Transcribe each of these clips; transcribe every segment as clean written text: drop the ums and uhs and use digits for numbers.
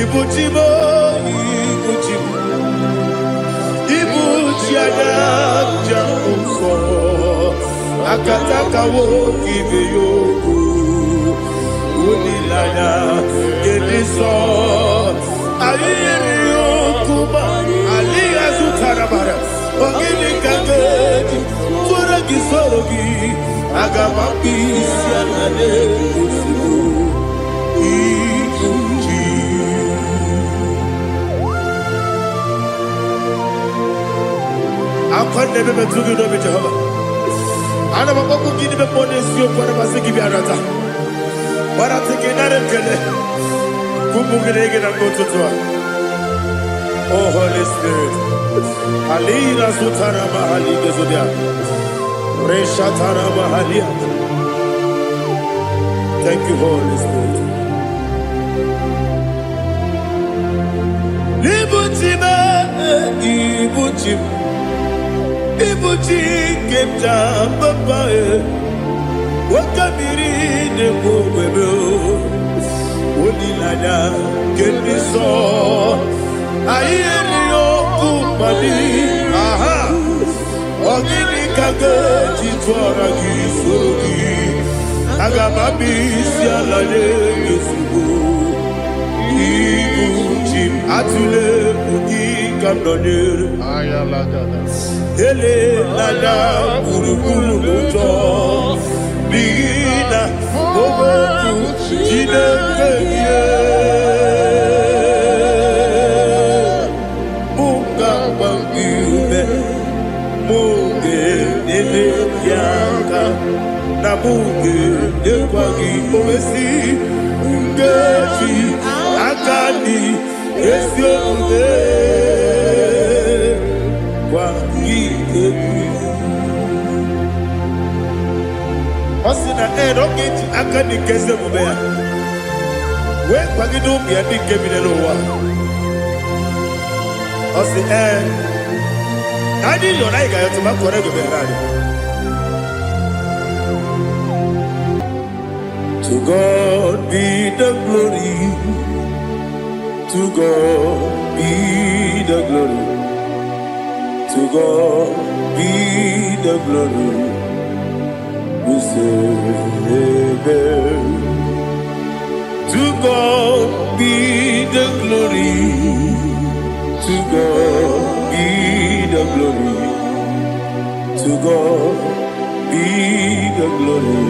Ibujimo, Ibujimo, Ibujiada, Jamuso, Akataka wo give you, Unilaya, Gediso, Aliyo Kuba, Aliya Zutarabara, Ogini Kangeti, Turagi Sorogi, Agamapi, Sianade, I never met you, Jehovah. I never go to give the bonus you for a give you another. But I'm thinking that I'm going to go to oh, Holy Spirit. Alina Sutara Mahali Gezodia. Reshatara Mahalia. Thank you, Holy Spirit. Ibujima, Ibujima. Ibuji kemja papa wakamiri ne bobebe onilanya kendiso ayeni okupani aha ogini kage twara gisorogi agamabi sialale yesugo ibuji atule ugi kamdonir ayala dada ele lada urukulu muto bina oboku jinekeye munga bangiume munge nene yaka na munge nekwagi owesi ngeji akani esiode Osina rocket akani keze mubea. We kwagido bia di kemine wa. Osi nadi yo na iga yo tuma kore go berari. To God be the glory. To God be the glory. To God be the glory. We say amen. To God be the glory. To God be the glory. To God be the glory.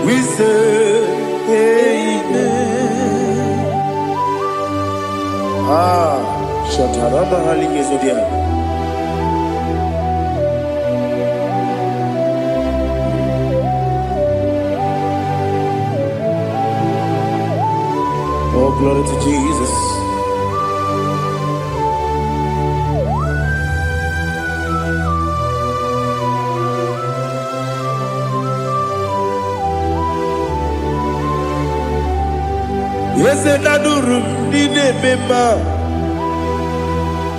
We say amen. Shataraba Haligezodia. Oh, glory to Jesus. Yes, and Adurum Dine Bema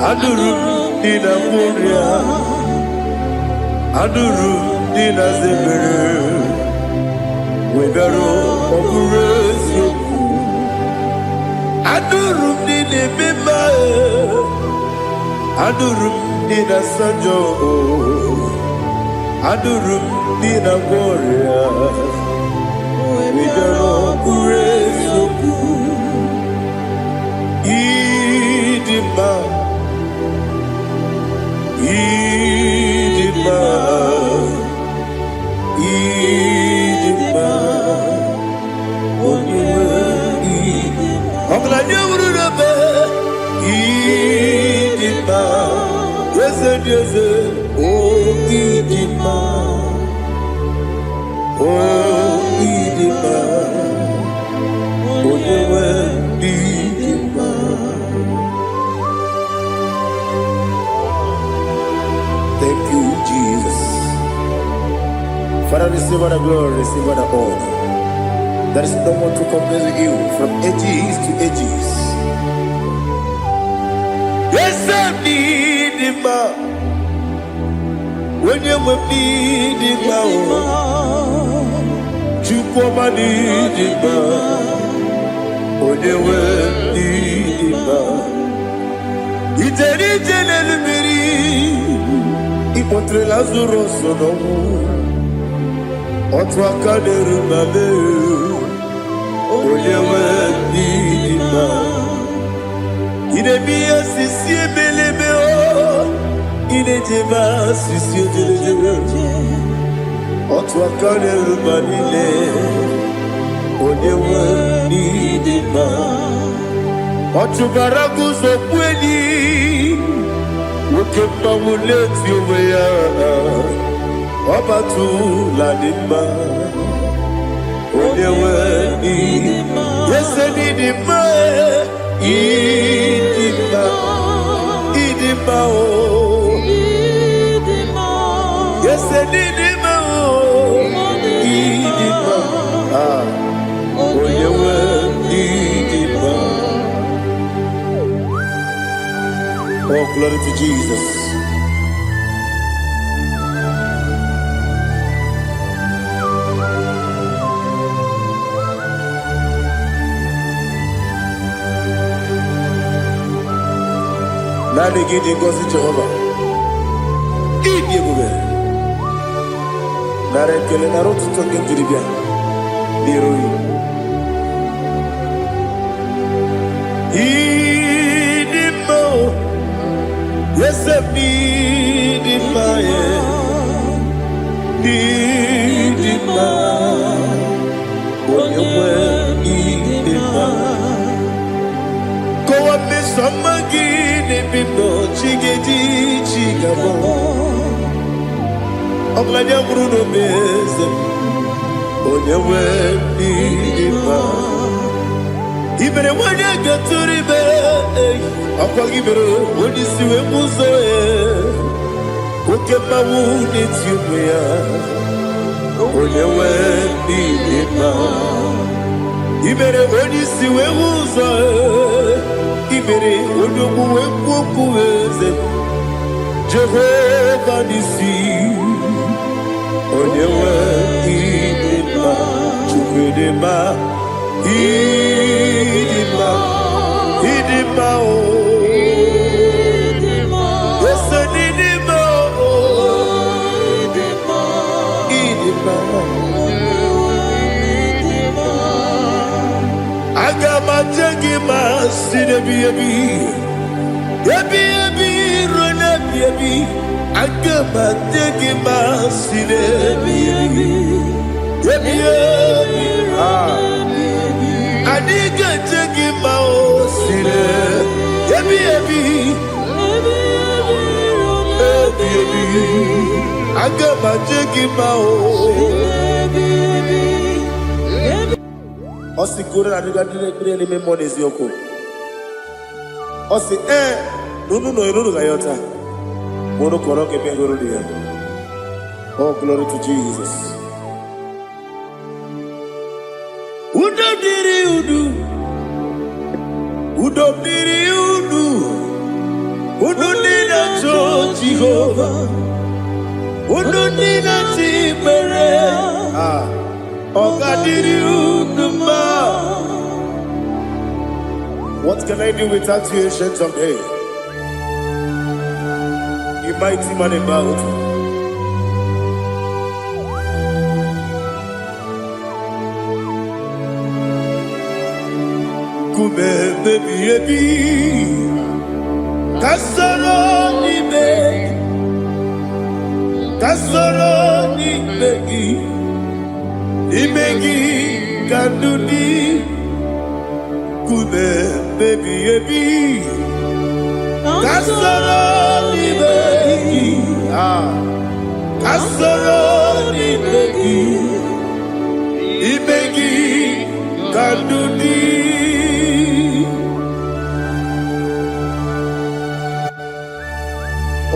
Adurum Dina Muria Adurum Dina Zebere Webero Okurezio Adurum Dine Bema Adurum Dina Sanjo Adurum Dina Moria Webero Okurezio Idima Idima Idima Ogla nyurube Idima Yeze yeze Oh Idima Oh Idima Onyewe Idima Thank you, Jesus. Father, receive all the glory, receive all the honor. There is no one to compare with you from ages to ages. Yes, I need him. When you need him, you come and need him. When you incontré Lazaro sono Otwa kaderu mame Oyewe nidima Idemia sisi ebelebe Idejeba sisi ojelejebe Otwa kaderu manile Oyewe nidima Otubaragu zokweni Wokemba muleti oweya Obatu ladima Oyewe nidima Yese nidima Idima Idima o Yese nidima o Idima Oyewe nidima. Oh, glory to Jesus. Nani gidi ngozi Jehovah. Idi bube. Nare kele naro tutoke diribia. Diroi. Idimo. Yes, idimo ye. Idimo. Oyewe idimo. Go up me somagi. Bibo chigedi chigabo Ogladia Bruno Beze Onyewe Iba Ibere wanya gaturibe Akwa gibere wani siwe muzoe Ukema wuni tiumea Onyewe Iba Ibere wani siwe muzoe Ibere odogu wekuweze Jehovah nisi Onyewe idima Chukwedema Idima Idima o Yese nidima o Idima Agama jengima sinebi yebi rona yebi Agama jengima sinebi yebi Adiga jengima o sine yebi Agama jengima o Osi kure na diga dire ni me monezi yoko. Osi nunu gayota. Mono koroke me goro dia. Oh, glory to Jesus. Udo diri udu. Udo nina cho Jehovah. Udo nina tibere. What can I do without you, ancient of days? You mighty man about. Kume baby, kasoro ni begi. Imegi kandudi Kume baby Kasoro ni begi Kasoro ni begi Imegi kandudi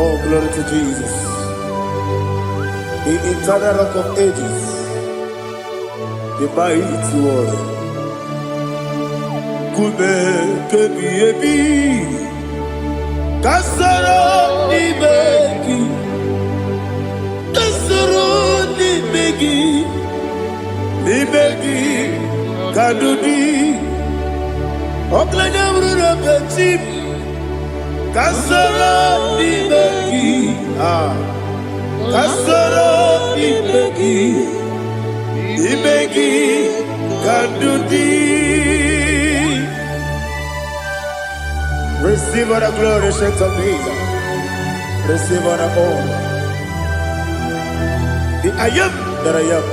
Oh, glory to Jesus. The eternal rock of ages, the mighty one. Kume kebi kasoro ni begi kadudi oklanya bruna petit kasoro ni begi Kasoro Ibegi Kandudi. Receive all the glory, shake of Jesus. Receive all the honor. The I am that I am.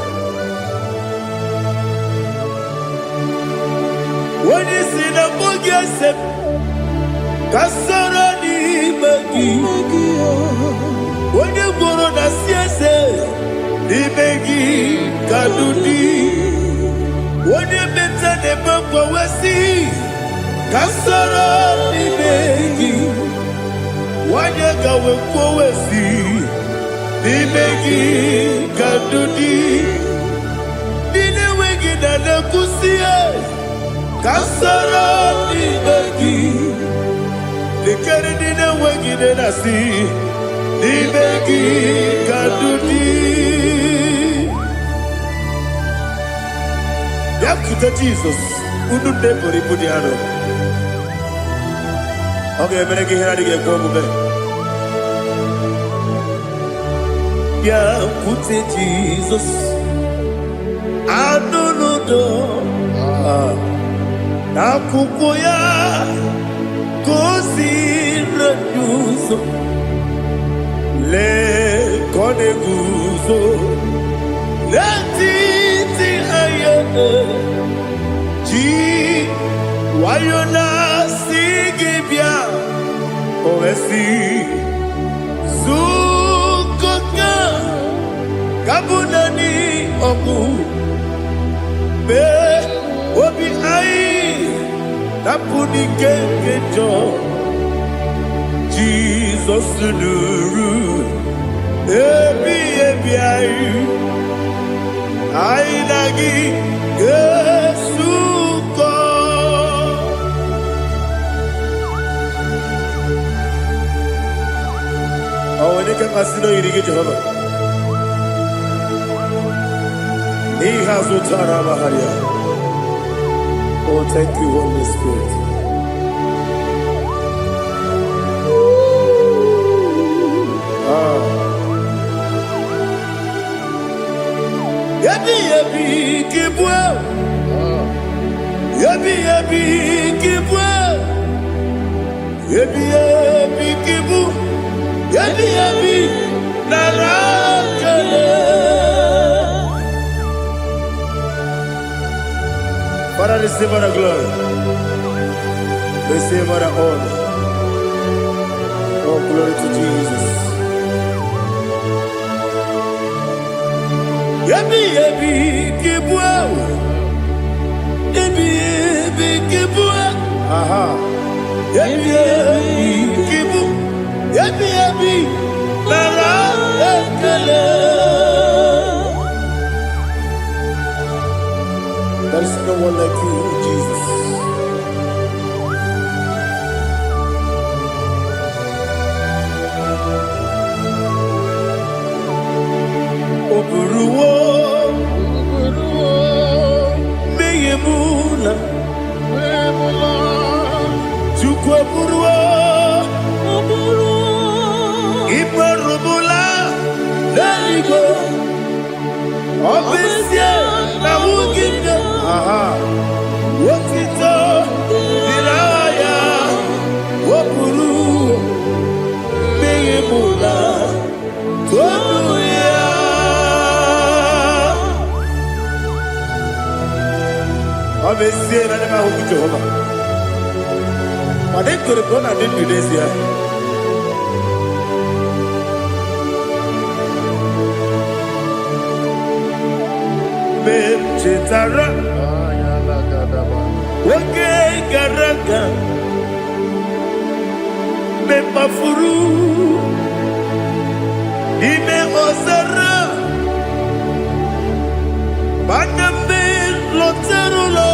When you see the book, Kasoro Ibegi. When you go on the CSA, Ibegi Kandudi. When you mention the book, Kasoro Ibegi. Wanyaga wekowesi Nimegi Kandudi. Nine wegi na nekusie Kasoro Ibegi. Nikere nine wegi na nasi Nimegi Kandudi. Yakuta Jesus Ununde Poripudiano. Okay, I'm going to get yeah, put it Jesus. I don't know. Now, Kukoya, Kosi, Ranuso, Le Coneguso, Latiti Ayana, G. Wayona Sigibia, Oesi, Zukoka, Kabunani Oku, Be, Obi Ai, Napuni Kenkejo, Jesus Nuru, Ebi Ai, Nagi, Yesuko. Oh, when you can consider you get Jehovah. He has Utara Maharia. Oh, thank you, Holy Spirit. Yabi, Kibwa. Yabi, Kibwa. Yabi, Kibu. Yabi, Narakale. Father, receive our glory. Receive our honor. Oh, glory to Jesus. Yabi, Kibwa. Yabi, Kibwa. Aha. Yabi, Kibu. Yabi, Narakale. There is no one like you, Jesus. Oburuwo, Meyemula, Chukwaburuwo, Ibarubula, Laligo, Obesia, Nawugida, aha, Wotito, Diraya, Wapuru, Meyemula, Tonuya. Obesia, Nanema Hukujova. I didn't go to God, I didn't do this here. Chitara, okay, Garaga, Mepafuru, Ime Osara, Bandambe, Loterulo,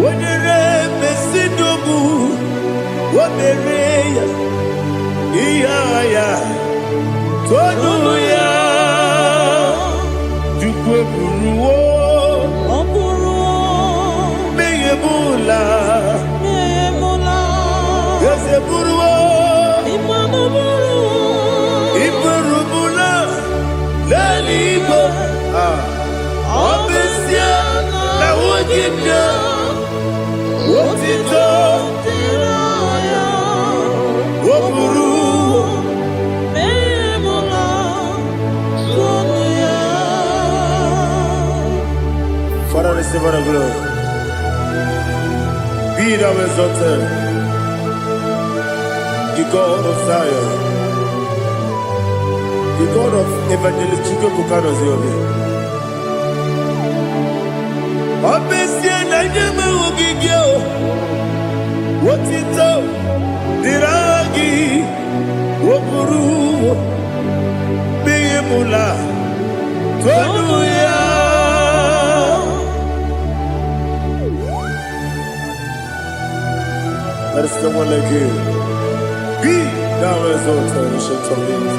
when you Mesidobu, what the Reya, Iaya, Tonuya. Buruwo, Meyemula, Yese Buruwo, Iparubu, Father, receive our glory. Be thou exalted, the God of Zion, the God of Evangelist Chico Bukanos Yobi. Obesia na nyama ogigio, wotito, diragi, wopuru, beyemula, tonuya. There is no one like you. Be thou exalted, ancient of days.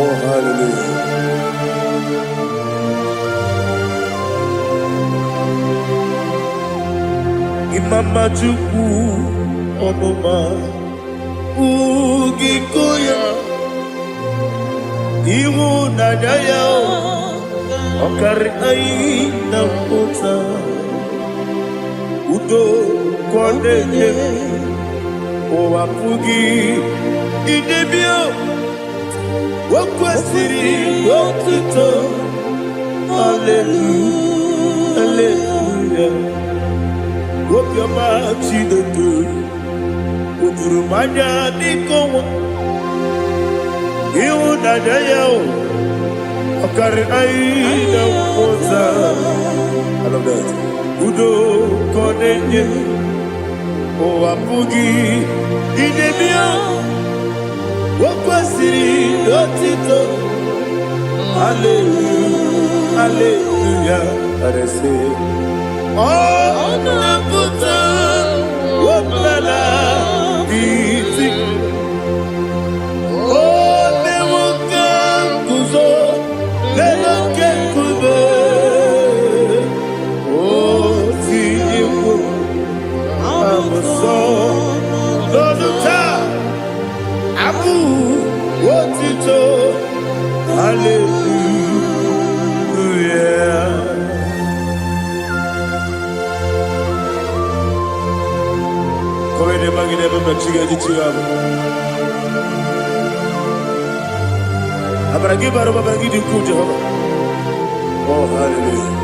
Oh, hallelujah. Imama Juku, Onoma. Ugikoya Iwu nadaya Okari aina mota Udo kondeye Owapugi Idebio Wakwasiri Wakito Hallelujah Hallelujah Wakyama chidodo Ukurumanya nikowa Iwu nadaya Okari aina mota I love that Udo konenye Owapugi Idebio Wakwasiri Dotito Hallelujah Hallelujah I say Oh Naputa Waplala Biti Oh Newoka Kuzo Leloke Kube Oh Tiyiwo Amoso Loduta Abu Wotito Hallelujah Come ne magine baba chiga di chiga Abragi baro baba gidi ku Jehovah Oh hallelujah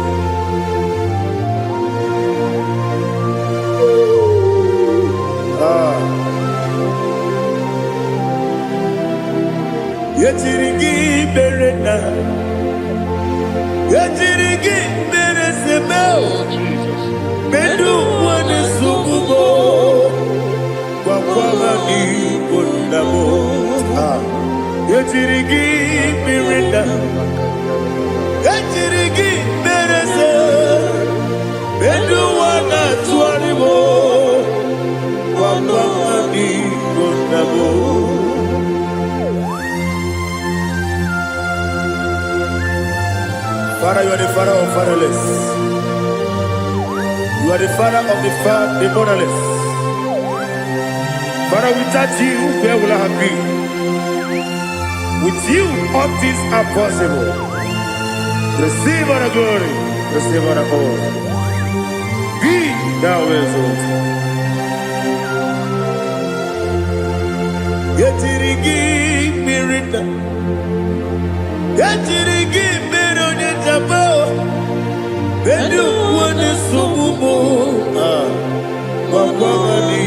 Yetirigi berena Yetirigi beresebeo Bedu wane sububo Kwa ni kundamo Yetirigi berena Yetirigi berese Bedu wana tuaribo Kwa ni kundamo Father, you are the father of fatherless. You are the father of the motherless. Father, without you, where will I have been? With you, all things are possible. Receive our glory, receive our honor. Be thou exalted. Yetirigi mirita, yetirigi mironye jabo, bedu wane sububo, wakwani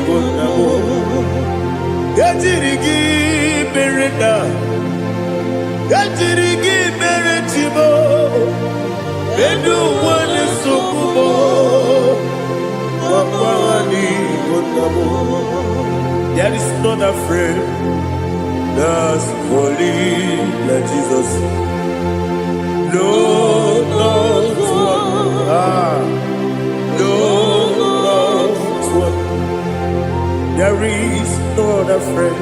konamo. Yetirigi mirita, yetirigi miritibo, bedu wane sububo, wakwani konamo. There is none afraid that's holy like Jesus. No, not one. No, not one. There is no other friend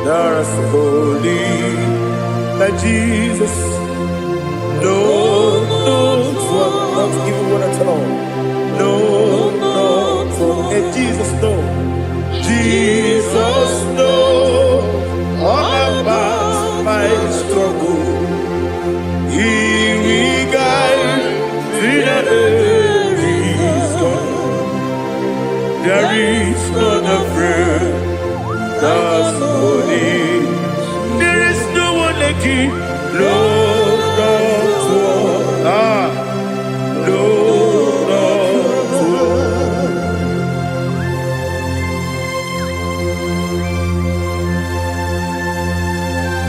that's holy like Jesus. No, not one. Not even one at all. No, not one. And Jesus, no.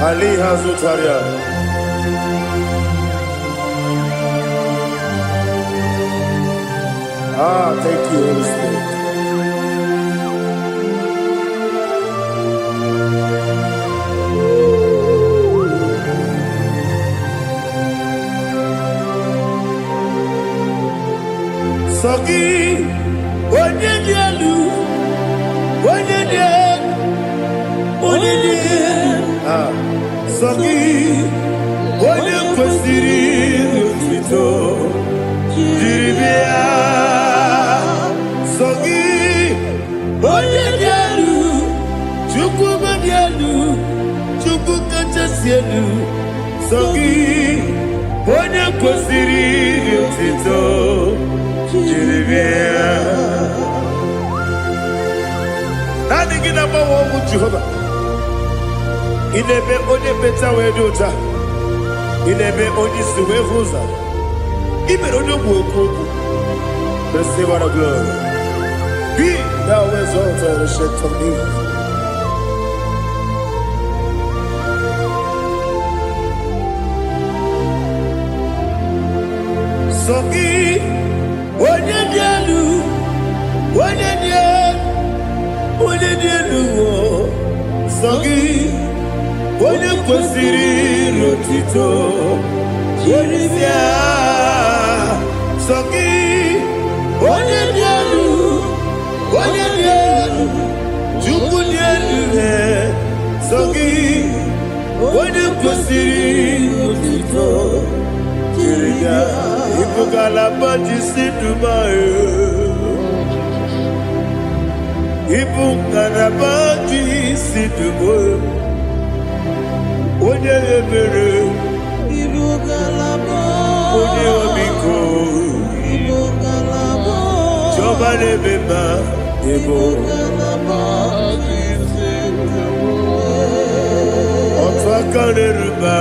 Ali Hazutaria. Thank you, Holy Spirit. Sogi, onye dielu, onye dielu, onye dielu. Sogi, onye kwesịrị otuto, jiri bịa. Sogi, onye dielu, Chukwu dielu, Chukwu kachasị elu. Sogi, onye kwesịrị otuto. Nani gina mawa omu Jehova. Inebe onye beta we dota. Inebe onye siwe huza. Ibe onye woku. Receive our glory. Be thou exalted and shed from me. Sogi. Onye dielu, onye dielu, Sogi, onye kwesịrị otuto, jiri bịa. Sogi, onye dielu, Chukwu dielu, Sogi, onye kwesịrị otuto, jiri bịa. Ibugalaba jisidumae, Ibugalaba jisidumae, onye ebere, Ibugalaba, onye omiko, Ibugalaba, Jọba nebeba, Ibugalaba jisidumae, Otu aka neruba.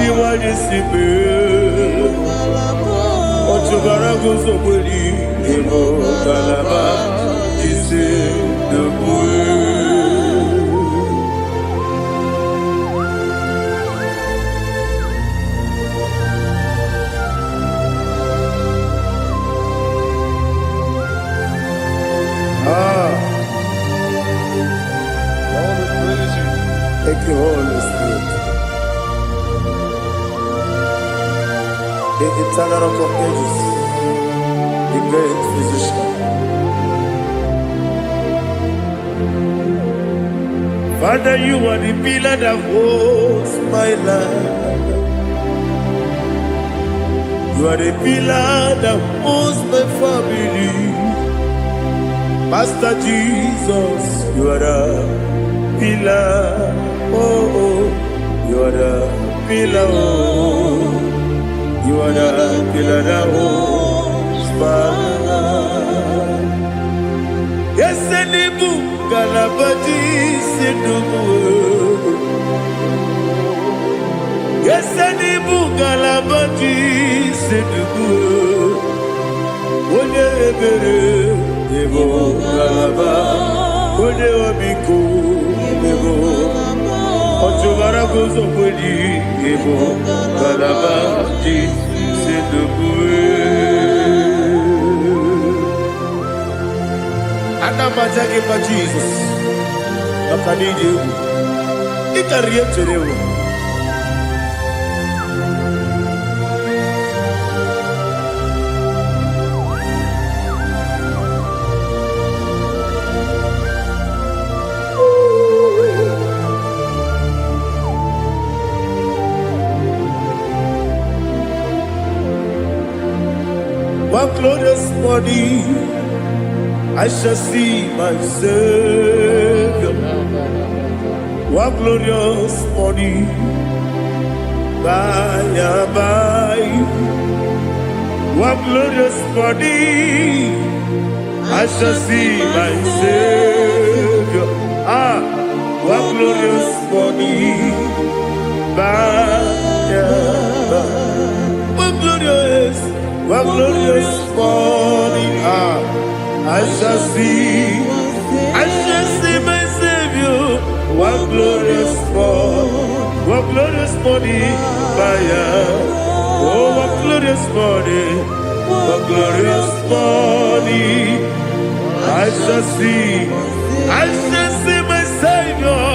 Iwaje sibe, Ochubara gozo kweli, Emo kalaba, Jise debue. Thank you, Holy Spirit. The eternal rock of ages, the great physician. Father, you are the pillar that holds my life. You are the pillar that holds my family. Master Jesus, you are the pillar. Oh, you are the pillar. Oh. You are the pillar that holds my life. Yes, and the book, Galabati, Sidubu. Yes, and the book, Galabati, Sidubu. One ebere, Evo Galaba, One Obiku, Evo. Ochubara gozo kweli, Evo Galaba, Anamajage pa Jesus. Akanije. Ikariyeterewo. One glorious morning, I shall see my Savior. One glorious morning, by and by. One glorious morning, I shall see my Savior. One glorious morning, by and by. One glorious morning, I shall see my Savior. One morning, oh, what glorious morning, what glorious morning. I shall see my Savior,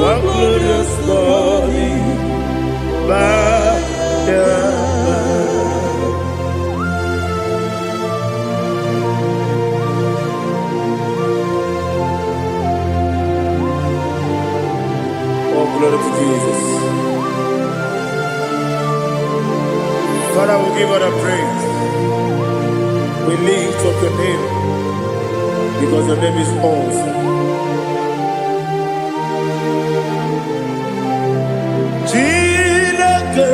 what glorious morning, Oh, glory to Jesus. Father, we give all the praise. We lift up your name because your name is awesome. Chilake,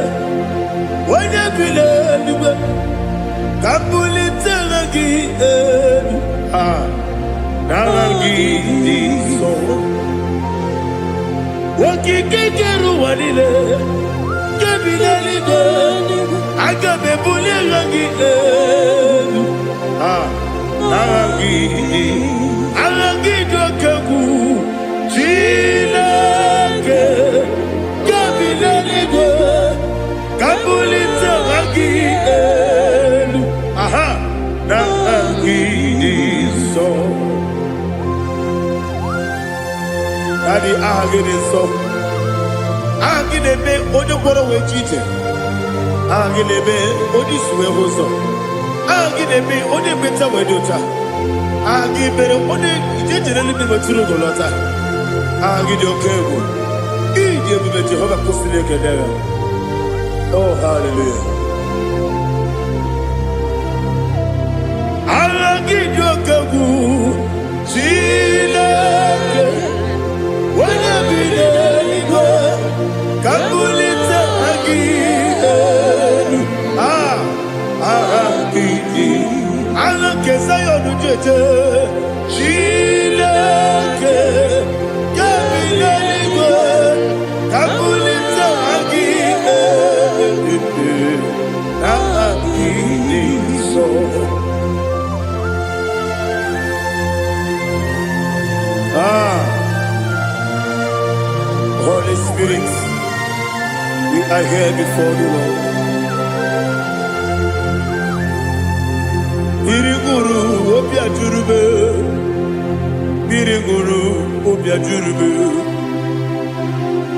when you believe, Kabulita Lagi, Nagi, so. Wakikeru wanile, kebilaligo, agabe bulirangi, arangi dokagu, chilake, kebilaligo, kabulita rangi, nangi so. Daddy, so. Agilebe, Odoboro we cheated. Agilebe, Odiswe Hoso. Agilebe, Odebeta Wedota. Agibere, Ode, generally be Maturo Golota. Agidio Kebu. Ije Jehovah Kostileke there. Oh, hallelujah. Agidio Kebu. Chileke. When I be there, Kabulita again. Alake Sayonu Jeje. Chilake. Kabilaligo. Kabulita again. So. Holy Spirit, we are here before you, Lord. Biriguru Obia Jurube, Biriguru Obia Jurube,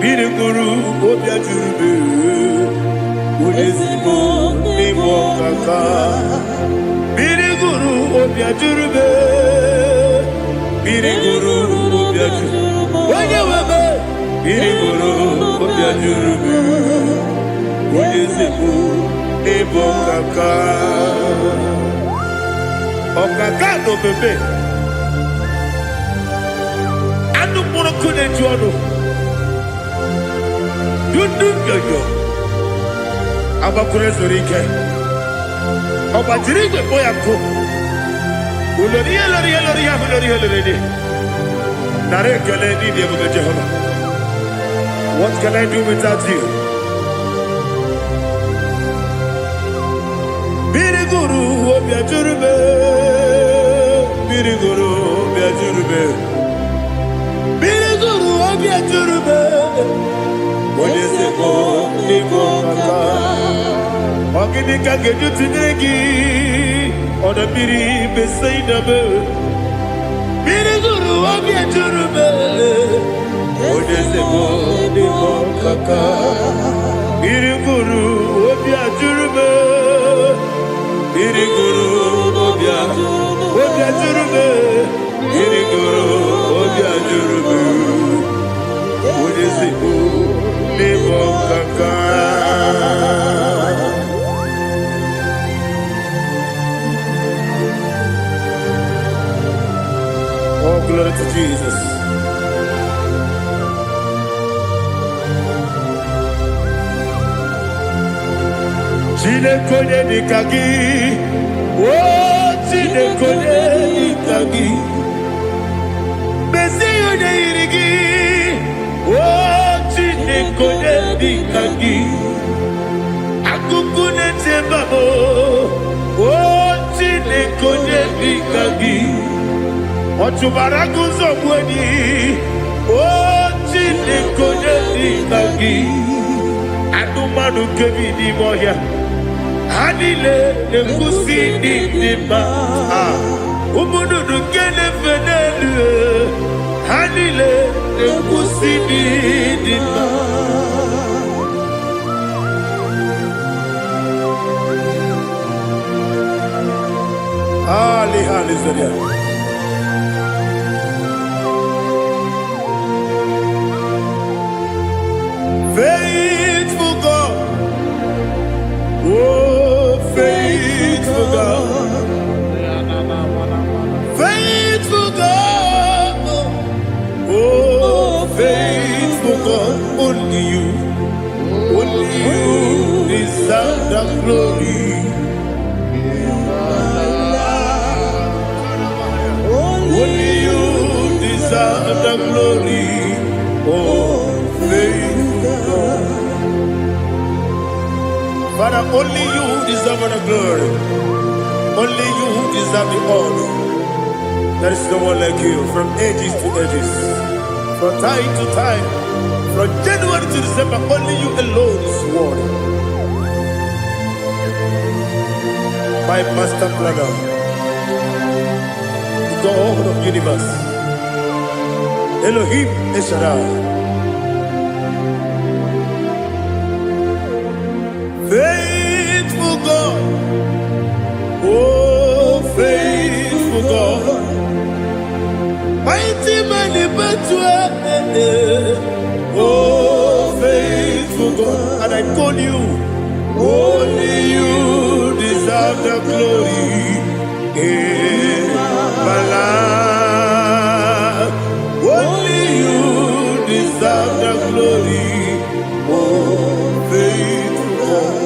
Biriguru Obia Jurube, Udesibo Nimo Kaka, Biriguru Obia Jurube, Biriguru Obia Jurube, Wanyawebe. Biriguru Obia Jurube, Udesibo Nimo Kaka. Okaka no bebe. Anu mono kune juano. Yundu yoyo. Abakure zorike. Obajirige boyako. Uloria. Nare kele ni diye Jehovah. What can I do without you? Biriguru Obia Jurube, Biriguru Obia Jurube, Biriguru Obia Jurube, Odesebo Nimo Kaka, Oginika Gejutinegi, Oda Biri Besainabe, Biriguru Obia Jurube, Odesebo Nimo Kaka, Biriguru Obia Jurube. Biriguru Obia Jurube, Biriguru Obia Jurube, Udesibo Nimo Kaka. Oh, glory to Jesus. Chinekone nikagi, oh Chinekone nikagi, Mesiyo ne irigi, oh Chinekone nikagi, Akukune tembamo, oh Chinekone nikagi, Otubaraku zobweni, oh Chinekone nikagi. Adumanu kebi di moya. Anile nekusi di ma. Umudu kene fenelu. Anile nekusi di ma. Ali Zaria. Faithful God, oh faithful God, faithful God, oh faithful God, only you deserve the glory. Only you deserve the glory, oh faithful God. Father, only you deserve the glory. Only you deserve the honor. There is no one like you, from ages to ages, from time to time, from January to December. Only you alone is worthy. My master planner, God of universe, Elohim Eshadai, faithful God, oh faithful God, mighty man in battle, oh faithful God, and I call you, only you deserve the glory. My life, only you deserve the glory. Oh, faithful God,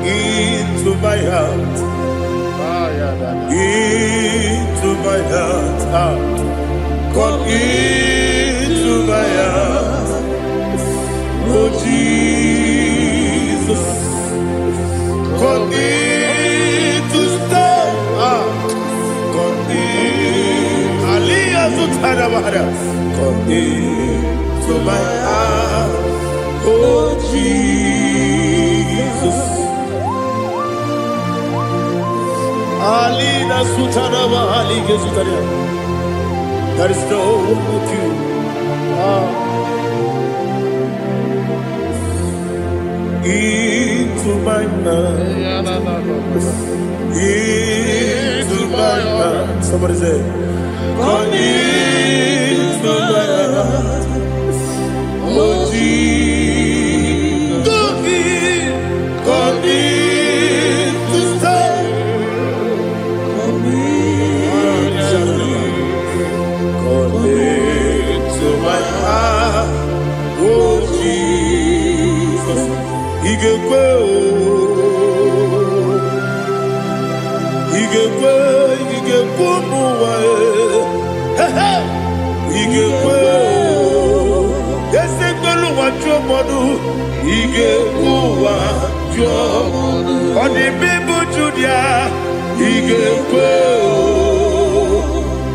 into my heart, into my heart, come into my heart. Oh Jesus, come in to stay. Come into my heart, oh Jesus. Alina Sutanaba, Aliga Sutaria. There is no one like you. Into my heart, into my heart. Somebody say, come into my heart, oh Jesus. Come in to stay. Come into my heart, oh Jesus. Igekwe, muwa. Igekwe, ese gbolu wa jomodu. Igekwe wa jomodu. Odi bibu Judia. Igekwe,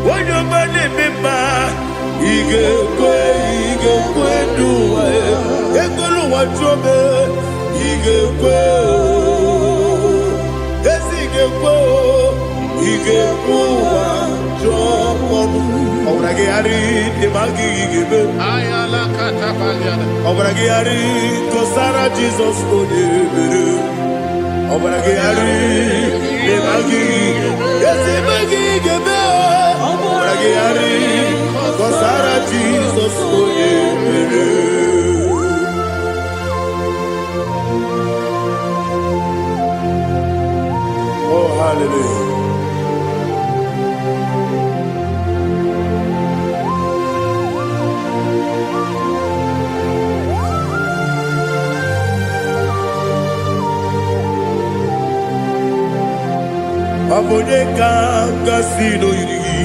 wonyo mane mema. Igekwe duwa. Egbolu wa jome. Igekwe, ese igekwe. Igekwe wa jomodu. Obragi ari demagi igebe. Ayala katapaliana. Obragi ari kosara Jesus odebere. Obragi ari demagi yesimagi igebe. Obragi ari kosara Jesus odebere. Oh hallelujah. Abone kanga sino yiri.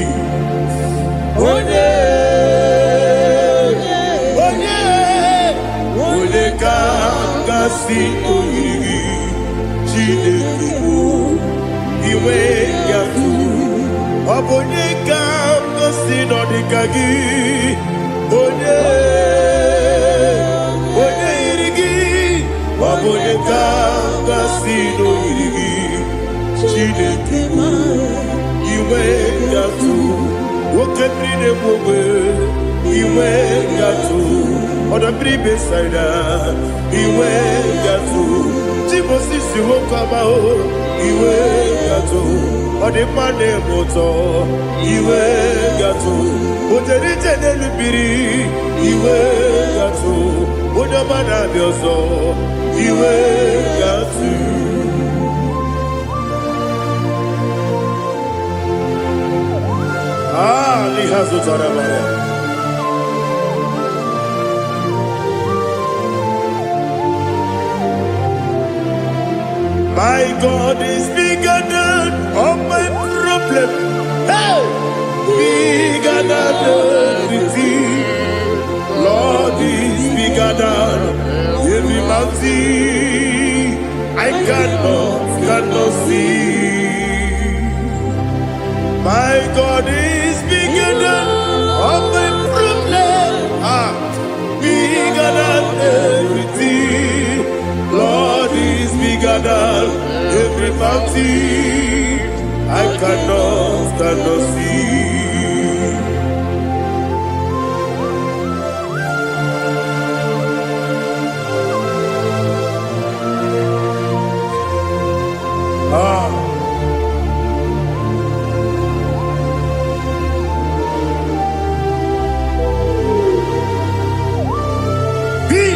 Onye kanga sino yiri. Chineke iwe yatu. Abone kanga sino dikagi. Onye yirigi. Sino irigi Chineke iwe gatu Woke brine mwobe iwe gatu Oda bribe saida iwe gatu Jibo sisi wokama o iwe gatu Ode mane moto iwe gatu Oje rite nelubiri iwe gatu Oda mana biozo iwe gatu Lihazo Tarabaya. My God is bigger than all my problem. Hey! Bigger than everything. Lord is bigger than every mountain. I cannot see. My God is bigger than all my problems. Bigger than everything. Lord is bigger than every mountain. I cannot see.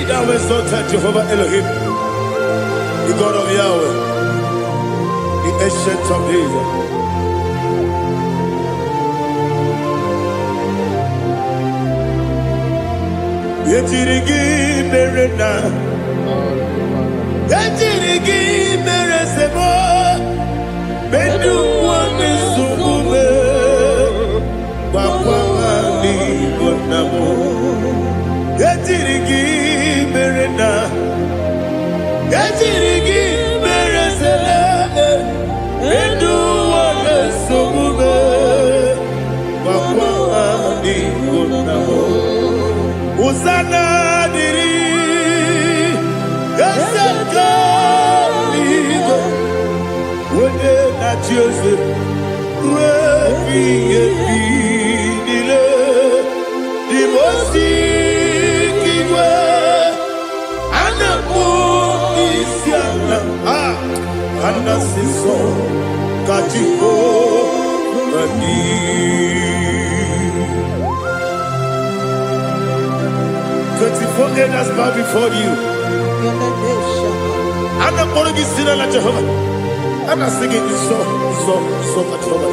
Thou exalted Jehovah Elohim, the God of Yahweh, the ancient of days. Yetirigi merena, yetirigi meresemo, bedu wane subume, wakwani bonamo. Yetirigi merena, yetirigi meresele, bedu wane subume, wakwani bonamo. Uzana diri, esaka ligo, wene na Jose, wepi nile, dimosi kiwe, anamu isiana, anasiso kajiko mani. 24 elders bow before you. I'm not going to be singing like Jehovah. I'm not singing this song like Jehovah.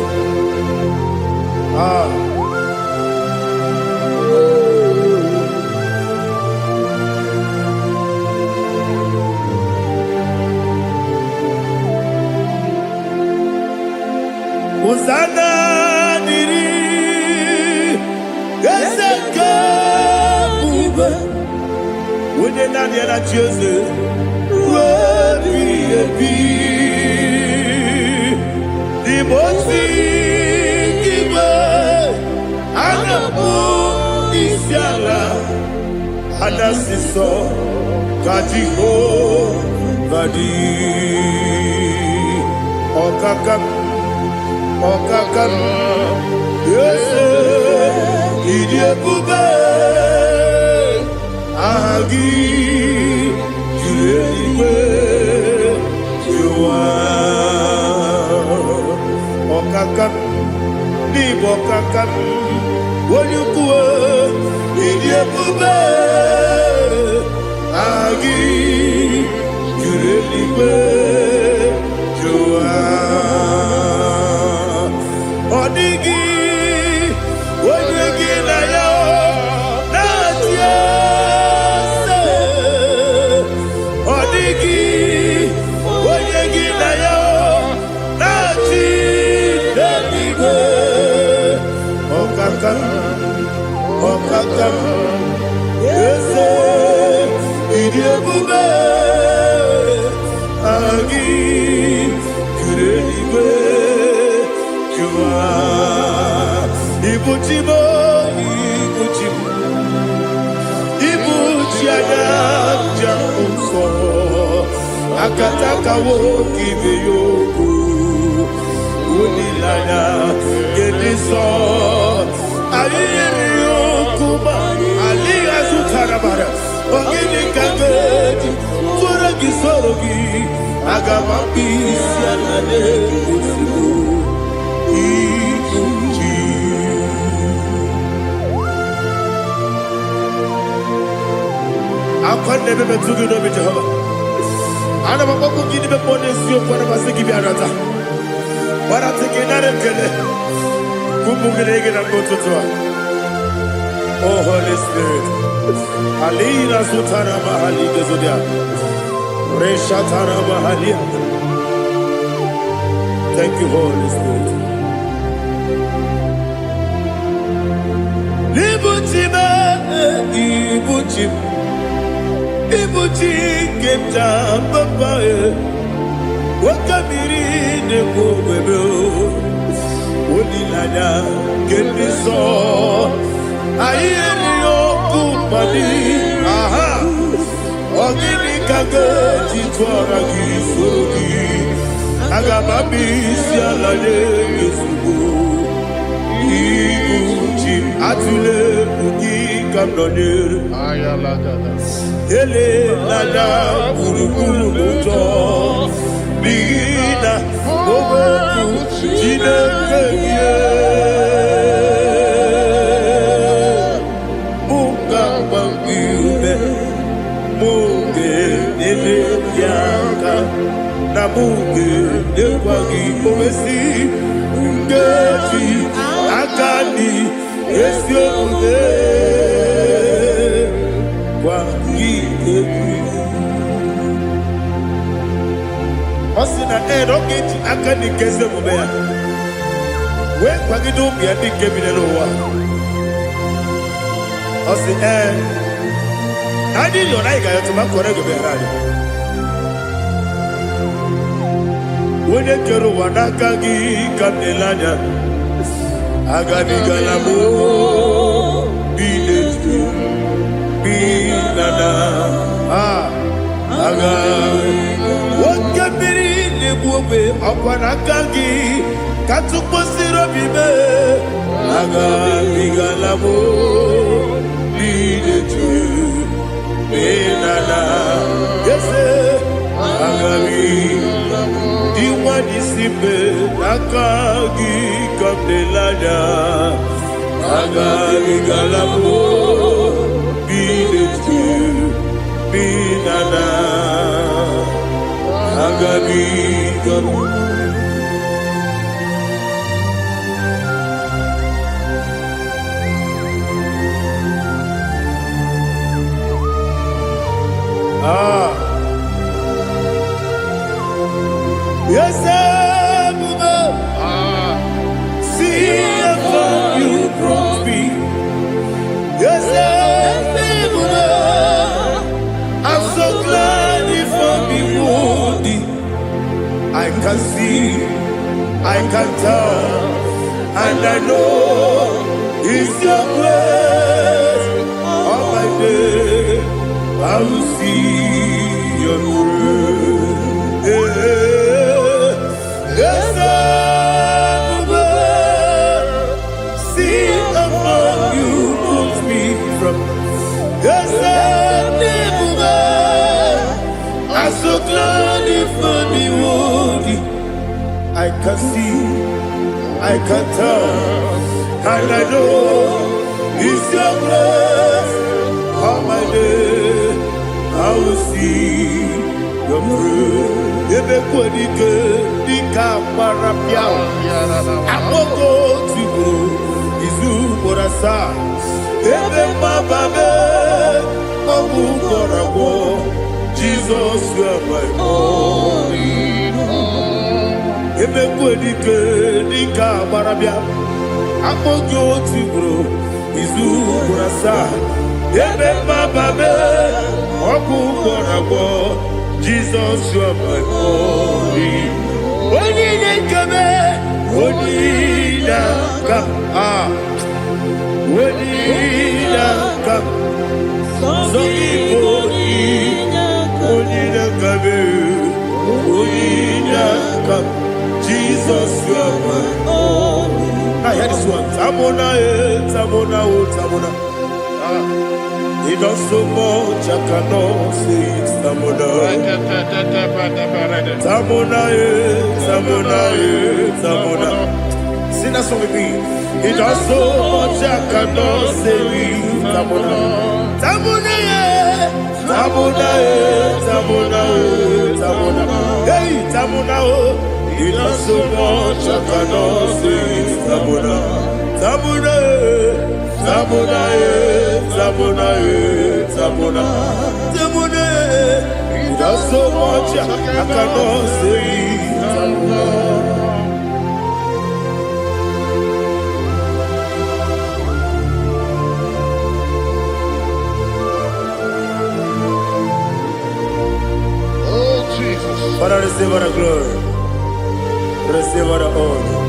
Hosanna diri, Eseka. When you're not here at Jesus, the most Anasiso Kajiho Vadi Okakam Yes Idiabube Agi Julewe Jua Okakam Nibokakam Wanyukue Idiabube Agi Julewe Jua Odigi Wanyuki na yo Okakam, yes, Idiabube, Agi, Kureliwe, Jua, Ibuchibo, Ibuchiana, Jamuso, akataka wo kibe yoku unilana gediso ayiri yoku ba aliya zutarabara ogini kagedi tora gisorogi agama bisi anane kusibu ikuji akwande bebe tugi no be Jehovah ana bako gidi be pone sio kwa na basiki bi arata bara teke na rekele kumugirege na mtoto oh Holy Spirit alina sutara mahali gezodia resha tara mahali. Thank you Holy Spirit. Libutima ibutim ibuti kemta papa wakamiri ne bobebe onilada kemiso ayeri okupali aha ogini kage titwara gisogi agababisi alale yesugo ibuti atule ugi kamdonere ayalagada ele lala buruburu moto bigina ogoku jinekeye muka bangiube muge ele yaka na muge ekwagi omesi ngeji akani esiomude Osina rogeji akani keze mubea we kwagido bi adi kebile lowa osi adi yo na iga yo tuma kore go be radi wone kero wanaka gi kamdelanya agadi galamo biletu binana aga wakabiri lebuwe akwanakagi katuposiro bibe aga bigalamo biletu binana yese aga diwani simbe nakagi kamdelanya aga bigalamo biletu binana agabi gamu yes Buba see if you brought me yes Buba I'm so glad if me woody I can see I can tell and I know it's your grace all my day I will see your grace yes see among you moves me from yes I'm so glad for me woody I can see I can tell and I know it's your grace all my day I will see your grace ebe kwenike dika marapia akoko tibo izu morasa ebe mababe obu korawo Jesus you are my only home ebe kwenike dika marapia akoko tibo izu morasa ebe mababe obu korawo Jesus, you are my only. Only come, only come, only come. So only come. Jesus, you are my only. I hear this one. Tamona, Tamona, Tamona. He does so much, I cannot say it. Tamona, Tamona, Tamona, Tamona. Sing that song with me. He does so much, I cannot say it. Tamona, Tamona, Tamona, Tamona, Tamona. Hey, Tamona, he does so much, I cannot say it. Tamona, Tamona, Tamona, Tamona, Tamona, Tamona. He does so much, I cannot say it. Tamona. Father, receive all the glory. Receive all the honor.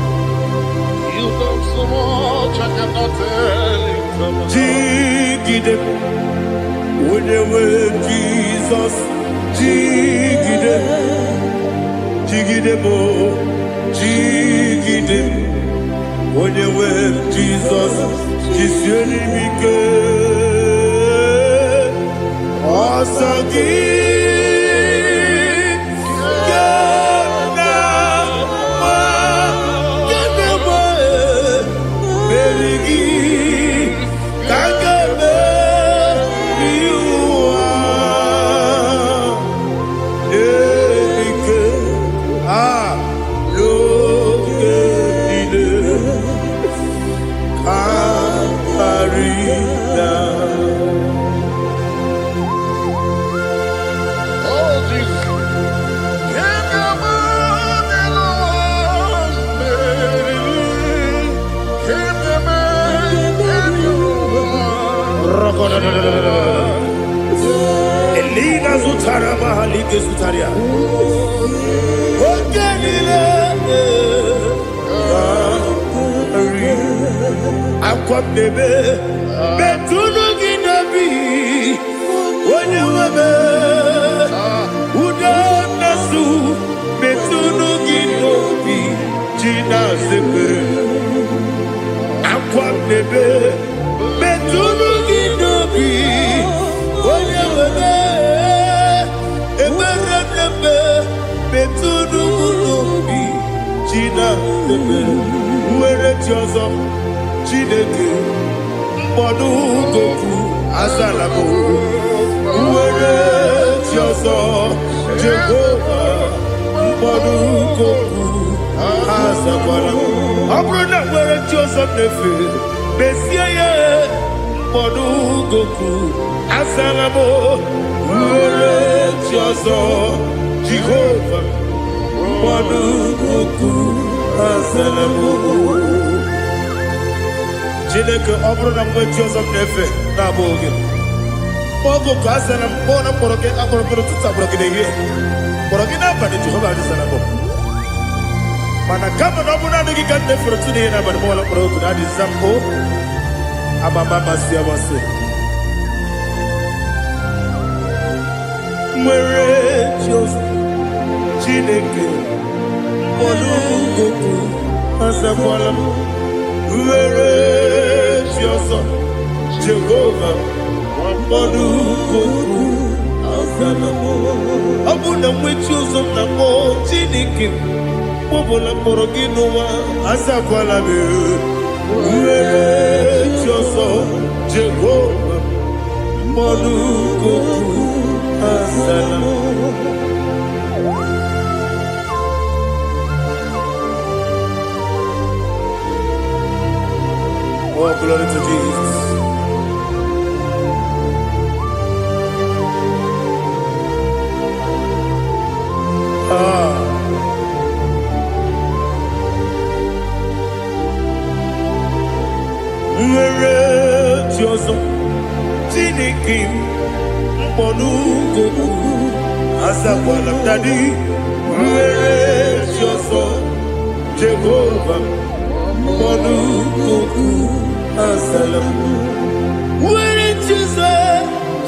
You done so much, I cannot tell it. Jigide, with the word Jesus. Jigide, jigide mo, jigide, with the word Jesus. Jisuni mike, asagi. Elina Zutara Mahalike Zutaria. Aqua bebe, Betuno Ginabi, when you were Udanasu, Betuno Ginobi, Gina Zebe, Aqua bebe, Betuno Ginobi, when you were Betuno Ginobi, Gina Zebe, where it was. Chineke mkpọdụ goku azalabo uwere chiozo Jehova mkpọdụ goku azakwala ọ bụrụ na nwere chiozo nefe besie ya mkpọdụ goku azalabo uwere chiozo Jehova mkpọdụ goku azalabo. Chineke ọ bụrụ na mgbe chi ọzọ m na-efe na-abụ oge ogo ka a sara m kpọọ na mkpọrọ gị akpọrọ gị n'ụtụtụ akpọrọ gị n'ehihie kpọrọ gị n'abalị Jehova adịsara m mana kama na ọ bụrụ na adịghị ka m na-efere tụ n'ihe n'abalị mọọla mkpọrọ oku na adịza m o amama amasị amasị nwere chi ọzọ Chineke mkpọrọ oku azakwala m were chi ọzọ Jehova mkpọdụ goku azala m ọ bụ na nwechi ụzọ m na mkpọ Chineke kpọbụla mkpọrọ gị n'ụwa azakwala m were chi ọzọ Jehova mkpọdụ goku azala m. Oh, glory to Jesus. Nwere chiozo Chineke mkpọnụ goku azakwala m dadi nwere chiozo Jehova mkpọnụ goku azala m nwere chiozo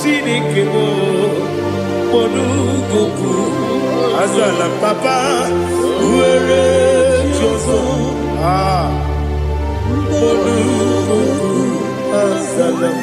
Chineke mkpọnụ goku Asalam Papa, Uere Joso, Asalam.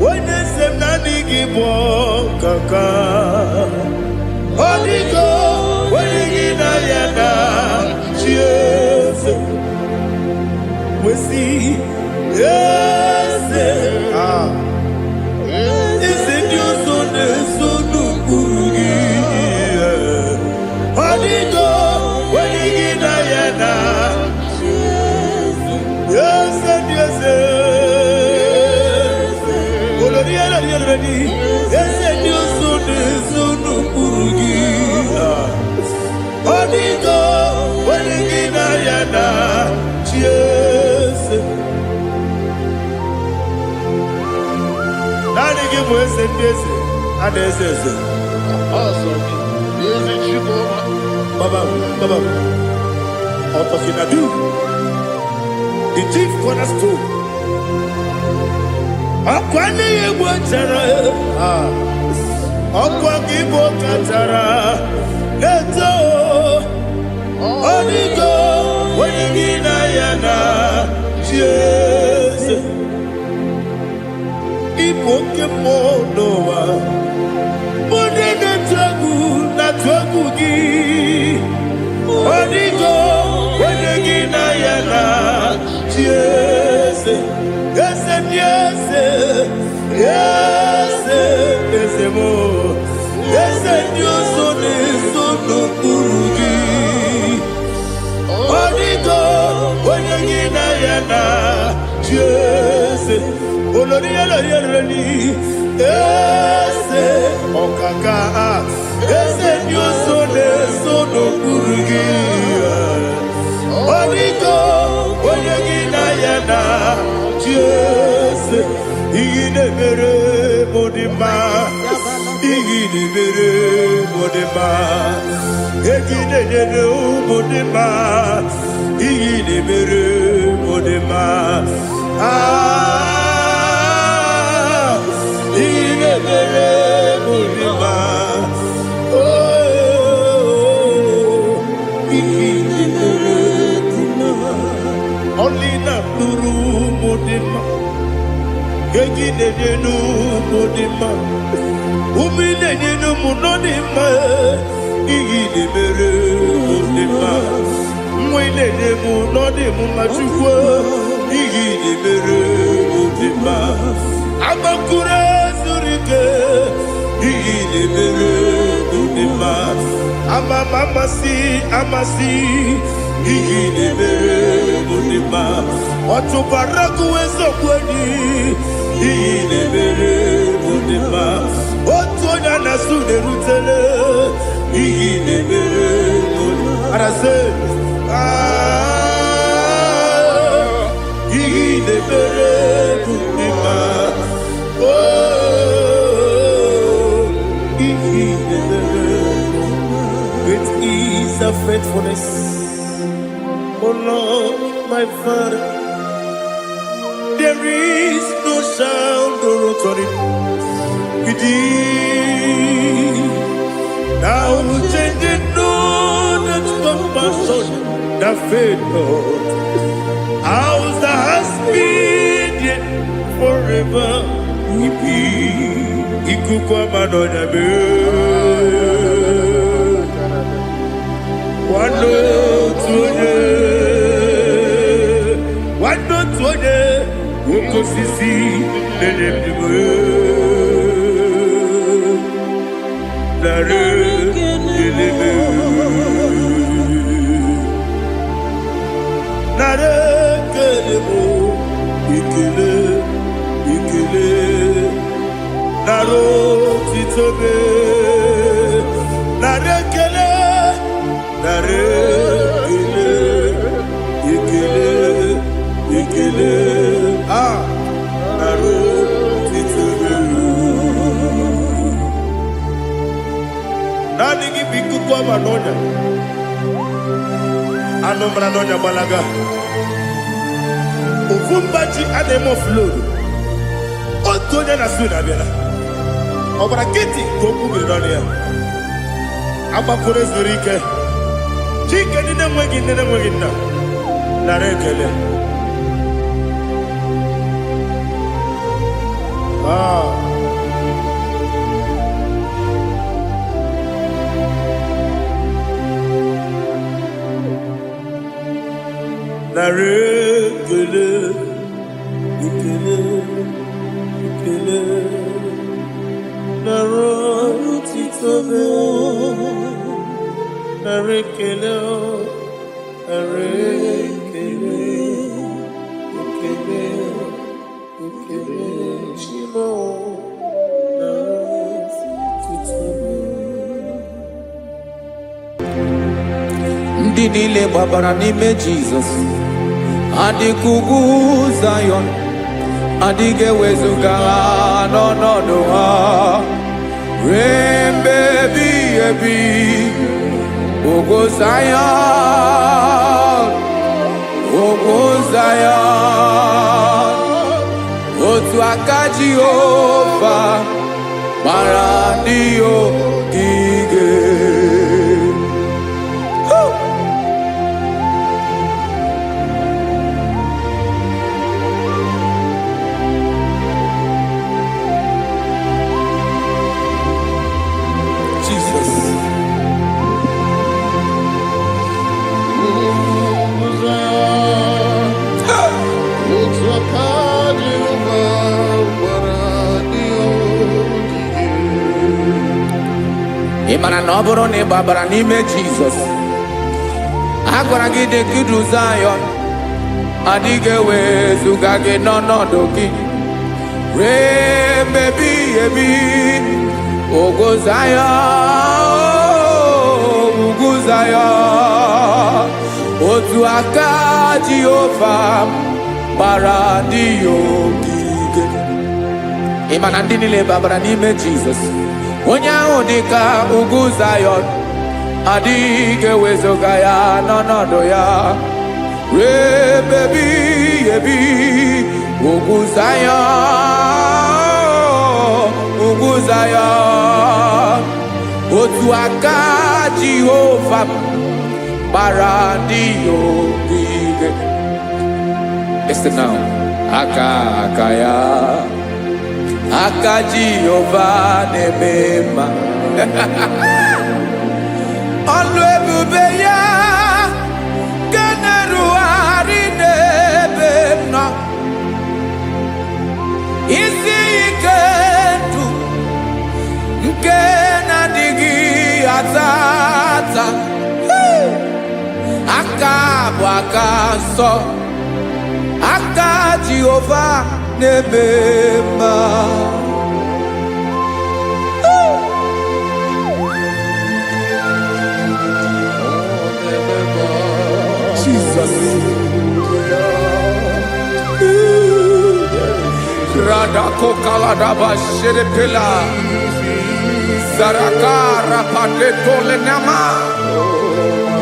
When they say Nani Gibo Kaka, Odigo, when you Nayana, cheers. We see, yes, is it your son, son of Burugi? Odigo, when you Nayana, yes, yes. Yes, and you soon Urugi. Odigo, when you Nayana, cheers. Nani give us a piece, and they say, Awesome. Is it you, Baba, Otokinadu, the chief cornerstone. Akwani Igbo chara, Akwani Igbo chara, Neto, Odigo, Wenigi Nayana, Jesus. Igbo kemo noa, Mone Netagu, Natwagu gi, Odigo, Wenigi Nayana, Jesus. Yes, yes, yes, yes, more. Yes, and you son is son of Burugi. Odigo, when you get Nayana, yes, Oloriani, yes, Okaka, yes, and you son is son of Burugi. Odigo, when you get Nayana. Yes, Igidebere Modima, Igidebere Modima, Igidebere Modima, Igidebere Modima, Igidebere Modima, oh, Igidebere Modima, only not Nuru. Gegi nenu modima, umi nenu munodima, igi de mere modima, mwe nenu munodimu machukwa, igi de mere modima, amakure surike, igi de mere modima, amasi, igi de mere modima. Watu baraku wezo kweni Iginebere Modima. Watu onyana sude rutele Iginebere Modima. Arase Iginebere Modima. Oh, Iginebere Modima. Great is the faithfulness, oh Lord, my Father. There is no sound or authority. Now changing no that compassion, the faith Lord. How's the husband forever? Ikukwa madonna be. Wando tuone. Woko sisi nenebwe Nare kelebe Nare kelebo Ikele naro titobe, narekele, narekele, ikele, naro titobe. Nani gibiku kwa manonya, anomra nonya balaga. Uvumbaji anemo flow. Otonya na suna bela. Obra kiti koku bironia. Aba kore zurike. Chike nine mwegi na. Narekele. Narekele. Ikele. Naro titobe. Narekele. Ikele. Shimo. Naro titobe. Ndị niile gbabara n'ime Jizọs adịkugwu Zion, adịghị ewezuga ha n'ọnọdụ ha ruo mgbe ebighị ebi. Ugwu Zion, otu aka Jehova gbara ndị ogige. Ị mara na ọ bụrụ na ị gbabara n'ime Jizọs, a gwara gị dị ka Zion, adịghị ewezuga gị n'ọnọdụ gị ruo mgbe ebighị ebi. Ugwu Zion, otu aka Jehova gbara ndị ogige. Ị ma na ndị niile gbabara n'ime Jizọs, onye ahụ dị ka ugwu Zion, adịghị ewezuga ya n'ọnọdụ ya ruo mgbe ebighị ebi. Ugwu Zion, otu aka Jehova gbara ndị ogige. Listen now, aka ya, aka Jehova na-eme mma. Ọlụ ebube ya ga na-erugharị n'ebe m nọ. Isi ike ndụ nke na-adịghị ata. Aka bụ aka nsọ, aka Jehova na-eme mma. Jesus. Radako kaladaba sherepela. Zarakara padetole nama.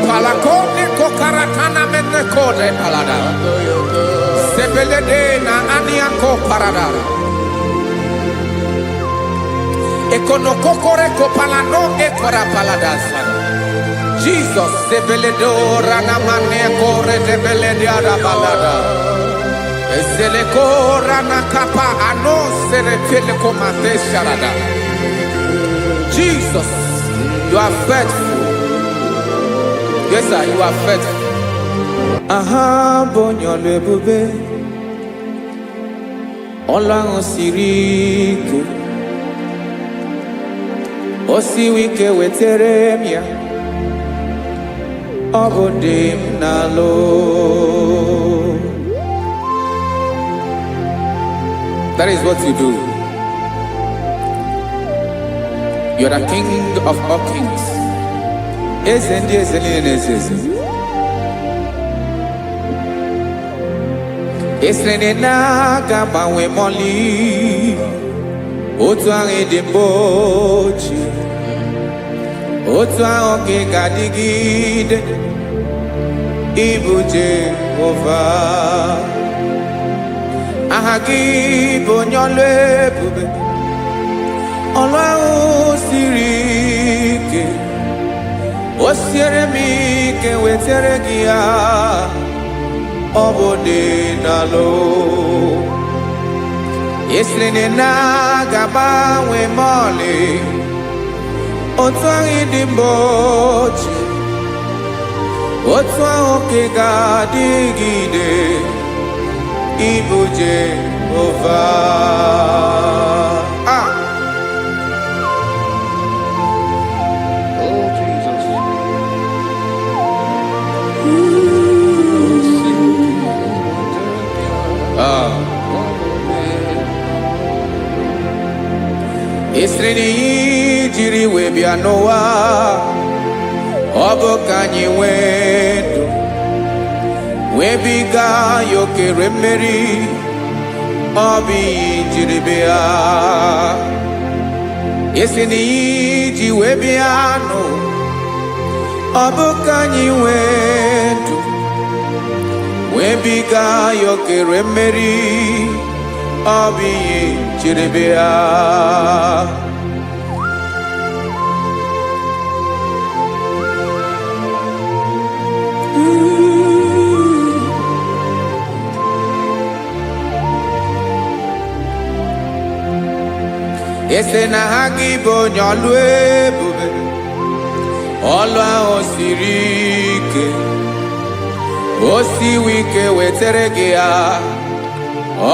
Palakone kokaratana menekode palada. Sebelede na aniako parada. Ekonokokore kopalano ekora paladasa. Jesus, sebeledora na manekore debelediada balada. Eselekora na kapa ano serepele komate sharada. Jesus, you are faithful. Yes, sir, you are faithful. Aha, bonyo lebube. Ola osirike. Osiwike weteremia. Obodim nalo. That is what you do. You are the King of all kings. Eze ndị eze niile na-eze eze. Esere na-aga gbanwe mọlị. Otu ahụ dị mgbe ochie. Otu ahụ ka ị ga-adịgide. Ịbụ Jehova. Aha gị bụ onye ọlụ ebube. Ọlụ ahụ siri ike. O siere m ike wetere gị ya. Ọ bụ dị n'alụ. Esiri na ga-agbanwe mọlị. Otu ahụ dị mgbe ochie. Otu ahụ ka ị ga-adịgide. Ịbụ Jehova. Oh, Jesus. Esiri na ihe jiri wee bịa n'ụwa. Ọ bụ ka anyị nwee ndụ. Wee biga ya okere mmeri. Ọ bụ ihe jiri bịa. Esi na ihe ji wee bịa nụ. Ọ bụ ka anyị nwee ndụ. Wee biga ya okere mmeri. Ọ bụ ihe jiri bịa. Ese na ha gị bụ onye ọlụ ebube. Ọlụ ahụ siri ike. O siwe ike wetere gị ya.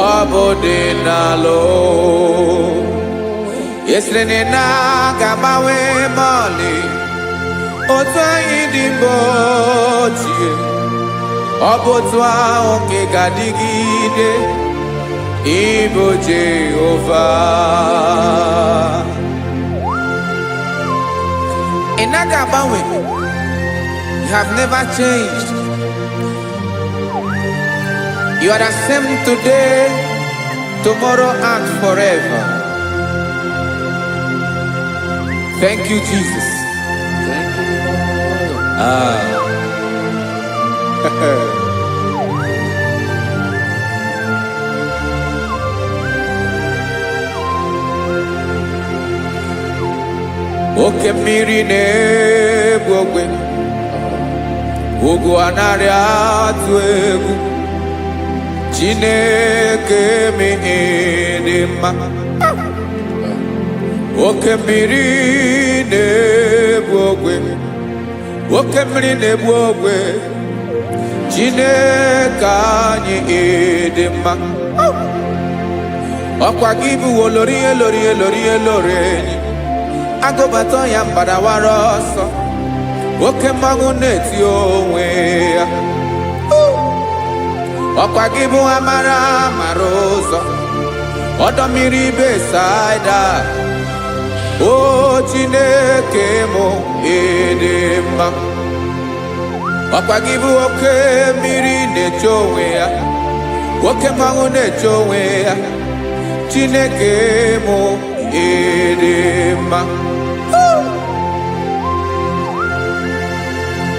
Ọ bụ dị n'alụ. Esere na ga-agbanwe mọlị. Otu anyị dị mgbe ochie. Ọ bụ otu ahụ ka ị ga-adịgide. Ịbụ Jehova. Ị naghị agbanwe. You have never changed. You are the same today, tomorrow, and forever. Thank you, Jesus. Thank you, Lord. Oke mmiri na-egbu ogwe. Ugwu anaghị atụ egwu. Chineke me dị mma. Oke mmiri na-egbu ogwe. Oke mmiri na-egbu ogwe. Chineke anyị dị mma. Ọkwa gị bụ olori elori elori elori enyi. Agụbata ya mbadawara ọsọ. Oke mmanwụ na-eti onwe ya. Ọkwa gị bụ amara amara ụzọ. Ọdọ mmiri Besaida. O Chineke mụ ịdị mma. Ọkwa gị bụ oke mmiri na-eche onwe ya. Oke mmanwụ na-eche onwe ya. Chineke mụ ịdị mma.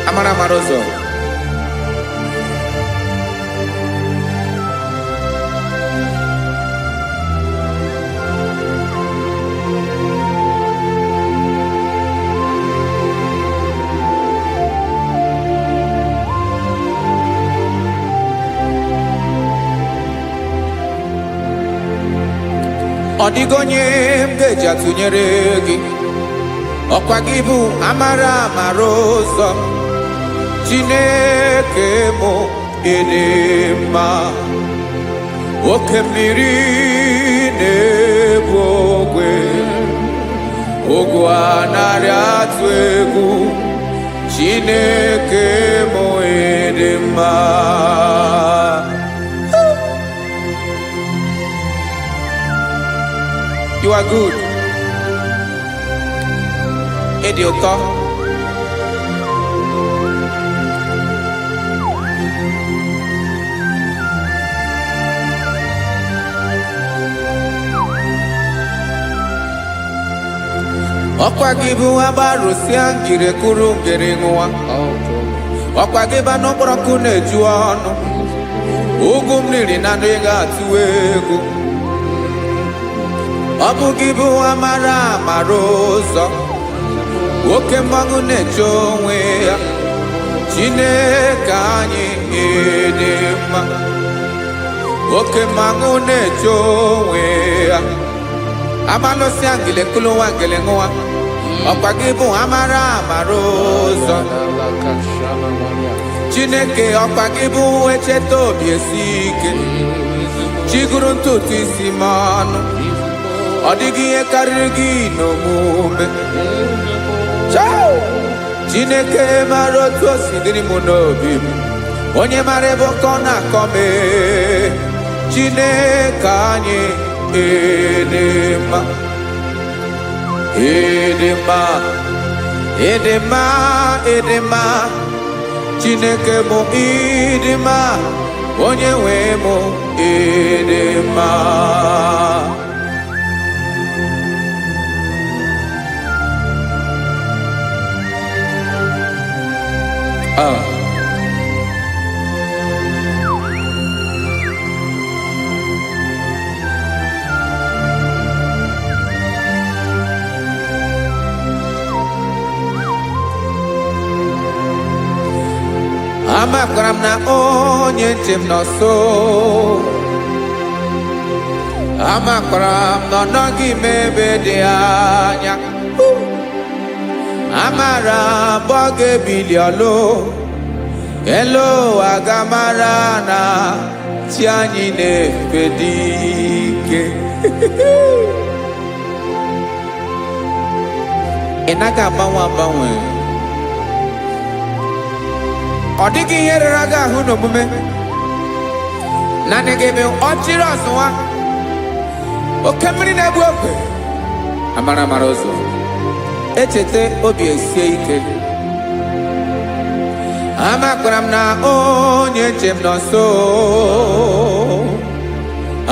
Amara amara ụzọ. Ọ dịghị onye m ga-eji atụnyere gị. Ọkwa gị bụ amara amara ụzọ. Chineke mụ ịdị mma. Oke mmiri na-egbu ogwe. Ugwu anaghị atụ egwu. Chineke mụ ịdị mma. You are good. dị ụtọ. Ọkwa gị bụ agbarụsịa ngiri kụrụ ngiri nwa. Ọkwa gị bụ n'ụkpọrọkụ na-eju ọnụ. Ugwu mmiri na ndị ga-atụ egwu. Ọ bụ gị bụ amara amara ụzọ. Oke mmanwụ na-eche onwe ya. Chineke anyị dị mma. Oke mmanwụ na-eche onwe ya. Amalụsịa ngile kụlụ nwa ngile nwa. Ọkwa gị bụ amara amara ụzọ. Chineke ọkwa gị bụ echeta obi esi ike. Chiguru ntutu isi m ọnụ. Ọ dịghị ihe karịrị gị n'omume. Chineke mara otu o si dịrị m n'obi m. Onye mara ebe ọkọ na-akọ m. Chineke anyị dị mma. Dị mma. Dị mma. Dị mma. Chineke bụ ịdị mma. Onye nwe m ịdị mma. Amakwara m na onye nche m nọ nso. Amakwara m na ọ nọghị m ebe dị anya. Amara m ọ ga-ebili ọlụ. Elu aga mara na chi anyị na-efe dị ike. Ị naghị agbanwe agbanwe. Ọ dịghị ihe rere gị ahụ n'omume. Naanị gị bụ ọchịrị ọzụwa. Oke mmiri na-egbu ogwe. Amara amara ụzọ. Echeta obi esie ike. Amakwara m na onye nche m nọ nso.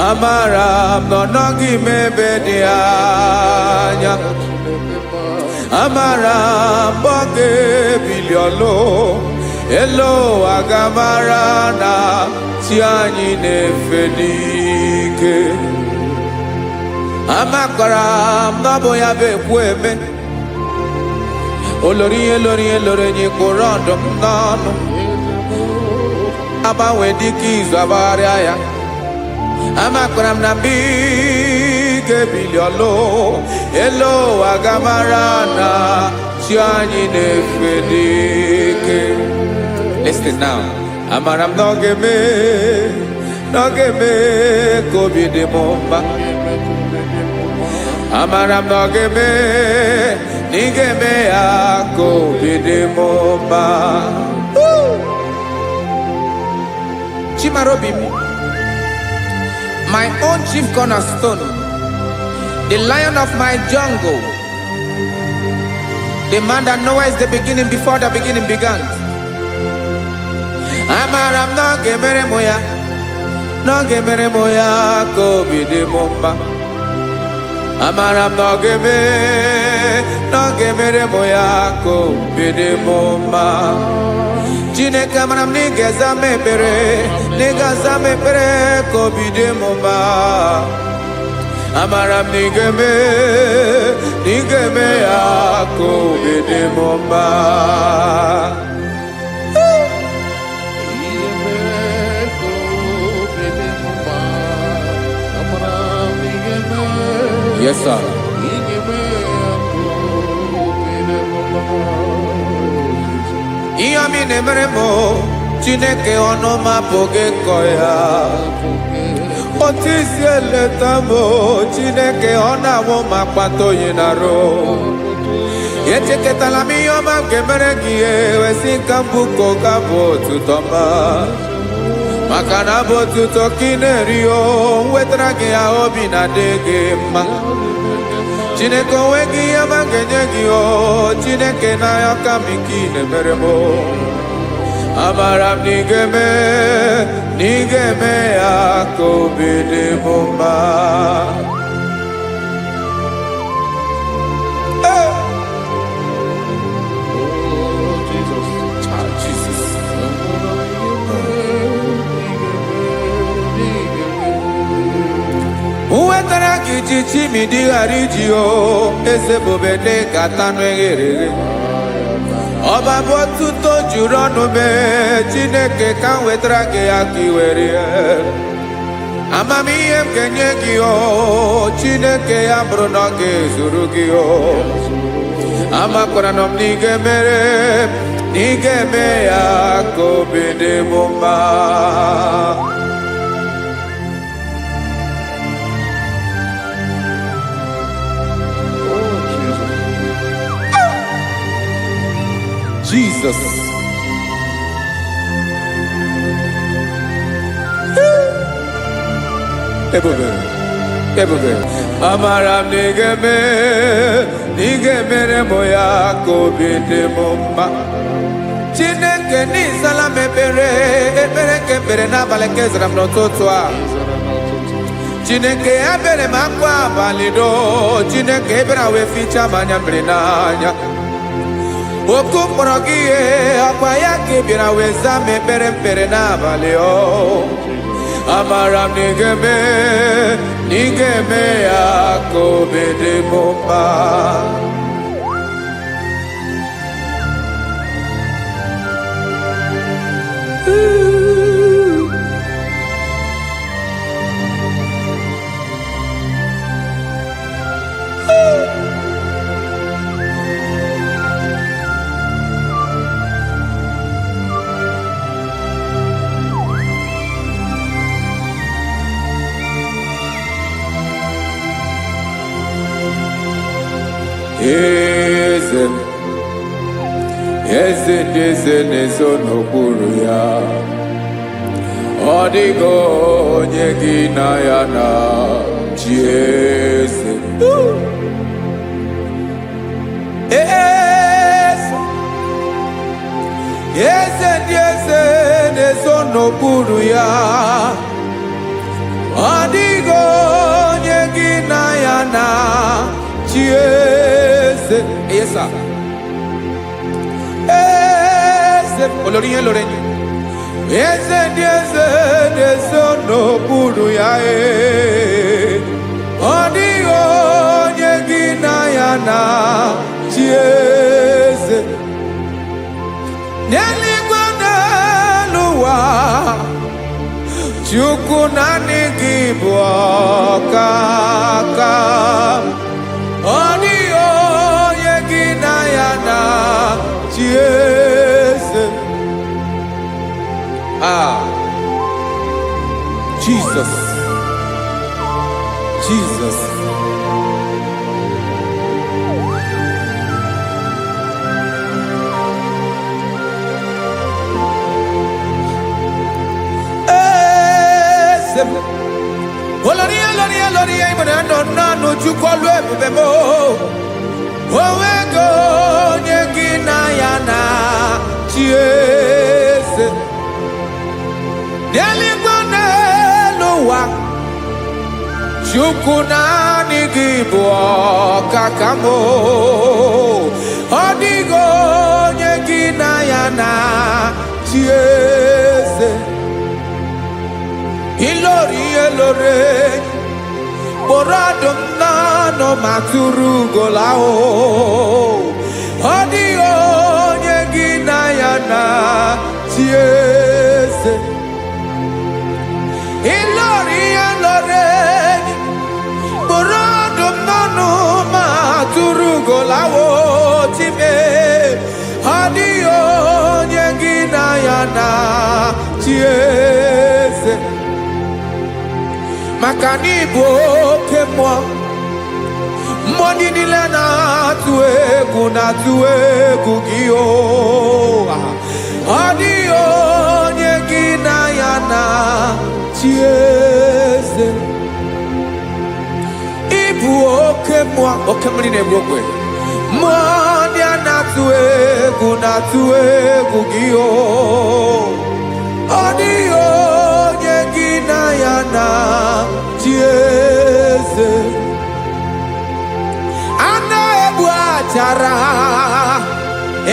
Amara m na ọ nọghị m ebe dị anya. Amara m ọ ga-ebili ọlụ. Elo aga mara na chi anyị na-efe n'ike. Amakwara m na ọ bụ ya bụ ekwu eme. Olori ihe lori ihe lori enyi kpụrụ ọdụm n'ọnụ. Agbanwe dịka izu agbagharịa ya. Amakwara m na mgbe ị ga-ebili ọlụ. Elo aga mara na chi anyị na-efe n'ike. Listen now. Amara m na ọ ga-eme ka obi dị m mma. Amara m na ọ ga-eme na ị ga-eme ya ka obi dị m mma. Chimara obi m. My own chief cornerstone. The lion of my jungle. The man that knows the beginning before the beginning began. Amara m na ọ ga-emere m ya. Na ọ ga-emere m ya ka obi dị m mma. Amara m na ọ ga-emere m ya ka obi dị m mma. Chineke amara m na ị ga-aza m ekpere. Na ị ga-aza m ekpere ka obi dị m mma. Amara m na ị ga-eme ya ka obi dị m mma. Yes, sir. Ihe ọmị na-emere m Chineke ọnụ m apụghị ịkọ ya. Otu isi eleta m Chineke ọ na-awụ m akpata oyi n'arụ. Echeketala m ihe ọma m ga-emere gị ewesị ka m bụkọ ga bụ otuto ma. Maka na bụ otuto ka ị na-eri o wetara gị ya obi na-adị gị mma. Chineke onweghị ihe ma ga-enye gị o Chineke n'anya ka m ike ị na-emere m amara m na ị ga-eme ya ka obi dị m mma. Uwetara gị chichi mi dịghara iji o eze bobede gata n'eghere ọba bụ otuto juru ọnụ mee Chineke ka m wetara gị ya ka i were amamihe m ga-enye gị o Chineke ya bụrụ na ọ ga-ezuru gị o amakwara na m na ị ga-eme ya ka obi dị m mma. Jesus. Ebube. Amara m na ị ga-emere m ya ka obi dị m mma. Chineke n'ịzala m ekpere ka ekpere n'abalị ka ezara m n'ụtụtụ a. Chineke ya bere m akwa abalị do Chineke ebere wee ficha m anya mmiri n'anya. Oku mkpọrọ gị ihe akwa ya ka ị bịara wee zaa m ekpere n'abalị o amara m na ị ga-eme ya ka obi dị m mma. Eze na-ezo n'okpuru ya ọ dịghị onye gị na ya na chi eze. Eze ndị eze na-ezo n'okpuru ya ọ dịghị onye gị na ya na chi eze. Yes, sir. Olorinye lorenye eze ndị eze na-eso n'okpuru ya ọ dịghị onye gị na ya na chi eze n'eluigwe n'elu ụwa Chukwu naanị gị bụ ọkaka ọ dịghị onye gị na ya na chi eze. Jesus. Oloria imana no Chukwu olu ebube mo owego onye gị na ya na chi eze n'eluigwe n'elu ụwa Chukwu naanị gị bụ ọkaka m ọ dịghị onye gị na ya na chi eze ilori kpọrọ ọdụm n'ọnụ ma tụrụ ugola ọ dịghị onye gị na ya na chi eze ilori kpọrọ ọdụm n'ọnụ ma tụrụ ugola time ọ dịghị onye gị na ya na chi eze maka na ị bụ oke mmụọ ndị niile na-atụ egwu gị ọ dịghị onye gị na ya na chi eze ị bụ oke mmụọ oke mmiri na-egbu ogwe mmụọ ndị a na-atụ egwu gị o ọ dịghị onye gị na ya na chi eze a na-egbu achara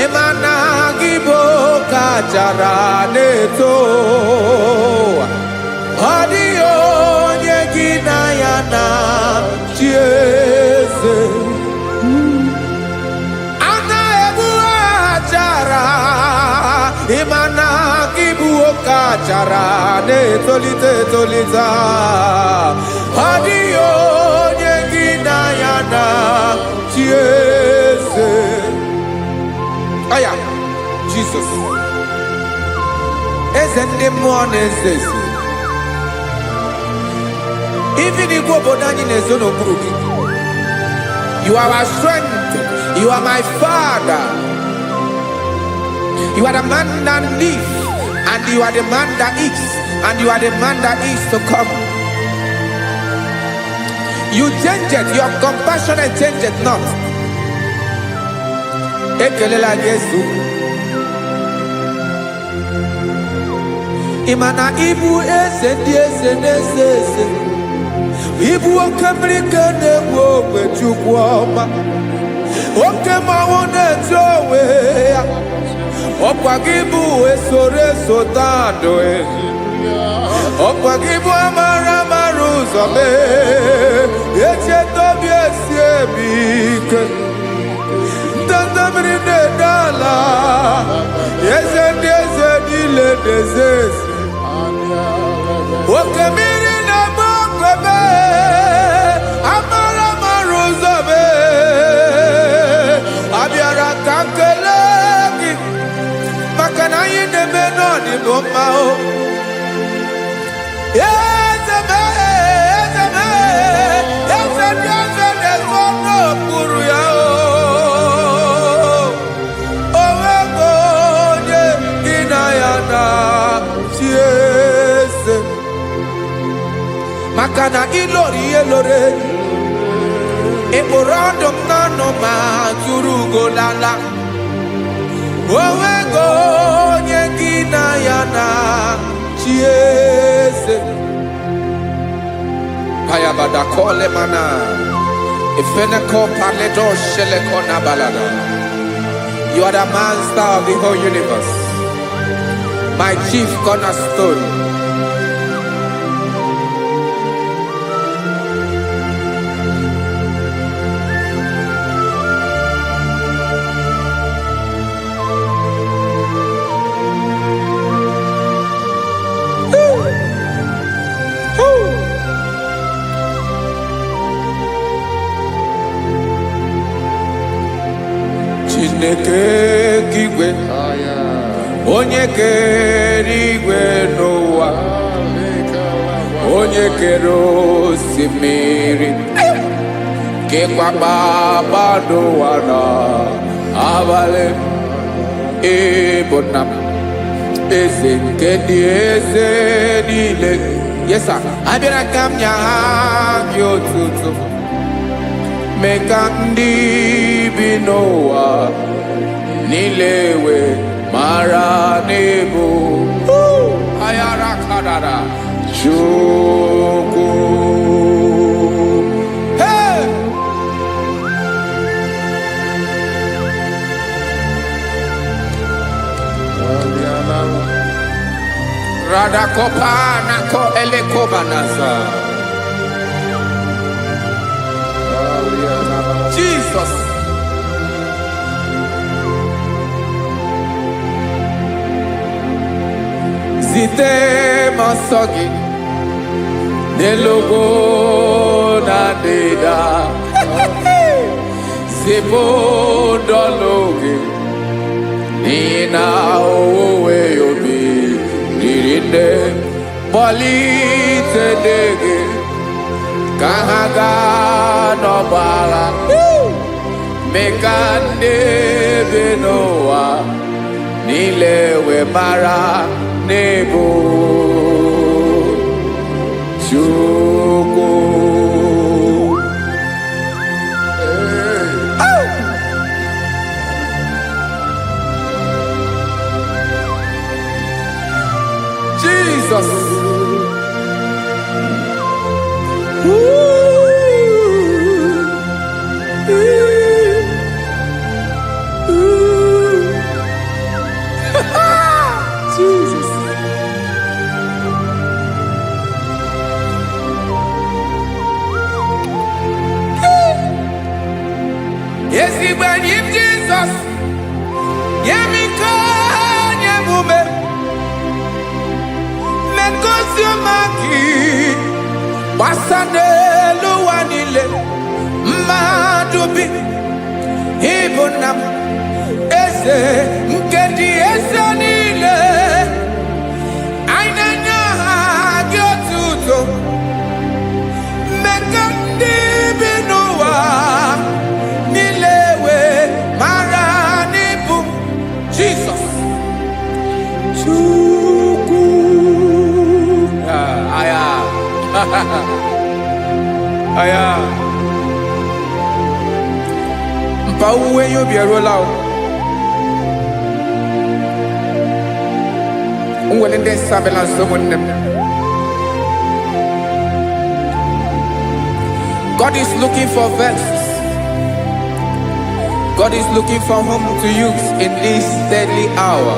ịma na gị bụ ka achara na-eto ọ dịghị onye gị na ya na chi eze a na-egbu achara ịma na gị bụ ka achara na-etolite etolite ọ dịghị onye gị na ya na chi eze aya Jizọs eze ndị mmụọ na-eze eze even igwe obodo anyị na-ezo n'okpuru gị you are our strength, you are my father, you are the man that lives and you are the man that eats and you are the man that is to come. You change it, your compassion and change it not. Ekelela Yesu imana ibu eze ndị eze na-eze eze ibu oke mmiri ka na-egbu ogwe Chukwu ọma oke mmanwụ na-eti onwe ya ọkwa gị bụ esoro tando ọkwa gị bụ amara ụzọ mee echeta obi esi ebi ike ndanda mmiri na-ede ala eze ndị eze niile na-eze eze oke mmiri na-agba okwebe amara ụzọ mee abịara ka nkele gị maka na anyị na-eme n'ọdịbụ mma o eze ndị eze na-ezo n'okpuru ya o nwego onye gị na ya na chi eze maka na ịlori ihe lore ịkpụrụ ọdụ m n'ọnụ ma tụrụ ugolala o nwego onye gị na ya na chi eze payabada kole mana ifeneko paledo sheleko na balada. You are the master of the whole universe, my chief cornerstone. Chineke kigwe onye kere igwe n'ụwa onye kere osimiri kekwa kpakpando ụwa na abalị ịbụ nna m eze nke ndị eze niile yesa abịara ka m nya ha gị otuto mee ka ndị bi n'ụwa niile wee mara n'ebu ayara kadara Chukwu. Hey! Radakopa nako elekobanasa. Jesus. Zite masogi nelogo na deda zipo dologe nina owe yobi nirinde polite dege kahaga no bala mekande benoa nilewe mara nebo Chukwu. when him Jesus, Yamika, Yamume, Mekosumaki, Wasade Luanile, Madubi, Ibunam, Ese, Nkedi Esanile, Ainanya Gyotuto, Mekandi Binoa, Nilewe, Maranibu, Jesus. Chuku. Aya. Aya. Mpauwe yo bierolao. Unwelende sabela someone. God is looking for verses. God is looking for whom to use in this deadly hour.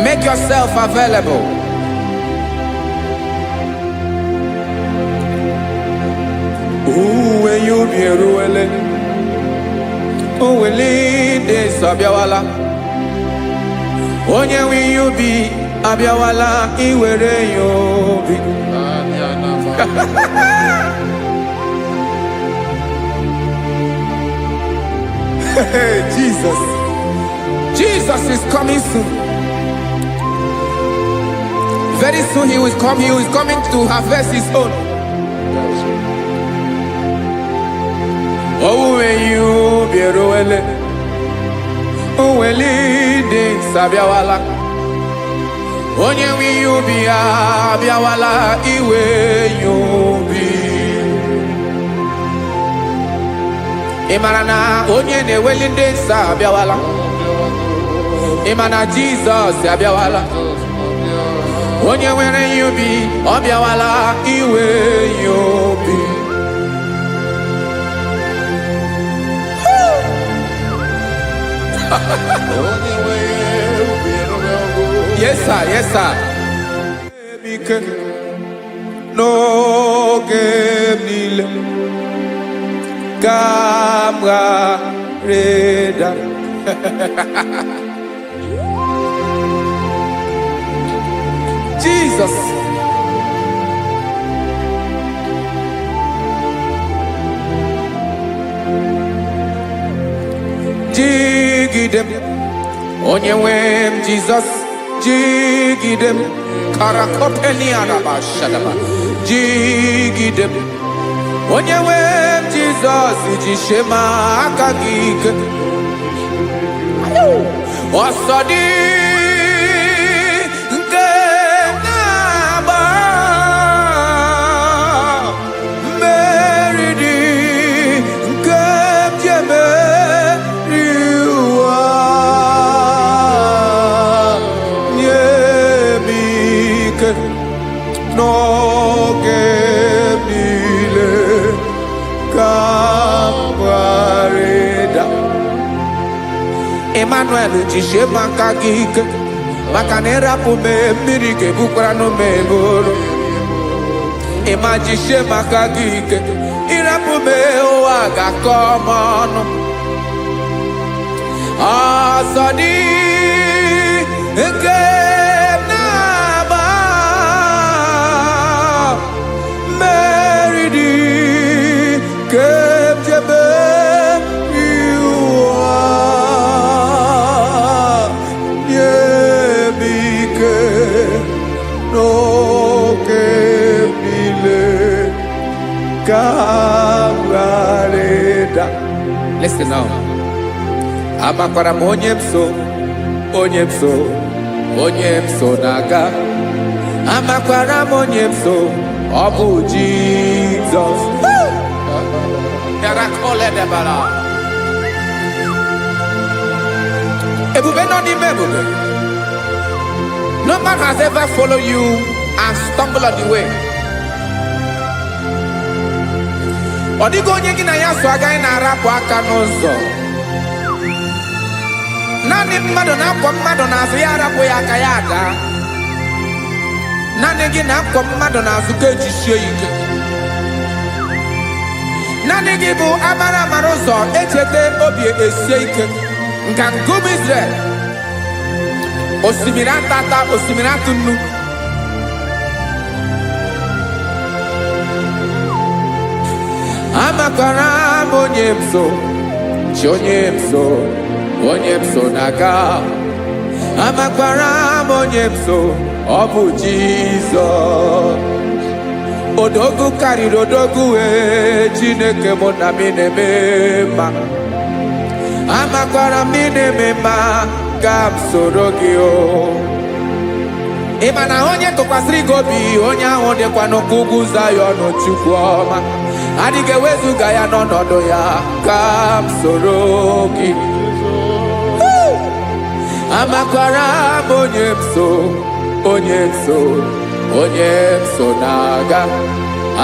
Make yourself available. When you be ruele, will lead this abiawala. Onye will you be abiawala? Iwere you be. Jesus. Jesus is coming soon. Very soon he will come. He is coming to harvest his own. Oh, when you be roele, oh, when leading Sabiawala. Onye will you be abiawala? Iwe you be. Imanana onye ne welinde Sabiawala. Imana Jesus Sabiawala. Onye were you be abiawala? Iwe you be. Yes, sir. Yes, sir. No game Camera Reda. Jesus. Jigidem. Onyewem Jesus. Jigidem. Karakopeni arabashadaba. Jigidem. Onyewem Jesus. Jishema akagike. Osodi. Nkenaba. Meridi. Nkemjeme. No gemile kabareda Emmanuel jishe makagike makanera pume mirike bukrano meboro Ema jishe makagike irapume oaga komono Asadi Listen now. Amakwara onyemso naga. Amakwara onyemso obu Jesus. Yarakole debara. Ebube no di mebube. No man has ever followed you and stumbled on the way. Odigo onye gị na ya so agaghị na-arapụ aka n'ụzọ. Naanị mmadụ na-akwọ mmadụ n'azụ ya arapụ ya aka ya ada. Naanị gị na-akwọ mmadụ n'azụ ka ejisie ike. Naanị gị bụ amara mara ụzọ echete obi esie ike nka ngụm Israel osimiri atata osimiri atụ nnu amakwara m onye m so chi onye m so na-aga amakwara m onye m so ọ bụ Jizọs odogwu karịrị odogwu Chineke mụ na m na-eme mma amakwara m na-eme mma ka m soro gị o ị ma na onye tụkwasịrị gị obi onye ahụ dịkwa n'ụkwụ ugwu Zayọn Chukwu ọma adịghị ewezuga ya n'ọnọdụ ya ka m soro gị amakwara m onye m so na-aga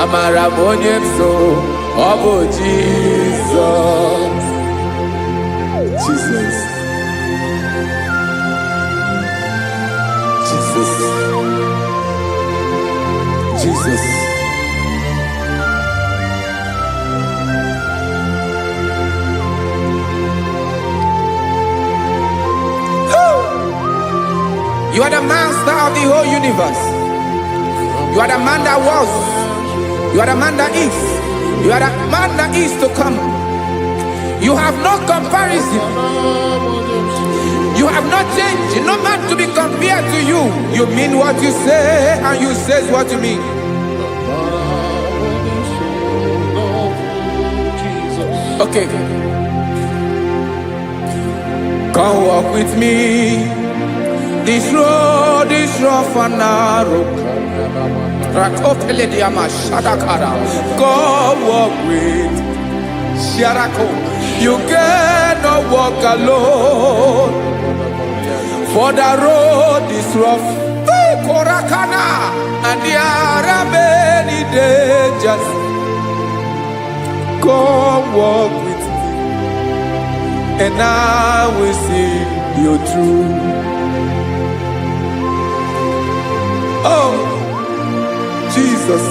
amara m onye m so ọ bụ Jizọs Jesus You are the master of the whole universe. You are the man that was. You are the man that is. You are the man that is to come. You have no comparison. You have not changed. No man to be compared to you. You mean what you say and you say what you mean. Okay. Come walk with me. This road is rough and narrow. Come walk with Sharako. You cannot walk alone. For the road is rough. Korakana. And there are many dangers. Come walk with me. And I will see you through. Oh, Jesus.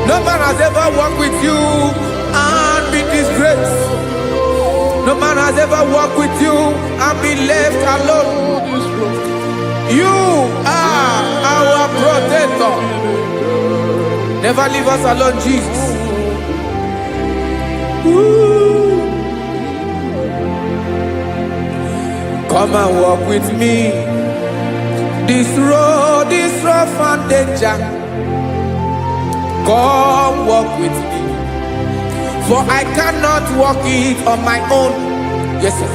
No man has ever walked with you and been disgraced. No man has ever walked with you and been left alone. You are our protector. Never leave us alone, Jesus. Ooh. Come and walk with me. This road is rough and danger. Come walk with me. For I cannot walk it on my own. Yes, sir.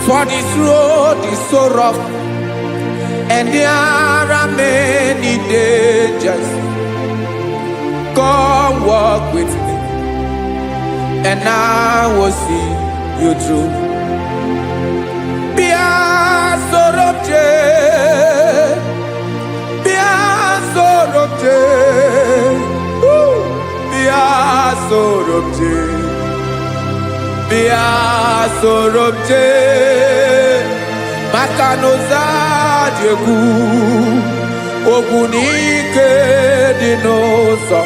For this road is so rough. And there are many dangers. Come walk with me. And I will see you through. Sorobje Makanoza Diegu Ogunike Dinosa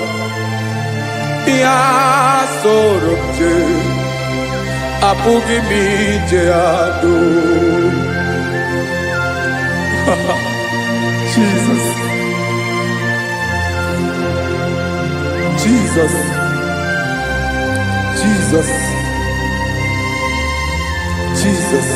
Bia Sorobje Apugi Mijeado Jesus Jesus Jesus Jesus.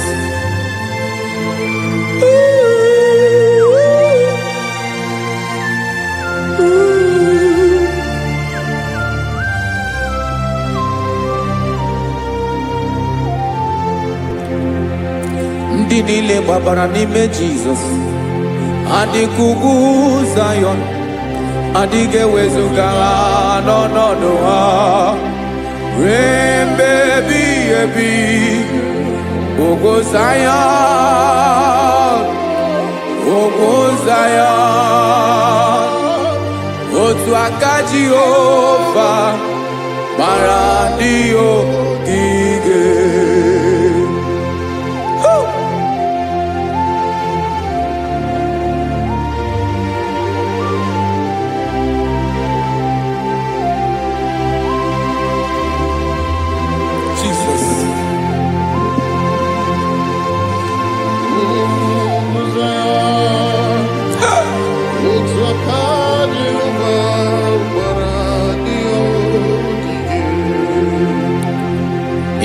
Ndị niile gbabara n'ime Jizọs adịghị ugwu Zayọn adịghị ewezuga ha n'ọnọdụ ha ruo mgbe ebighị ebi. Ogo Zion, otu aka Jehova mara ndị ogige.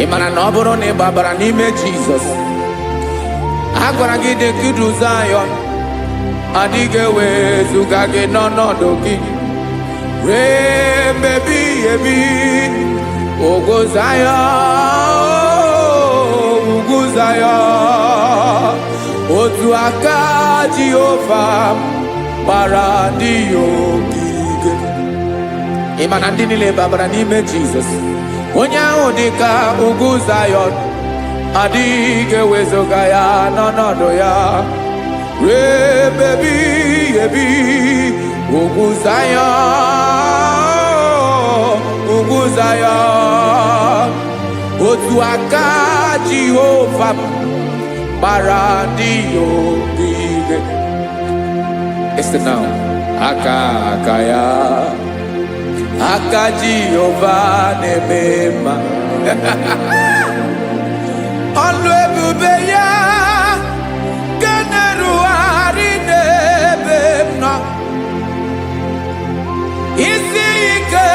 Imana na ọ bụrụ na ị gbabara n'ime Jizọs, a gwara gị dị kudu Zion, adịghị ewezuga gị n'ọnọdụ gị ree mgbe ebighị ebi. Ugwu Zion, ugwu Zion, otu aka Jehova gbara ndị ya ogige. Ịma na ndị niile babara n'ime Jizọs, onye ahụ dị ka ugwu Zion, adịghị ewezuga ya n'ọnọdụ ya ree mgbe ebighị ebi. Ugwu Zion, ugwu Zion, otu aka Jehova gbara ndị ya ogige. Listen now. Aka ya, aka Jehova na-eme mma. Ọlụ ebube ya ga na-erugharị n'ebe m nọ. Isi ike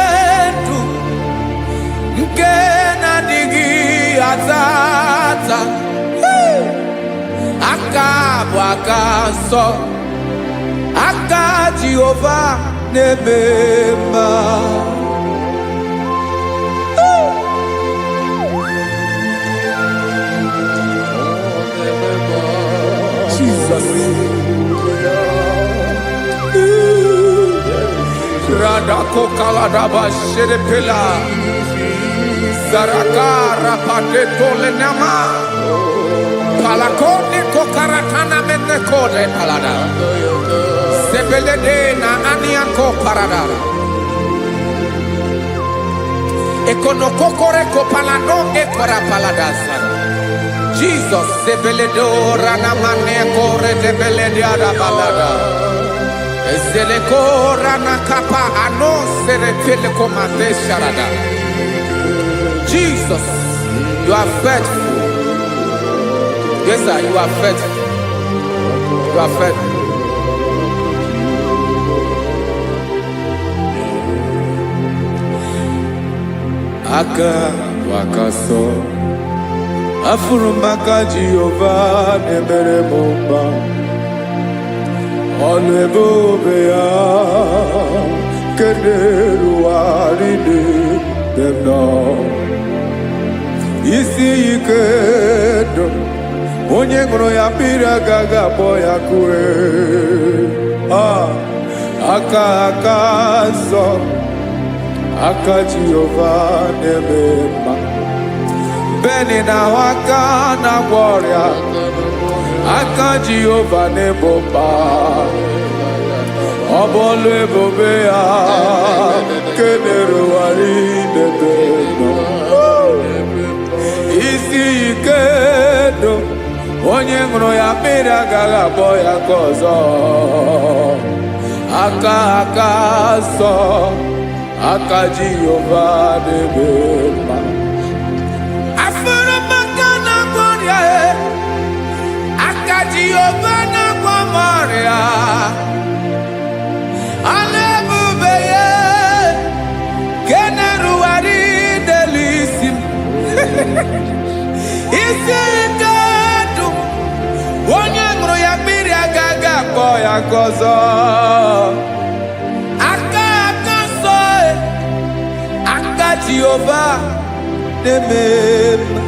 ndụ nke na-adịghị ata ata. Aka bụ aka nsọ, aka Jehova na-eme mma. Jesus. Radako kaladaba sherepela zarakara pateto lenama palakone kokaratana mene kode palada sebelede na aniako paradara ekono kokore kopalano ekora paladasa. Jesus sebeledo rana mane kore debelede ada balada. Eseleko rana kapa ano serepele komate sharada. Jesus, you are faithful. Yes, sir, you are faithful. You are faithful. Aka wakaso afurumaka Jehova nebere mumba. Ọlụ ebube ya kenerughari n'ebe m nọ. Isi ike ndụ onye ṅụrụ ya mmiri agaghị akpọ ya kue. Aka nsọ, aka Jehova na-eme mma. Beni na-ahụ aka na-agwọ ọrịa, aka Jehova na-egbo mkpa. Ọ bụ ọlụ ebube ya kenerughari n'ebe m nọ. Isi ike ndụ onye ṅụrụ ya mmiri agaghị akpọ ya ka ọzọ. Aka nsọ, aka Jehova na-eme mma. Jehova na-agwọ m ọrịa, ọlụ ebube ya ka na-erugharị n'elu isi m. Isi ike ndụ onye ṅụrụ ya mmiri agaghị akpọ ya ka ọzọ. Aka nsọ, aka Jehova na-eme mma.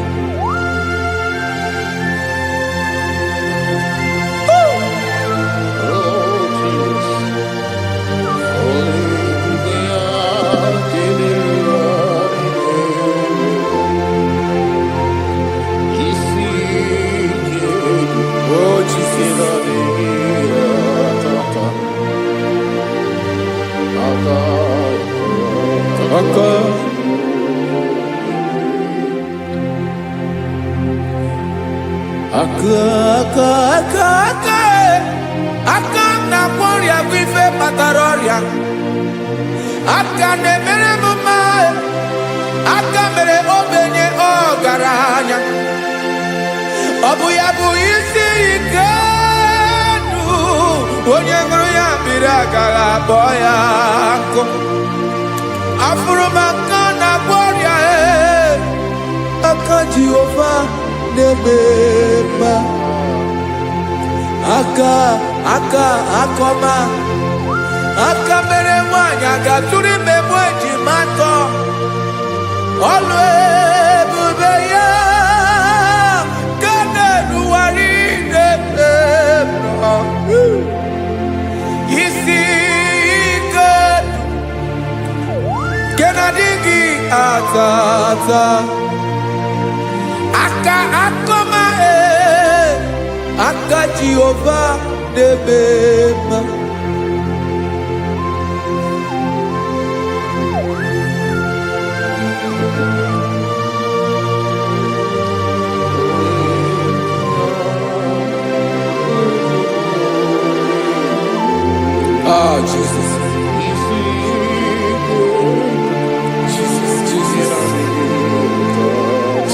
Aka na-agwọ ọrịa bụ ife kpatara ọrịa. Aka na-emere m mma, aka mere ogbenye ọgaranya. Ọ bụ ya bụ isi ike ndụ onye ṅụrụ ya mmiri agaghị akpọ ya nkụ. Afụrụ m aka na-agwọ ọrịa, aka Jehovah nebema akoma mere nwanyị agatụrụ ime mụ ejimatọ ọlụ ebube ya ka na-eruwari nebema isi ike ke na-adịghị ata akoma aka Jehovah nebema Oh, Jesus.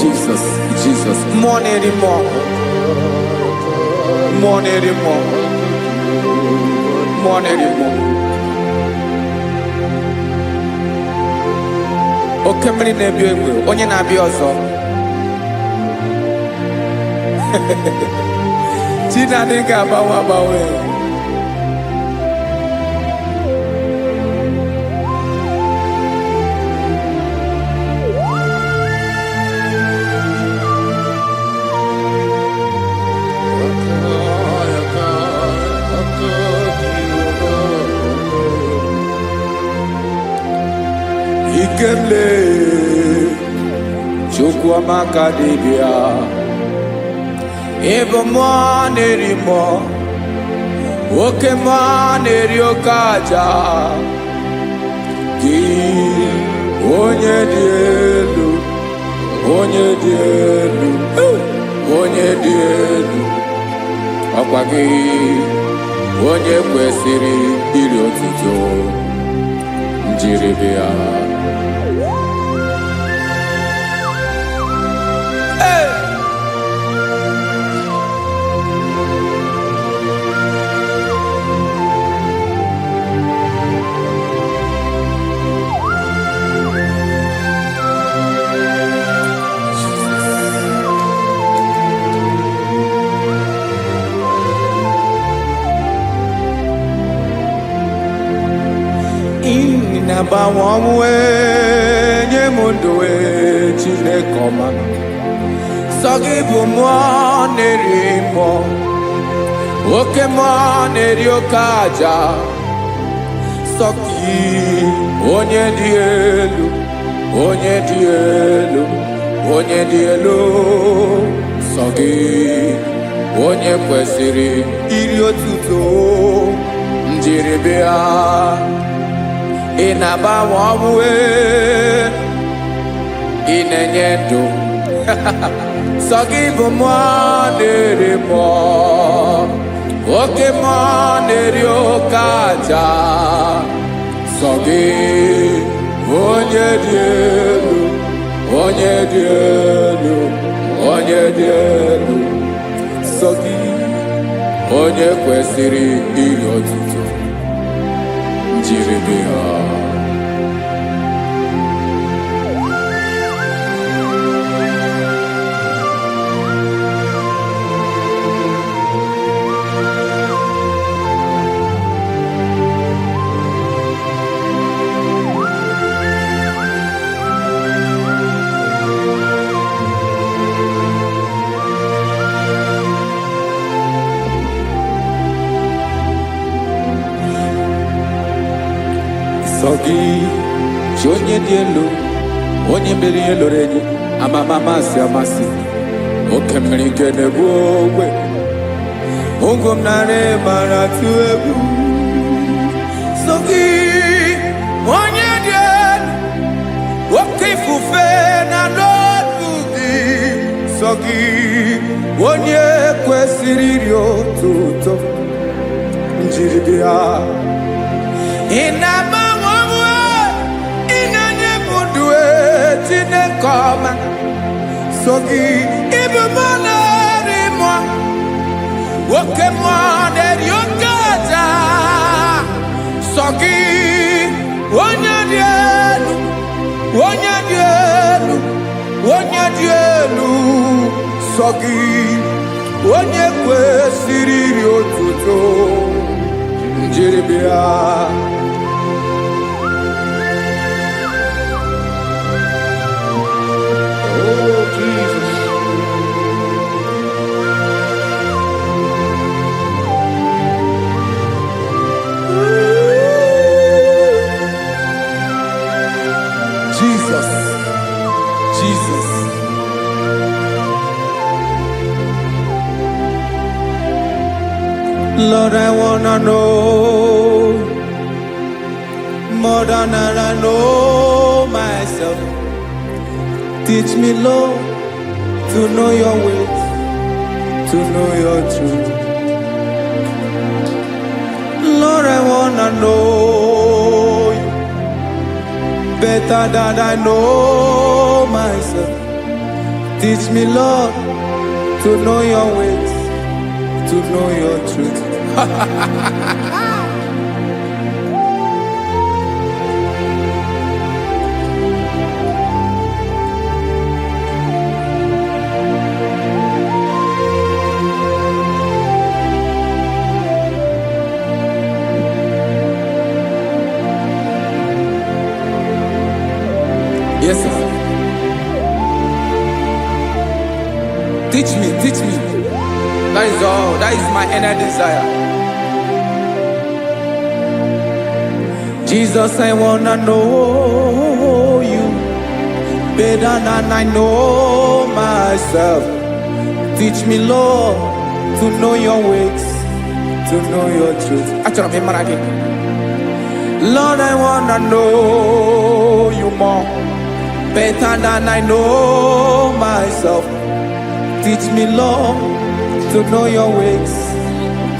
Jesus. More anymore. Oke mmiri na-ebi egbe, onye na-abịa ọzọ. Chinadị ga-agbanwe. Ikele Chukwuamaka dibịa ịbụ mmụọ na-eri mmụọ oke mmụọ na-eri oke aja gị onye dị elu ọkwa gị onye kwesịrị iri otuto njiribịa na-agbanwe nye m ndụ Chineke ọma sọ gị bụ mmụọ na-eri mmụọ oke mmụọ na-eri oke aja sọ gị onye dị elu sọ gị onye kwesịrị iri otuto njiribịa ị na-agbanwe ọnwụ ị na-enye ndụ sọ gị bụ mmụọ na-eri mmụọ oke mmụọ na-eri oke aja sọ gị onye dị elu sọ gị onye kwesịrị iri otuto njiribịa sọ gị chi onye dị elu onye mere ihe lụrụ enyi amasị oke mmiri nke na-egbu ogwe ụgwọ m narị mara tụ egwu sọ gị onye dị elu oke ifufe na n'ọdụ gị sọ gị onye kwesịrị iri otuto njiribịa ị na-agbanwe ị na-enye m ndụ Chineke ọma sọ gị ịbụ mmụọ na-eri mmụọ oke mmụọ na-eri oke aja sọ gị onye dị elu sọ gị onye kwesịrị iri otuto njeribịa. Oh, Jesus. Jesus, Jesus. Lord, I wanna know more than I know myself. Teach me, Lord, to know your ways, to know your truth. Lord, I wanna know you better than I know myself. Teach me, Lord, to know your ways, to know your truth. Yes, sir. Teach me, teach me. That is all. That is my inner desire. Jesus, I wanna know you better than I know myself. Teach me, Lord, to know your ways, to know your truth. Actually, I'm in Lord, I wanna know you more better than I know myself. Teach me, Lord, to know your ways,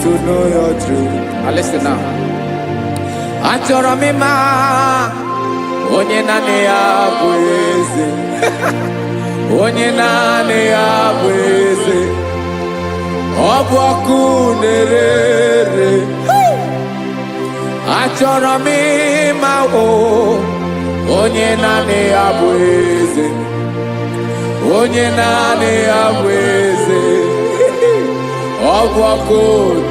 to know your truth. Now listen now. Achọrọ m ịma onye naanị ya bụ eze. Onye naanị ya bụ eze. Ọ bụ ọkụ na-ere. Achọrọ m ịma onye naanị ya bụ eze. Onye naanị ya bụ eze. Ọ bụ ọkụ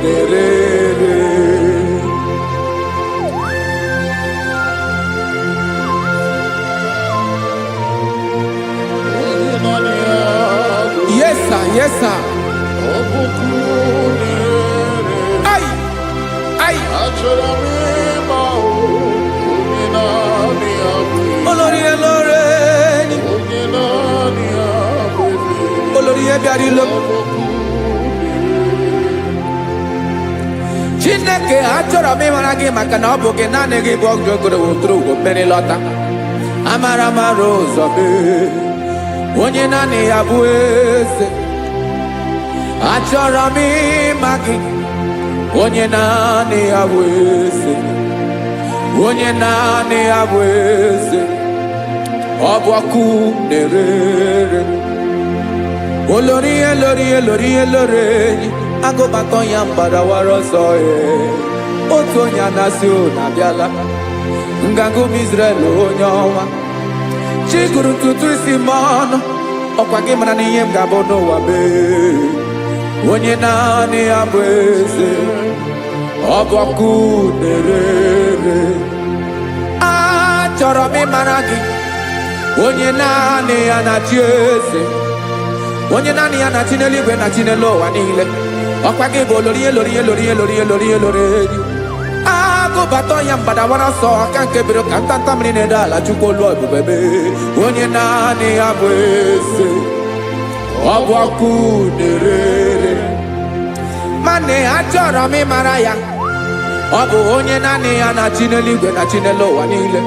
na-ere. Yes, sir. Yes, sir. Ay, ay. Olórí ẹlọ́rẹ́ ni. Olórí ẹbí àdìlọ́. Chineke achọrọ m ịmara gị maka na ọ bụ gị naanị gị bụ ọgụ ogologo wotoro ụgwọ mmeri lọta. Amara mara ụzọ mee. Onye naanị ya bụ eze. Achọrọ m ịma gị. Onye naanị ya bụ eze. Onye naanị ya bụ eze. Ọ bụ ọkụ na-ere. Olórí elórí elórí elórí enyi. Agụbakọ ya mgbadawara ọsọ ya. Otu onye anasị na-abịala. Nganga ụmụ Izrel onye ọma. Chi gụrụ ntutu isi m ọnụ. Ọkwa gị mara na ihe m ga-abụ n'ụwa mee. Onye naanị ya bụ eze. Ọ bụ ọkụ na-ere. Achọrọ m ịmara gị. Onye naanị ya na-achị eze. Onye naanị ya na-achị n'eluigwe na-achị n'elu ụwa niile. Ọkwa gị bụ olórí elórí elórí elórí elórí elórí enyi. Agụbata ya mgbadawara ọsọ aka nke biri ka ntanta mmiri na-ede ala Chukwu olu ebube mee. Onye naanị ya bụ eze. Ọ bụ ọkụ na-ere. Mane achọrọ m ịmara ya. Ọ bụ onye naanị ya na-achị n'eluigwe na-achị n'elu ụwa niile.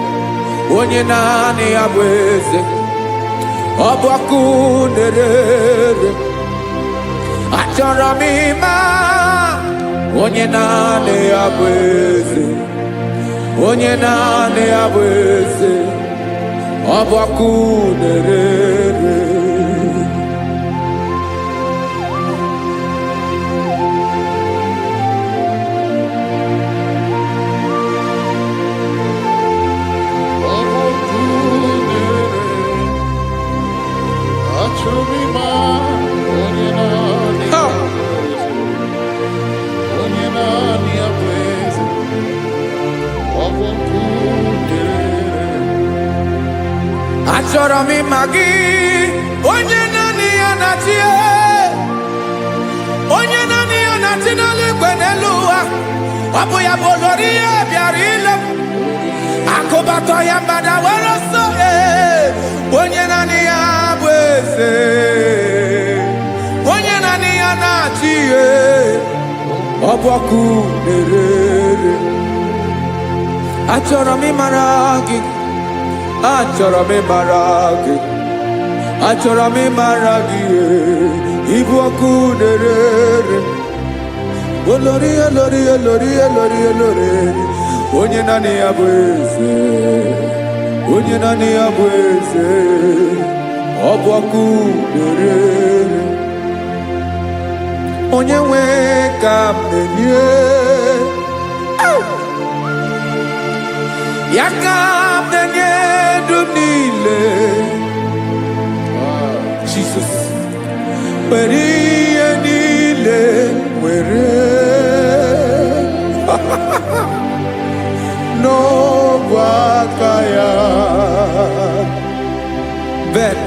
Onye naanị ya bụ eze. Ọ bụ ọkụ na-ere. Achọrọ m ịma onye naanị ya bụ eze. Onye naanị ya bụ eze. Ọ bụ ọkụ na-ere. achọrọ m ịma gị onye naanị ya na-achị onye naanị ya na-achị n'eluigwe n'elu ụwa ọ bụ ya bụ olori ihe bịara ile m akụbatọ ya mgbada were ọsọ onye naanị ya bụ eze onye naanị ya na-achị ihe ọ bụ ọkụ na-erere achọrọ m ịmara gị achọrọ m ịmara gị achọrọ m ịmara gị ịbụ ọkụ na-erere olori olori olori olori olori onye naanị ya bụ eze onye naanị ya bụ eze ọ bụ ọkụ na-erere onye nwe ka m na-enye ya ka m na-enye dum niile Jesus were ihe niile were n'ọbụ aka ya ben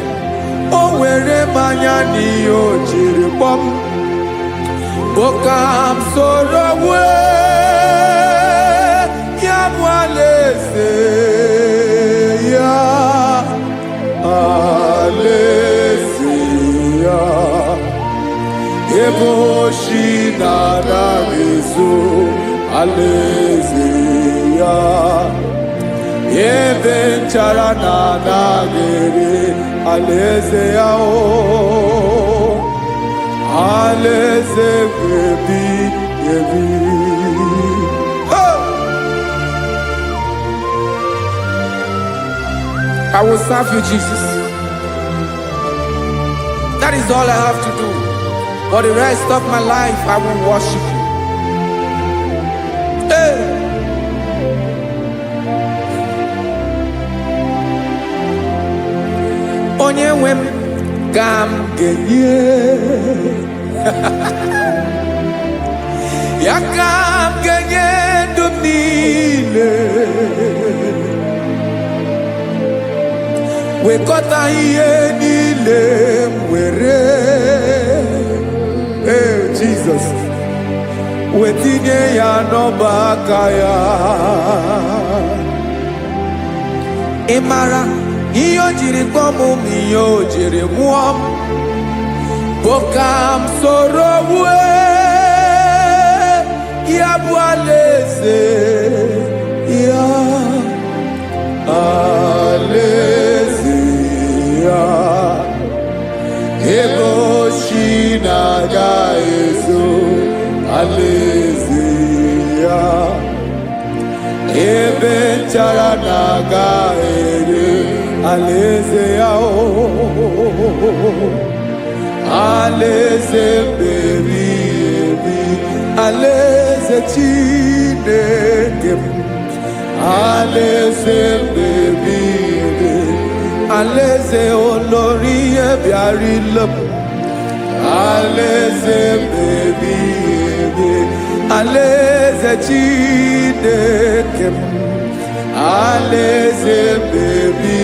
o were mmanya n'ihe o jiri kpọọ m boka m soro wee ya bụ alaeze ya alaeze ya ebe oshi na-anaghị ezo alaeze ya ebe nchara na-anaghị ere alaeze ya alaeze ebi ebi. I will serve you, Jesus. That is all I have to do. For the rest of my life, I will worship you. Hey. Onye nwe m ka m ga-enye ya ka m ga-enye ndụ m niile wekọta ihe niile m were Jesus wetinye ya n'ọba aka ya ị mara ihe o jiri kpọọ m ihe o jiri mụọ m bụ ka m soro wee ya bụ alaeze ya alaeze ya ebe oshi na-aga ezo alaeze ya ebe nchara na-aga ere alaeze ya alaeze ebi ebi alaeze Chineke m alaeze ebi ebi alaeze olori ihe bịara ile m alaeze ebi ebi alaeze Chineke m alaeze ebi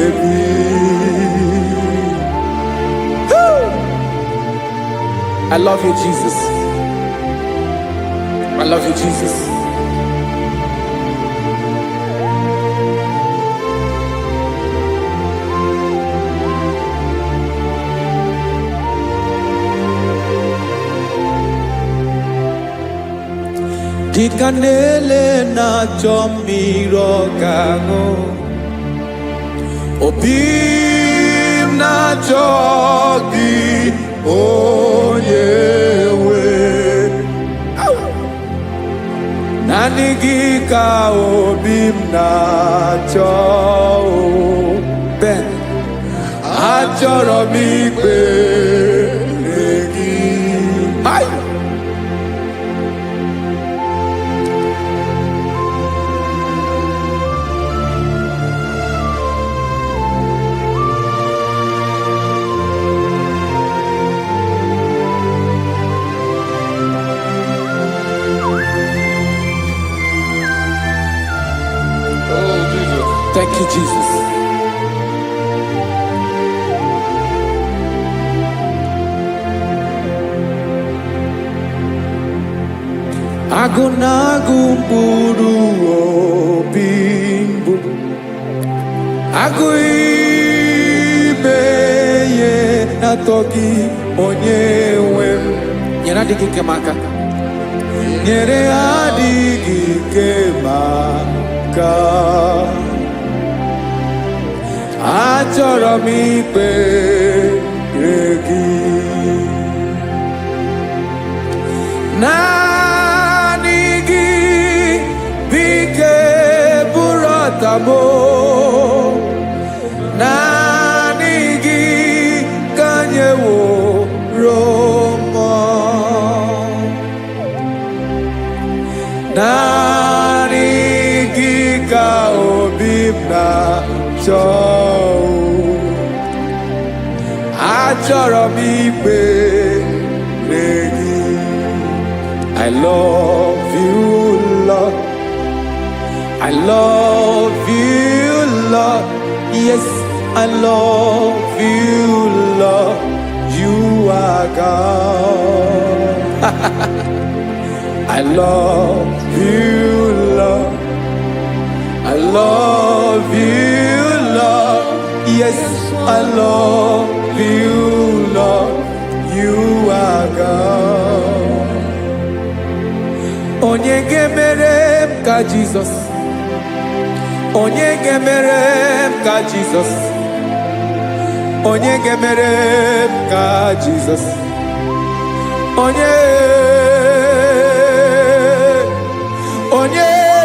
ebi. I love you, Jesus. I love you, Jesus. Dịka na-ele na-achọ mmiri ọ ga-aṅụ, obi m na-achọ gị onye nwe, naanị gị ka obi m na-achọ. Ben, achọrọ m ikpere gị. Oh, Jesus. Thank you, Jesus. Agụnagụ mkpụrụ obi mbụ agụ ime ihe na-atọ gị onye nwe m nyere adịghị ike m aka nyere adịghị ike m aka achọrọ m ikpere gị naanị gị bike bụrụ ọtabo naanị gị ka anyị wụrụ mmụọ naanị gị ka obi m na-achọ achọrọ m ikpere gị I love you, Lord. I love you, Lord. Yes, I love you, Lord. You are God. I love you, Lord. I love you, Lord. Yes, I love you, Lord. You are God. Onye ga-emere m ka Jizọs onye ga-emere m ka Jizọs onye ga-emere m ka Jizọs onye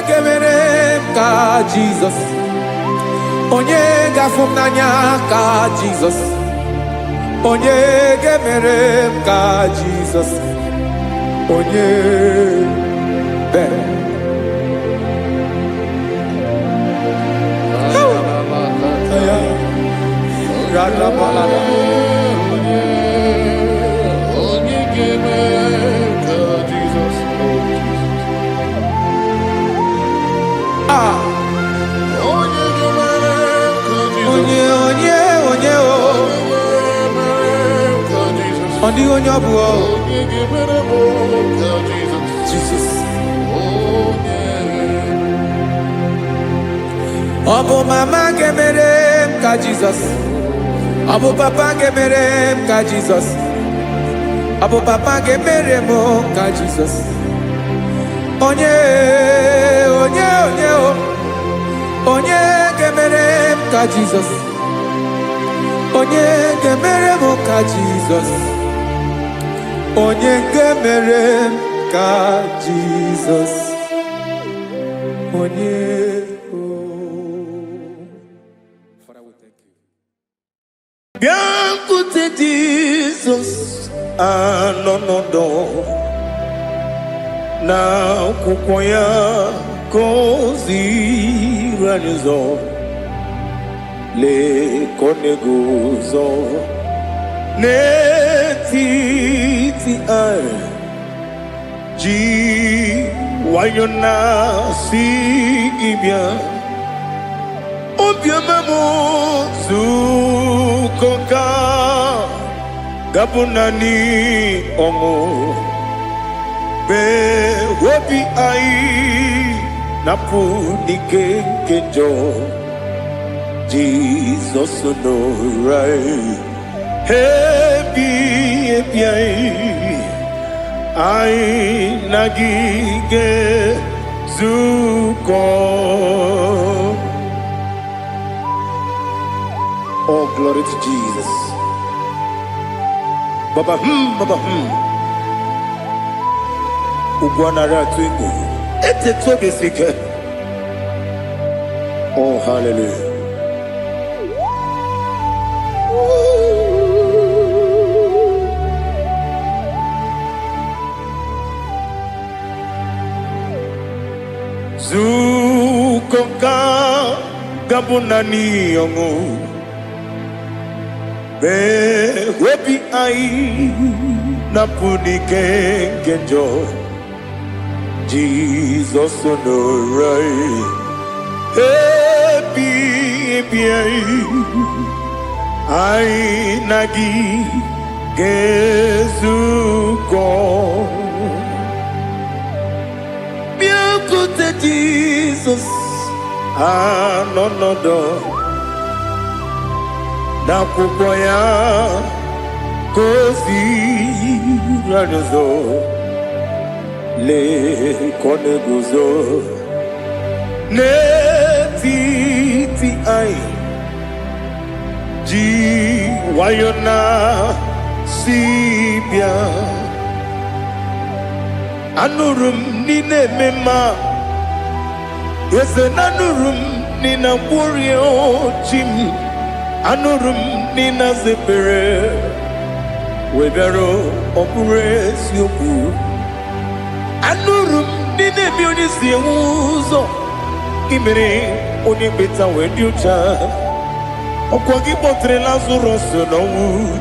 ga-emere m ka Jizọs onye ga-afụ m n'anya ka Jizọs onye ga-emere m ka Jizọs onye Jesus. Obu mama gemere m ka Jesus. Obu papa gemere m ka Jesus. Obu papa gemere m ka Jesus. Onye gemere m ka Jesus. Onye gemere m ka Jesus. Onye gemere m ka Jesus. Onye Biancote Jesus anonodo na kukoya kozi ranizo le koneguzo netiti ai ji wayona sigibia obiamamu zukoka gabunani ongo be wobi ai napu nikenjo Jesus no right happy ai nagige zuko. Oh, glory to Jesus. Baba Ugwanara twingo. Ete tobe sike. Oh, hallelujah. Zukoka gabunani yongo. Be wepi ai napuni kenjo Jesus no right happy ai nagi gezuko Jesus, anonodo na kukoya kozi radozo le koneguzo ne ti ai ji wayona sibia anurum nine mema yese nanurum nina kurio chim anurum nina zepere webero opure sioku anurum nine bioni siuzo imere oni beta wediucha okwagi potre lazarus no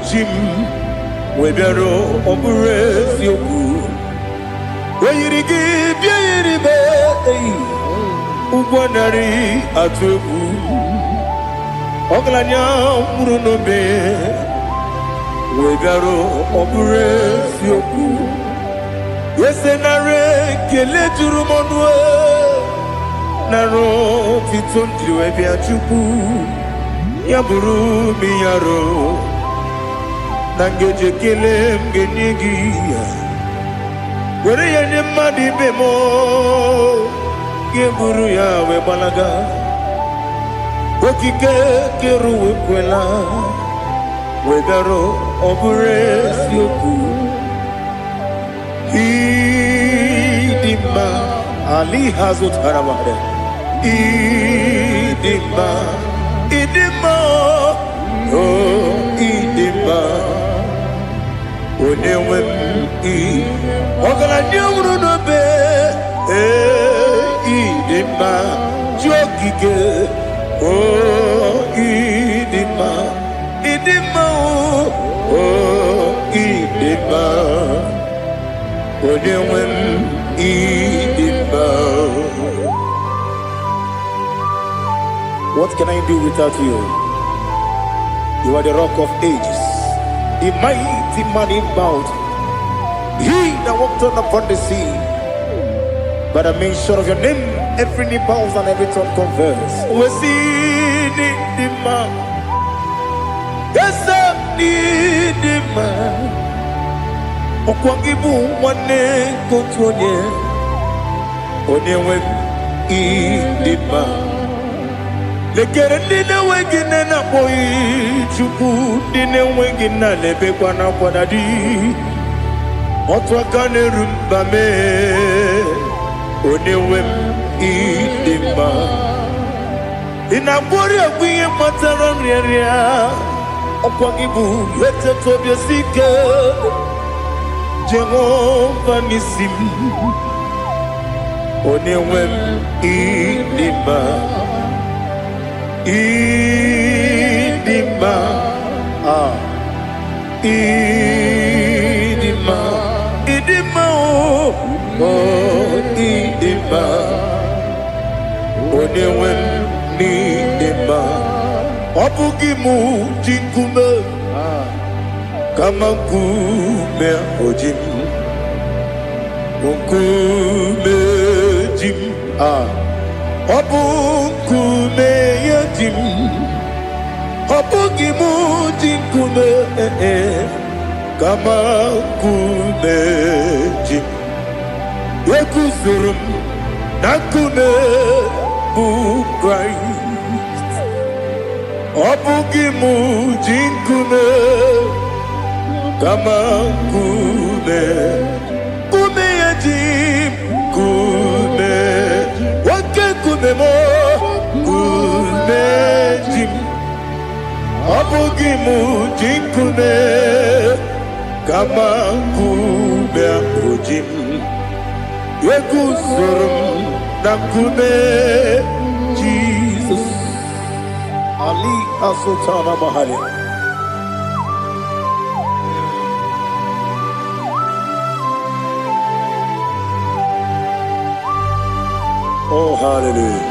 chim webero opure sioku weyirigi biiribe ugwanari atubu oglanya murunobe wegaro obure sioku yesenare kele jurumonwe naro titondriwe biachuku yaburu miyaro nangeje kele mgenigi were yenye madi bemo geburu ya we balaga okike keru we kwela wegaro obure sioku idima ali hazut haramare idima oh idima onewe ogala nyuru no be idima jokike oh idima oh idima onewe idima. What can I do without you? You are the rock of ages, the mighty man in mountain. He that walked on upon the sea. By the mention of your name, every knee bows and every tongue confess. We see the man. Yes, the man. Okwangibu wane kotonye. Onewe idima. Lekere nina wengine na boy chuku nina wengine lebe kwa na kwadadi. Otwakane rumba me onewem idima inabori agwiye matara nriaria okwagibu lete tobia sike Jehova nisim onewem idima idima idima oh idima onewe ni idima obugimu jinkume kama kume ojim kume jim obukume yajim obugimu jinkume kama kumeji yekuzurum nakune Christ obugimu jinkume kama kumeyajim kume wake kumemo kumejim obugimu jinkume kama kume ojim yekuzurum nakune Jesus Ali Asotana Mahali. Oh hallelujah.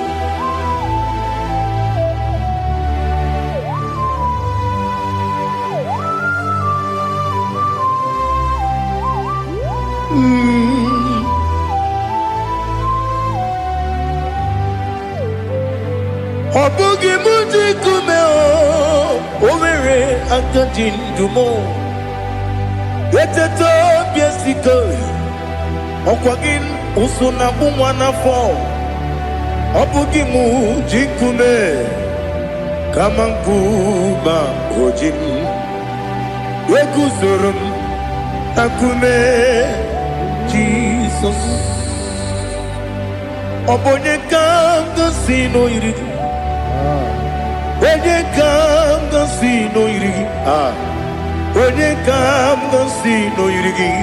Obugi muji kume Omere akadin dumo Eteto biesiko Okwagin usuna umwana fo Obugi muji kume Kamankuma hojim Wekuzurum akume Jesus Obonye kanga sino irigi Onye kanga sino irigi Onye kanga sino irigi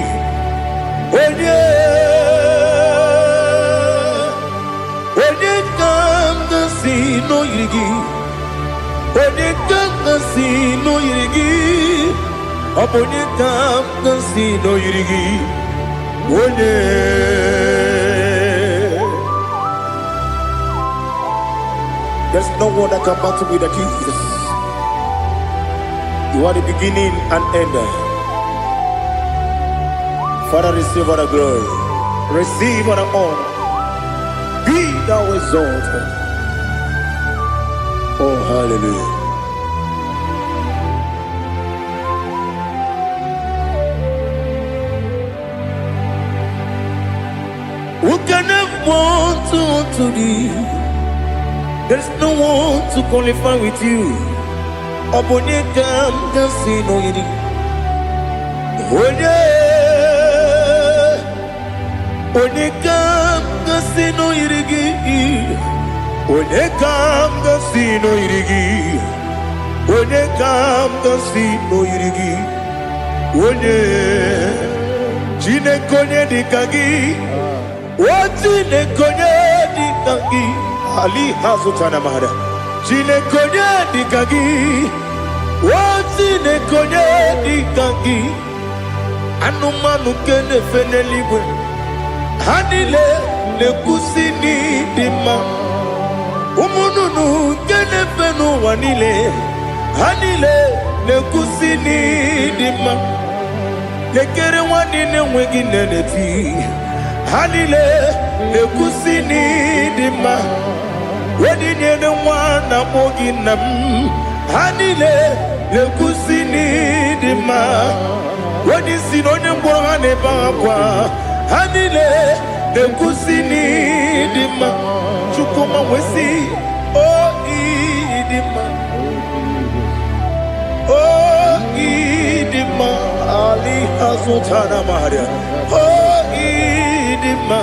Onye kanga sino irigi Onye kanga sino irigi Obonye kanga sino irigi Onye There's no one that can battle with Jesus. You are the beginning and end. Father, receive all the glory. Receive all the honor. Be thou exalted. Oh, hallelujah. Who can have one to thee? There's no one to qualify with you. Obonye kam kasino yidi. Onye kam kasino yidi. Onye kam kasino yidi. Onye kam kasino yidi. Onye chine konye dikagi. Chine konye dikagi. Ali hazutana mahada. Chine konye dikagi. Chine konye dikagi. Anumanu kene feneliwe. Hanile le kusini dima. Umununu kene fenu wanile. Hanile le kusini dima. Lekere wanine wegi neneti. Hanile le kusini dima. Wedi nyene wana mogi nam Hanile le kusini dima Wedi sinonye mbwana bakwa Hanile le kusini dima Chukuma wesi oh idima Oh idima Ali hazutana maharia Oh idima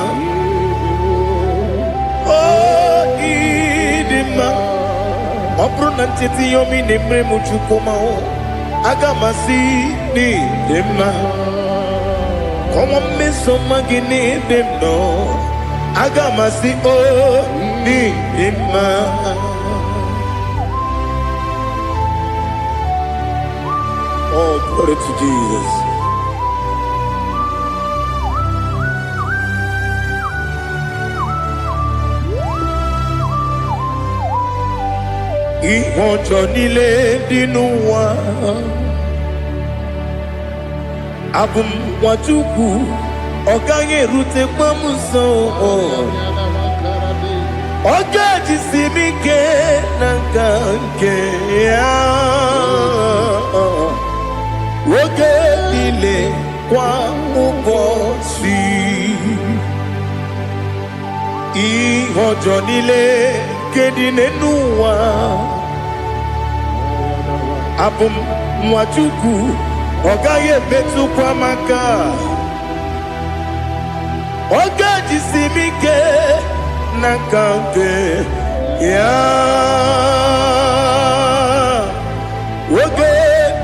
Obruna titi yomi nemre muchukoma agamasi ni demna Komo meso magini demno agamasi o ni demna Oh, glory to Jesus. Ihojo nile dinuwa Abum wajuku Oganye rute kwa muso Oga jisimike nangange Woge nile kwa ubosi Ihojo nile kedinenuwa Abum mwachuku Ogaye betu kwa maka Oga jisimike nakante ya Woge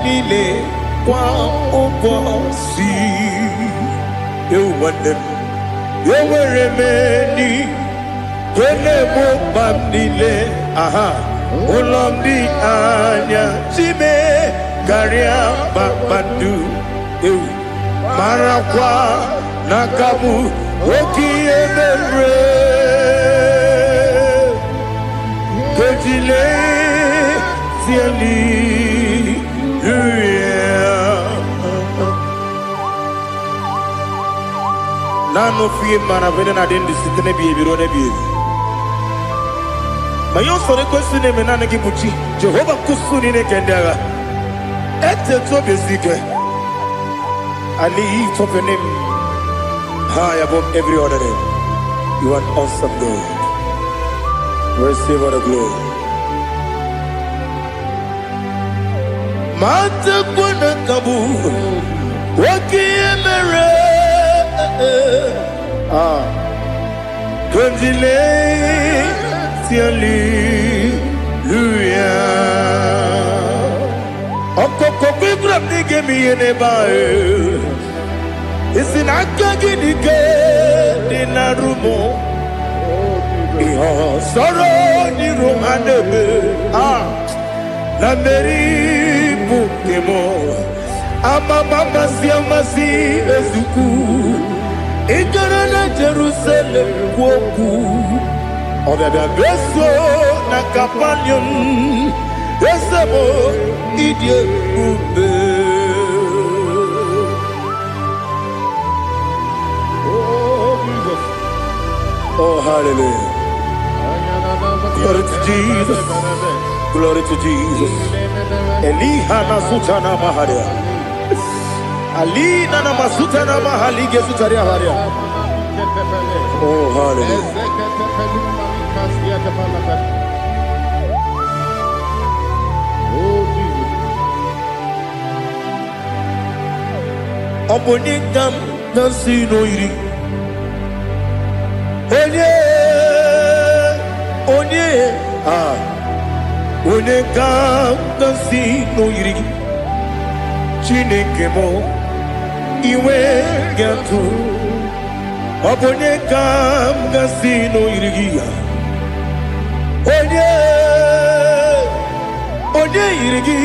nile kwa ubosi Yewandem Yeweremeni Kene mo bamdile aha Ulomdi anya Chime Garia babandu Marakwa Nakabu Oki emere Kejile Tieli Nano fiye mana vene na dendi sitene biye biro ne biye Mayon sore kwesune menane kibuchi. Jehovah kusuni ne kendaga. Ete to bezike. I lift up your name high above every other name. You are an awesome God. Receive all the glory. Mata kuna kabu wakiemere Gondile Hallelujah. Okoko kibra nige mi enebae. Isin akagi nige dinarumo. Iho soro ni romanebe. La meri bukemo. Ama mama si amasi ezuku. Ikarana Jerusalem woku. Obebe beso na kapanion. Esebo idie ube. Oh Jesus. Oh hallelujah. Glory to Jesus. Glory to Jesus. Elihana sutana maharia. Alina na masutana mahalige sutaria haria. Oh hallelujah. Obonikam nasino iri. Onye Onekam nasino iri. Chineke mo iwe gatu. Obonekam nasino iri. Onye iri.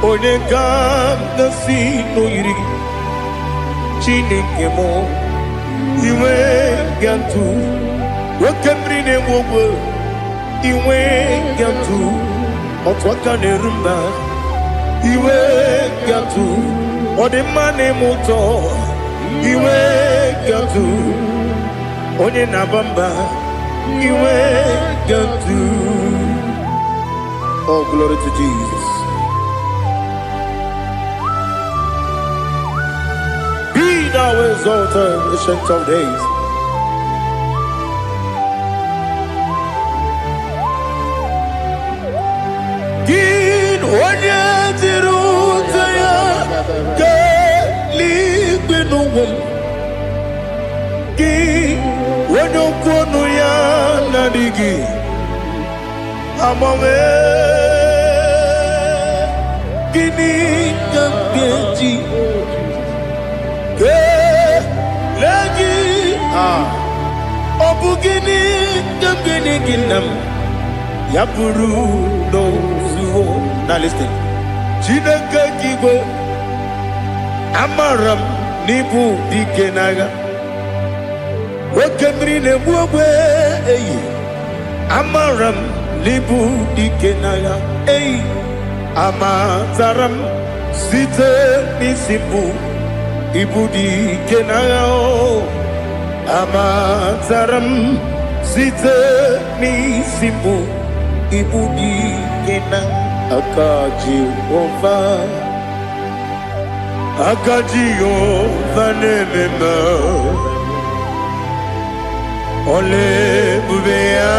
Onekam nasino iri. Chineke mo iwe gatu. Wakemri ne wowo iwe gatu. Otwaka ne rumba iwe gatu. Odemane moto iwe gatu. Onye nabamba iwe gatu. Oh glory to Jesus. Thou exalted, ancient of days. Gin onye tirutaya ke ligbinugum. Gin onye kwonu ya nadigi. Amame gini kambeji. Lagi obugini gini ginam yapuru no zuho. Now listen. Chineke kibo amaram nibu dikenaga. Wakemri ne buwe amaram nibu dikenaga. Amazaram site nisibu. Ibudi kenao amazaram site ni simbu. Ibudi kena akaji ova nemema ole bubea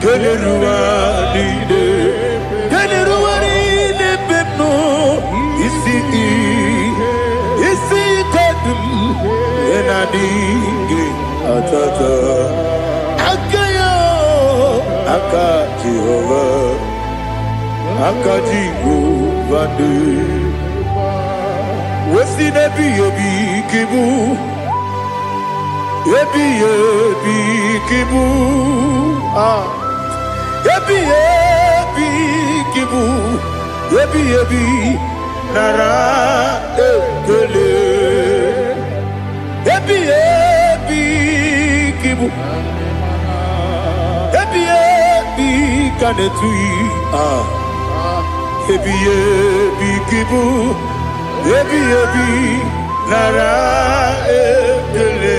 kelerua lide bebno isi kadum enadingi atata akayo akaji Jehova de wesi nebi yebi kibu yebi kibu yebi kibu yebi nara ekele yebi kibu yebi kanetui yebi kibu yebi nara ekele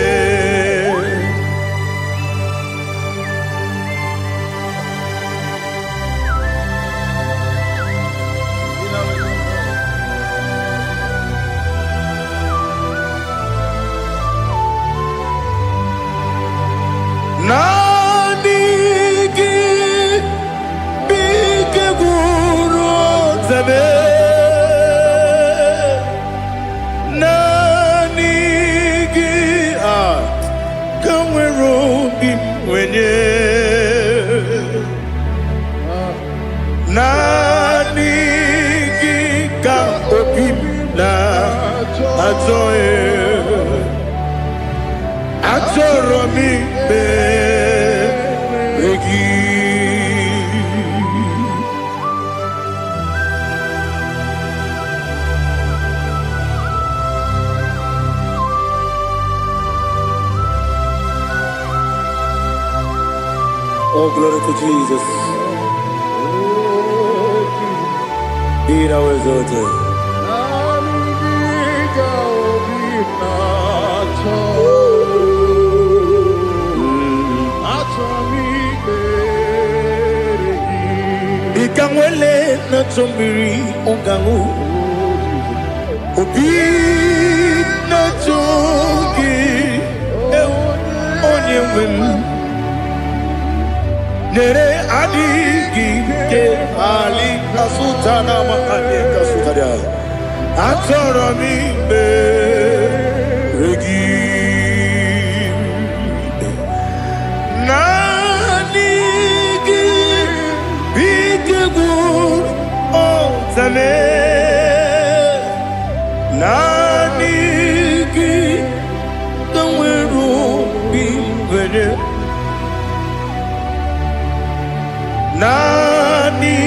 Achọrọ m ikpere gị. Oh, glory to Jesus. Be thou exalted. Ikangwele na chombiri ongangu obi na chogi onye wem nere adigi ke ali kasutana ma ali kasutaria achọrọ m ikpere nani gị bikegwu otame nani gị ganwere obi nwere nani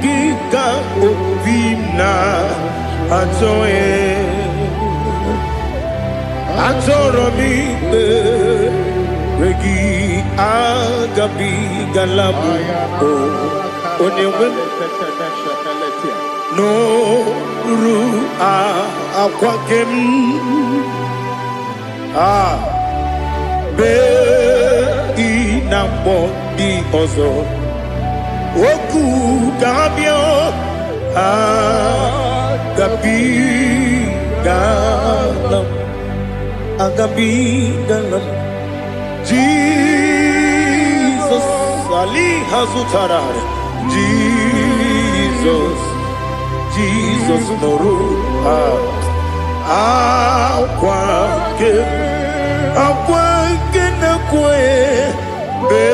gị ka obi na achọghị achọrọ m ikpere gị agabigala m onye nwe m n'oru akwa gị m bee na mkpọ dị ọzọ okwu ga-abịa agabigalam Jesus Ali Hazutara Jesus Noru akwa ke na kwe be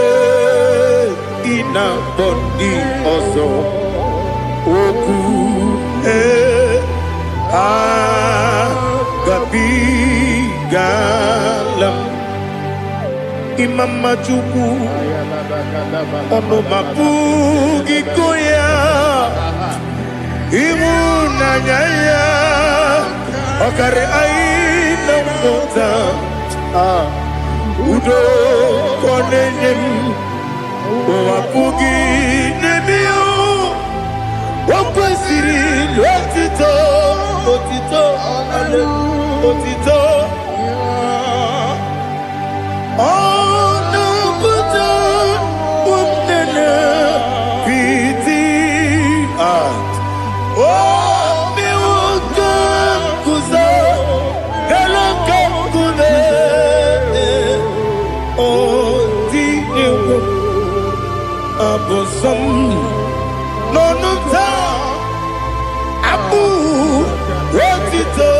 ina bondi ozo oku agabigalam imama chukwu ọnụmapụ gị koya ịhụnanya ya ọkarị anyị na mmụta udo ka ọ na-enye m ụwapụ gị n'ebe o kwesịrị otito otito ọnụpụta ụmụnne piti omewoke nkụzo eloke nkụne odinyewo abụsọm n'ọnụta abụ otito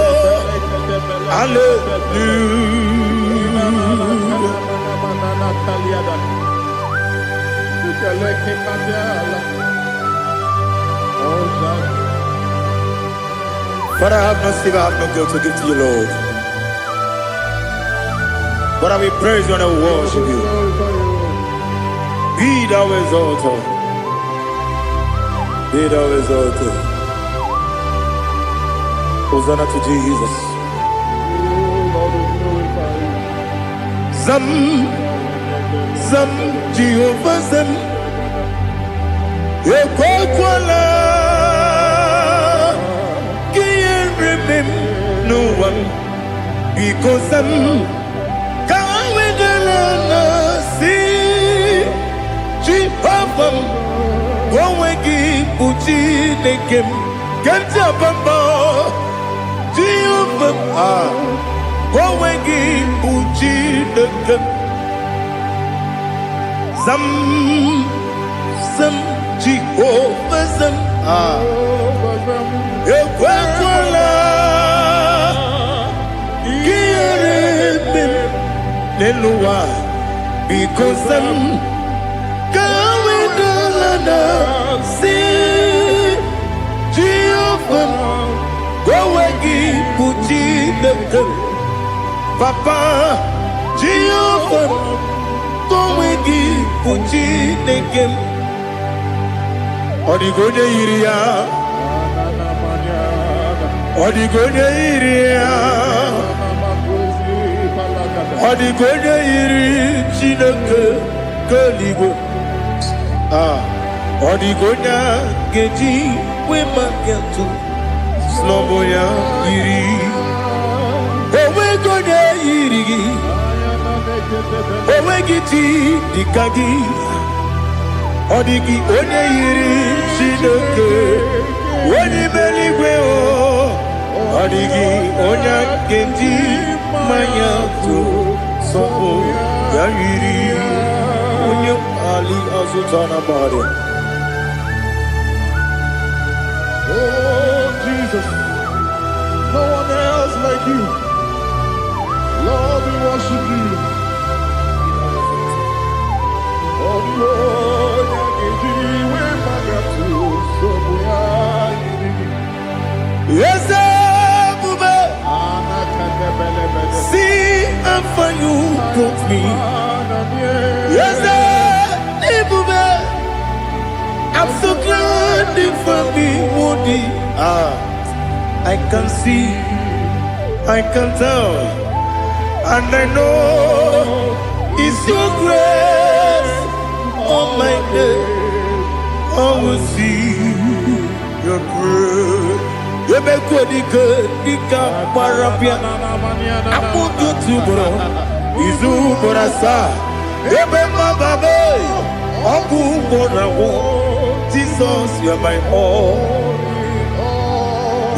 Father, I have no silver, I have no gold to give to you, Lord. But I will praise you and I will worship you. Be thou exalted. Be thou exalted. Hosanna to Jesus. Zam, Jehovah Zam. Ekwakwala. No one because I'm going to see Jehovah going to Uchi the game get up Jehovah going to Uchi the game some Jehovah some Leluwa because I'm going to see Jehovah go again Puchi the Papa Jehovah, Kowegi, Puchinekem, Odigonya Iria, Odigonya Iria, Odigonya Iri, Chineke, Kaligo, Odigonya Geji, Wemaketu, Sloboya Iri, Owegonya Iri, Owegiti, Dikagi, Odigi, Onye Iri, Chineke, Oni Meligwe, Odigi, Onya Geji, Mayatu, Sopo, Yiri, Onye Ali Azutana Bari. Oh, Jesus. No one else like you. Lord, we worship you. Oh, Lord, yes, Bube. See how far you brought me. Yes, Bube. I'm so glad for me, Woody. I can see, I can tell, and I know it's your grace. Oh my God, I will see your grace. You make good, Dika, Parapia. I put you to bro. Izu Borasa. You make my baby. Oku Borawo. Jesus, you are my all.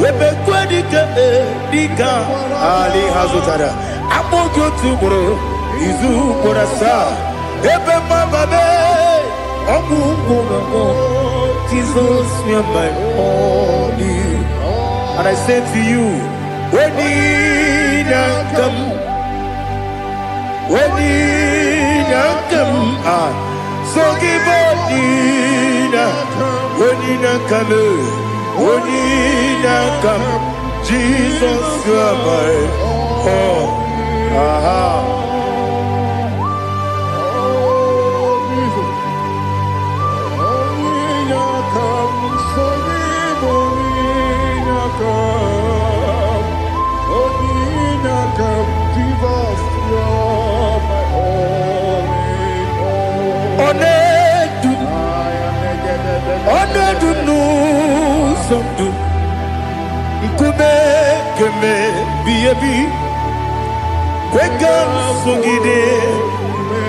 You make good, Dika, Ali Hazutara. I put you to bro. Izu Borasa. You make my baby. Oku Borawo. Jesus, you are my all. And I say to you, when you come, so give up, when you come, Jesus, you are my all.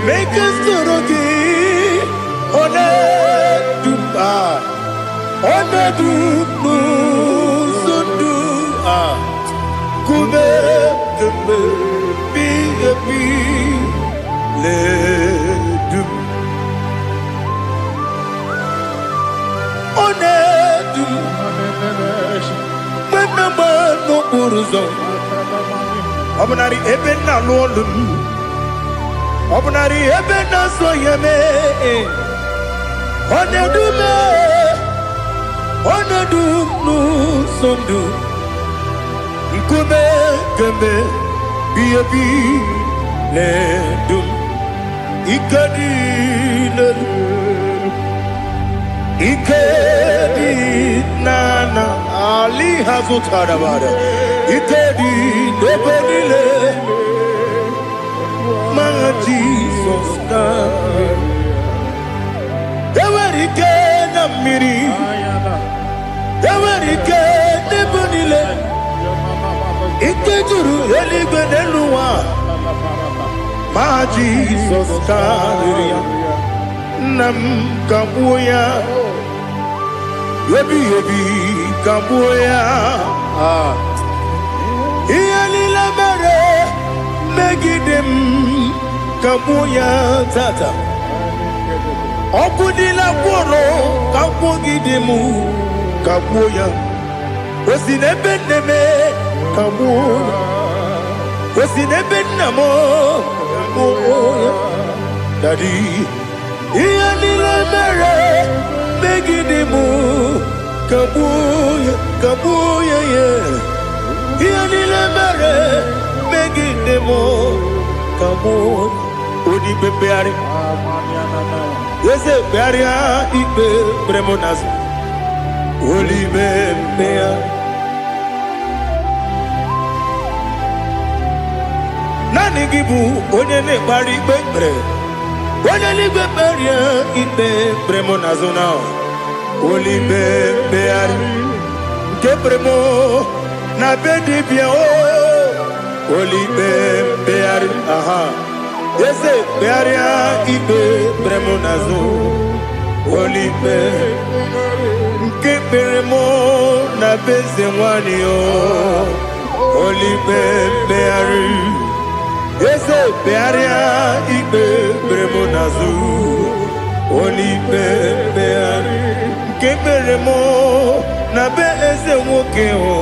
Make us Obnari ebena lolum Obnari ebena soyeme Onedu sondu Ikume keme biyabi ledum Ikadi nana Ali Hazutara Bada Ikadi nebonile Ma Jesus Ewerike na miri Ewerike nebonile Ikejuru eligwe neluwa Ma Jesus Nam kabuya Yebi kabuya Iyalila mere Megidem kabuya tata Okudila kworo kabugidemu kabuya Osinebeneme kabuya Osinebenamo kabuya Daddy Iyalila mere Megidemu kabuya yeah Iyalila mere Megidemu mo odi bebeari yese bearia ibe bremonas oli bebea nani gibu onye ne bari bebre onye ni beberia ibe bremonas na oli bebeari ke bremo na bedi bia o oli bebeari aha yese bearia ibe bremonazo oli be ke bremo na beze wani o oli bebeari yese bearia ibe bremonazo oli bebeari ke bremo na beze woke o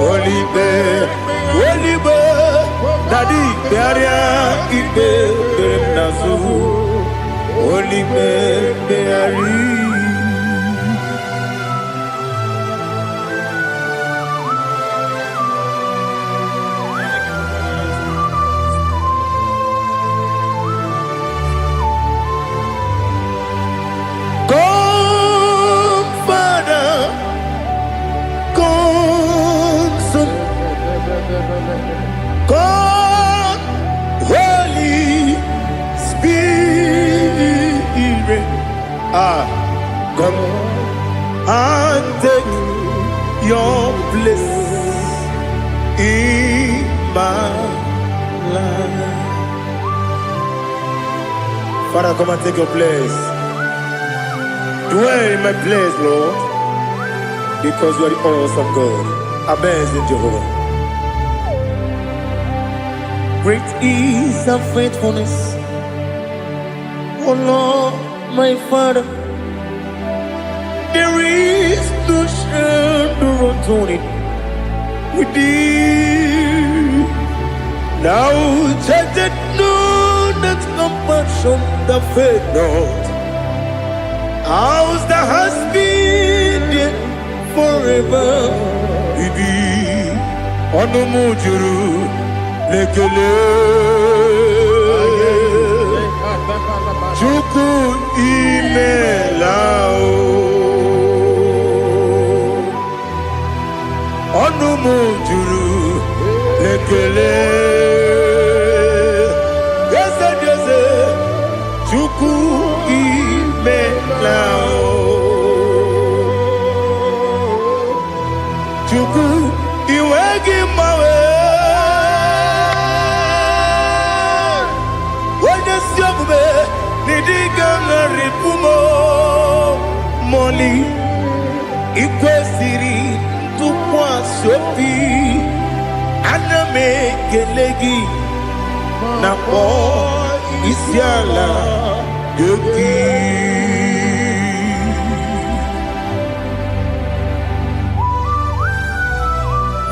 oli be Daddy, bearia ibe bernazu, oli beari. Come, Father, come, Son, come, Holy Spirit, come and take your place in my life. Father, come and take your place. Dwell in my place, Lord, because you are the awesome God. Amazing Jehovah. Great is thy faithfulness, oh Lord, my Father. There is no shadow unto it with thee. Now check that no, that compassion, the faith not. Ours that has been there forever with thee. On the mujuru. Lekele Chuku imelao Onumu juru Lekele Yese yese Chuku imelao Chuku iwegi mawe Moli ikwesiri tukwa sopi aname kelegi na po isiala yoki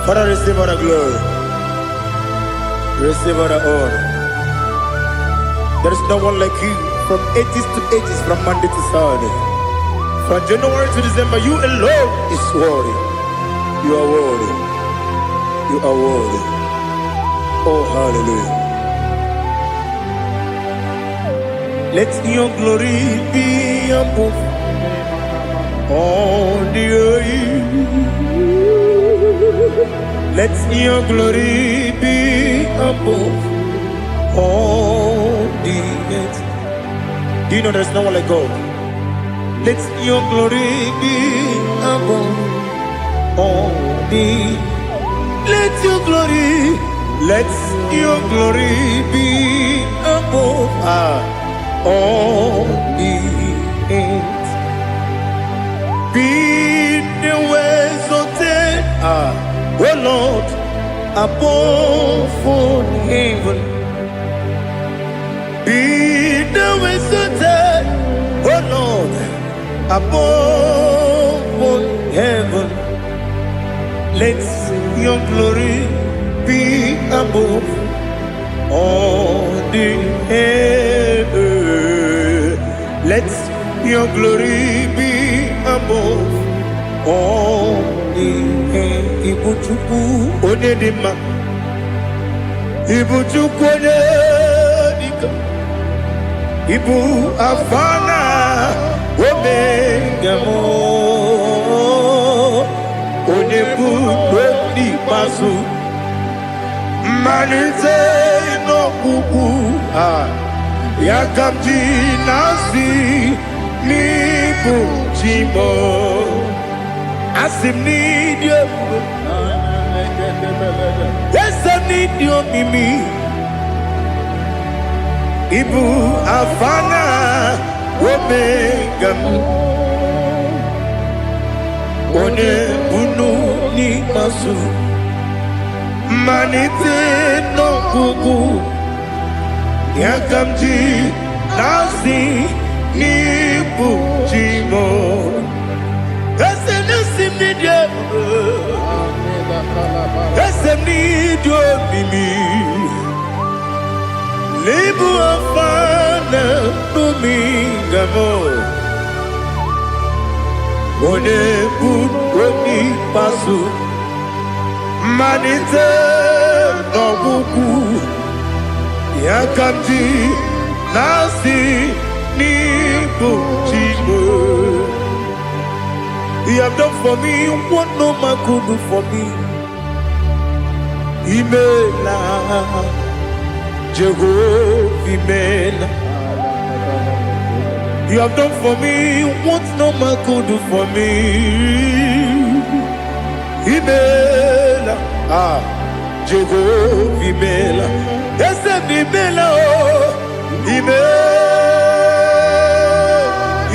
Father, receive all the glory, receive all the honor. There is no one like you. From ages to ages, from Monday to Saturday, from January to December, you alone is worthy. You are worthy. You are worthy. Oh, hallelujah. Let your glory be above all the earth. Let your glory be above all the earth. Do you know there's no one like God? Let your glory be above all the. Let your glory be above all the earth. Be the ways of death, oh Lord, above all heaven. Be the wisdom, oh Lord, above all heaven. Let your glory be above all the earth. Let your glory be above all the earth. Ibuchuku onedima, Ibuchuku onedima. Ibu afana omega mo onebu ni masu manite no kuku yakamji nasi nibu jimo asim ni dio asim ni dio mimi Ibu afana omega one bunu ni masu manite no kuku yakamji nasi ni bujimo ese nasi nidio ese nidio mimi Libu afana bumingamo One buni pasu Manite no buku Yakamji nasi ni bujimo You have done for me what no man could do for me Imela Jehovah, Amen. You have done for me what no man could do for me. Amen. Jehovah, Amen. Yes, Amen. Amen.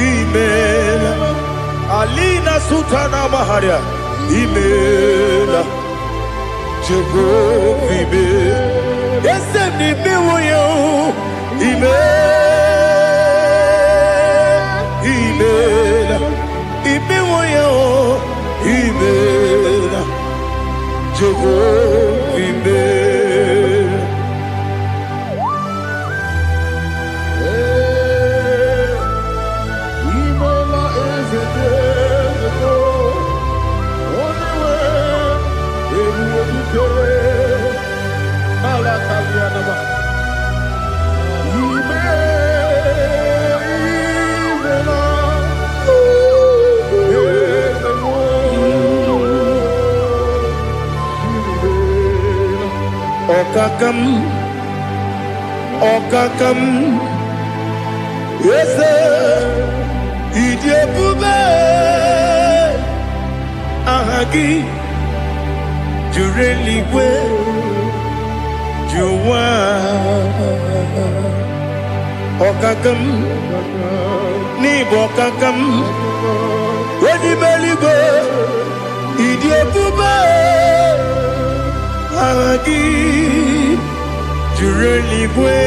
Amen. Alina Sutana Maharia. Amen. Jehovah, Amen. Yes, ni miwoyo email imiwoyo email Jehovah email Okakam, yes, Idiabube, Ahagi, Jureli, Juwa, Okakam, Nibokakam, Ready Beligo, Idiabube, Ahagi. Jureli bwe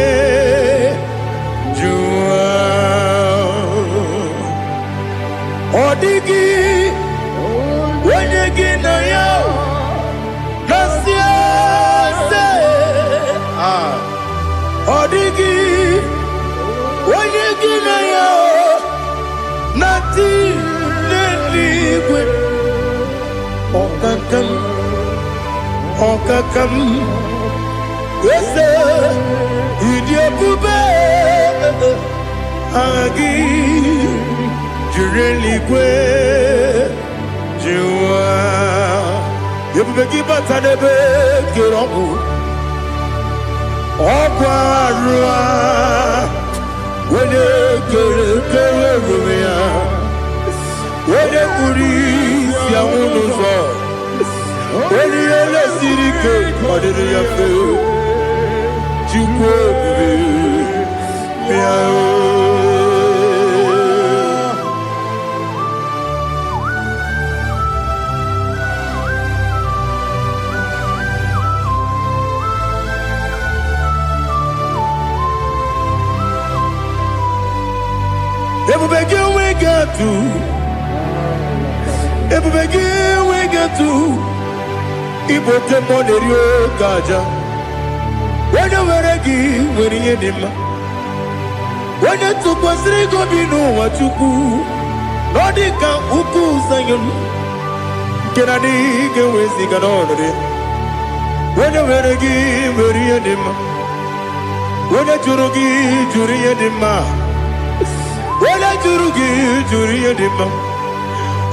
jua Odigi Wenyegi na yao Nasiase Odigi Wenyegi na yao Nati Neligwe Okakam Yes, Idiabube Agi Jureli kwe Jua Yebubeki batanebe Kirongu Okwarua Wene kere rumia Wene kuri Sia unuzo Wene ele sirike Madiri ya feo Chukwe Miao Everybody we got to Everybody we got to Ibote monerio gaja Wena weregi weriye nima Wena tukwa srigo binu wachuku Nodika uku sayon Kenani gewezi ganonore Wena weregi weriye nima Onye jụrụ gị jụrụ ihe dị mma. Onye jụrụ gị jụrụ ihe dị mma.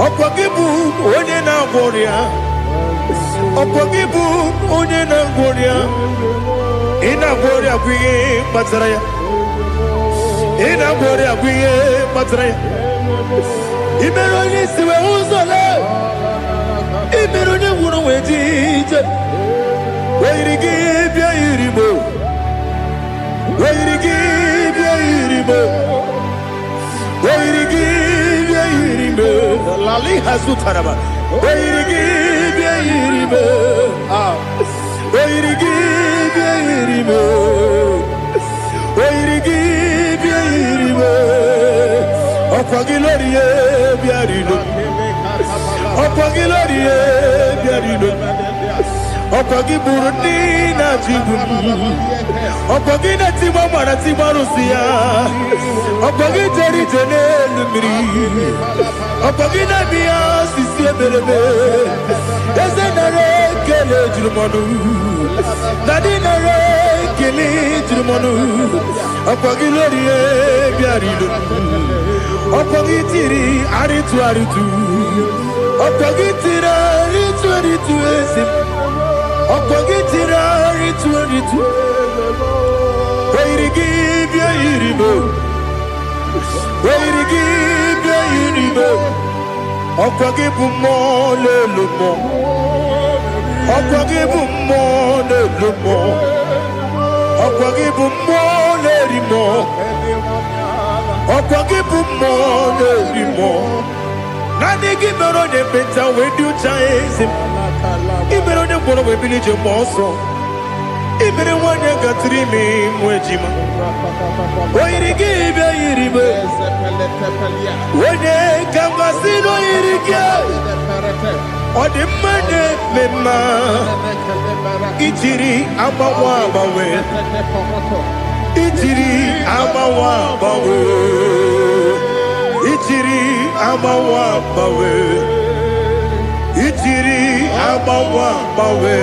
Ọkwa gị bụ onye na-agwọ ọrịa. Ọkwa gị bụ onye na-agwọ ọrịa. Ị na-agwọ ọrịa bụ ihe kpatara ya. Ị na-agwọ ọrịa bụ ihe kpatara ya. Ị mere onye isi wee ụzọ lee. Ị mere onye nwụrụ wee dị ije. Wee yiri gị bịa yiri m. Wee yiri gị bịa yiri m. Wee yiri gị bịa yiri m. Lali ha zụtara m. Wee yiri gị bịa yiri m. Wee yiri gị bịa yiri m. Wee yiri gị bịa yiri m. Ọkwa gị lori ye bịa rilo. Ọkwa gị lori ye bịa rilo. Ọkwa gị bụrụ ndị na-achịgbu m. Ọkwa gị na-etigbu mara tigbu arụsị ya. Ọkwa gị jere ije n'elu mmiri. Ọkwa gị na-eme ya osisi eberebe. Eze nara ekele juru m ọnụ. Dadi nara ekele juru m ọnụ. Ọkwa gị lori ye bịa rilo. Ọkwa gị tiri arịtụ arịtụ. Ọkwa gị tiri arịtụ arịtụ ezi m. Ọkwa gị tiri arịtụ arịtụ. Wee yiri gị bịa yiri m. Wee yiri gị bịa yiri m. Ọkwa gị bụ mmụọ n'elu mmụọ. Ọkwa gị bụ mmụọ n'elu mmụọ. Ọkwa gị bụ mmụọ n'eri mmụọ. Ọkwa gị bụ mmụọ n'eri mmụọ. Naanị gị mere onye mkpenta wee dị ụcha eze m. Ị mere onye mkpọrọ wee bili ije mgbe ọsọ. Ị mere nwanyị gatụrụ ime mụ ejima. O yiri gị bịa yiri m. Onye ka m gasị na o yiri gị. Ọ dị mma na-eme mma. Ijiri agbanwe agbanwe. Ijiri agbanwe agbanwe. Ijiri agbanwe agbanwe. Ijiri agbanwe agbanwe.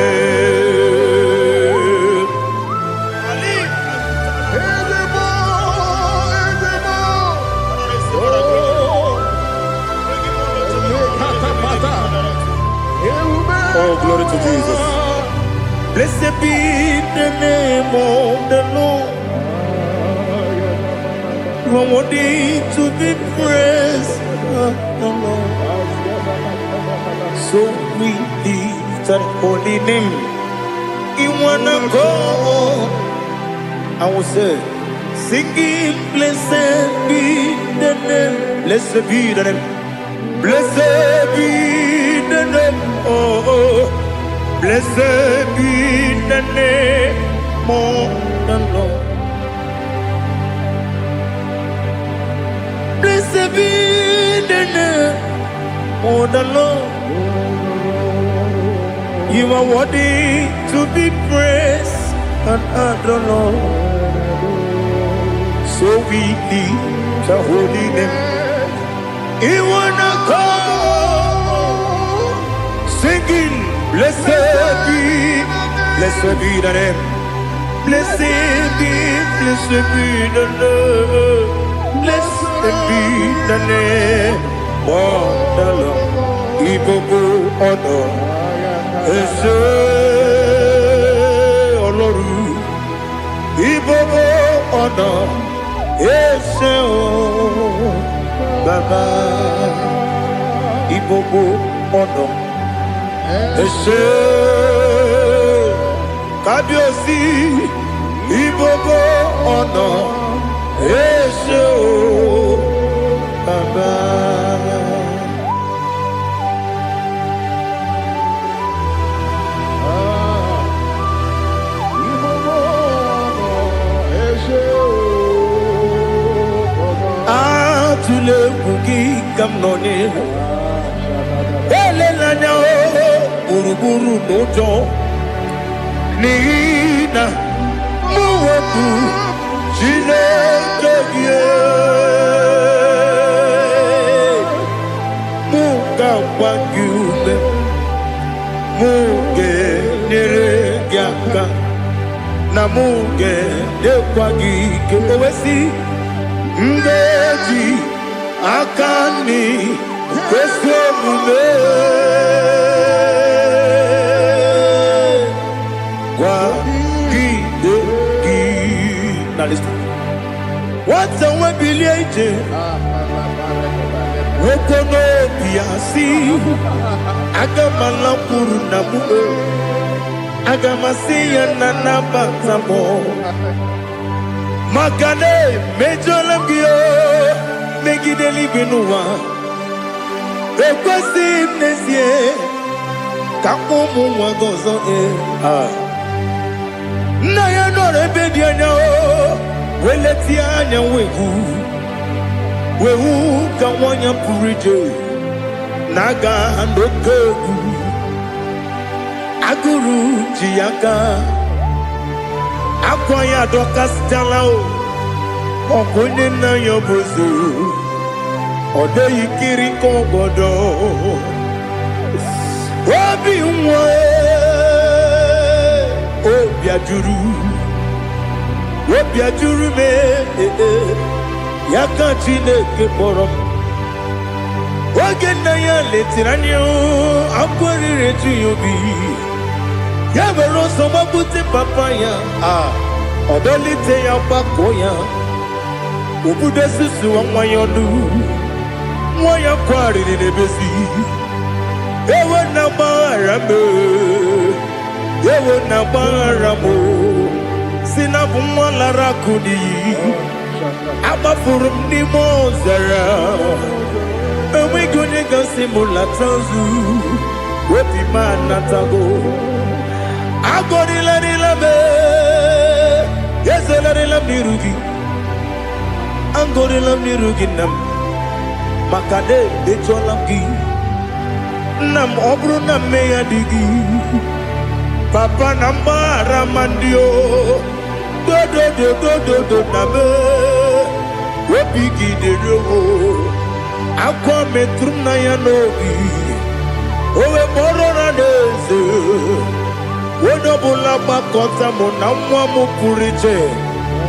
Oh, glory to Jesus. Blessed be the name of the Lord. You are worthy to be praised, the Lord. So we lift that holy name. You wanna go? I will say, singing, blessed be the name. Blessed be the name. Blessed be the name. Oh, blessed be the name of the Lord. Blessed be the name of the Lord. You are worthy to be praised and adored, Lord. So we lift the holy name. You wanna call, singing, blessed be the name. Blessed be the name. Blessed be the name of the Lord. IGBO honor. Ese Oloru. IGBO honor. Ese o Baba. IGBO honor. Ese Kábíyèsí. IGBO honor. Ese o Baba. Atule kuki kamnoni. Ele lanya o buruburu nojo. Nina muwetu Chineke ye. Muga wagyume. Muge nere gyaka. namuge dekwagi ke owesi mbeji akani kweso mume kwa gide gi. Now listen. What's the way biliaje? Wokono biasi agamalampuru namu agamasiya nanabatamo magane mejolamgio megideli binuwa ekwesi nesie kamumu wagozo na ya nore bedianya weleti anya wehu ka wanya purije naga ndokogu aguru jiyaka akwanya dokastalao okonye na yobozu ode yikiri kogodo obi nwa obi ajuru me yaka Chineke kpọrọ m oge nna ya letiri anya akwarịrị eju ya obi ya were ọsọ gbapute papa ya ọdọlite ya gbakọ ya obodo susuwa nwa ya ọnụ nwa ya kwarịrị n'ebezi ewe na gbaghara m ewe na gbaghara m si na bụ nwa lara akụ n'iyi agbafuru m n'ime ọzara enweghị onye gasị m lata nzu obi m anatago agọrịlarịla m ezolarịla m n'iru gị agọrịla m n'iru gị nna m maka na emejuola m gị nna m ọ bụrụ na mmehie dị gị papa na mgbaghara ma ndị o dodododododo na me obi gị dịrị owo akwa metụrụ na ya n'obi owe kpọrọ na n'eze onye ọbụla gbakọta mụ na nwa m pụrụ iche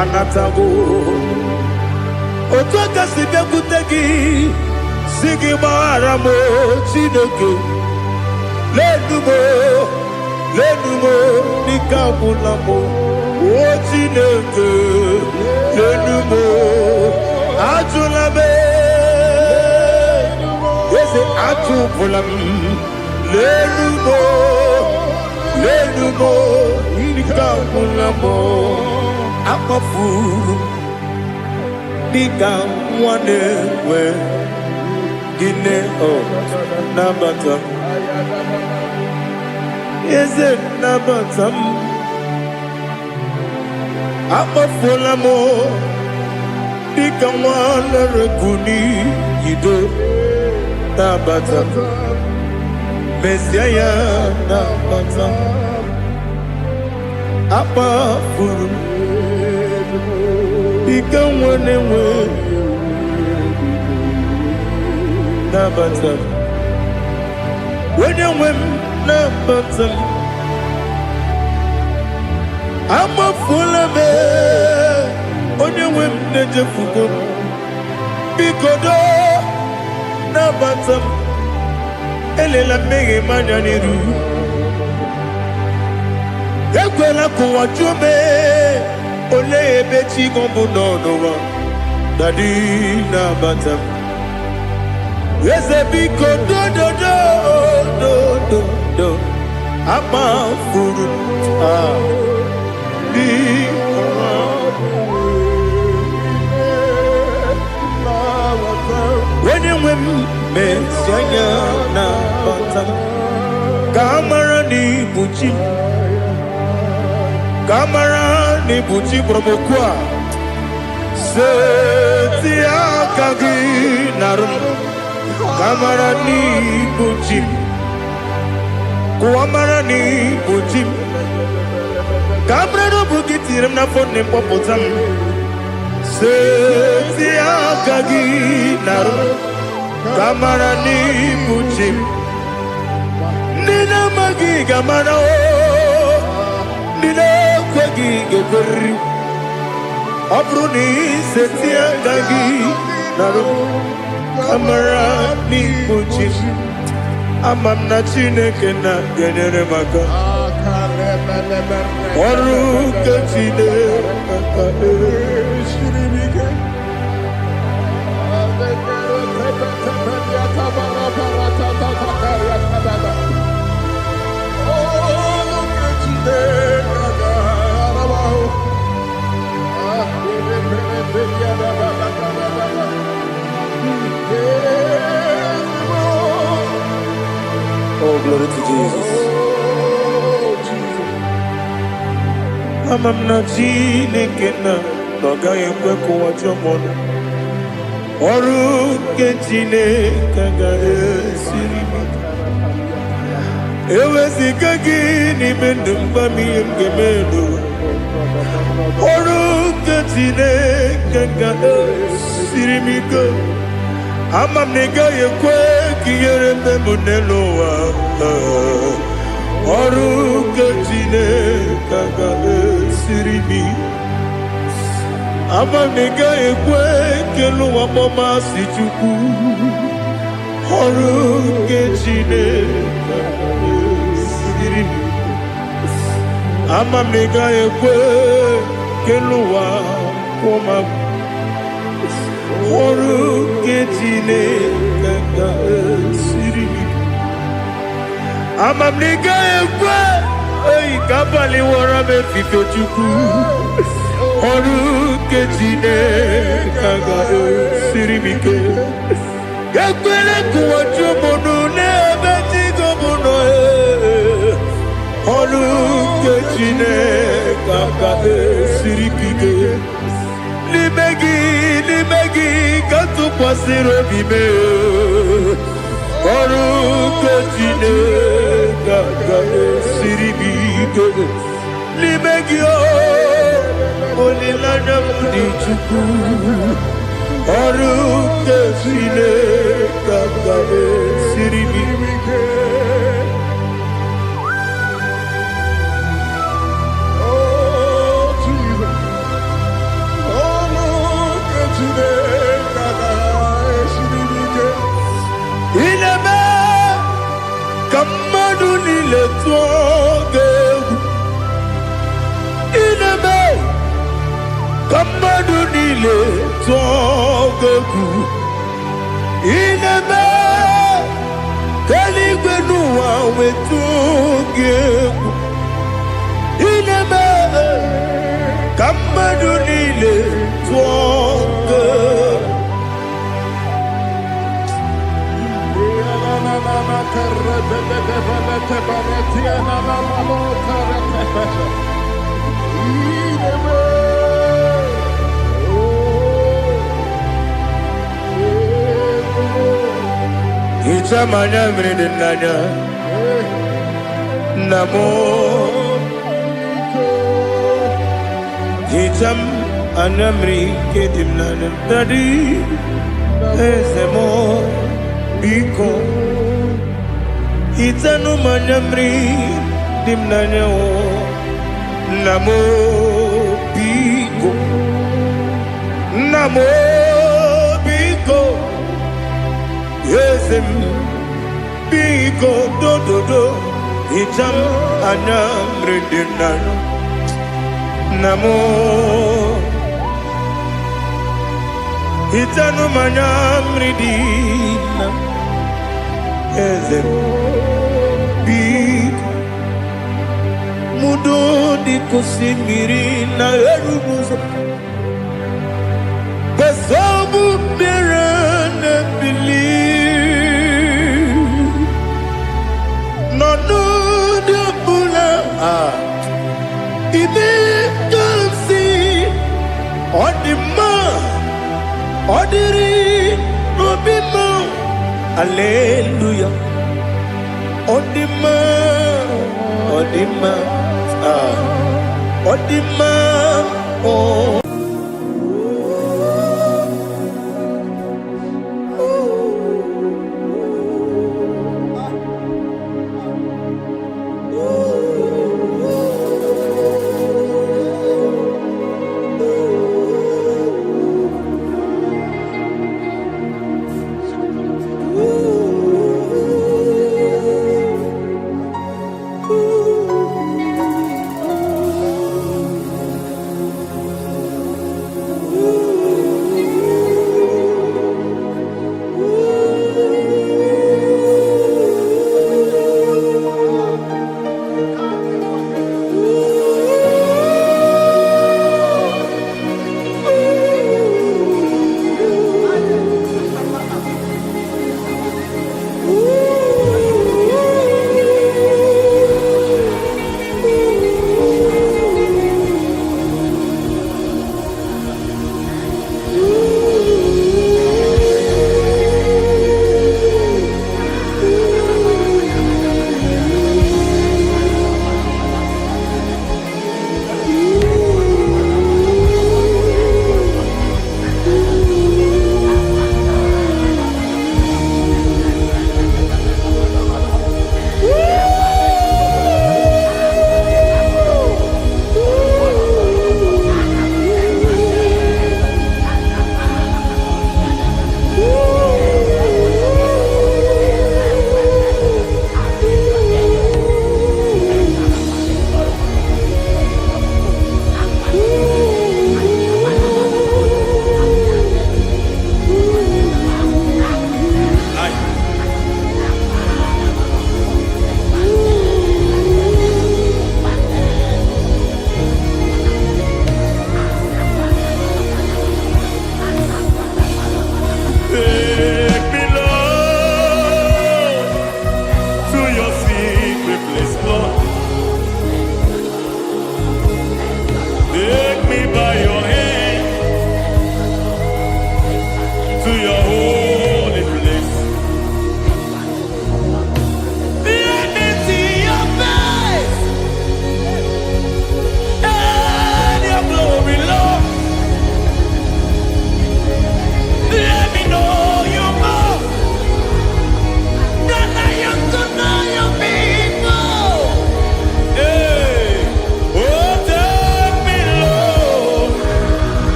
anatago otu aka si bịakwute gị si gị gbaghara m Chineke lenumo dịka agwụla m o Chineke lenumo ajụla m eze ajụpụla m lenumo dịka agwụla m akpafuru dịka nwa na-enwe gịnị nabata eze nabata m akpafuola m dịka nwa na-erekuni yido nabata mesia ya nabata akpafuru dịka nwa na-enwe nabata onye nwe m nabata m amafuola m onye nwe m na-ejefugo m biko do nabata m elela mmehie m anya n'iru ekwela ka ụwa jụọ m olee ebe chi gị bụ n'ụwa dadi nabata m eze biko do akpafuru onye nwe m mesi anya na bata ka amara n'ibu chi ka amara n'ibu chi kpọrọmokwu a seti aka gị narụ ka amara n'ibu chi kụwa mara n'ibu chi ka amara n'obu gị tiri m n'afọ nne mkpọpụta m seti aka gị narụ ka amara n'ibu chi ndị na-amaghị ga-amara ndị na-ekwe gị ga-ekweriri. Ọ bụrụ na isetie aka gị narụ amara n'ikpuchi ama m na Chineke na-enyere m aka. Ọrụ nke Chineke aka esiri m ike. Oh, glory to Jesus. Ama m na Chineke ọ gaghị ekwe ka ụwa jọọ m ọnụ. Ọrụ nke Chineke ga-esiri m ike. Eweziga gị n'ime ndụ mgba m ihe m ga-eme n'ụwa. Ọrụ nke Chineke ga-esiri m ike. Ama m na ị gaghị ekwe ka ihere mee m n'elu ụwa. Ọrụ nke Chineke ga-esiri m ike. Ama m na ị gaghị ekwe ka elu ụwa kpọmasị Chukwu. Ọrụ nke Chineke ga-esiri m ike. Ama m na ị gaghị ekwe ka elu ụwa kpọmasị. Ọrụ nke Chineke ga-esiri m ike. Ama m na ị gaghị ekwe ka abalị wara m efife Chukwu. Ọrụ nke Chineke ga-esiri m ike. Ekwela ka ụwa jụọ m ọnụ n'ebe chi gị bụ nọ. Ọrụ nke Chineke ga-esiri m ike. N'ime gị ka tụkwasịrị obi m. Ọrụ nke Chineke ga-esiri m ike. N'ime gị olileanya m dị Chukwu. Ọrụ nke Chineke ga-esiri m ike. Ineme ka mmadụ niile tụọ gị egwu. Ineme ka mmadụ niile tụọ gị egwu. Ineme ka eluigwe n'ụwa wee tụọ gị egwu. Ineme ka mmadụ niile tụọ gị egwu. Hicham anya mmiri dị n'anya nna m. Hicham anya mmiri nke dị m n'anya Daddy eze m biko. Hitanụ m anya mmiri dị m n'anya nna m biko. Nna m biko. Eze m biko dododo. Hicham anya mmiri dị m n'anya nna m. Hitanụ m anya mmiri dị na eze m biko. Mudo dị ka osimiri na-erughị ụzọ. Besobu mmiri na-ebili. N'ọnọdụ ọbụla ime ka m si ọ dị mma. Ọ dịrị n'obi m. Hallelujah. Ọ dị mma. Ọ dị mma. Ọ dị mma.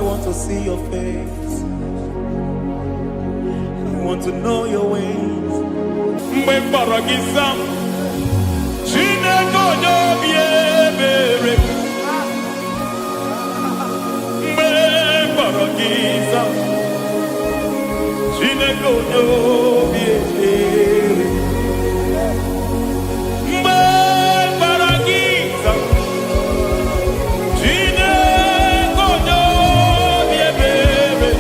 want to see your face. I want to know your ways. Mgbe mkpọrọ gị sam, Chineke onye obi ebere. Mgbe mkpọrọ gị sam, Chineke onye obi ebere. Mgbe mkpọrọ gị sam, Chineke onye obi ebere.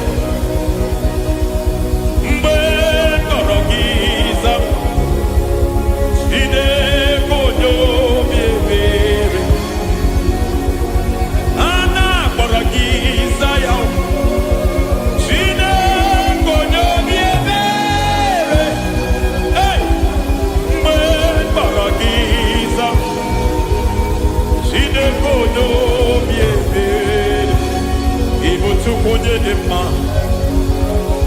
Mgbe mkpọrọ gị sam, Chineke onye obi ebere. A na-akpọrọ gị Zion, Chineke onye obi ebere. Hey! Mgbe mkpọrọ gị Zion, Chineke onye obi ebere. Ị bụ Chukwu onye dị mma,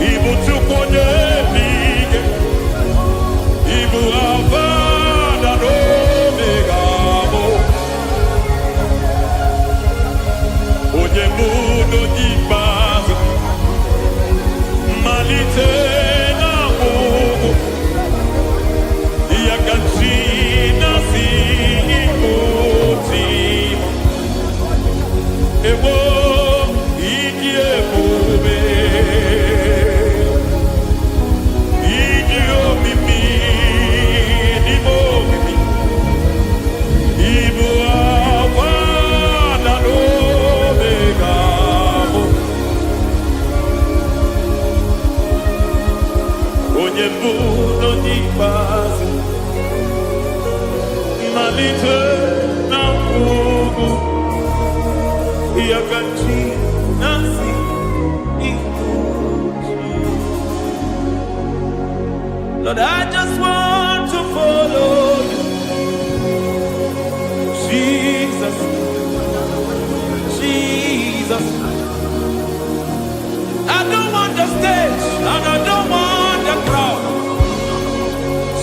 ị bụ Chukwu onye dị ike, ị bụ Alfa na Omega bụ onye bụ n'oge ikpeazụ, mmalite na ọgwụgwụ, ya ka chi na-asị oti egbo ịdị ebube, ịdị omimi n'ime omimi, ịbụ Alfa na Omega bụ onye mbụ n'oge ikpeazụ, mmalite na ọgwụgwụ, ya ka chi na-asị Lord, I just want to follow you, Jesus, Jesus. I don't want the stage and I don't want the crowd.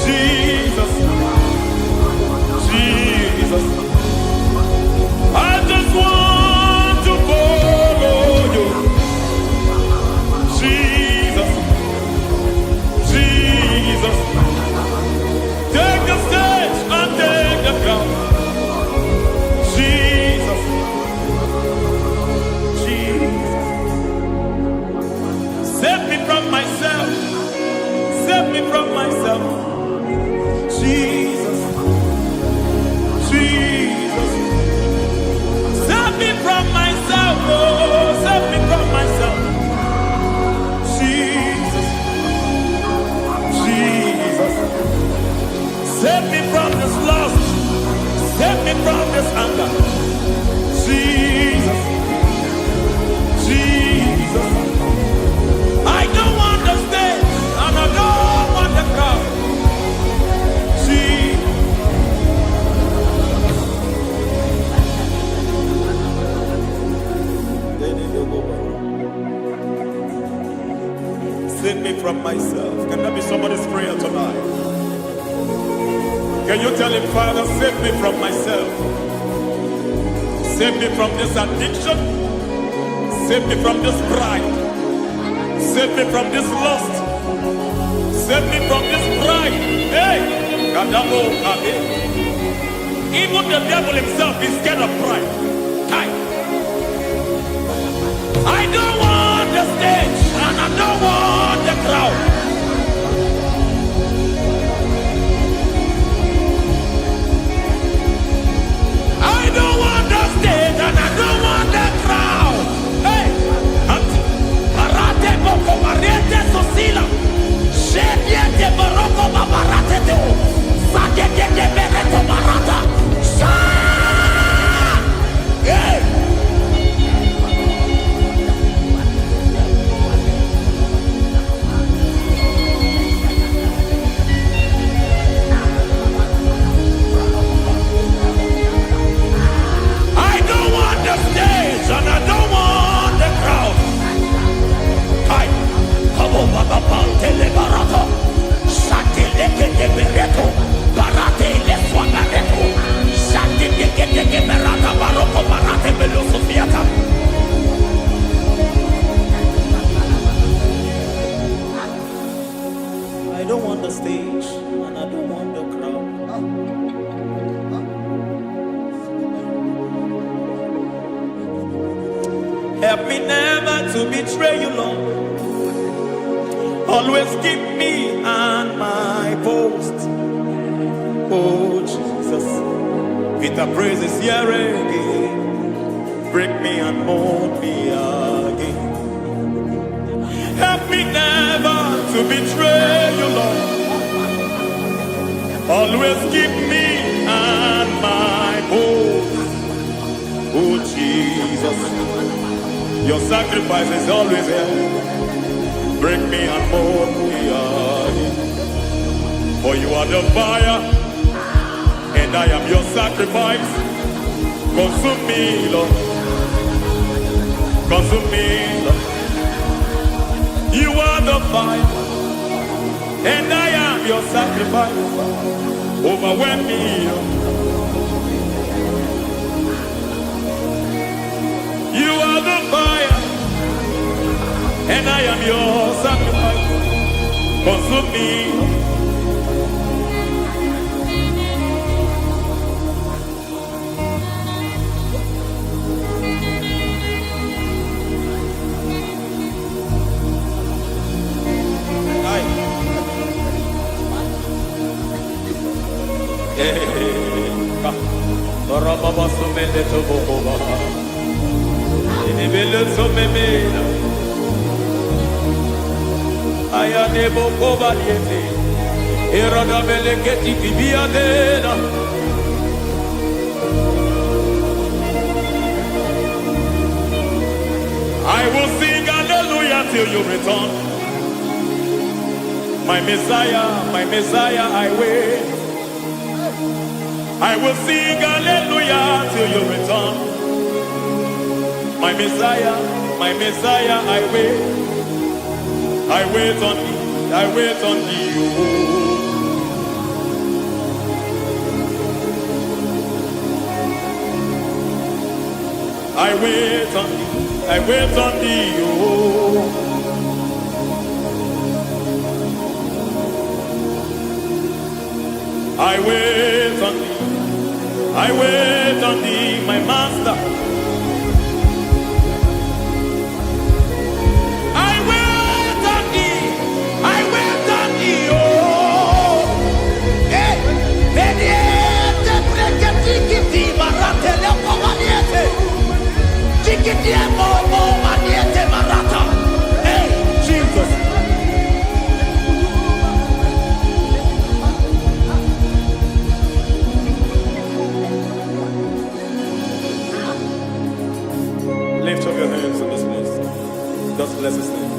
Jesus, Jesus. I just want to follow you, Jesus, Jesus. Take the stage and take the crown. Jesus, Jesus. Save me from myself. Save me from myself. Jesus, Jesus. Save me from myself. Oh, save me from myself. Jesus, Jesus. Save me from this lust. Save me from this anger. Jesus, Jesus. I don't want the stage and I don't want the crowd. Jesus. Save me from myself. Can that be somebody's prayer tonight? Can you tell him, Father, save me from myself. Save me from this addiction. Save me from this pride. Save me from this lust. Save me from this pride. Hey! Kadabo, Kabe. Even the devil himself is scared of pride. Hi. I don't want the stage and I don't want the crowd. I don't want the stage and I don't want the crowd. Hey! Parate boko mariete sosila. Shediete baroko babarate teo. Sadete bereto barata. Hey! Help me never to betray you, Lord. Always keep me on my post. Oh Jesus, with the praises here again, break me and mold me again. Help me never to betray you, Lord. Always keep me on my post. Oh Jesus, your sacrifice is always here. Break me and mold me again. For you are the fire, and I am your sacrifice. Consume me, Lord. Consume me, Lord. You are the fire, and I am your sacrifice. Overwhelm me, Lord. You are the fire, and I am your sacrifice. Consume me. I will sing hallelujah till you return. My Messiah, I wait. I will sing hallelujah till you return. My Messiah, I wait. I wait on thee, I wait on thee. Oh. I wait on thee, I wait on thee. Oh. I wait on thee, I wait on thee, my master. I wait on thee, I wait on thee, oh. Hey, mediete, breke, tikiti, marate, lepo, maniete. Tikiti, mo, maniete, marata. Hey, Jesus. Lift up your hands in this place. Just bless his name.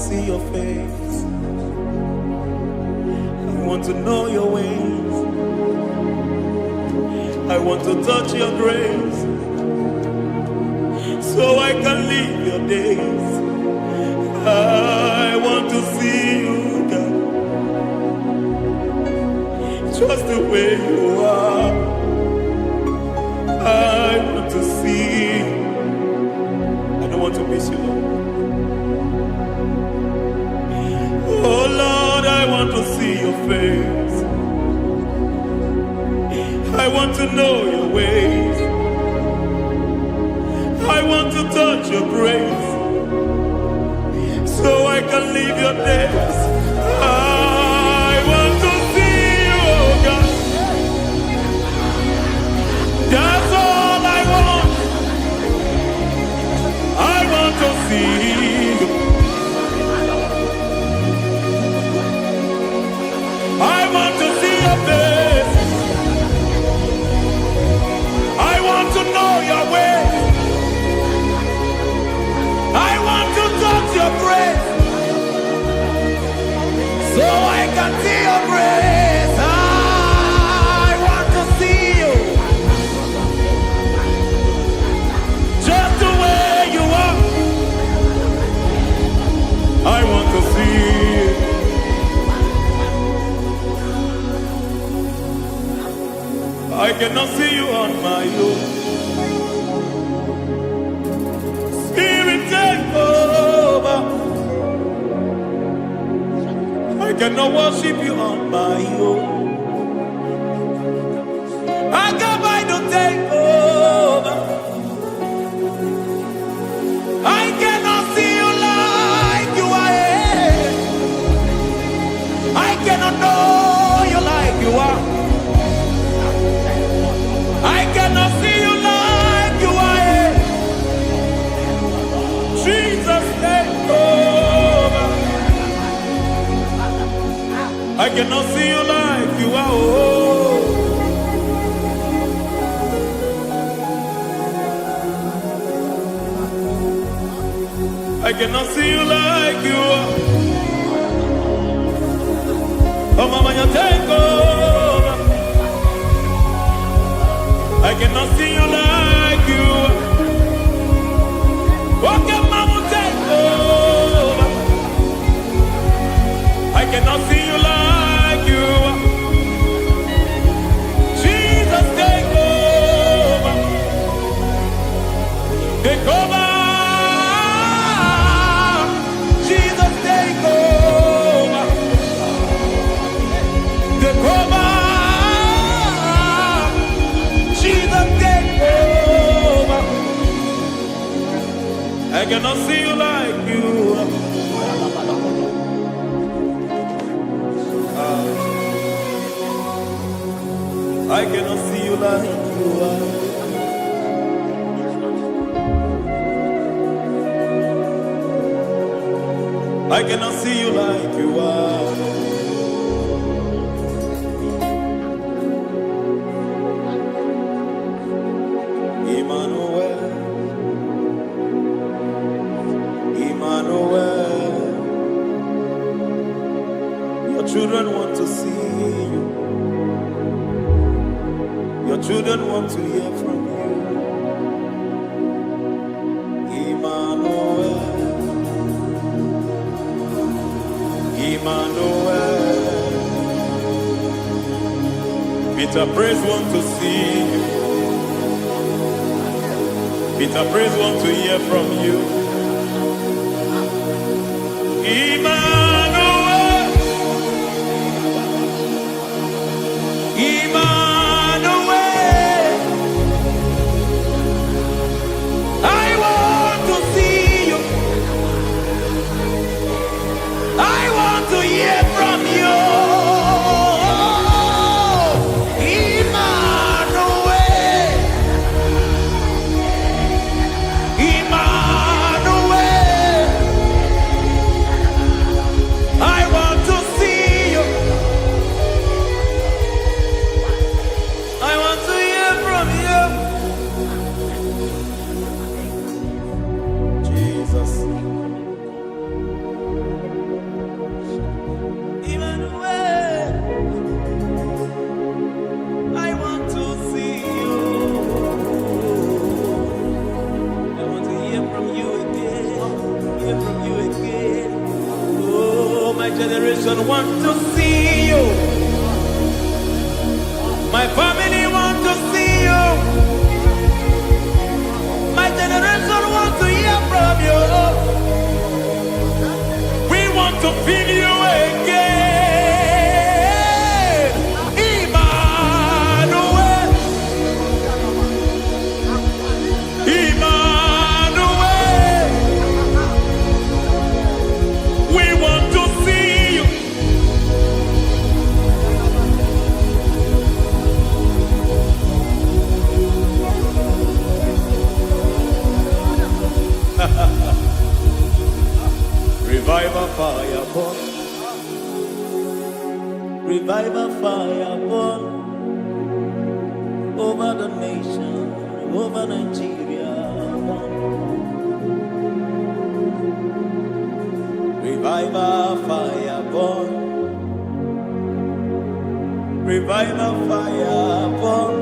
see your face. I want to know your ways. I want to touch your grace, so I can live your days. I want to see you, God, just the way you are. I want to see you. I don't want to miss you, Lord. Oh Lord, I want to see your face. I want to know your ways. I want to touch your grace, so I can live your days. I want to see you, oh God. That's all I want. I want to see you. I want to see your face. I want to know your ways. I want to touch your grace, so I can see your grace. I want to see you, just the way you are. I want to see you. I cannot see you on my own. Spirit, take over. I cannot worship you on my own. I come by to take over. I cannot see you like you are. I cannot know you like you are. I cannot see you like you are. Jesus, take over. I cannot see you like you are. Oh. I cannot see you like you are. Oh, Mama, you take over. I cannot see you like you are. Okay, Mama, take over. I cannot see you like you are. Jesus, take over. Take over. Jesus, take over. Take over. Jesus, take over. I cannot see you like you are. I cannot see you like you are. I cannot see you like you are. Emmanuel, Emmanuel, your children want to see you. Your children want to hear from you. Emmanuel, Emmanuel. Peter Praise want to see you. Peter Praise want to hear from you. Emmanuel, Emmanuel. I want to see you. I want to hear from you. Emmanuel, Emmanuel. generation want to see you. My family want to see you. My generation want to hear from you. We want to feel you again. Emmanuel. Emmanuel. We want to see you. Revival fire burn. Revival fire burn over the nation, over Nigeria. Burn. Revival fire burn. Revival fire burn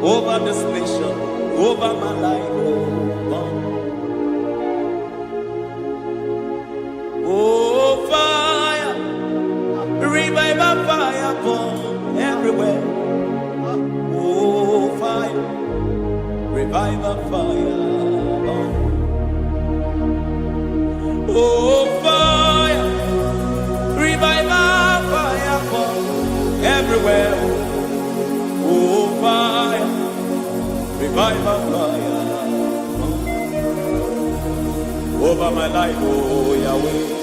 over this nation, over my life. Burn. Oh, fire, revival fire burn everywhere. Oh, fire, revival fire burn. Oh, fire, revival fire burn everywhere. Oh, fire, revival fire burn over my life, oh Yahweh.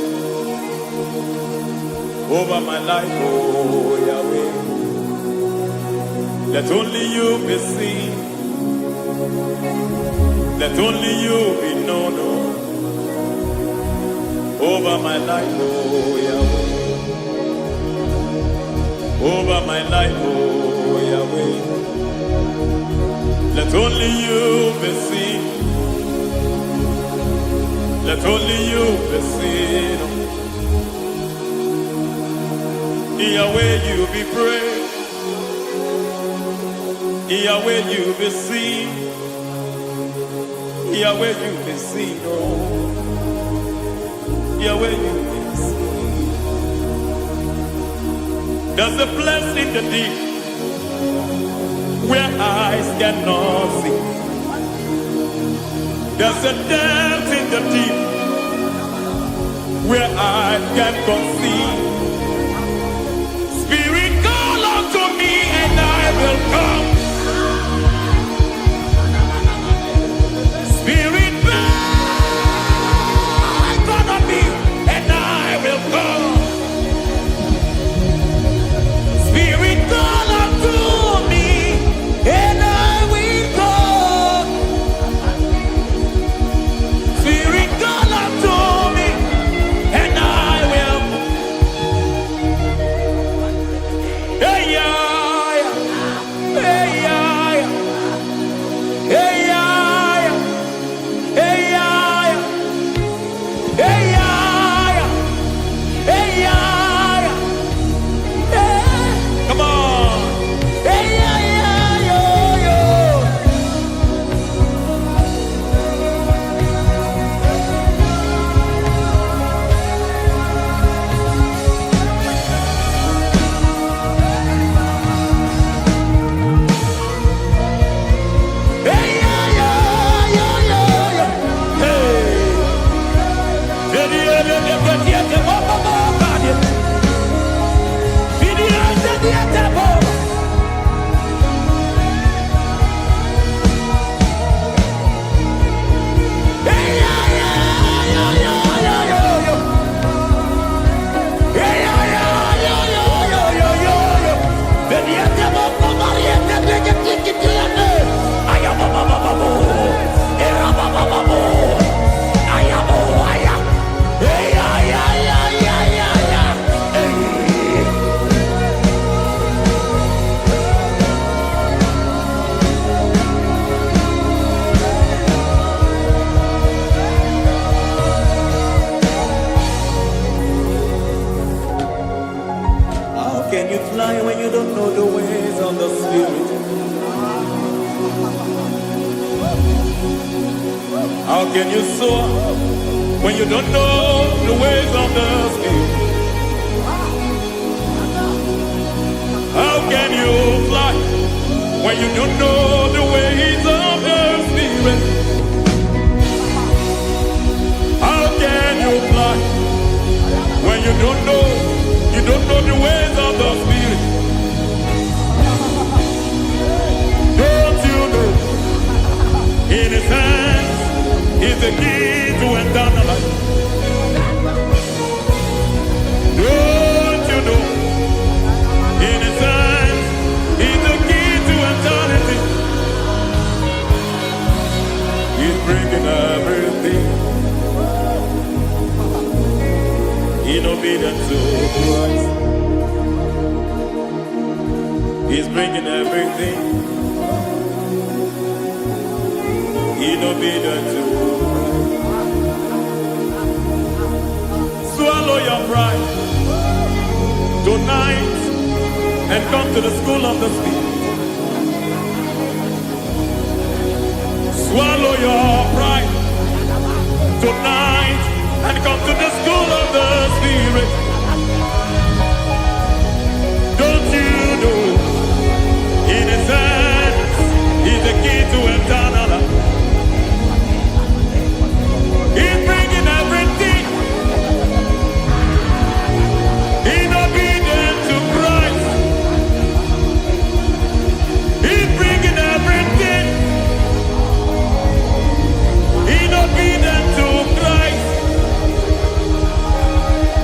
Over my life, oh Yahweh. Let only you be seen. Let only you be known. Over my life, oh Yahweh. Over my life, oh Yahweh. Let only you be seen. Let only you be seen. Yahweh, you be praised. Yahweh, you be seen. Yahweh, you be seen. Oh, Yahweh, you be seen. There's a place in the deep where eyes cannot see. There's a depth in the deep where eyes cannot see. Spirit, call unto me and I will come. Spirit, beg unto me and I will come. Spirit, call unto me and I will come. Spirit, call unto me and I will. Hey, yeah, hey, yeah, hey, yeah, hey, yeah, hey, yeah, hey, yeah, hey. Come on. Hey, yeah, yo, yo. Hey, yeah, yo, yo, yo, yo. Hey. How can you fly when you don't know the ways of the Spirit? How can you soar when you don't know the ways of the Spirit? How can you fly when you don't know the ways of the Spirit? How can you fly when you don't know the ways of the Spirit? Don't you know in His hands is the key to eternal life? Don't you know in His hands is the key to eternity? He's bringing everything in obedience to Christ. He's bringing everything in obedience to Christ. Swallow your pride tonight and come to the school of the Spirit. Swallow your pride tonight and come to the school of the Spirit. Don't you know in His hands is the key to eternal life? He's bringing everything in obedience to Christ. He's bringing everything in obedience to Christ.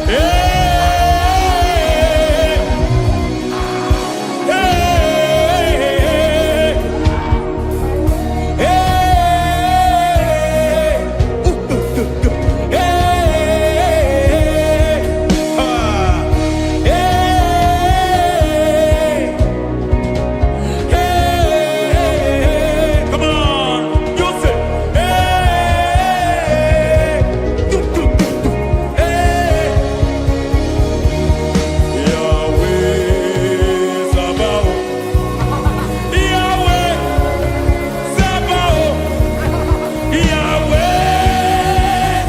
Hey, hey, hey, hey, come on, you say, Yahweh Sabaoth, Yahweh Sabaoth, Yahweh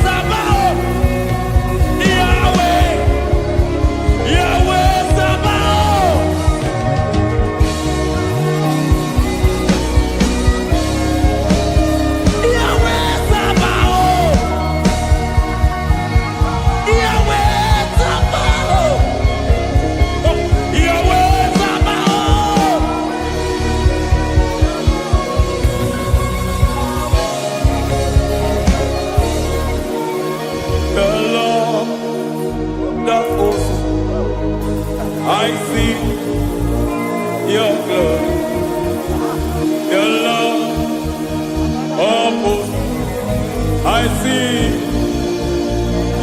Sabaoth, Yahweh, Yahweh Sabaoth. Yahweh Sabaoth, Yahweh Sabaoth, Yahweh Sabaoth. The Lord, the host, I see your glory. The Lord of hosts, I see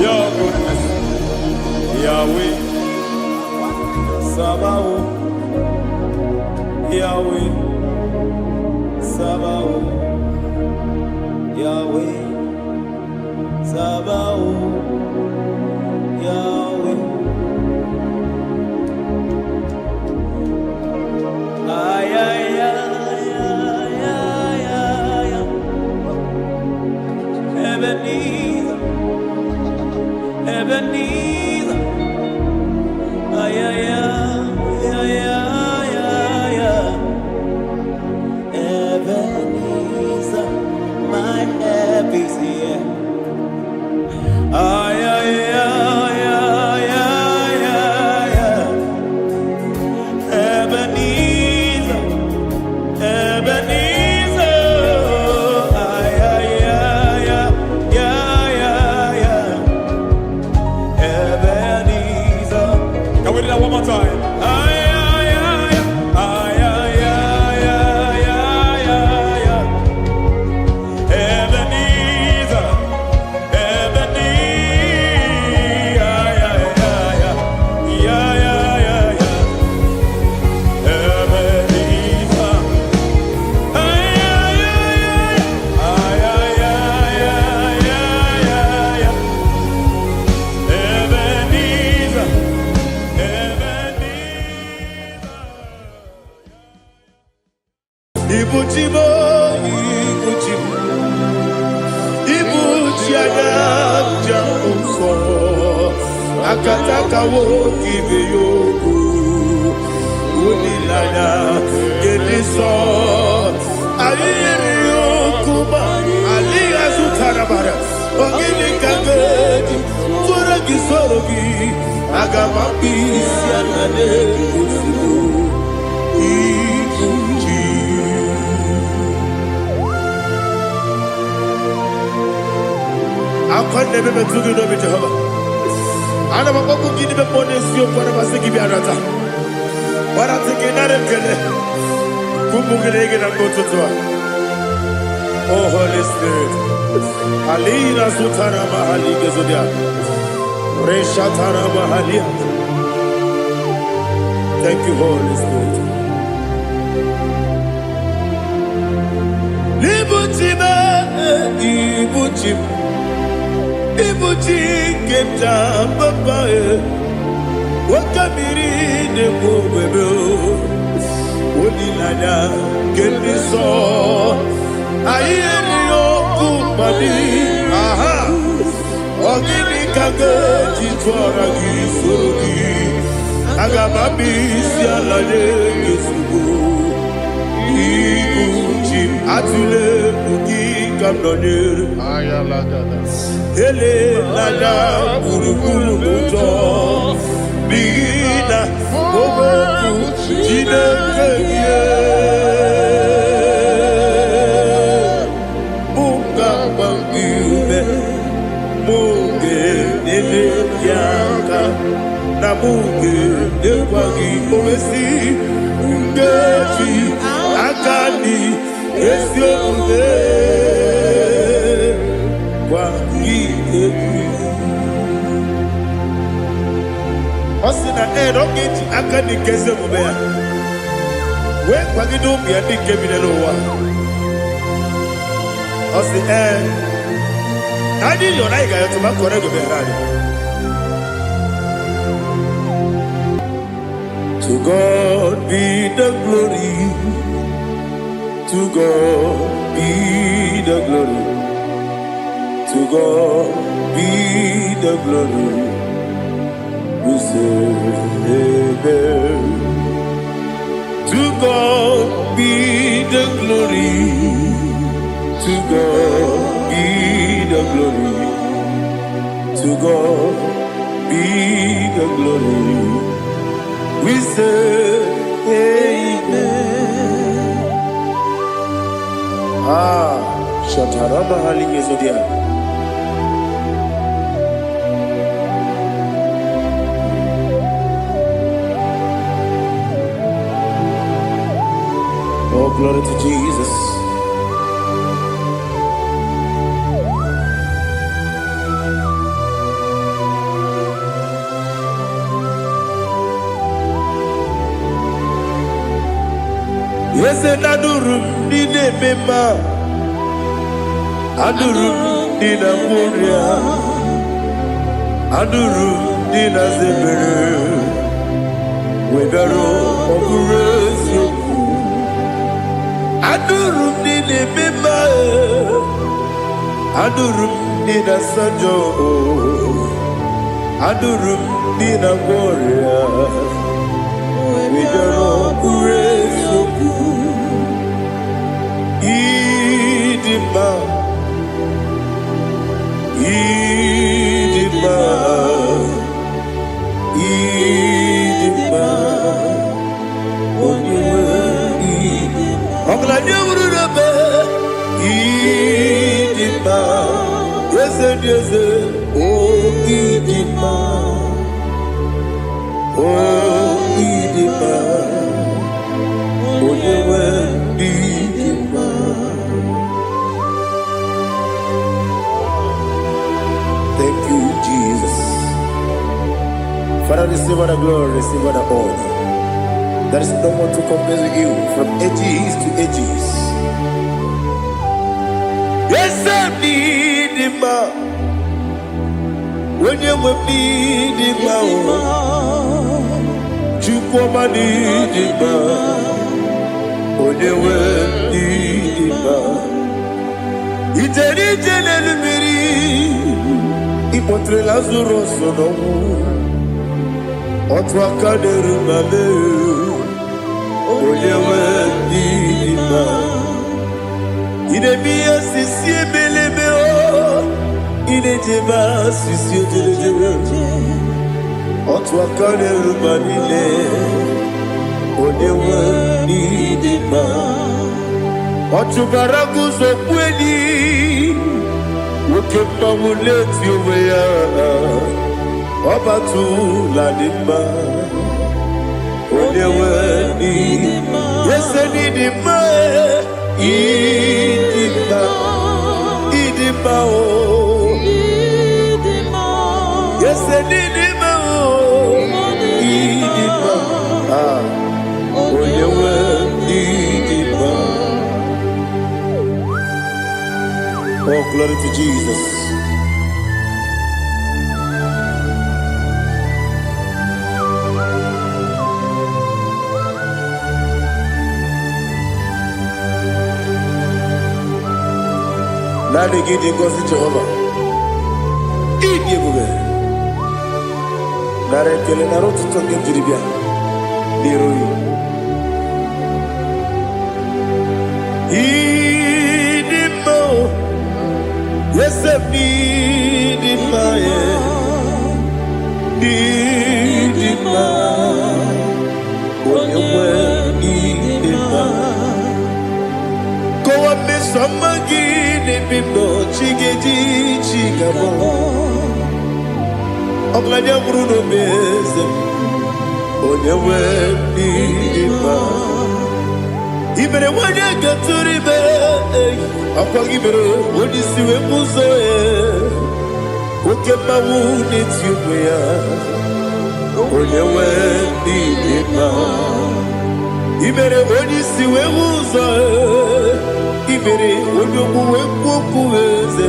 your goodness. Yahweh Sabaoth, Yahweh Sabaoth, Yahweh Sabaoth, Yahweh. Ay, ay, ay, ay, ay, ay, ay. Ebenezer, Ebenezer. Ay, ay, ay, ay, ay, ay, ay. Ebenezer, my help is here. Ay, ay, ay, ay, ay, ay, ay. Ebenezer, Ebenezer. Ay, ay, ay, ay, ay, ay, ay. Ebenezer. Can we do that one more time? Ay, ay, ay, ay, ay, ay, ay, ay, ay, ay. Ebenezer. akataka woki beyoku unilaya geliso ayiri yokuba aliya sutarabara ogini kangeti fora gisorogi agamapi sianane kusudu ikuji akonde bebe tugi no bi Jehova ana makoku gidi be ponesio kwa basiki bi arata wara tikinare kele kumugirege na kototwa. Oh Holy Spirit alina sutara mahali gezodia reshatara mahalia. Thank you Holy Spirit. Libutima ibutim ibuti kemta papa wakamiri de bobebe onilanya keniso ayeri okupadi aha ogini kage jitwara gisorogi agamabi sialade gesugo ibuti atule bugi kamdonyer Ayalagada. ele lada buruburu moto bigina oboku jinekeye munga bangiube munge nene yaka na munge nekwagi omesi ngeji akani esiomube Osina rogeji akani keze mubea we kwagido bia dike binelo wa osi adi yo na iga yo tuma kore go berani. To God be the glory, to God be the glory, to God be the glory. We say amen. To God be the glory, to God be the glory, to God be the glory. We say amen. Shataraba halingezodia. Oh, glory to Jesus. Yes, and adurum dine mema, adurum dina muria, adurum dina zebere, webero okurezio. Adurum dine mema, adurum dina sanjo, adurum dina muria, webero okurezio. Idima, Idima, Idima, Onyewe Idima, Oglanya Urube, Idima, Yese, Oh Idima, Oh Idima, Onyewe Idima. Thank you, Jesus. Father, receive all the glory, receive all the honor. There is no one to compare with you from ages to ages. Yes, I need him. When you will need him, you come and need him. When you will need him, it's a little bit. Ipotre Lazaro sono Otwakaderu mame Onyewe Nidima Idemiya sisi ebelebe o Idejeba sisi ojelejebe Otwakaderu manile Onyewe Nidima Otubaraguzo kweni Woke mamuleti uweya Obatu ladima Onyewe Nidima Yese Nidima Idima Idima o Yese Nidima o Idima Onyewe Nidima. Oh, glory to Jesus. Now they give the gospel to Jehovah. Eat the bube. Now they tell you to talk to the bia. Niroi. Idimo. Yes, Idimo. Idimo. Onyewe Idimo. Go up, Miss Samagi. Bimbo chigeji chigabo Oglanya Bruno Beze Onyewe Nidima Ibere wanya gaturibe Akwa ibere wadi siwe muzoe Oke mawu nitiumea Onyewe Nidima Ibere wadi siwe muzoe Ibere onyomu wekuku weze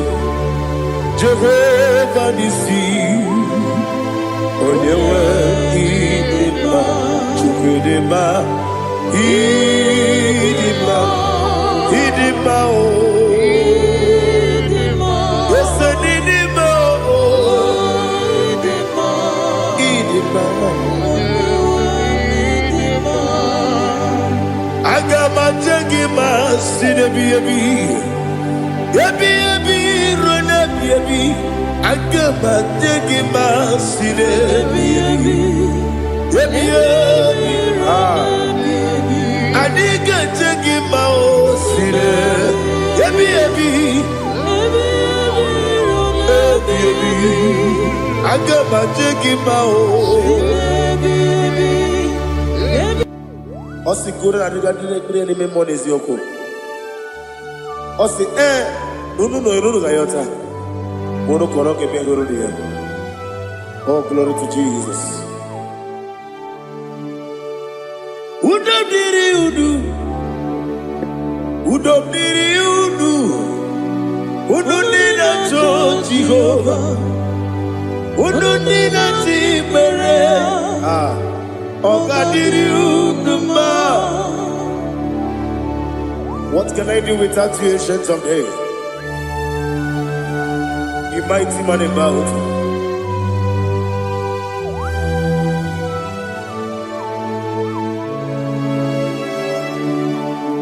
Jehovah nisi Onyewe Idima Chukwudema Idima Idima o Yese Nidima o Idima Agama jengima sinebi Ebi rona bi Agama jengima sinebi Ebi Adiga jengima o sine Ebi Agama jengima o Osi kure na diga dire ni me monezi yoko. Osi nunu no irunu ga yota. Mono koro ke me goro dia. Oh, glory to Jesus. Udo diri udu. Udo nina to Jehovah. Udo nina timere. What can I do without you, ancient of days? You mighty man about.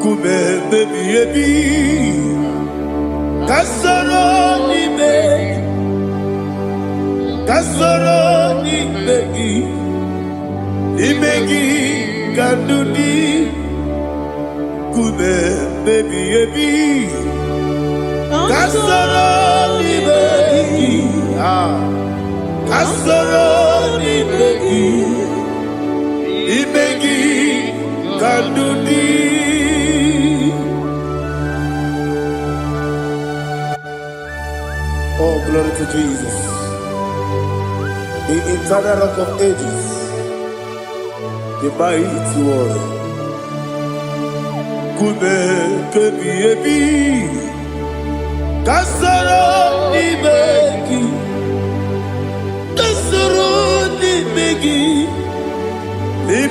Kume baby Kasoro ni begi Imegi Gandudi Kume baby Kasoro ni begi Kasoro ni begi Imegi Gandudi. Oh, glory to Jesus, the eternal rock of ages, the mighty one. Kume kebi Kasoro ni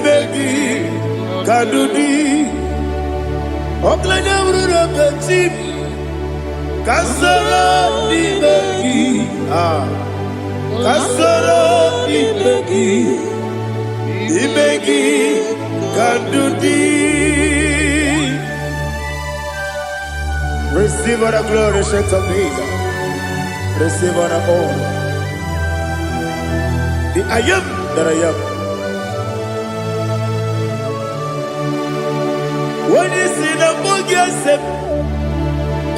begi Kadudi Oklanya urura petit Kasoro ni begi Kasoro ni begi Imegi Kandudi. Receive all the glory, strength of Jesus. Receive all the honor. The I am that I am. When you see the book, yourself,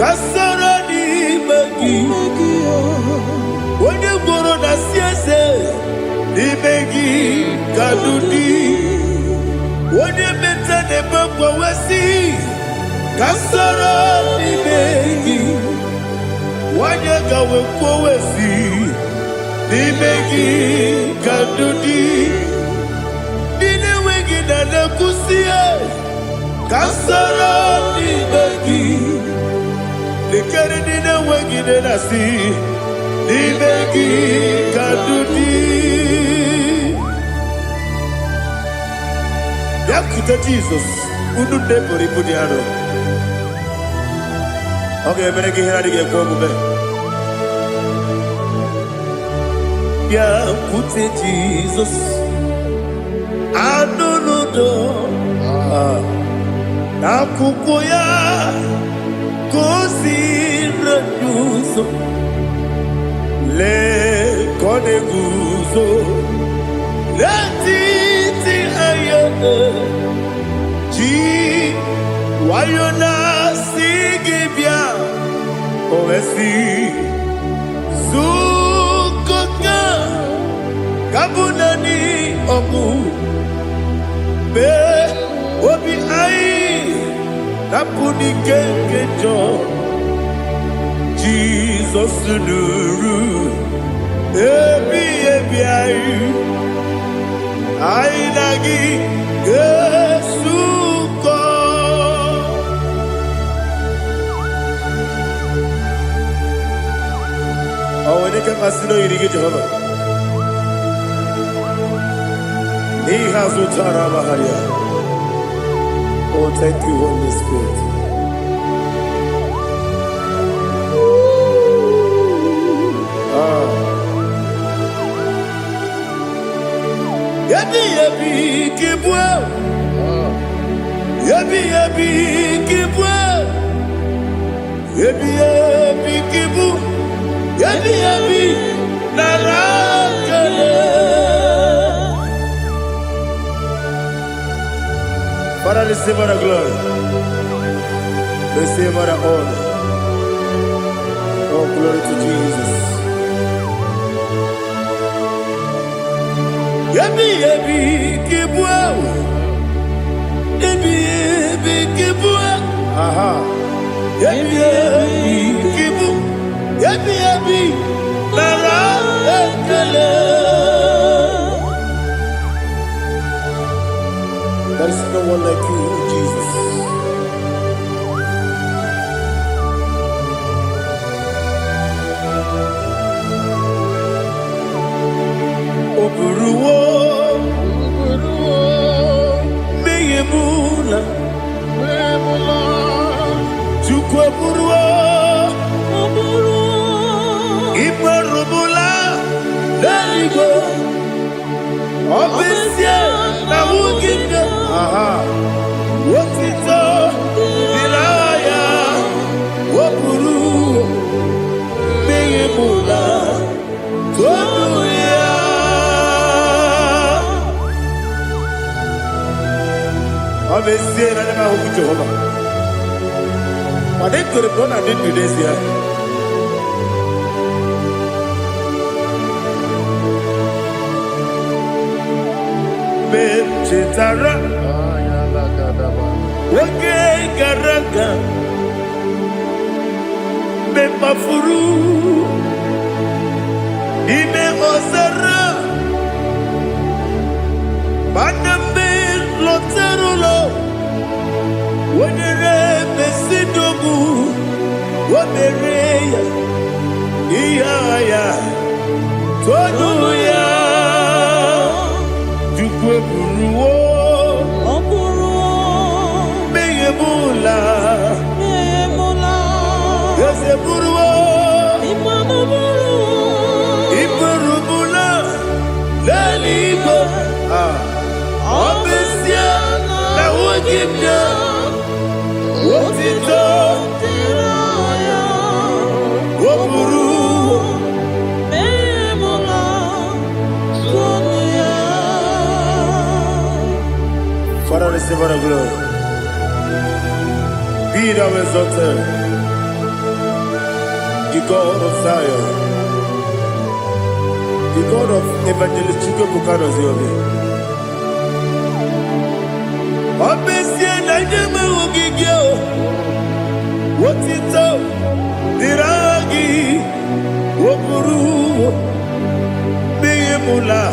Kasarani Magi. When you go on the siasa, Imegi Kandudi. When you mention the book, we see. Kasarani Magi. Wanyaga wekowesi Nimegi Kandudi Nine wegi na nakusia Kasarani Magi Nikari nine wegi na nasi Nimegi Kandudi Yakuta Jesus Ununde poripudiano. Okay, I'm going to get yeah, put it Jesus. I don't know. Nakukoya, kosi reduso. Le koneguso. Le titi ayane. Ji wayona sigibia. Oesi Sukoka Kabunani Omu Be Obi Ai Napuni Kenkejo Jesus Nuru Ebi Ai Ai Nagi Yesuko. Oh, when you can Masino, you get Jehovah. He has Utara Maharia. Oh, thank you, Holy Spirit. Yabi, yabi, kibwa. Yabi, yabi, kibwa. Yabi, yabi, kibu. Yabi yabi narakale. Father, receive all the glory. Receive all the honor. Oh, glory to Jesus. Yabi yabi kibwa. Yabi yabi kibwa. Aha. Yabi yabi kibu. Yabi yabi nara ekele. There is no one like you, Jesus. Oburuwo, meyemula, chukwu oburuwo. Imarubula, Daligo, Obesia, Nawukinga, aha, Wotito, Dilaya, Wapuru, Meyemula, Tonuya. Obesia, Nanahu Jehovah. But they could have done a bit with this year. Chetara, Wake Garaka, Bepafuru, Ime Osara, Baname Loterulo, Wenere Mesidobu, Wabereya, Iaya, Toduya. Buruwo, Meyemula, Yose Buruwo, Iburumula, Laligo, Waburu. Father, receive all the glory. Be thou exalted, the God of Zion, the God of Evangelist Chico Bukano Ziobi. Obesi na jeme ugigio, wotito, diragi, woburu, biyemula,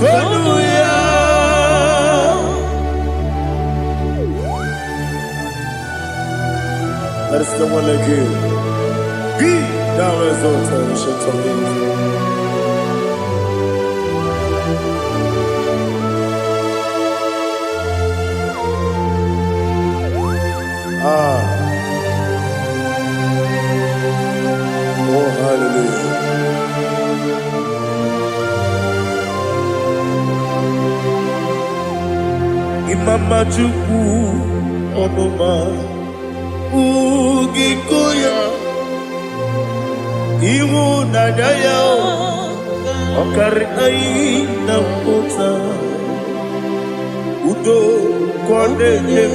tonuya. There is no one like you. Be thou exalted, ancient of days. Oh, hallelujah. Imama Chukwu Onoma Ugikoya Iwu Nadaya Okari Aina Kota Udo Kondele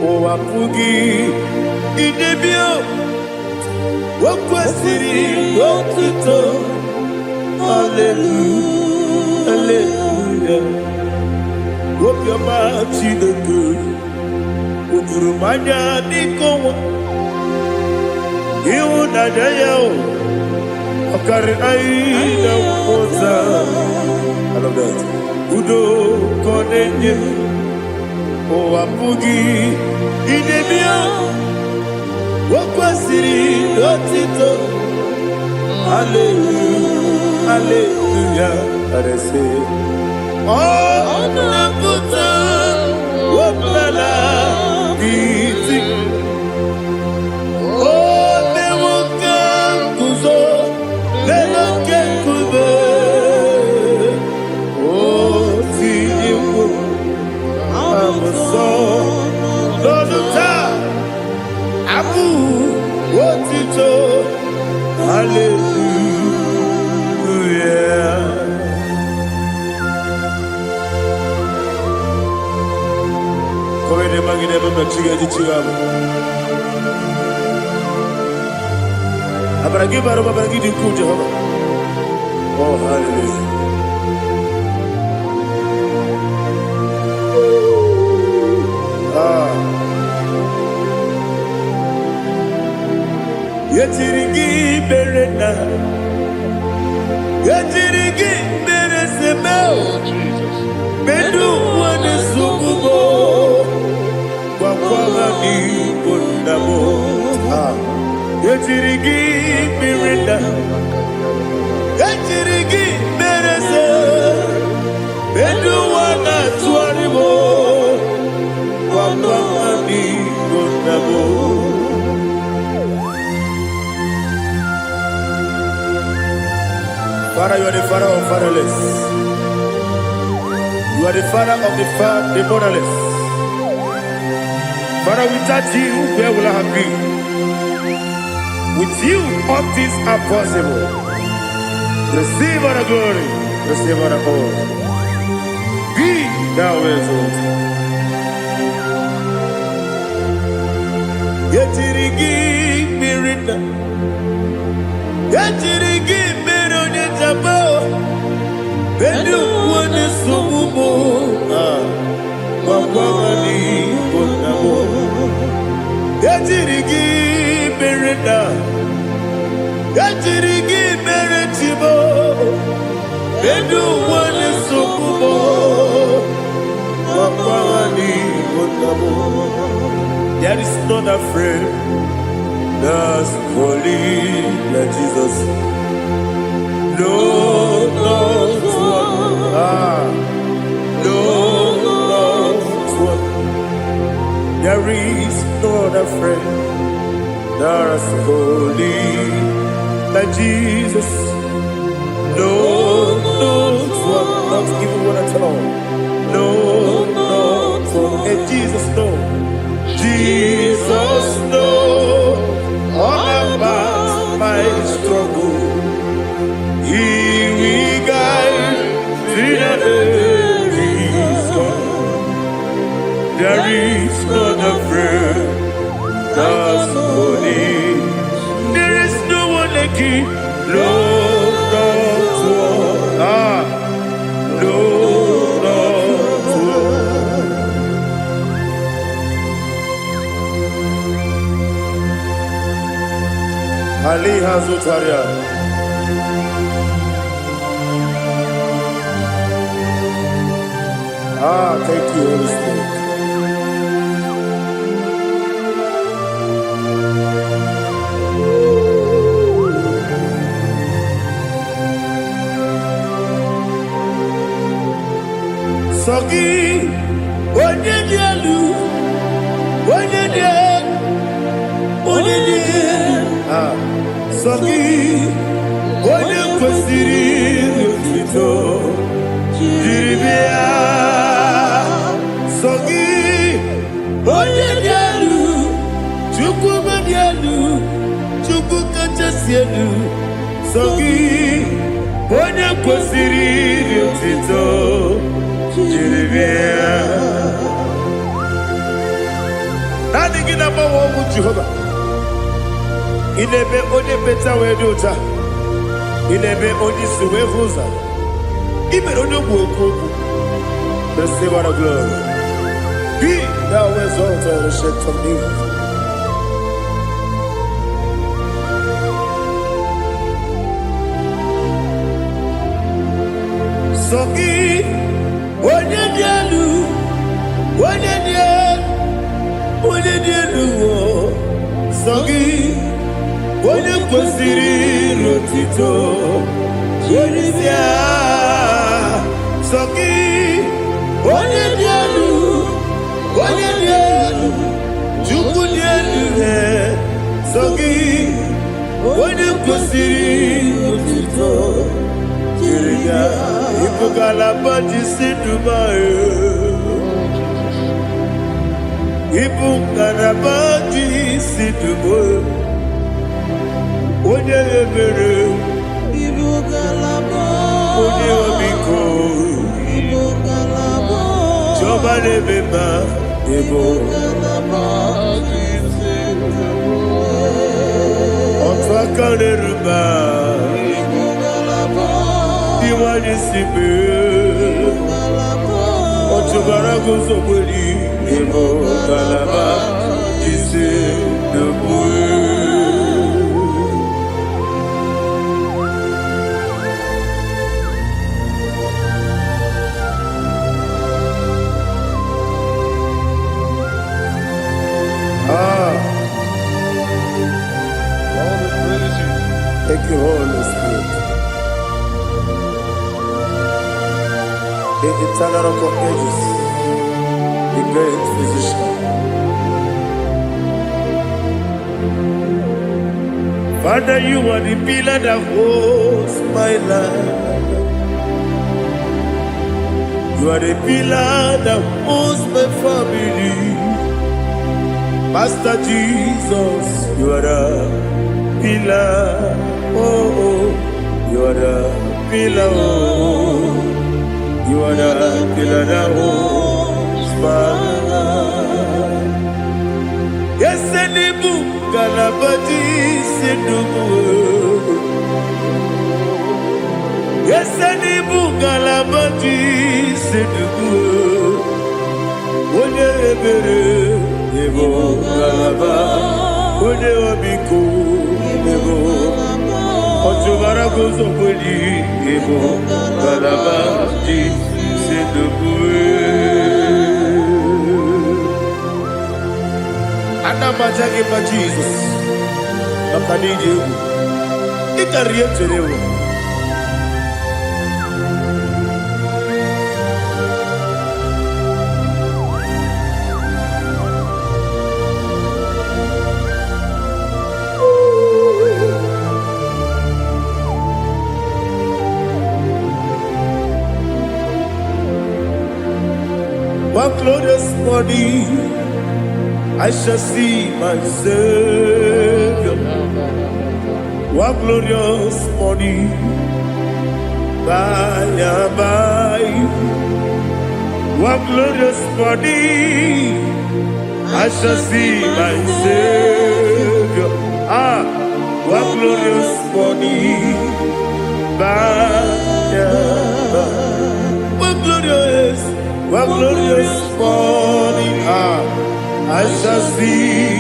Owapugi Idebio Wakwasiri Wakito Hallelujah Hallelujah Wopiama Chideku Udurumanya Nikowa Iwu Nadaya Okari Aina Kota I love that Udo Kondele Owapugi Idebio Wakwasiri Otito Hallelujah Hallelujah I say Oh Nabuta Wapala Biti Oh Newoka Kuzo Leloke Kube Oh Tiyiwo Lọ́dúnta, Abu, Otito, Hallelujah. Come ne magine baba chiga di chiga. Abaragi baro babaragi di ku Jehovah. Oh, hallelujah. Yetirigi berena, yetirigi beresemo, bedu wane sukubo, wakwaga ni bondamo. Yetirigi berena, yetirigi berese, bedu wana tuaribo, wakwaga ni bondamo. Father, you are the father of fatherless. You are the father of the motherless. Father, without you, where will I have been? With you, all things are possible. Receive all the glory, receive all the honor. Be thou exalted. Yetirigi mirina, yetirigi mirona jabo. Bedu wane sumumo, wakwani bonamo. Yetirigi mirina, yetirigi miretibo. Bedu wane sumumo, wakwani bonamo. There is not a friend that's holy like Jesus. No, not one. No, not one. There is no other friend that's holy like Jesus. No, not one. Not even one at all. No, not one. And Jesus, no. Jesus, no, all about my struggle. He will guide me there is God. There is not a friend that's holy. There is no one like him. No, not one. No, not one. Ali Hazutaria. Thank you, Holy Spirit. Sogi, onye dielu, onye dielu, onye dielu. Sogi, onye kwesịrị otuto, jiri bịa. Sogi, onye dielu, Chukwu dielu, Chukwu kachasị elu. Sogi, onye kwesịrị otuto. Nothing in about what would Jehovah. In a bit only better way to ta. In a bit only Suwe Husa. Even on your book, the Silver of Glory. Be thou exalted and shed from me. Sogi. Onye dielu, onye dielu, Sogi, onye kwesịrị otito, Jeribia, Sogi, onye dielu, Chukwu dielu, Sogi, onye kwesịrị otito, Jeribia. Ipugalaba Dubai. Ipugalaba Dubai. Onye ebere. Ipugalaba. Onye omiko. Ipugalaba. Joba lebeba. Ipugalaba. Otwaka leruba. Iwani sibe, Ochubara gozo kweli, Ebo kalaba, Jise debue. Thank you, Holy Spirit. The eternal rock of ages, the great physician. Father, you are the pillar that holds my life. You are the pillar that holds my family. Master Jesus, you are the pillar. Oh, you are the pillar. Oh. You are the pillar that holds my life. Yes, any book, Galabati, Sidubu. Yes, any book, Galabati, Sidubu. One ebere, Ebo Galaba, One Abiko, Ebo. Ochubara gozo kweli, Ebo Galaba, c'est debout. Anna Majagi by Jesus. Nakaniji. Ikaria Terewo. One glorious morning, I shall see my Savior. What glorious morning, by and by. What glorious morning, I shall see my Savior. Ah, what glorious morning, by and by. What glorious morning, ah, I shall see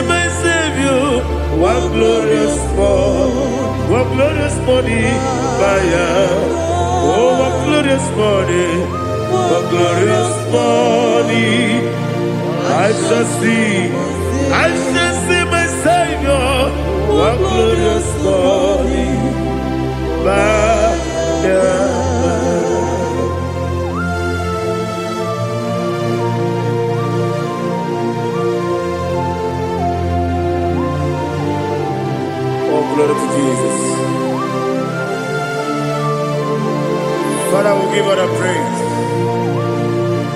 my Savior. What glorious morning, Maya. Oh, what glorious morning, I shall see my Savior. What glorious morning, Maya. Glory to Jesus. Father, we give all the praise.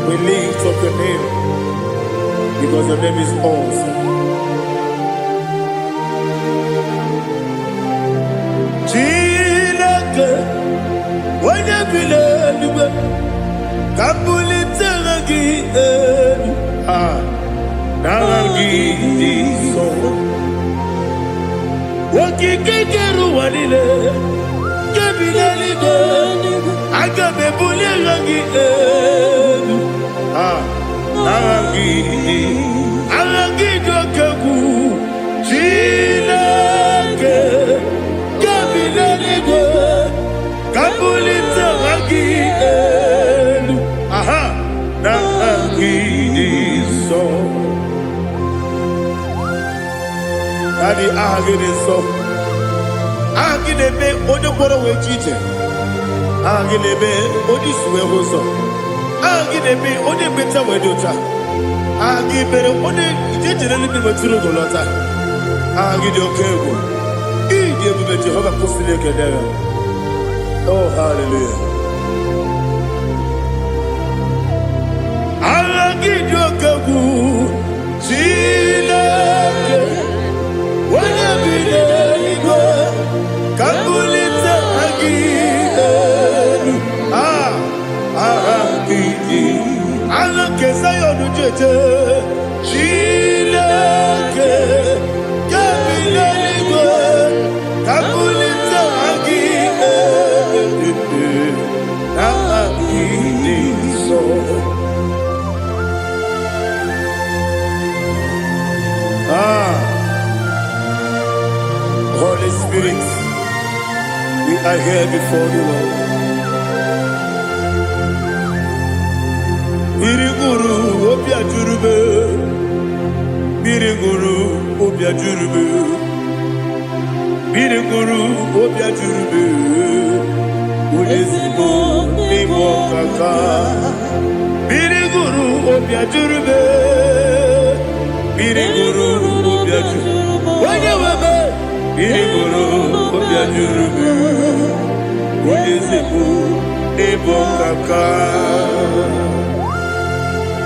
We lift up your name because your name is awesome. Chilake, wanya bilelube, kabuli teragi naragi so. Wakikekeru walile, kebilaligo, agabe bulirangi arangi dokeku, chilake, kebilaligo, kabulita rangi naragi so. Daddy, agide so. Agide be odoboro we chite. Agide be odisuwe hoso. Agide be ode beta we dota. Agide be ode ijejere ni maturo golota. Agide okego. Ide be Jehovah kosile kedera. Oh, hallelujah. Agide okego. Chilake. Wanya bileligo, kabulita agidelu, agidi, alakeza yonu jeje, chileke, kabileligo, kabulita agidelu, agidi so. Holy Spirit, we are here before you, Lord. Biriguru obia jurube, biriguru obia jurube, biriguru obia jurube, ulesibo nibo kaka, biriguru obia jurube, biriguru obia jurube, wanyewebe. Biriguru obia jurube, ulesibo nibo kaka.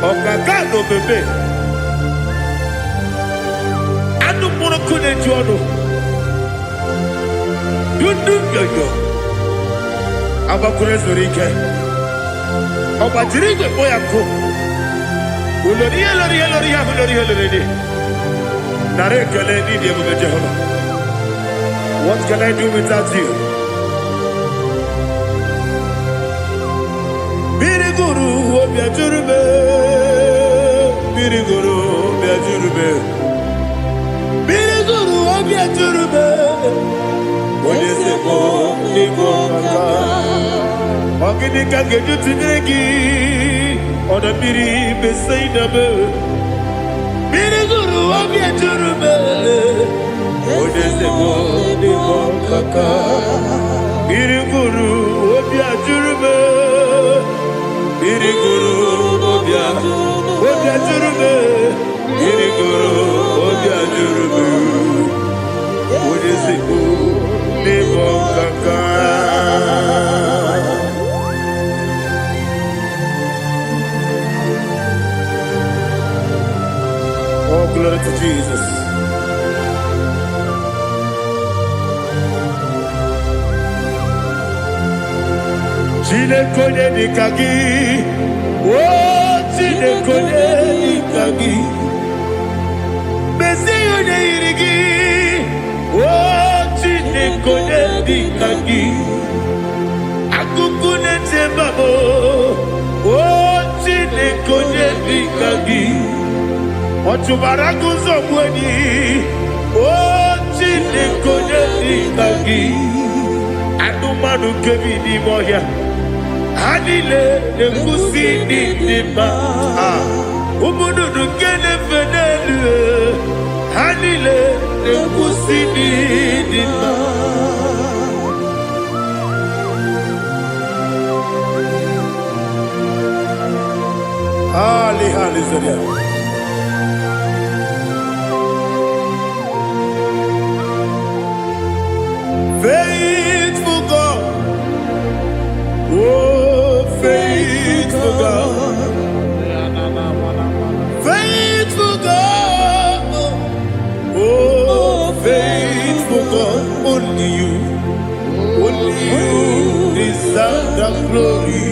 Okaka no bebe. Anu mono kune jono. Dundu yoyo. Abakure zorike. Obajirige boya ko. Ulori. Nare kele ni de bebe Jehovah. What can I do without you? Biriguru obia jurube, biriguru obia jurube, biriguru obia jurube. Olesebo nibo kaka, ogini kangeju tinegi, oda biri besaidabe. Biriguru obia jurube, olesebo nibo kaka, biriguru obia jurube. Biriguru obia jurube, biriguru obia jurube, ulesibo nibo kaka. Oh, glory to Jesus. Chineke dikagi. Oh, Chineke dikagi. Messiah irigi. Oh, Chineke dikagi. Akukune tembabo. Oh, Chineke dikagi. Otubaraguzo mweni. Oh, Chineke dikagi. Anumanu kevini moya. Hanile ne kusini nima. Umudu kene fenelu. Hanile ne kusini nima. Hallelujah. Faithful God, oh faithful God, faithful God, oh faithful God, only you deserve the glory.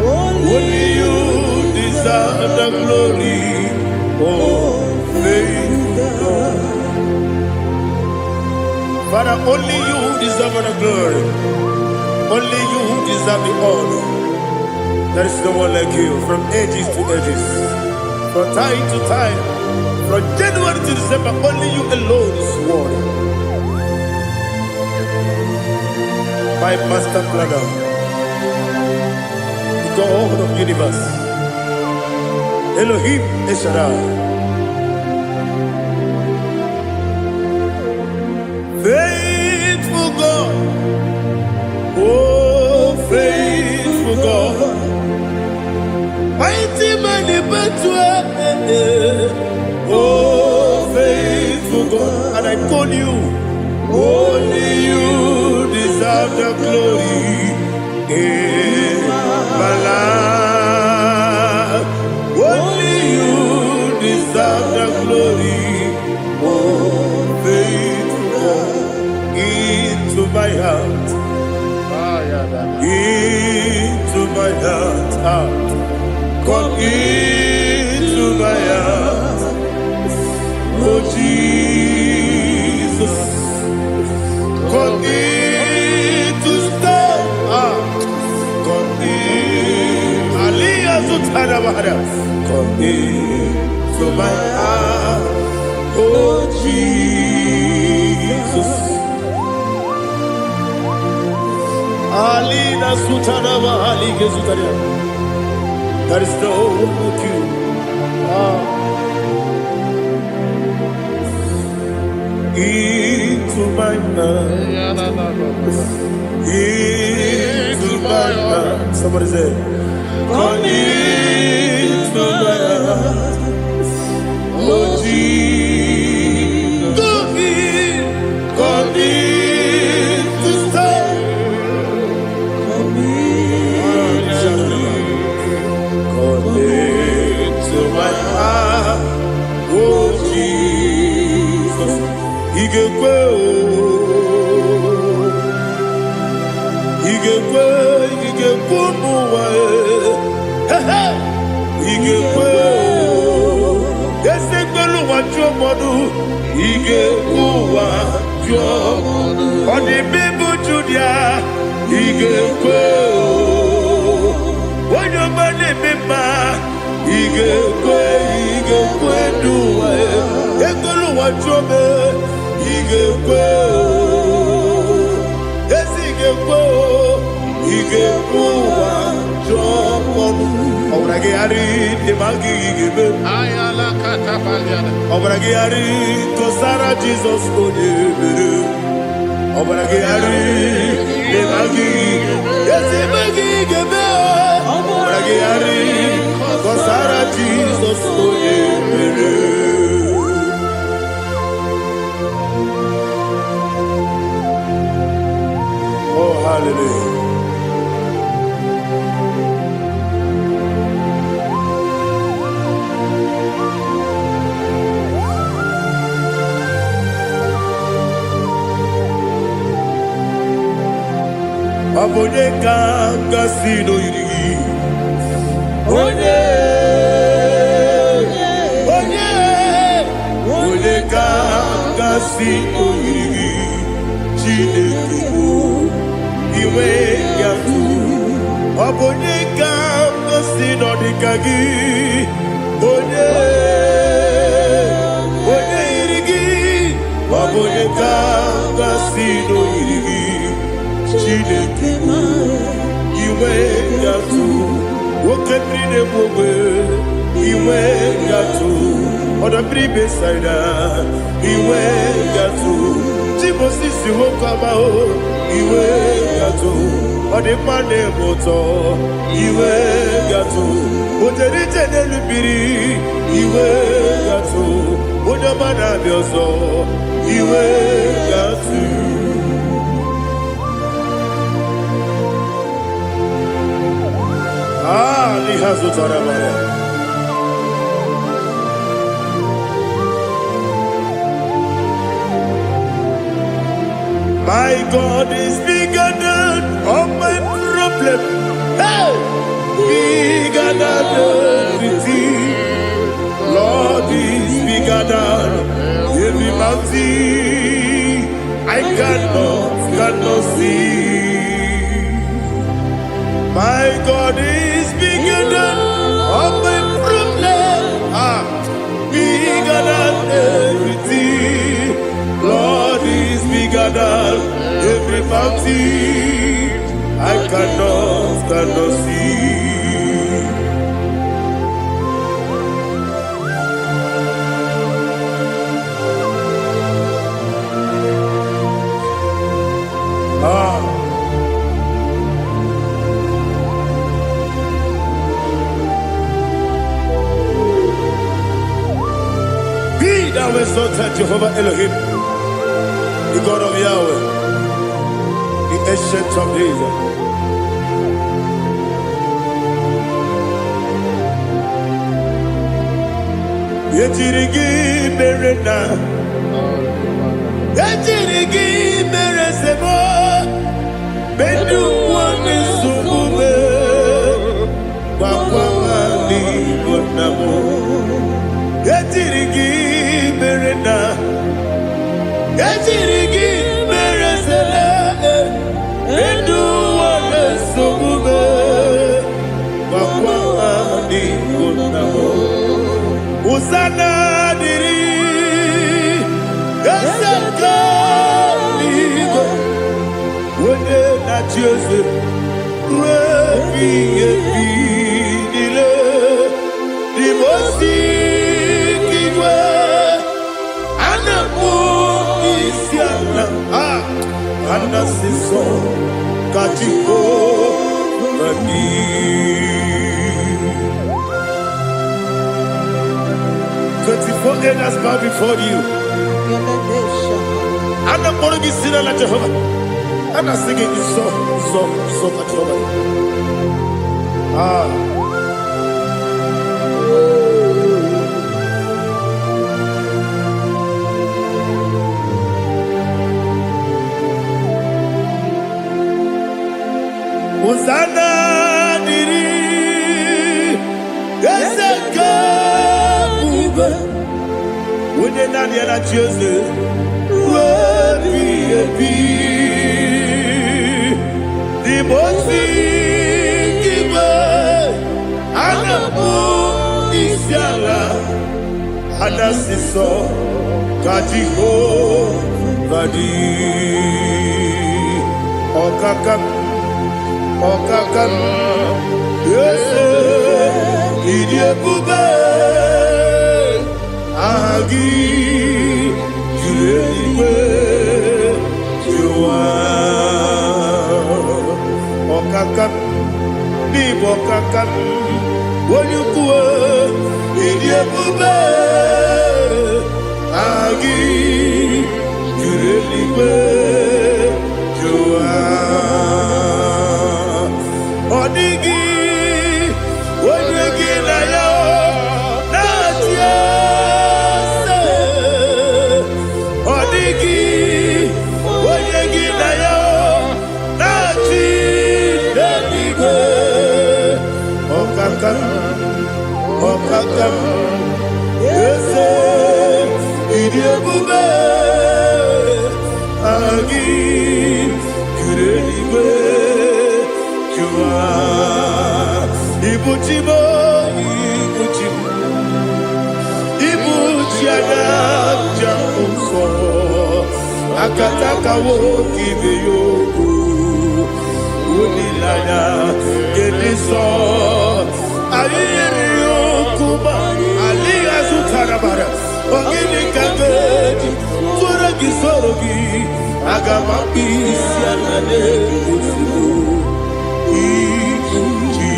Only you deserve the glory, oh faithful God. Father, only you deserve the glory. Only you deserve the honor. There is no one like you from ages to ages, from time to time, from January to December. Only you alone is worthy. My master planner, the God of the universe, Elohim Eshadai. Faithful God, oh faithful God, mighty man in battle, oh faithful God, and I call you, only you deserve the glory in my life, only you deserve the glory, oh faithful God. Into my heart, into my heart, come into my heart, oh Jesus, come in to stay, come in, Aliyah Zutanabara, come into my heart, oh Jesus. Alina Sutanaba Ali Gezutaria. There is no one like you. Into my heart. Into my heart. Somebody say, come into my heart. Oh Jesus. Come in to stay. Come into my heart, oh Jesus. Igekwe, igekwe muwa, igekwe. Esegbelu wajomodu, igekwe wajomodu. Oni bibu Judia, igekwe. Wanyomane mema, igekwe duwa, ekolu wajome, igekwe, esi igekwe wajome. Obrage ari demagi igebe, Ayala katapaliana. obrage ari tosara Jesus onye. Obrage ari demagi, esi magi igebe. Obrage ari tosara Jesus onye. Oh, hallelujah. Obonye kanga sino yiri. Onye kanga sino yiri. Chineke iwe yatu. Obonye kanga sino dikagi. Onye yirigi. Obonye kanga sino yiri. Chineke iwe yatu. Woke bride mwe iwe yatu. Oda bribe saida iwe yatu. Jibo sisi wokama o iwe yatu. Ode mane moto iwe yatu. Ode jene lubiri iwe yatu. Ode mana bioso iwe yatu. Lihazu tarabaya. My God is bigger than all my problem. Hey! Bigger than everything. Lord is bigger than every mountain. I cannot see. My God is bigger than all my problem. Bigger than everything. Lord is bigger than every mountain. I cannot see. Thou exalted Jehovah Elohim, the God of Yahweh, the ancient of days. Yejirigi merena, yejirigi meresemo, bedu wani sumube, wakwamani bonamo. Yejirigi merena, yejirigi meresele, bedu wani sumube, wakwamani bonamo. Usana diri, esaka ligo, wone na Jose, rebi dile, di mosi kiwe, anamu isiana, anasiso kachiko mani. 24 elders bow before you. And I'm going to be singing like Jehovah. And I'm singing this song like Jehovah. Hosanna diri, Yeseka. When you're not yet at Jose, the Mosi giver, Anamu Isiala, Anasiso, Kajiho, Vadi, Okakam, yes, Idiabube. Agi julewe juwa okakam ni bokakam wonyukwe idiebube agi julewe juwa odigi wonyegi na yo na Akataka wo kibe yoku Unilaya Gediso Ayiri yokuba Aliya zutarabara Ogini kagedi Fura gisorogi Agamapi sianane Usibu Ikuji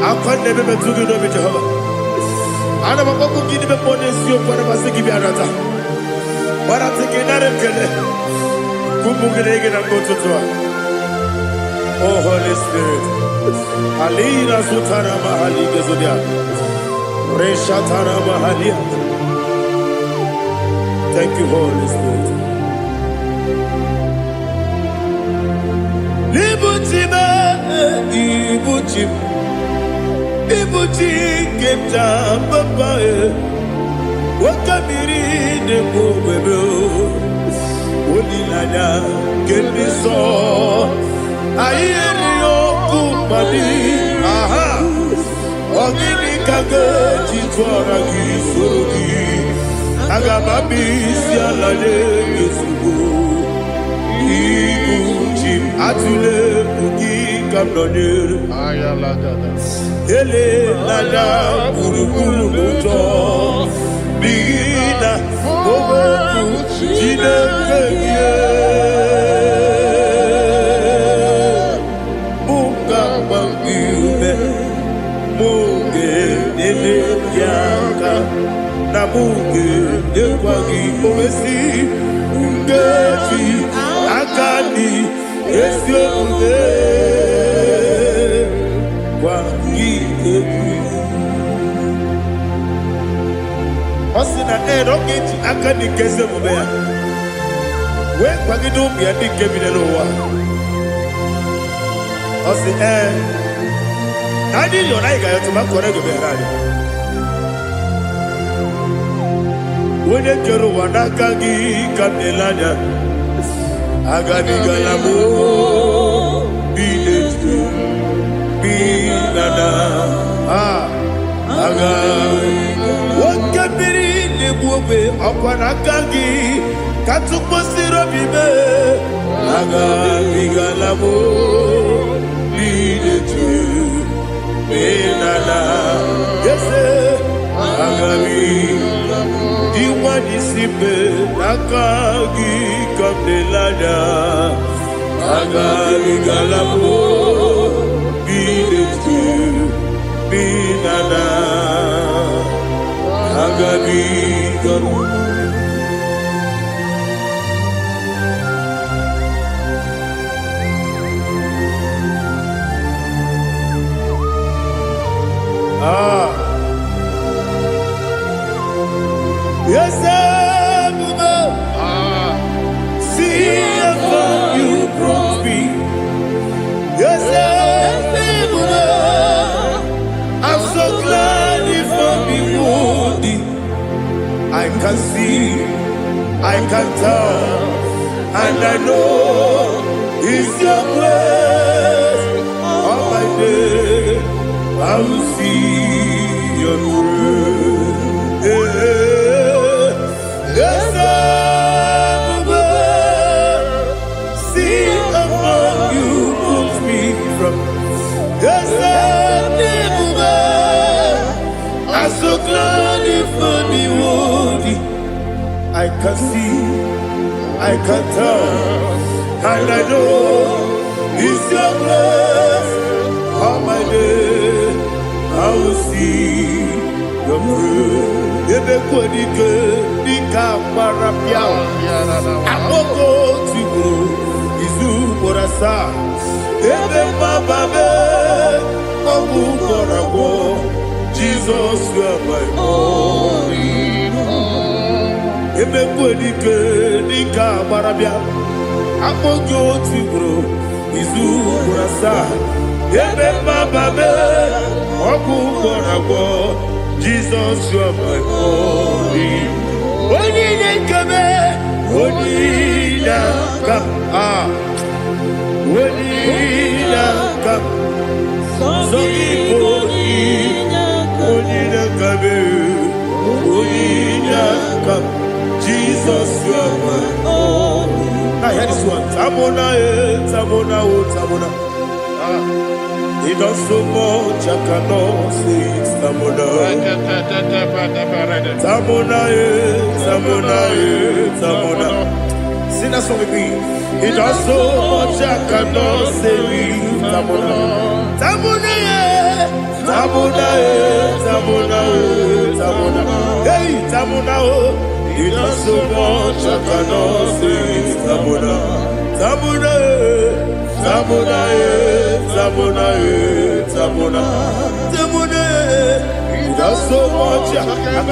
Akwande bebe tugi no Jehova Ana maboku gidi be pone sio kwa basiki bi arata Bara tiki nare kele Kumbugirege na ngototwa Oh Holy Spirit Alina sutara mahali gezodia Resha tara mahali. Thank you Holy Spirit Libutime Ibutim Ibuti kemta papa Wakamiri de bobebe Onilanya kemiso Ayeri yokumani Aha Ogini kage chitwara gisorogi Agamabi sialale yesugo Ibuti atule bugi kamnonir Ayalagada. Ele lada buruburu muto Bina oboku jine kenye Munga mangiume Munge nene yaka Na munge nekwagi owesi Ngeji akani esio munge Osina rokeji akani kese mubea We kwagidu miandi kebine lowa Osi Nadi yona iga yotuma kore guberani Wene kero wanakagi kamnelanya Agani galamo Binetu Binana Aga Wakabiri Nebuwe Akwanakagi Katuposiro Bibe Aga Bigalamo Binetu Binana Yese Aga Diwani Sipe Nakagi Kamdelada Aga Bigalamo Binana Agabi Garu Yes, see how you brought me. Yes, I'm so glad if I'm wounded. I can see, I can tell, and I know it's your grace. On my day, I will see your grace. Yes, see among you moves me from. Yes, I'm so glad if me woody. I can see, I can tell, and I know it's your grace. On my day, I will see your grace. Ebe kodike dika parapia. Aboko tigo izu borasa. Ebe mababe obu korabo. Jesus, you are my only home. Ebe kodike dika parapia. Aboko tigo izu borasa. Ebe mababe obu korabo. Jesus, you are my only. Only come, only come, only come. So only come, Jesus, you are my own. Now hear this one. Tamona, Tamona, Tamona. He does so much, I cannot say it's Tamona. Tamona, Tamona, Tamona. Sing that song with me. He does so much, I cannot say it's Tamona. Tamona, Tamona, Tamona, Tamona. Hey, Tamona, he does so much, I cannot say it's Tamona. Tamona, Tamona, Tamona, Tamona, Tamona. He does so much, I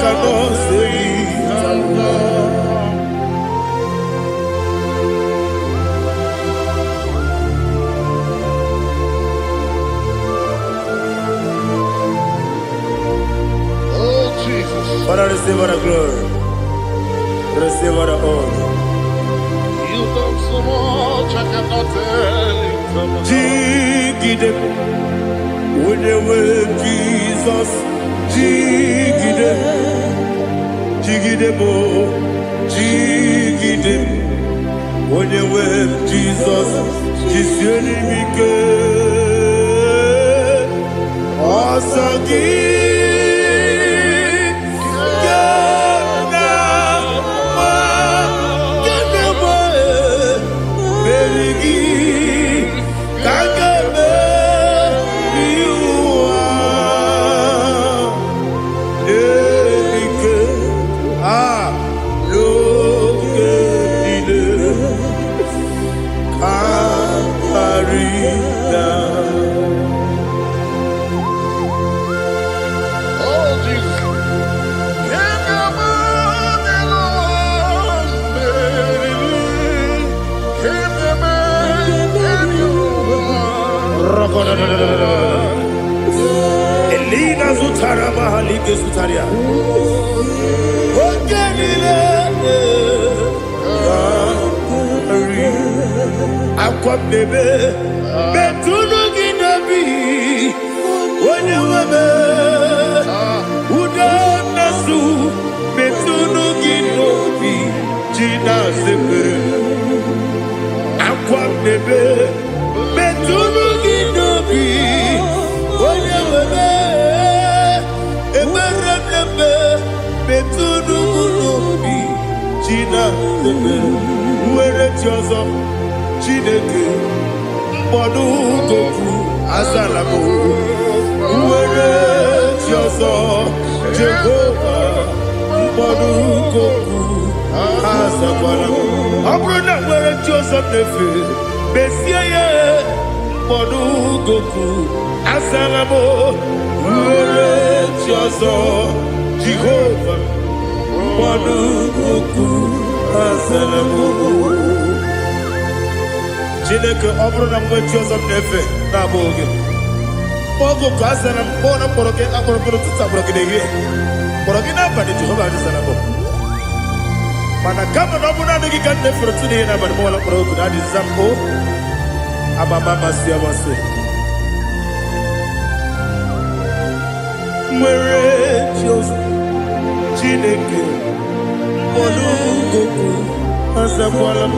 cannot say it's Tamona. Father, receive all the glory. Receive all the honor. You done so much, I cannot tell you. Jigidem, when you were Jesus, Jigidem, Jigidem, oh, Jigidem, when you were Jesus, Jisyenimike, Asagi. Elina Zutara Mahalike Zutaria. Aqua bebe, Betuno Ginabi, when you were Udanasu, Betuno Ginobi, Gina Zebe, Aqua bebe, Betuno Ginobi, when you were Eberebe, Betuno Ginobi, Gina Zebe, where it was. Chineke mkpọdụ goku azalamo uwere ti ọzọ Jehova mkpọdụ goku azakwalamo ọ bụrụ na nwere ti ọzọ na-efe besie ya mkpọdụ goku azalamo uwere ti ọzọ Jehova mkpọdụ goku azalamo. Chineke ọ bụrụ na mgbe chi ọzọ m na-efe na-abụ oge ogo ka a sara m kpọọ na mkpọrọ gị akpọrọ mkpọrọ tụtụ akpọrọ gị n'ehihie mkpọrọ gị n'abalị Jehova adịzara m mana kama na ọ bụrụ na adịghị ka m na-efere tụ n'ihe n'abalị mọla mkpọrọ ogu na adịza m o amama amasị amasị nwere chi ọzọ Chineke mkpọrọ ogogo azakwala m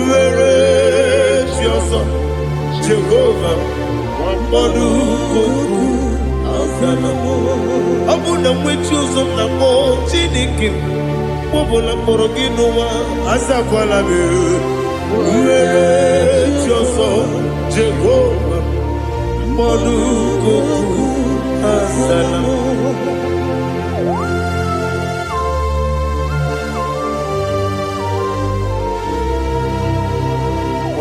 were chi ọzọ Jehova mkpọdụ goku azalamo ọ bụ na nwe chi ọzọ na mkpọ Chineke kpọbụla mkpọrọ gị n'ụwa azakwala m were chi ọzọ Jehova mkpọdụ goku azalamo.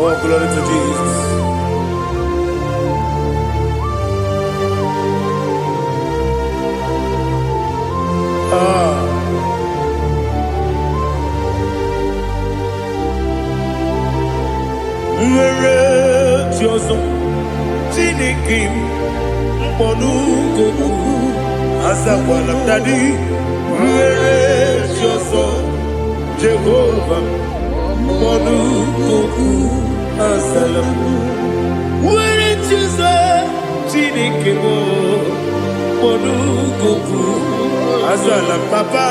Oh, glory to Jesus. Nwere chi ọzọ Chineke mkpọdụ goku azakwala m dadi nwere chi ọzọ Jehova mkpọdụ goku azalamo nwere chi ọzọ Chineke mkpọdụ goku Azala papa,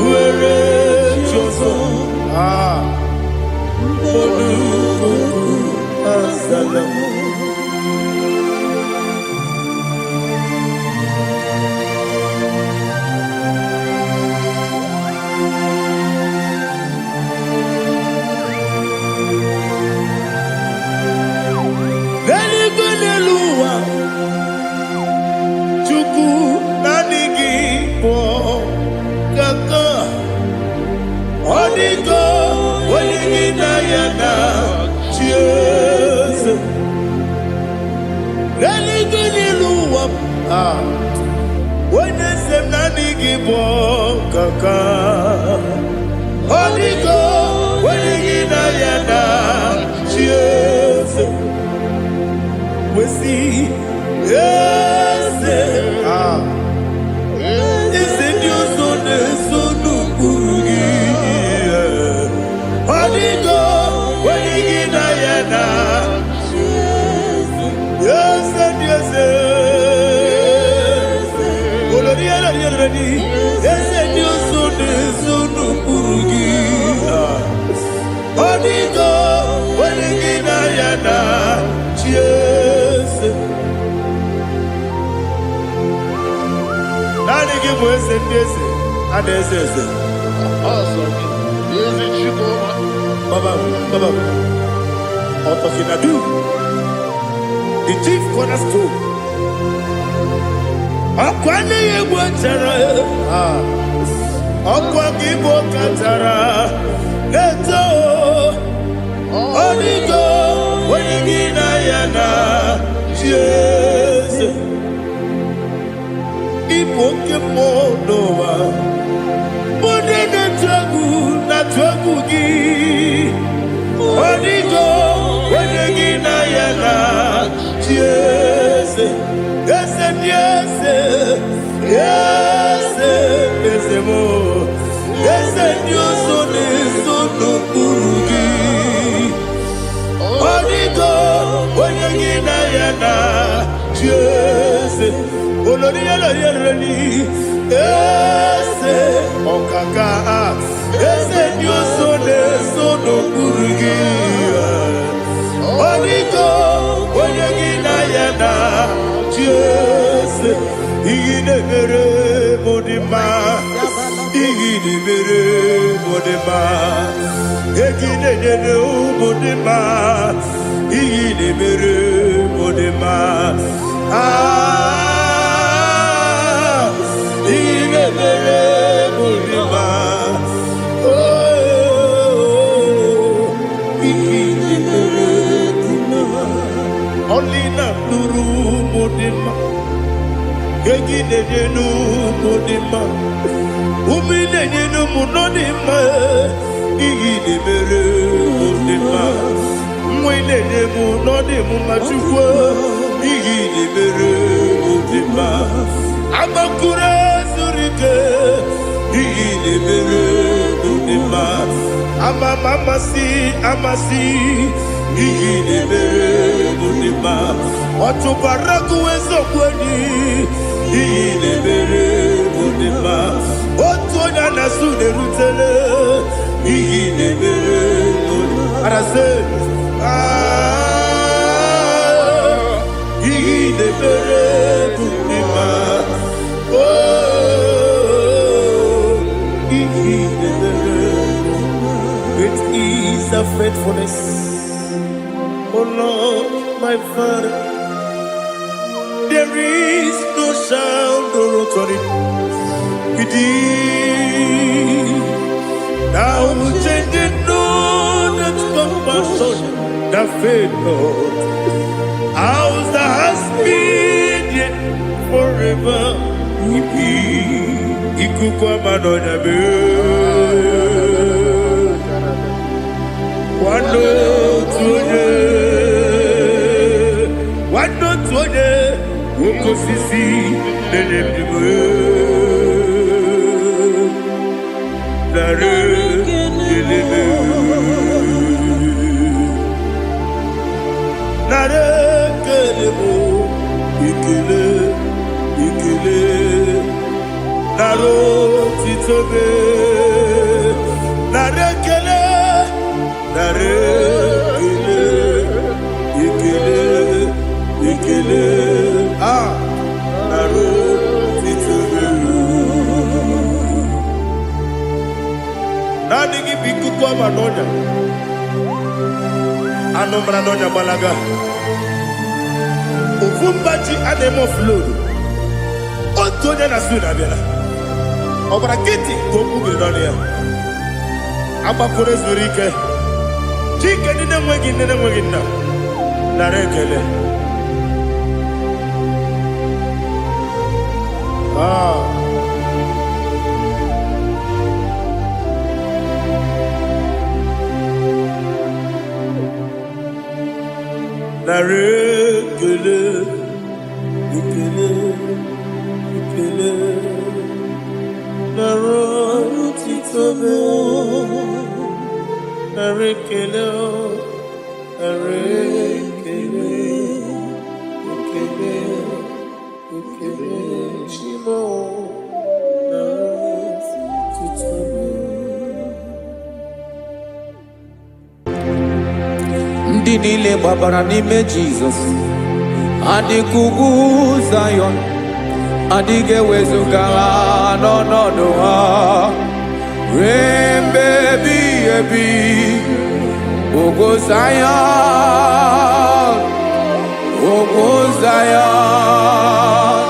uere choso. Olukuku azala. The chief cornerstone. Akwane yebo tara. Akwa kibo katara. Leto. Onigo. Wenigina yana. Jesus. Ipoke monowa. Modene tragu na tragu gi. Onigo. Wenigina yana. Yes, yes, yes, yes, yes, more. Yes, Dios son eso no purugi. Onigo, oyegina yana. Yes, oloria la yereni. Yes, okaka. Yes, Dios son eso no purugi. Onigo, oyegina yana. Yes, igine mere modima, igine mere modima, igine mere modima, igine mere modima. Igine mere modima. Oh, igine mere modima. Only na nuru modima. Egine nenu modima. Umine nenu munodima. Igine mere modima. Mwine nemu nodimu machukwa. Igine mere modima. Amakure surike. Igine mere modima. Amasi. Igine mere modima. Otubaraku wezo kweni. Igine mere modima. Otonya nasune rutele. Igine mere modima. Arase. Igine mere modima. Oh, igine mere modima. Great is the faithfulness. Oh Lord, my Father, there is no sound or authority within. Thou changest not that compassion, the faith, Lord. Ours that has been yet forever. Ikukwa manonya be. Wano tuye. Ukosisi nenebdiwe Nare kelebe Nare kelebo Ikele naro titobe, narekele, narekele, ikele, naro titobe. Nani gibiku kwa manonya, anomra nonya balaga. Ufumbaji anemo flood. Otonya na suna bela. Obra kiti gomu gedonia. Aba kore zurike. Chike nine mwegi na. Narekele. Narekele. Ikele. Naro titobe, narekele, shimo, naro titobe. Ndị niile gbabara n'ime Jizọs adịghị Zion, adịghị ewezuga ha n'ọnọdụ ha ruo mgbe ebighị ebi. Ugwu Zion, ugwu Zion,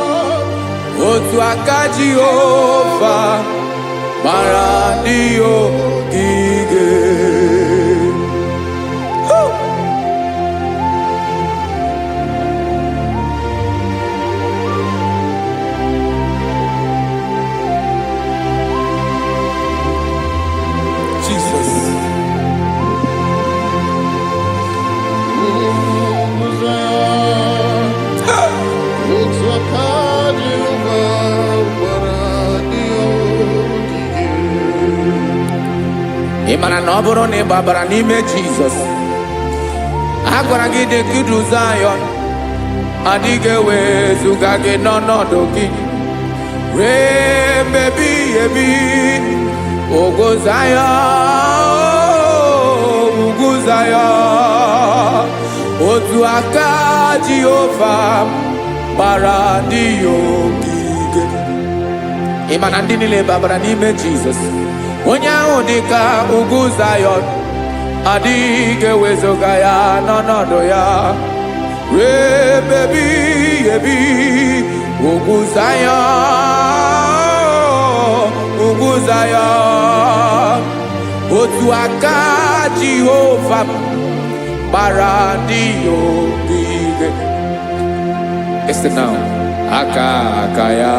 otu aka Jehova gbara ndị ogige. Ị mara na ọ bụrụ na ị gbabara n'ime Jizọs, a gwara gị dị kudu Zion, adịghị ewezuga gị n'ọnọdụ gị ruo mgbe ebighị ebi. Ugwu Zion, ugwu Zion, otu aka Jehova gbara ndị ogige. Ị ma na ndị niile gbabara n'ime Jizọs, onye ahụ dị ka ugwu Zion, adịghị ewezuga ya n'ọnọdụ ya ruo mgbe ebighị ebi. Ugwu Zion, ugwu Zion, otu aka Jehova gbara ndị ogige. Listen now, aka ya,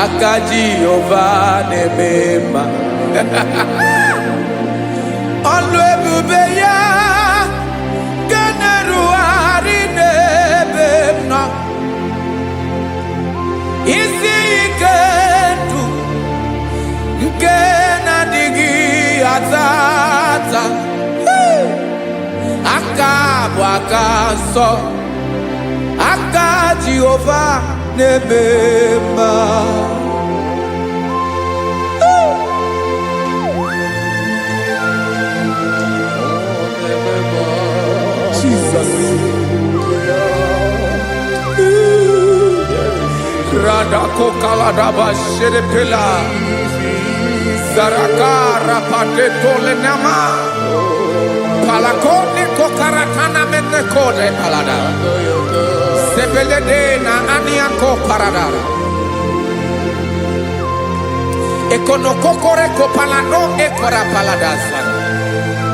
aka Jehova na-eme mma. Ọlụ ebube ya ga-erugharị n'ebe m nọ. Isi ike ndụ nke na-adịghị ata ata. Aka bụ aka nsọ, aka Jehova na-eme mma. Jesus. Radako kaladaba sherepela, zarakara patole nama, palakone kokaratana mene kode palada, sebelede na aniako paradara, ekonokokore kopalano ekora paladasa.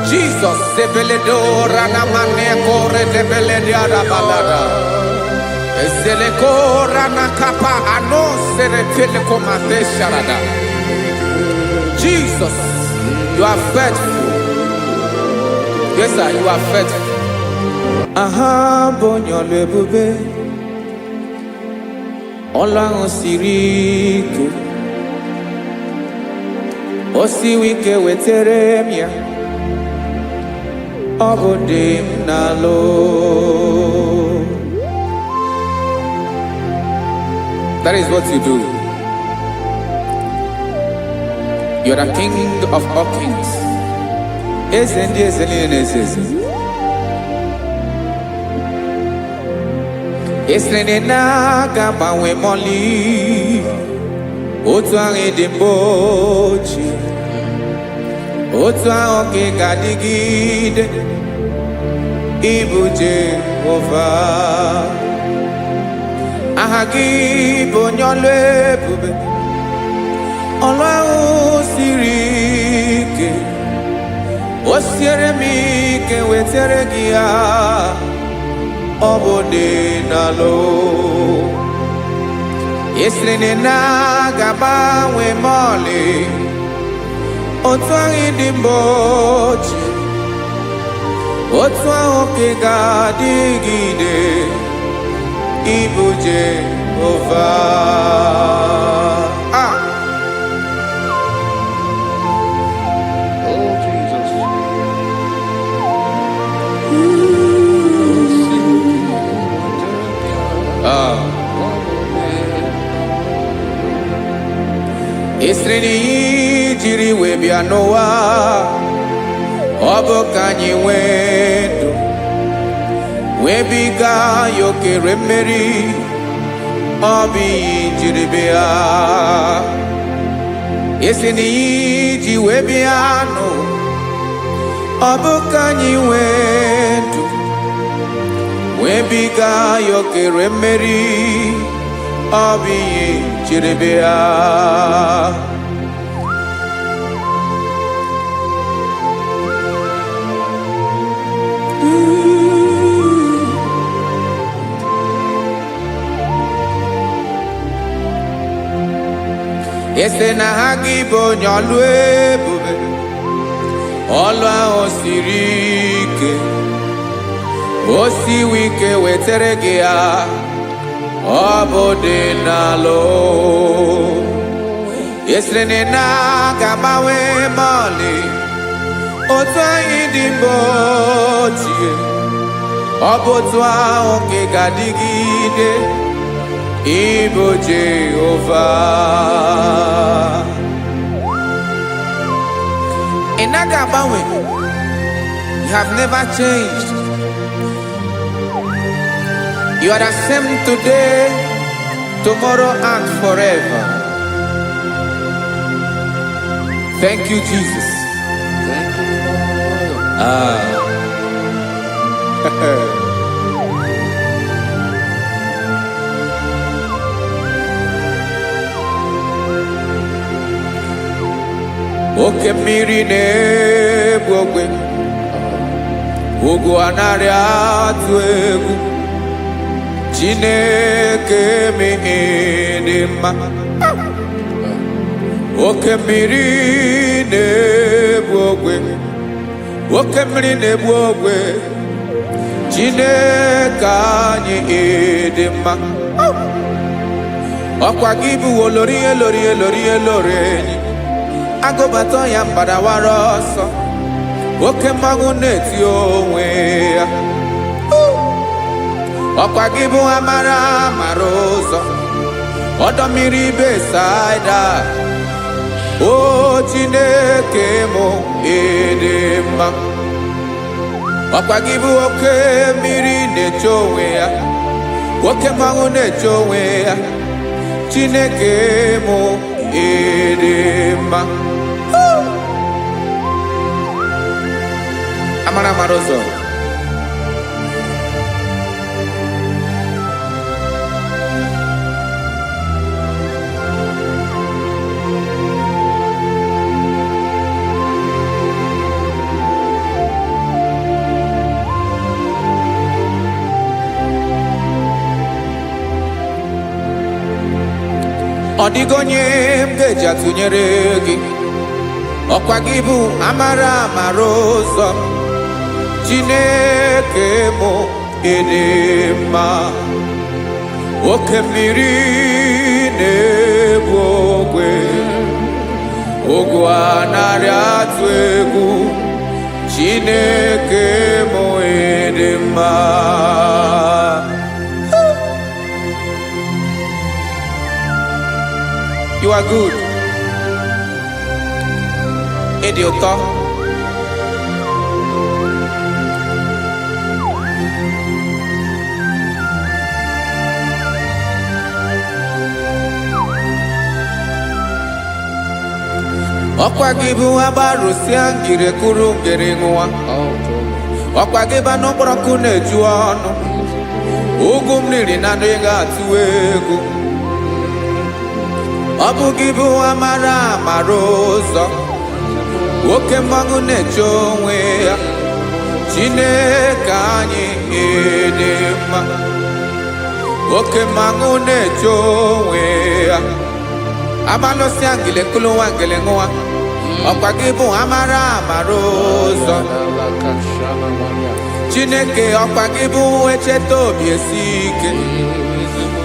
Jesus, sebeledora na mane kore debelediara balada. Ezelekora na kapa ano serefele komate sharada. Jesus, you are faithful. Yes, sir, you are faithful. Aha, bonyo lebube. Olang osirike. Osiwike weteremia. Obodim nalo. That is what you do. You are the King of all kings. Ezendi ezeli nezezi. Esrene na gbanwe moli. Otu ahụ dị mgbochi. Otu ahụ ka ị ga-adịgide. Ịbụ Jehova. Aha gị bụ onye ọlụ ebube. Ọlụ ahụ siri ike. O siere m ike wetere gị ya. Ọ bụ dị n'alụ. Esiri na ga-agbanwe ma ọlị. Otu ahụ dị mgbochi. Otu ahụ ka ị ga-adịgide. Ịbụ Jehova. Oh, Jesus. Esiri na ihe jiri wee bịa n'ụwa. Ọ bụ ka anyị nwee ndụ. Wee biga ya okere mmeri. Ọ bụ ihe jiri bịa. Esi na ihe ji wee bịa nụ. Ọ bụ ka anyị nwee ndụ. Wee biga ya okere mmeri. Ọ bụ ihe jiri bịa. Ese na ha gị bụ onye ọlụ ebube. Ọlụ ahụ siri ike. O siwe ike wetere gị ya. Ọ bụ dị n'alụ. Esere na ga-agbanwe ma ọlị. Otu anyị dị mgbochi. Ọ bụ otu ahụ ka ị ga-adịgide. Ịbụ Jehova. Ị naghị agbanwe. You have never changed. You are the same today, tomorrow and forever. Thank you, Jesus. Thank you, Lord. Oke mmiri na-egbu ogwe. Ugwu anaghị atụ egwu. Chineke mee dị mma. Oke mmiri na-egbu ogwe. Oke mmiri na-egbu ogwe. Chineke anyị dị mma. Ọkwa gị bụ olori elori elori elori enyi. Agụbatọ ya mgbadawara ọsọ. Oke mmanwụ na-eti onwe ya. Ọkwa gị bụ amara amara ụzọ. Ọdọ mmiri Besaida. O Chineke mụ ịdị mma. Ọkwa gị bụ oke mmiri na-eche onwe ya. Oke mmanwụ na-eche onwe ya. Chineke mụ ịdị mma. Amara amara ụzọ. Ọ dịghị onye m ga-eji atụnyere gị. Ọkwa gị bụ amara amara ụzọ. Chineke mụ ịdị mma. Oke mmiri na-egbu ogwe. Ugwu anaghị atụ egwu. Chineke mụ ịdị mma. You are good. ịdị ụtọ. Ọkwa gị bụ agbarụsịa ngire kụrụ ngere nwa. Ọkwa gị ba n'ụkpọrọkụ na-eju ọnụ. Ugwu mmiri na ndị ga-atụ egwu. Ọ bụ gị bụ amara amara ụzọ. Oke mmanwụ na-eche onwe ya. Chineke anyị dị mma. Oke mmanwụ na-eche onwe ya. Abalụsịa ngile kụrụ nwa ngele nwa. Ọkwa gị bụ amara amara ụzọ. Chineke ọkwa gị bụ echeta obi esi ike.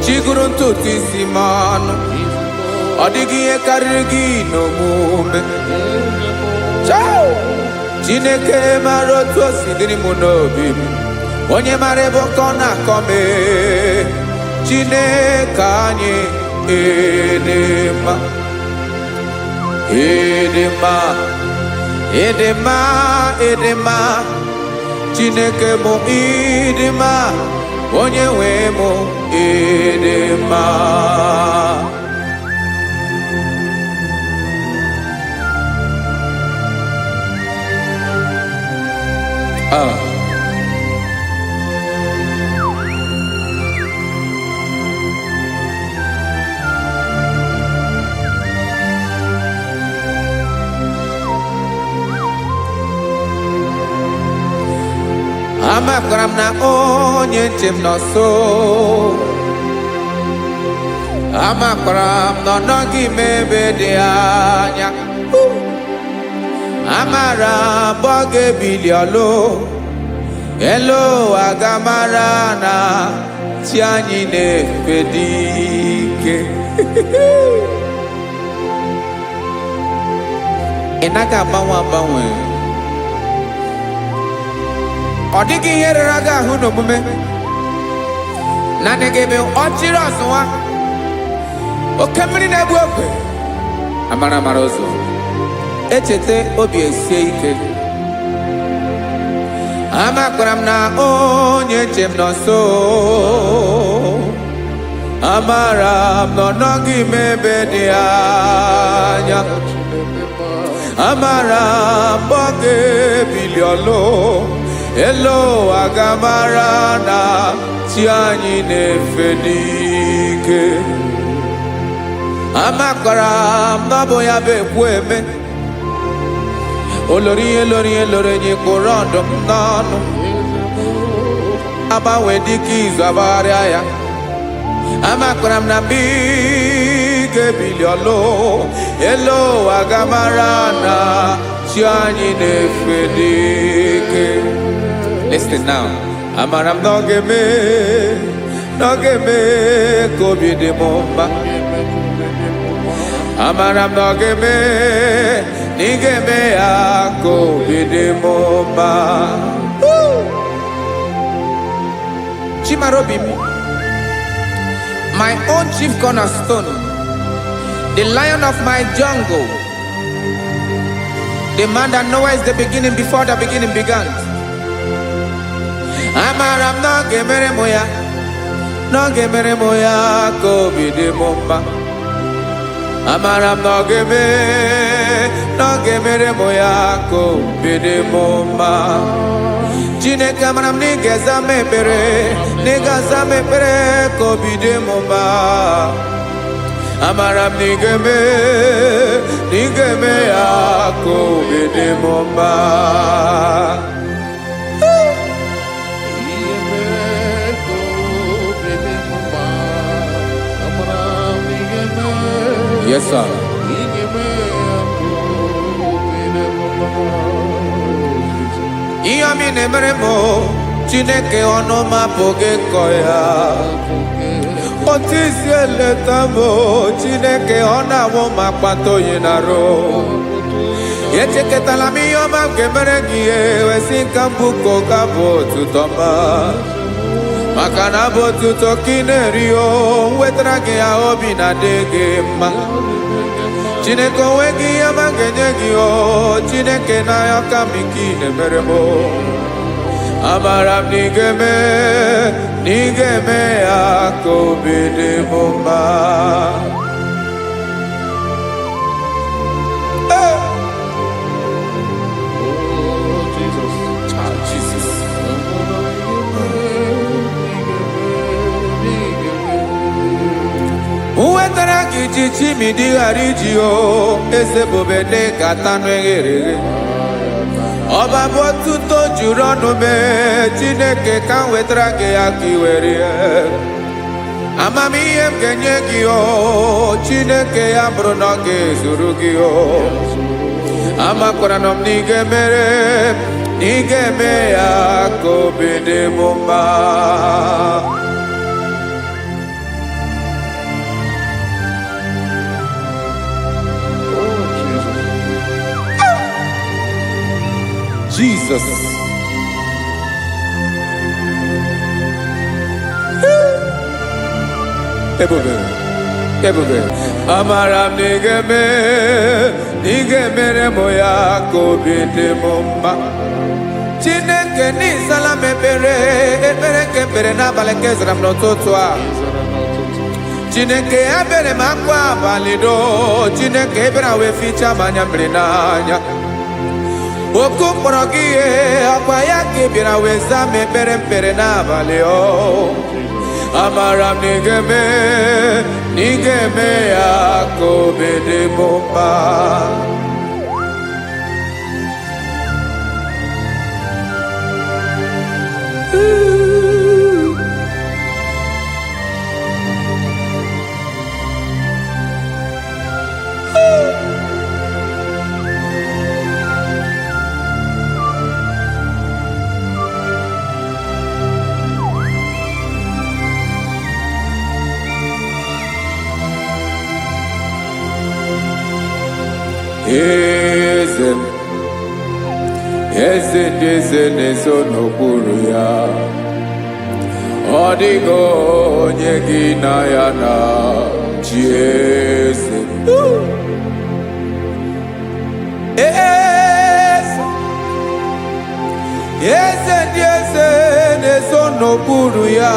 Chigụrụ ntutu isi m ọnụ. Ọ dịghị ihe karịrị gị n'omume. Chineke mara otu o si dịrị m n'obi m. Onye mara ebe ọkọ na-akọ m. Chineke anyị dị mma. Ịdị mma, ịdị mma, ịdị mma. Chineke mụ ịdị mma. Onye nwe mụ ịdị mma. Amakwara m na onye nche m nọ nso. Amakwara m na ọ nọghị m ebe dị anya. Amara m ọ ga-ebili ọlụ. Elu aga mara na chi anyị na-efe dị ike. Ị naghị agbanwe agbanwe. Ọ dịghị ihe rere gị ahụ n'omume. Naanị gị bụ ọchịrị ọzụwa. Oke mmiri na-egbu ogwe. Amara amara ụzọ. Echeta obi esie ike. Amakwara m na onye nche m nọ nso. Amara m na ọ nọghị m ebe dị anya. Amara m ọ ga-ebili ọlụ. Elu aga mara na chi anyị na-efe n'ike. Amakwara m na ọ bụ ya bụ ekwu eme. Olori ihe lori ihe lori enyi kwụrụ ọdụm n'ọnụ. Agbanwe dịka izu agbagharịa ya. Amakwara m na mgbe ị ga-ebili ọlụ. Elu aga mara na chi anyị na-efe n'ike. Listen now. Amara m na ọ ga-eme ka obi dị m mma. Amara m na ọ ga-eme na ị ga-eme ya ka obi dị m mma. Chimarobi m, my own chief cornerstone, the lion of my jungle, the man that knows the beginning before the beginning began. Amara m na ọ ga-emere m ya, na ọ ga-emere m ya ka obi dị m mma. Amara m na ọ ga-emere m ya ka obi dị m mma. Chineke amara m na ị ga-aza m ekpere, na ị ga-aza m ekpere ka obi dị m mma. Amara m na ị ga-eme ya ka obi dị m mma. Yes, sir. Ihe mi na-emere m Chineke ọnụ m apụghị ịkọ ya. Otu isi eleta m Chineke ọ na-awụ m akpata oyi n'arụ. Echeketala m ihe ọma m ga-emere gị wesị nka mbụ ka ọ ga-abụ otuto ma. Maka na abụ otuto ka ị na-eri o wetara gị ya obi na-adị gị mma. Chineke onweghị ihe ma ga-enye gị o Chineke n'anya ka m ike na-emere m amara m na ị ga-eme ya ka obi dị m mma. Uwetara gị chichi mi dịghara iji o eze bobede ka tanụ eghere eghe ọba bụ otuto juru ọnụ mee Chineke ka m wetara gị ya ka i were ya amamihe m ga-enye gị o Chineke ya bụrụ na ọ ga-ezuru gị o amakwara na m na ị ga-eme ya ka obi dị m mma. Jesus. Ebube. Amara m na ị ga-emere m ya ka obi dị m mma. Chineke n'ịzala m ekpere nke ekpere n'abalị nke zara m n'ụtụtụ a. Chineke ebere m akwa abalị do Chineke ebere wee fichaa m anya mmiri n'anya. Oku mkpọrọ gị ihe akwa ya ka ị bịara wee zaa m ekpere mpere n'abalị o amara m na ị ga-eme ya ka obi dị m mma. Eze ndị eze na-eso n'okpuru ya ọ dịghị onye gị na ya na chi eze. Eze ndị eze na-eso n'okpuru ya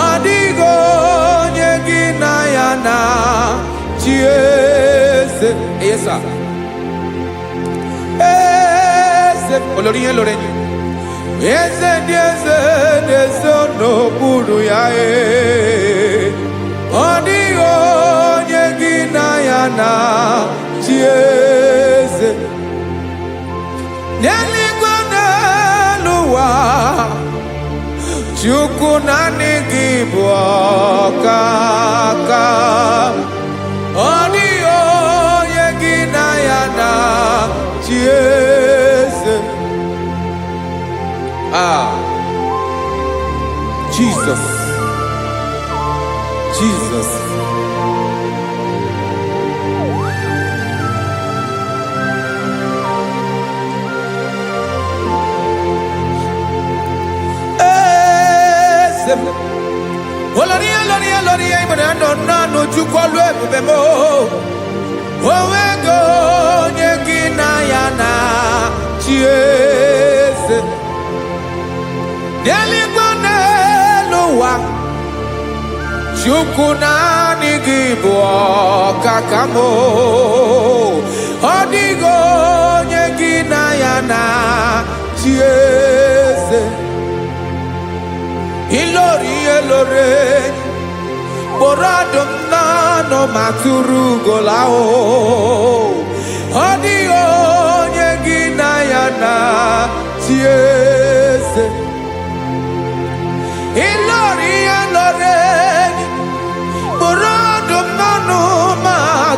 ọ dịghị onye gị na ya na chi eze. Olórí yẹn lórí eze ndị eze na-eso n'okpuru ya ọ dịghị onye gị na ya na chi eze. N'eluigwe n'elu ụwa Chukwu naanị gị bụ ọkaka ọ dịghị onye gị na ya na chi eze. Jesus. Oloria ibona no Chukwu olu ebube mo owego onye gị na ya na chi eze. N'eluigwe n'elu ụwa Chukwu naanị gị bụ ọkaka m ọ dịghị onye gị na ya na chi eze. Ilori kpọrọ ọdụm n'ọnụ ma tụrụ ugola ọ dịghị onye gị na ya na chi eze. Ilori kpọrọ ọdụm n'ọnụ ma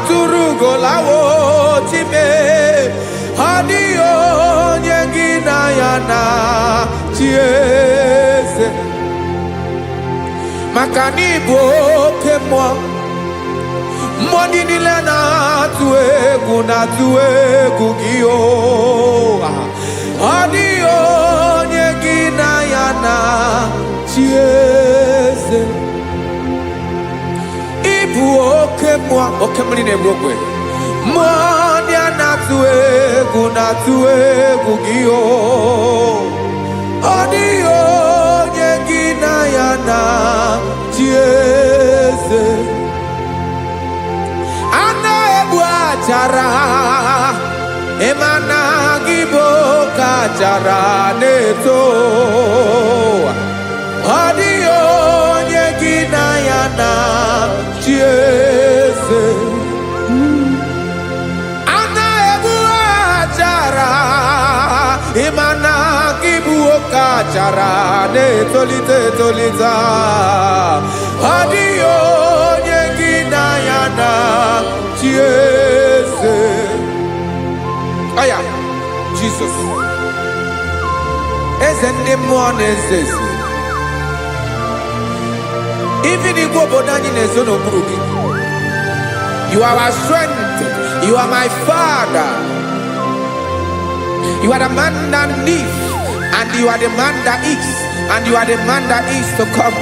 tụrụ ugola time ọ dịghị onye gị na ya na chi eze. Maka na ị bụ oke mmụọ ndị niile na-atụ egwu gị ọ dịghị onye gị na ya na chi eze. Ị bụ oke mmụọ oke mmiri na-egbu ogwe mmụọ ndị a na-atụ egwu gị o ọ dịghị onye gị na ya na-achị eze a na-egbu achara ịma na gị bụ ka achara na-eto ọ dịghị onye gị na ya na-achị eze a na-egbu achara ịma na gị bụ ka achara na-etolite etolite ọ dịghị onye gị na ya na-achị eze aya Jesus eze ndị mmụọ na-eze eze even igwe obodo anyị na-ezo n'okpuru gị you are our strength you are my father you are the man that lives and you are the man that is and you are the man that is to come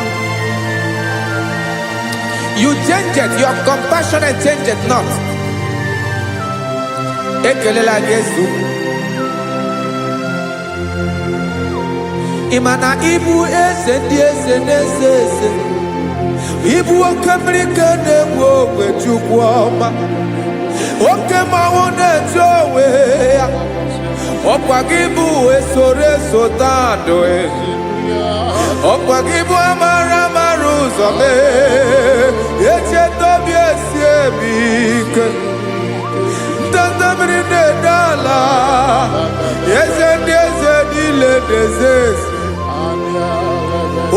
you change it your compassion and change it not ekelela gị ezu ịmana ibu eze ndị eze na-eze eze ibu oke mmiri ka na-egbu ogwe Chukwu ọma oke mmanwụ na-eche onwe ya ọkwa gị bụ esoro esota ndụ ọkwa gị bụ amara amara ụzọ mee echeta obi esi ebi ike ndanda mmiri na-ede ala eze ndị eze niile na-eze eze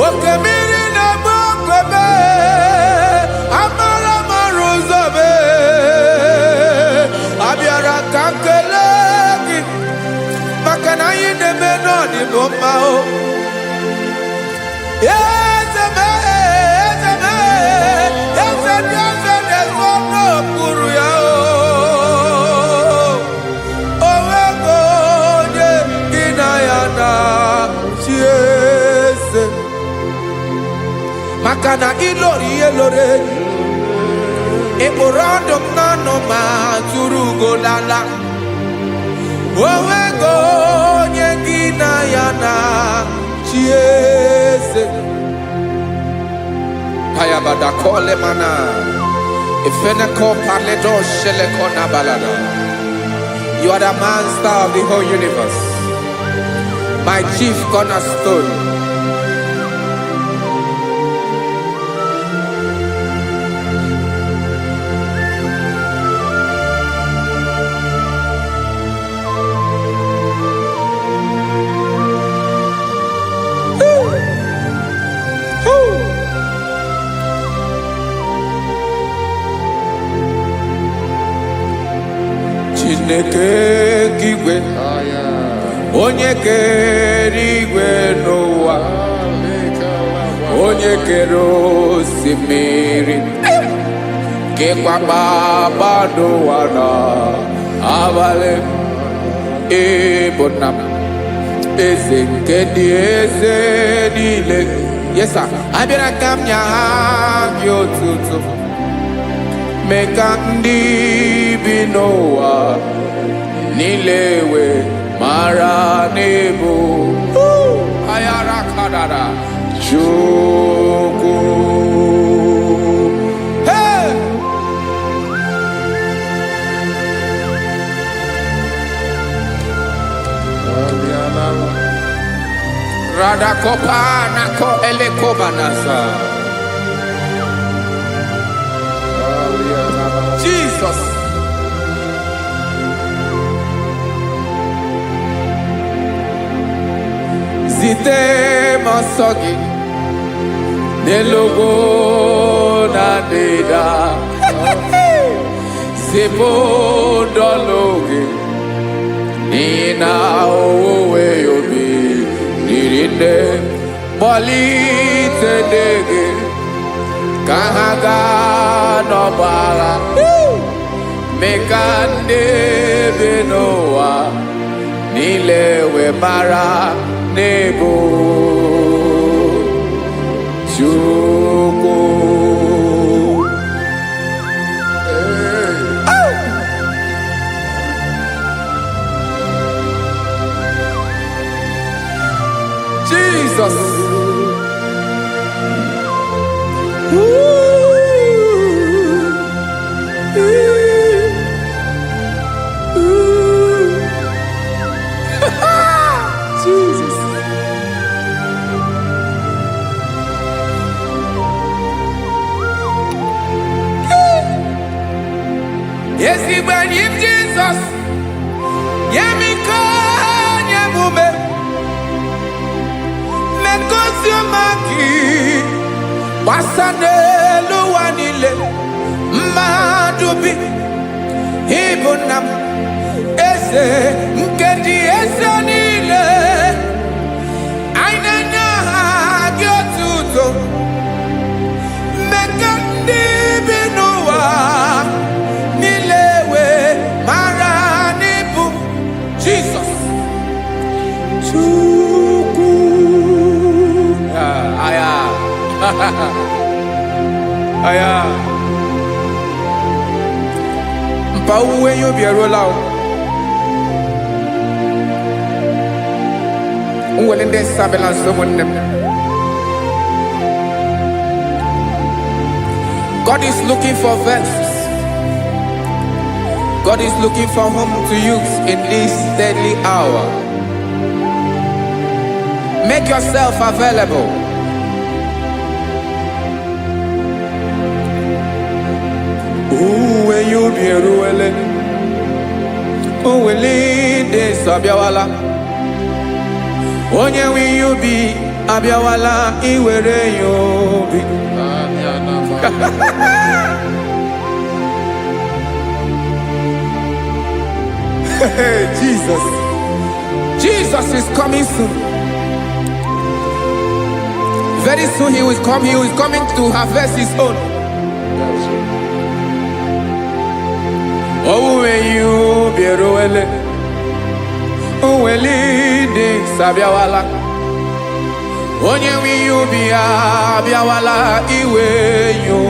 oke mmiri na-agba okwebe amara amara ụzọ mee abịara ka nkele gị maka na anyị na-eme n'ọdịbụ mma o eze mee eze mee eze ndị eze na-ezo n'okpuru ya onwego onye gị na ya na-achị eze maka na ịlọrọ ihe lọrọ enyi ịkpụrụ ọdụm n'ọnụ ma tụrụ ugolala onwego onye gị na ya na-achị eze ayabadakole mana ifeneko paledo sheleko na balada you are the master of the whole universe my chief cornerstone Chineke igwe onye kere igwe n'ụwa onye kere osimiri kekwa kpakpando ụwa na abalị ịbụ nna m eze nke dị eze niile yesa abịara ka m nya gị otuto mee ka ndị bi n'ụwa niile wee mara n'ebu ayara kadara Chukwu hey! Radakopa nako elekobanasa Jesus zite masọ gị n'elugo na ndịda zipụ ndọlụ gị n'ihi na owuwe obi dịrị nne kpọlite ndị gị ka ha gaa n'ọgba agha mee ka ndị bi n'ụwa niile wee mara n'ebu Chukwu ezigbo enyi m Jizọs nye m ike nye m ume megosi ọma gị gbasa n'elu ụwa niile mmadụ bi ịbụ nna m eze nke ndị eze niile anyị na-enye aha gị otuto meka ndị bi n'ụwa niile wee mara n'ịbụ Jizọs Chukwu aya aya mpa uwe ya obi eruola nwere ndị sabela nso nwanne m. God is looking for vessels. God is looking for whom to use in this deadly hour. Make yourself available. When you be ruele, will lead this abiawala. Onye when you be abiawala, iwere you be. Jesus is coming soon. Very soon he will come. He is coming to harvest his own. Oh, when you be roele, oh, when leading sabiawala. Onye when you be abiawala, iwe you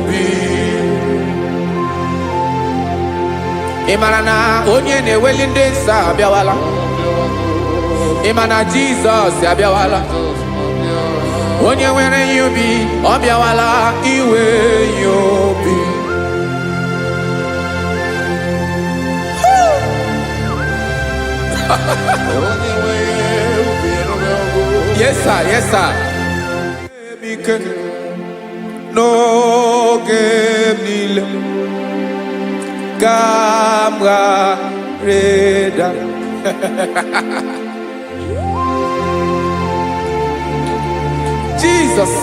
be. Imana onye ne welinde sabiawala. Imana Jesus abiawala. Onye were you be abiawala, iwe you be. Yes, sir. Yes, sir. No game Camera Reda. Jesus.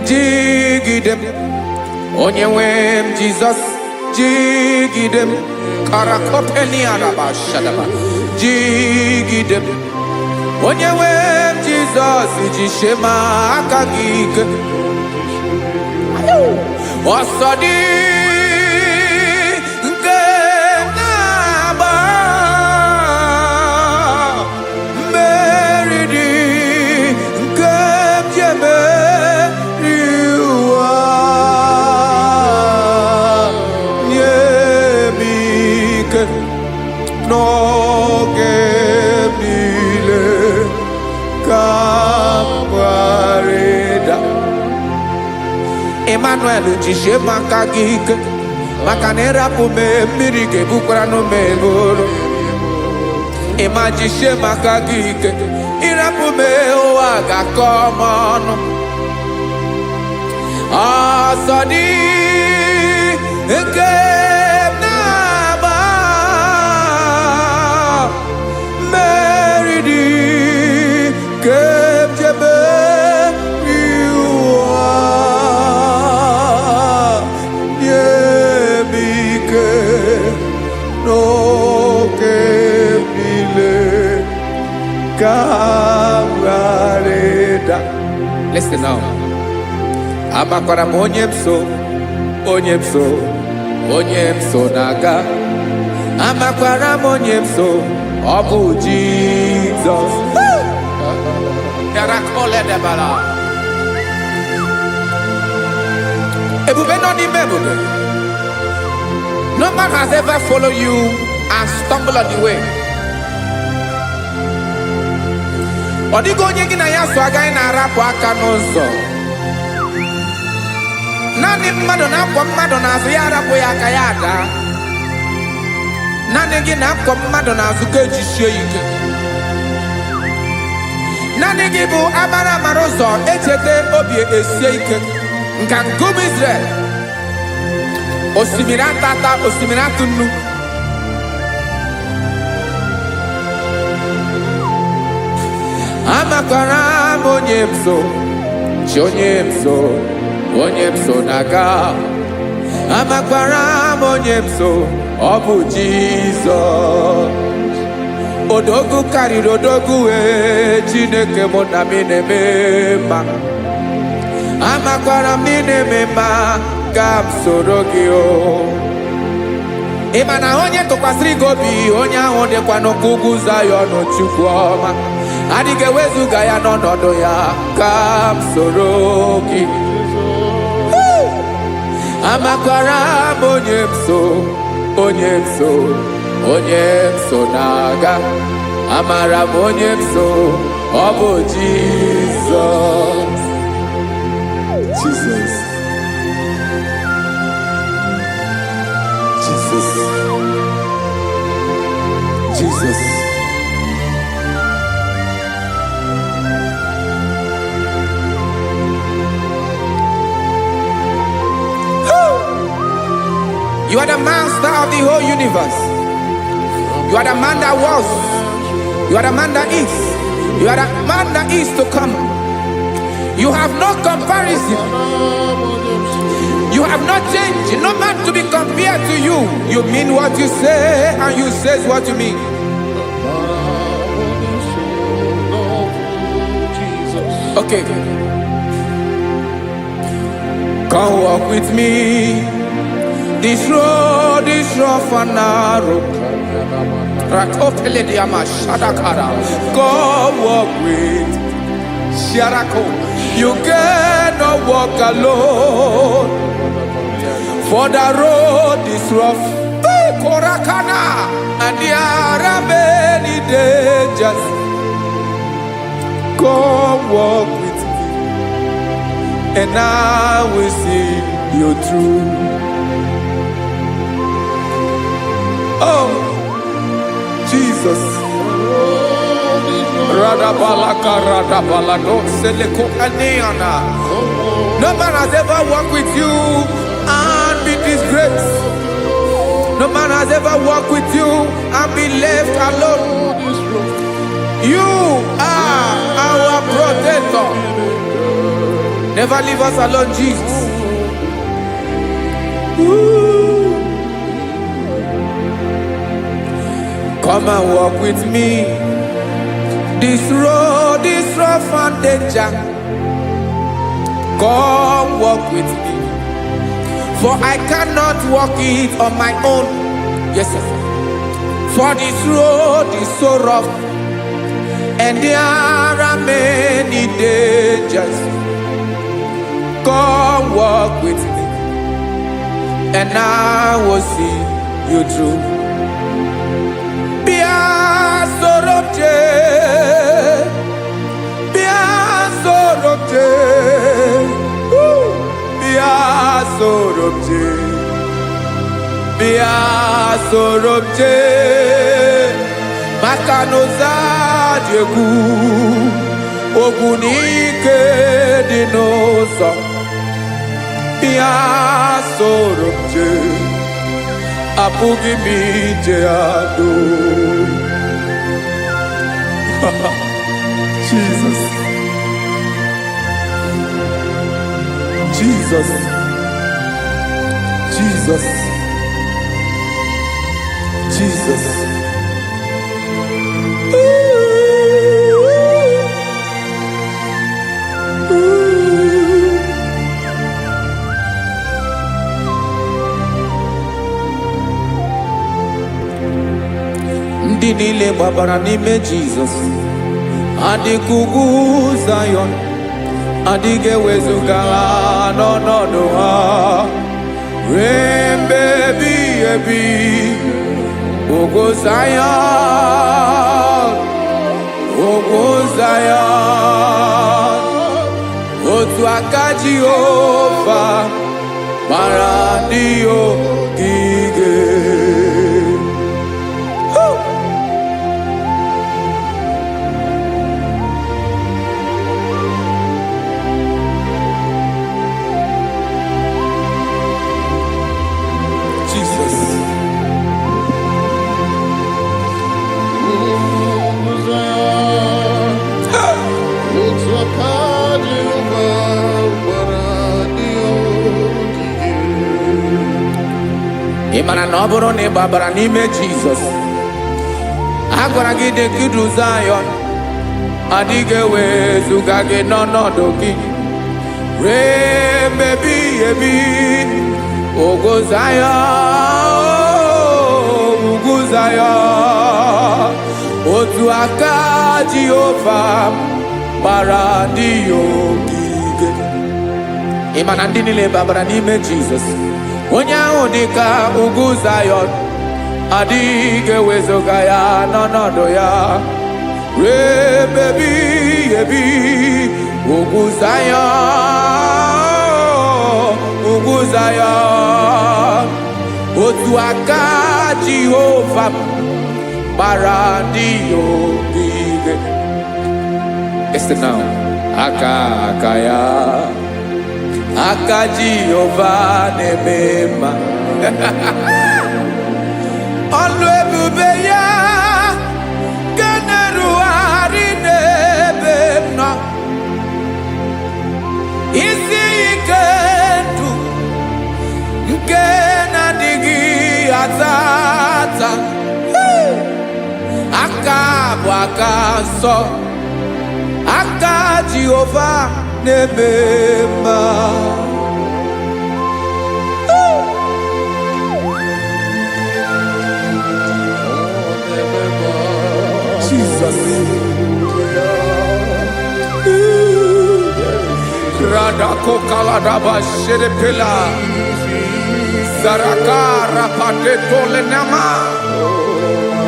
Jigidem. Onyewem Jesus. Jigidem. Karakopeni araba shadaba. Jigidem. Onyewem Jesus. Jishema akagig. Osodi. Emmanuel jishe maka gike maka na erapu me mmiri gebukwara no meboro Ema jishe maka gike irapu me ụwa ga-akọmọnụ Asadi nke na-agba meridi kemjebe Listen now. Amakwara m onye m so naga. Amakwara m onye m so, ọ bụ Jesus. Yarakole debala. Ebube nọ n'ime ebube. No man has ever followed you and stumbled on the way. Ọ dịghị onye gị na ya so agaghị na-arapụ aka n'ụzọ. Naanị mmadụ na-akwọ mmadụ n'azụ ya arapụ ya aka ya ada. Naanị gị na-akwọ mmadụ n'azụ ka ejisie ike. Naanị gị bụ amara mara ụzọ echete obi esie ike nka nkume Israel. Osimiri atata, osimiri atụ nnu. Amakwara m onye m so, chi onye m so, onye m so na-aga. Amakwara m onye m so, ọ bụ Jizọs. Odogwu karịrị odogwu wee Chineke mụ na m na-eme mma. Amakwara m na-eme mma ka m soro gị o. Ị ma na onye tụkwasịrị gị obi, onye ahụ dịkwa n'ugwu Zayọn Chukwu ọma. Adịghị ewezuga ya n'ọnọdụ ya ka m soro gị. Amakwara m onye m so, onye m so, onye m so na-aga. Amara m onye m so, ọ bụ Jizọs. Jesus. Jesus. Jesus. You are the master of the whole universe. You are the man that was. You are the man that is. You are the man that is to come. You have no comparison. You have not changed. No man to be compared to you. You mean what you say and you say what you mean. Okay. Come walk with me. This road is rough and narrow. Come walk with Sharako. You cannot walk alone. For the road is rough. Korakana. And there are many dangers. Come walk with me. And I will see you through. Oh, Jesus. No man has ever walked with you and be disgraced. No man has ever walked with you and be left alone. You are our protector. Never leave us alone, Jesus. Ooh. Come and walk with me. This road is rough and danger. Come walk with me. For I cannot walk it on my own. Yes, sir. For this road is so rough. And there are many dangers. Come walk with me. And I will see you through. Sorobje Makanoza Diegu Ogunike Dinosa Bia Sorobje Apugi Mijeado. Jesus. Jesus. Jesus. Jesus. Ndị niile gbabara n'ime Jizọs adịghị ugwu Zayọn, adịghị ewezuga ha n'ọnọdụ ha ruo mgbe ebighị ebi. Ugwu Zayọn, ugwu Zayọn, otu aka Jehova mara ndị ogige. Imana na ọ bụrụ na ị gbabara n'ime Jizọs, a gwara gị dị kudu Zion, adịghị ewezuga gị n'ọnọdụ gị. Remebi ebi, ugwu Zion, ugwu Zion, otu aka Jehova gbara ndị ogige. Imana ndị niile gbabara n'ime Jizọs, onye ahụ dị ka ugwu Zion, adịghị ewezuga ya n'ọnọdụ ya. Remebi ebi, ugwu Zion, ugwu Zion, otu aka Jehova gbara ndị ogige. Listen now, aka ya, aka Jehova na-eme mma. Ọlụ ebube ya ga-erugharị n'ebe m nọ. Isi ike ndụ nke na-adịghị ata ata, aka bụ aka nsọ, aka Jehova na-eme mma. Jesus. Radako kaladaba sherepela, zarakara pateto lenama,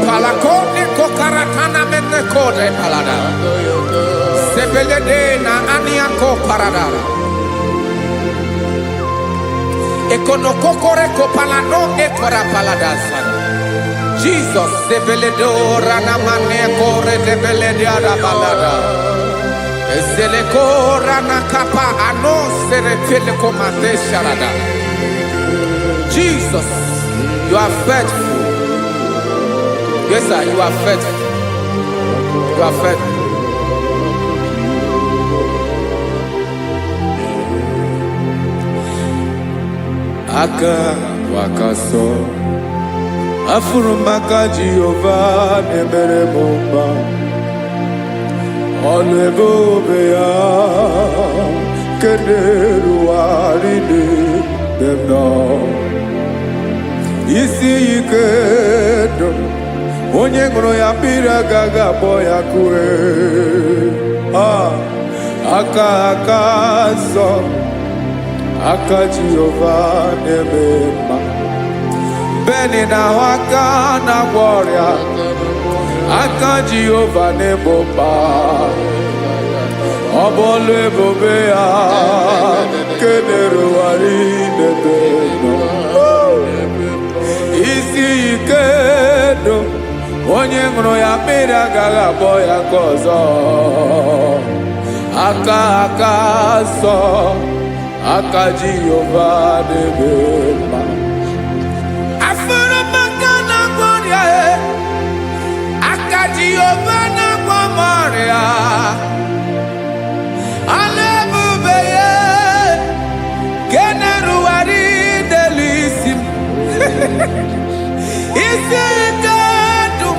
palakone kokaratana menekode palada, sebelede na aniako paradara, ekonokokore kopalano ekora paladasa. Jesus, sebeledo rana mane kore debelede arabalada. Ezeleko rana kapa ano serefele komande sharada. Jesus, you are faithful. Yes, sir, you are faithful. You are faithful. Aka wakaso. Afuru maka Jehova na-emere m mma. Ọlụ ebube ya nke na-erugharị n'ebe m nọ. Isi ike ndụ, onye ṅụrụ ya mmiri agaghị akpọ ya kue. Aka nsọ, aka Jehova na-eme mma. Beni na aka na-agwọ ọrịa, aka Jehova na-egbo mkpa. Ọ bụ ọlụ ebube ya nke na-erugharị n'ebe nọ. Isi ike ndụ, onye ṅụrụ ya mmiri agaghị akpọ ya nke ọzọ. Aka nsọ, aka Jehova na-eme mma. Jehova na-agwọ m ọrịa, ọlụ ebube ya nke na-erugharị n'elu isi m. Isi ike ndụ,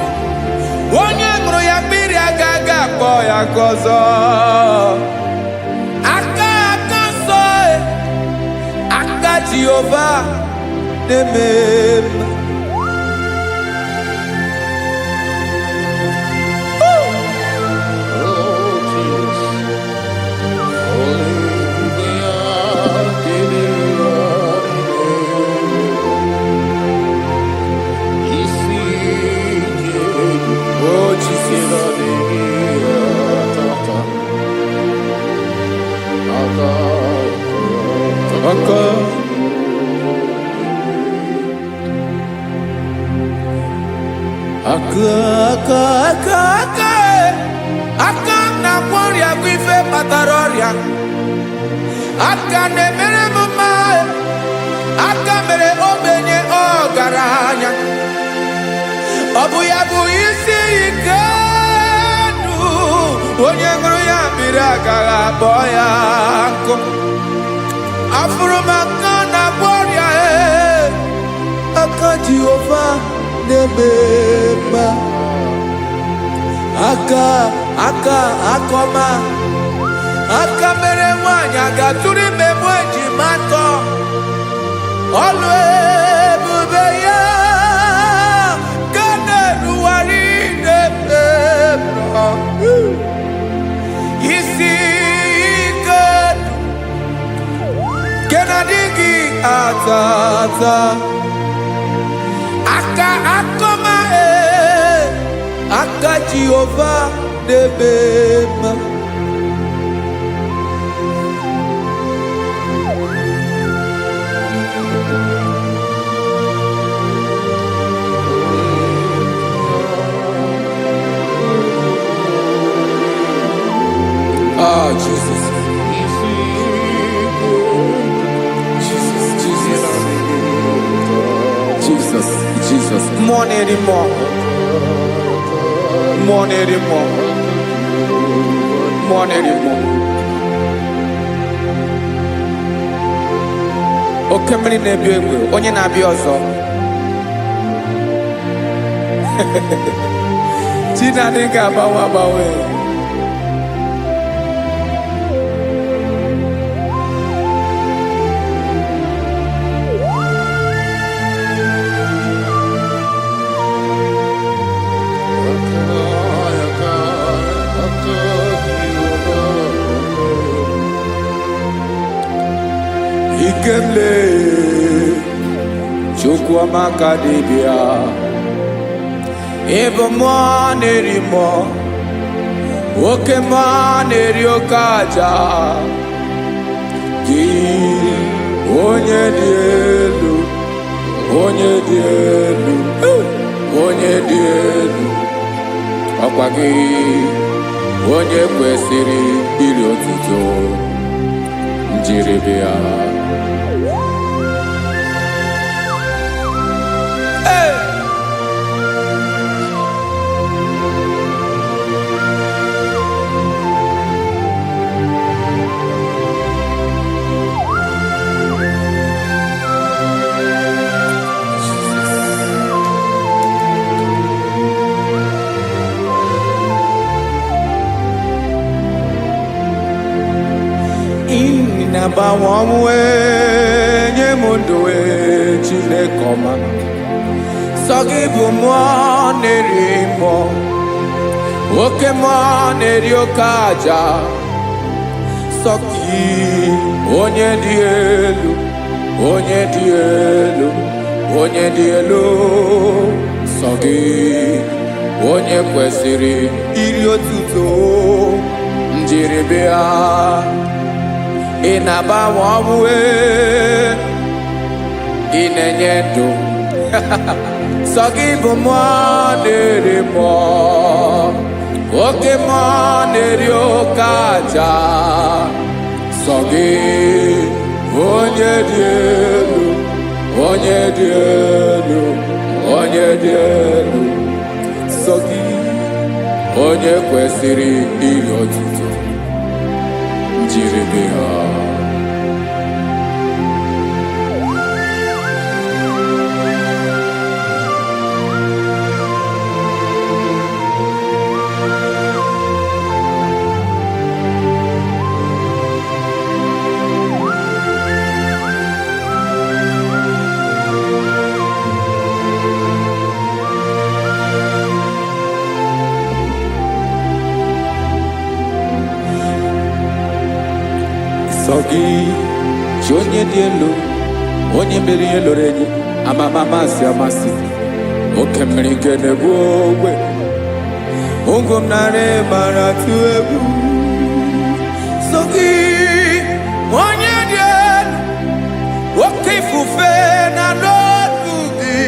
onye ṅụrụ ya mmiri agaghị akpọ ya nke ọzọ. Aka nsọ, aka Jehova na-eme mma. Aka na-agwọ ọrịa bụ ife kpatara ọrịa. Aka na-emere m mma, aka mere ogbenye ọgaranya. Ọ bụ ya bụ isi ike ndụ, onye ṅụrụ ya mmiri agaghị akpọ ya nkụ. Afụrụ m aka na-agwọ ọrịa, aka Jehovah nebema akoma mere nwanyị agatụrụ ime mụ ejima atọ ọlụ ebube ya ka na-eruwari nebema isi ike ke na-adịghị atata akoma aka Jehovah nebema Jesus. Jesus. More anymore. Oke mmiri na-ebi egbe, onye na-abịa ọzọ. Chinadị ga-agbanwe. Ikemle Chukwamaka dibia Ebo mo nerimo Oke mo neriokaja Ki onye dielu Ọkwa gị onye kwesịrị iri otuto njiribia Nabawamwe nyemundowe chilekoma Sogibu mwanerimo Oke mwaneriokaja Soki onye dielu Sogi onye kwesịrị iri otuto njiribia Inabawawe inenyedo Sogibu mwanerimo Oke mwaneriokaja Sogi onye dielu Sogi onye kwesịrị iri otuto njiribia Sogi onye dielu onye mmiri eloro enyi amasi oke mmiri nke na-egbu ogwe ụgwọ m narị mara tụ egwu Sogi onye dielu oke ifufe na n'otu gị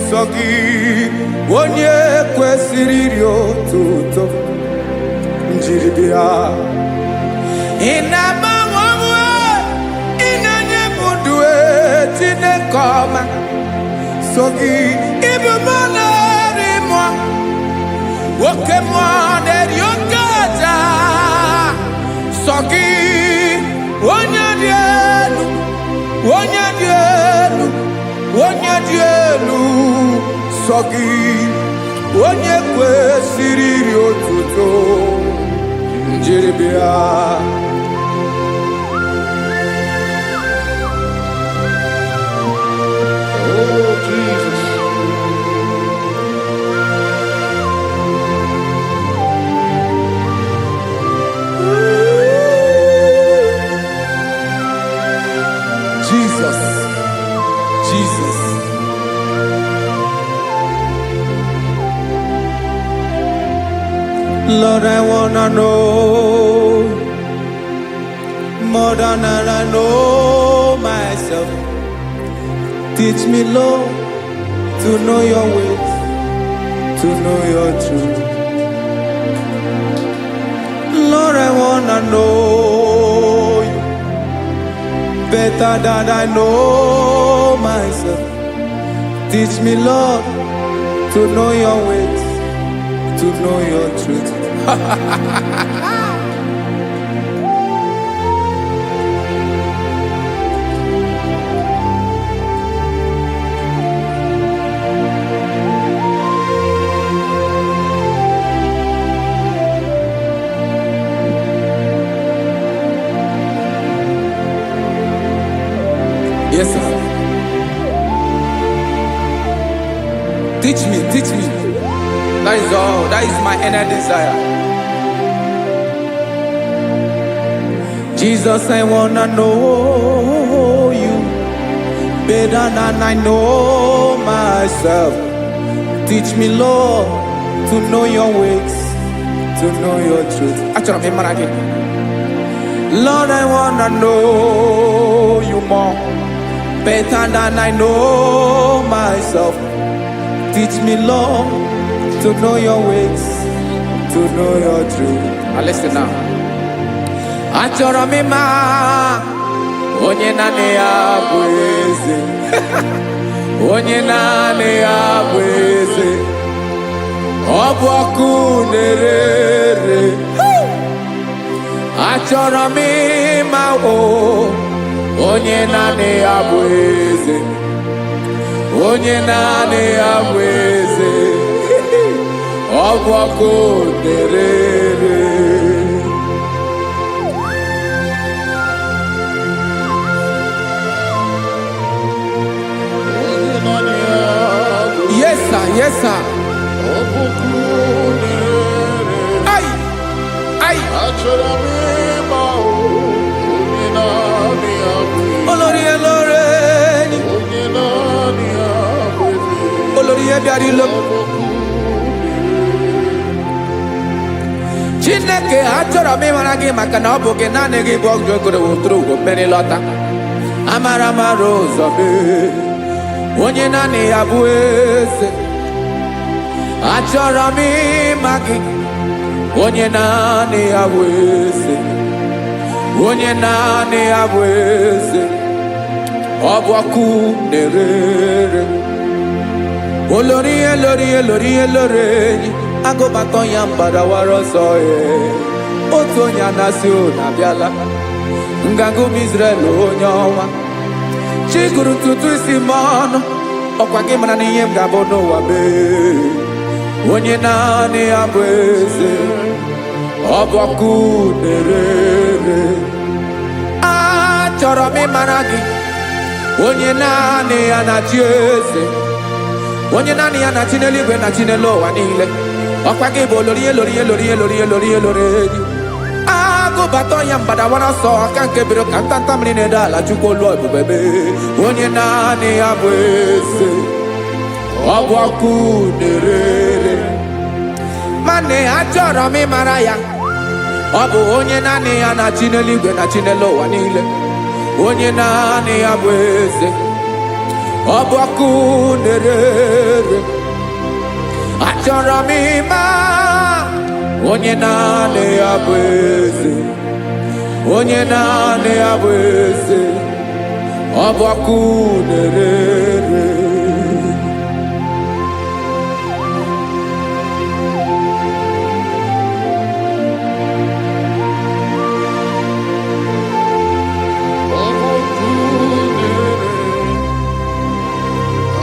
Sogi onye kwesịrị iri otuto njiribia Chinekoma Sogi ibu monerimo Oke moneriokaja Sogi onye dielu nsọ gị onye kwesịrị iri otuto njiri bịa. Oh, Jesus. Jesus, Jesus. Lord, I wanna know more than I know myself. Teach me, Lord, to know your ways, to know your truth. Lord, I wanna know you better than I know myself. Teach me, Lord, to know your ways, to know your truth. Yes, sir. Teach me, teach me. That is all. That is my inner desire. Jesus, I wanna know you better than I know myself. Teach me, Lord, to know your ways, to know your truth. Actually, I'm again. Lord, I wanna know you more better than I know myself. Teach me, Lord, to know your ways, to know your truth. Now listen now. Achọrọ m ịma onye naanị ya bụ eze. Onye naanị ya bụ eze. Ọ bụ ọkụ na-ere. Achọrọ m ịma onye naanị ya bụ eze. Onye naanị ya bụ eze. Ọ bụ ọkụ na-ere. Yes, sir. Yes, sir. Ay, ay. Olórí elóore ni. Olórí ebiari lo. Chineke achọrọ m ịmara gị maka na ọ bụ gị naanị gị bụ ọgụ ogoro wotoro ugo mmeri lọta. Amara mara ụzọ mee. Onye naanị ya bụ eze. Achọrọ m ịma gị. Onye naanị ya bụ eze. Onye naanị ya bụ eze. Ọ bụ ọkụ na-ere. Olórí elórí elórí elóore enyi. Agụbatọ ya mgbadawara ọsọ ya. Otu onye anasị unu abịala. Nganga ụmụ Izrel onye ọnwa. Chiguru ntutu isi m ọnụ. Ọkwa gị mara na ihe m ga-abụ n'ụwa mee. Onye naanị ya bụ eze. Ọ bụ ọkụ na-ere. Achọrọ m ịmara gị. Onye naanị ya na-achị eze. Onye naanị ya na-achị n'eluigwe na-achị n'elu ụwa niile. Ọkwa gị bụ olórí elórí elórí elórí elórí elóore enyi. Agụbatọ ya mgbadawara ọsọ aka nke biro ka ntanta mmiri na-ede ala Chukwu olu ebube mee. Onye naanị ya bụ eze. Ọ bụ ọkụ na-ere. Mane achọrọ m ịmara ya. Ọ bụ onye naanị ya na-achị n'eluigwe na-achị n'elu ụwa niile. Onye naanị ya bụ eze. Ọ bụ ọkụ na-ere. Achọrọ m ịma onye naanị ya bụ eze. Onye naanị ya bụ eze. Ọ bụ ọkụ na-ere.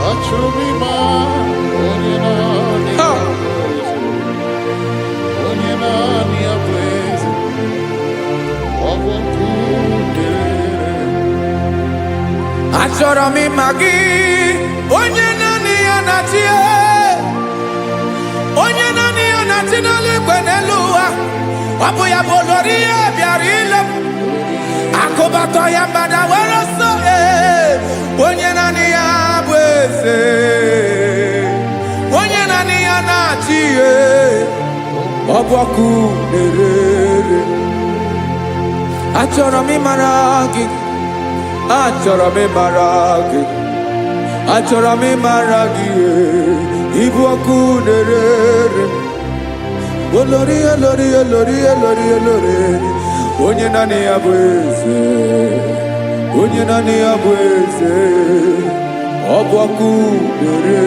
Achọrọ m ịma onye achọrọ m ịma gị, onye naanị ya na-achị, onye naanị ya na-achị n'eluigwe n'elu ụwa. Ọ bụ ya bụ olori ihe bịara ile m, akụbatọ ya mgbada were ọsọ. Onye naanị ya bụ eze, onye naanị ya na-achị ihe. Ọ bụ ọkụ na-ere. Achọrọ m ịmara gị, achọrọ m ịmara gị, achọrọ m ịmara gị. Ịbụ ọkụ na-ere. Olori, olori, olori, olori, olori. Onye naanị ya bụ eze, onye naanị ya bụ eze. Ọ bụ ọkụ na-ere.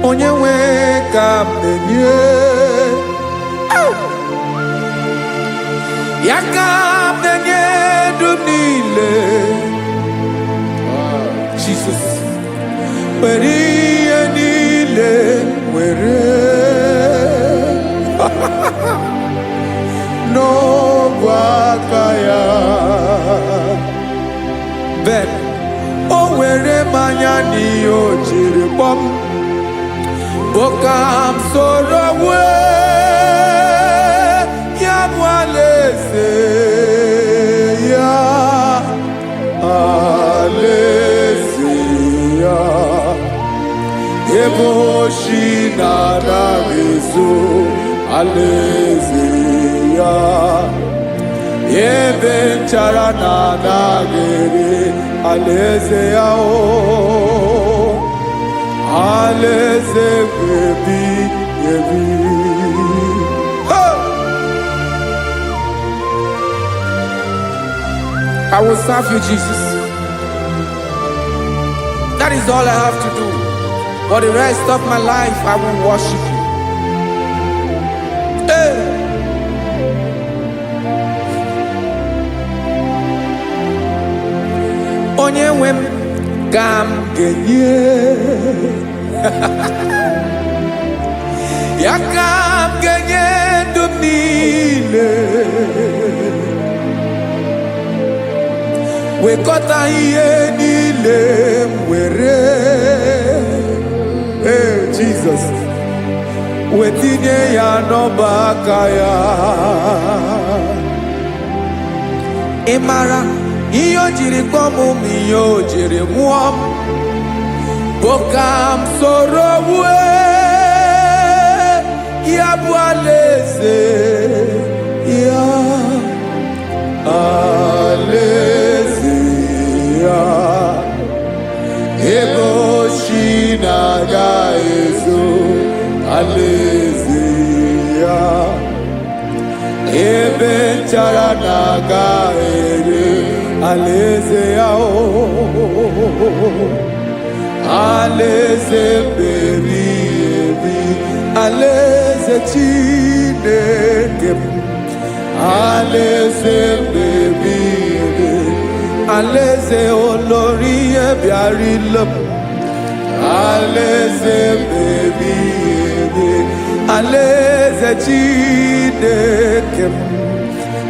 Onye nwe ka m na-enye, ya ka m na-enye ndụ niile. Jesus, were ihe niile were n'ọbụ aka ya. Ben, o were mmanya n'ihe o jiri kpọm, boka m soro wee ya bụ alaeze ya, alaeze ya. Ebe oshi na-adaghị ezo, alaeze ya. Ebe nchara na-adaghị ere, alaeze ya. Alaeze ebi ebi. I will serve you, Jesus. That is all I have to do. For the rest of my life, I will worship you. Hey. Onye nwe m ka m ga-enye, ya ka m ga-enye ndụ m niile. Wekọta ihe niile m were, Jesus, wetinye ya n'ọba aka ya. Ị mara ihe o jiri kpọọ m, ihe o jiri mụọ m, bụ ka m soro wee ya bụ alaeze ya, alaeze ya. Ebe oshi na-agaghị ezo, alaeze ya. Ebe nchara na-agaghị ere, alaeze ya. Alaeze ebi ebi, alaeze Chineke m. Alaeze ebi ebi, alaeze olori ihe bịara ile m. Alaeze ebi ebi, alaeze Chineke m.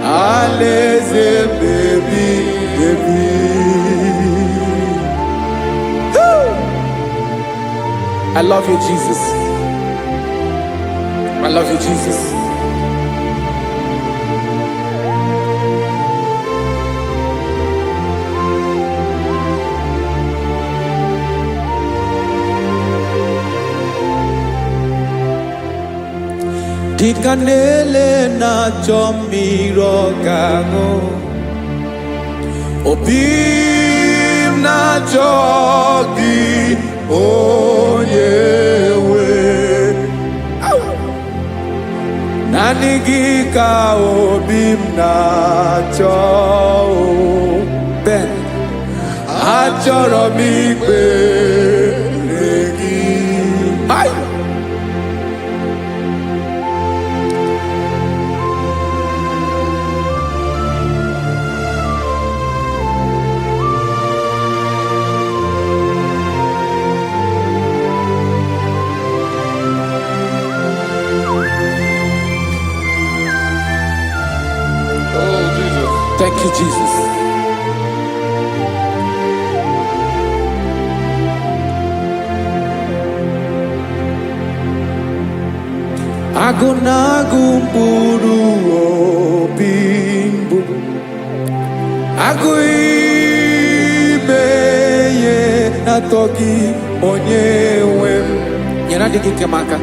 Alaeze ebi ebi. I love you, Jesus. I love you, Jesus. Dịka na-ele na-achọ mmiri ọ ga-aṅụ, obi m na-achọ gị, onye nwe. Naanị gị ka obi m na-achọ. Ben, achọrọ m ikpere gị. Oh, Jesus. Thank you, Jesus. Agunagu buru obimbu Aguimeye natogi onyewem Nyera digi kemaka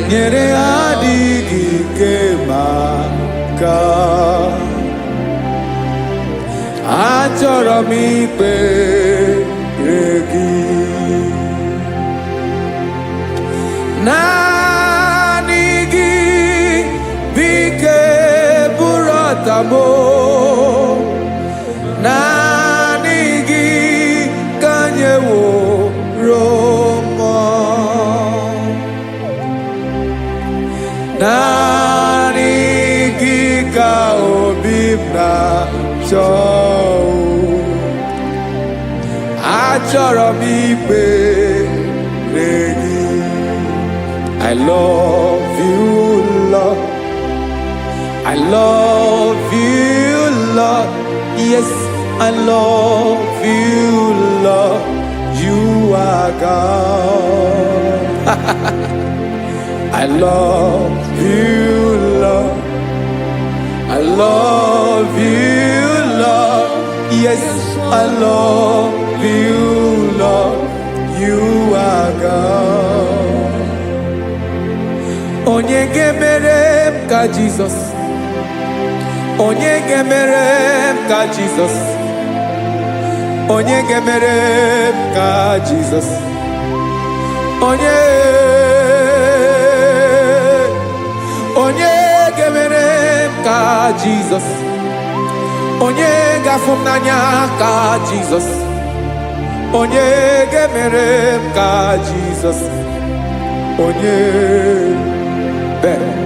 Nyere adigi kemaka Achọrọ m ikpere gị naanị gị bike bụrụ ọtamo naanị gị ka nyeworo m naanị gị ka obi m na-achọ achọrọ m ikpere gị I love you, Lord. I love you, Lord. Yes, I love you, Lord. You are God. I love you, Lord. I love you, Lord. Yes, I love you, Lord. You are God. Onye gemere ka Jesus. Onye gemere ka Jesus. Onye gemere ka Jesus. Onye gemere ka Jesus. Onye gafum nanya ka Jesus. Onye gemere ka Jesus. Onye better.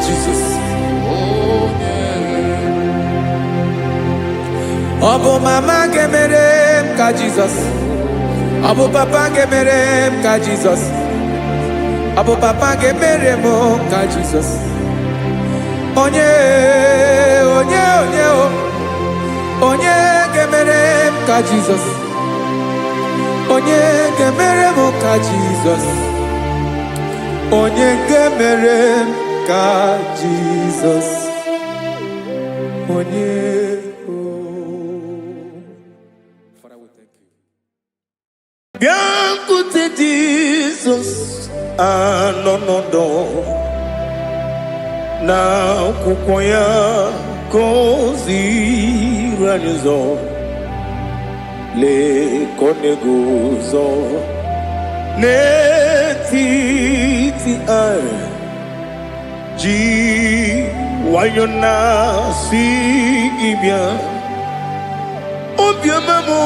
Jesus. Obo mama gemere ka Jesus. Obo papa gemere ka Jesus. Obo papa gemere mo ka Jesus. Onye gemere ka Jesus. Onye gemere mo ka Jesus. Onye gemere ka Jesus. Onye Biancote Jesus anonodo na kukoya kozi ranizo le koneguzo ne titi ai ji wayona si ibia obiamamu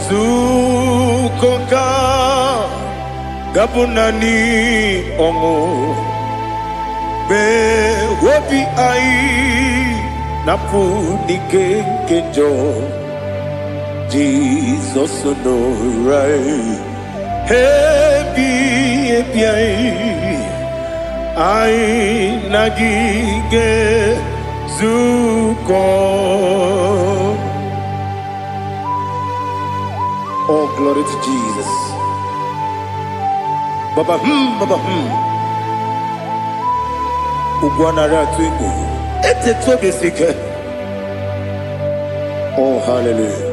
zukonga gabunani ongo be wopi ai napu dike kenjo Jesus no right happy ai nagige zuko. Oh, glory to Jesus. Baba, Baba, Ugwanara twingo. Ete tobe sike. Oh, hallelujah.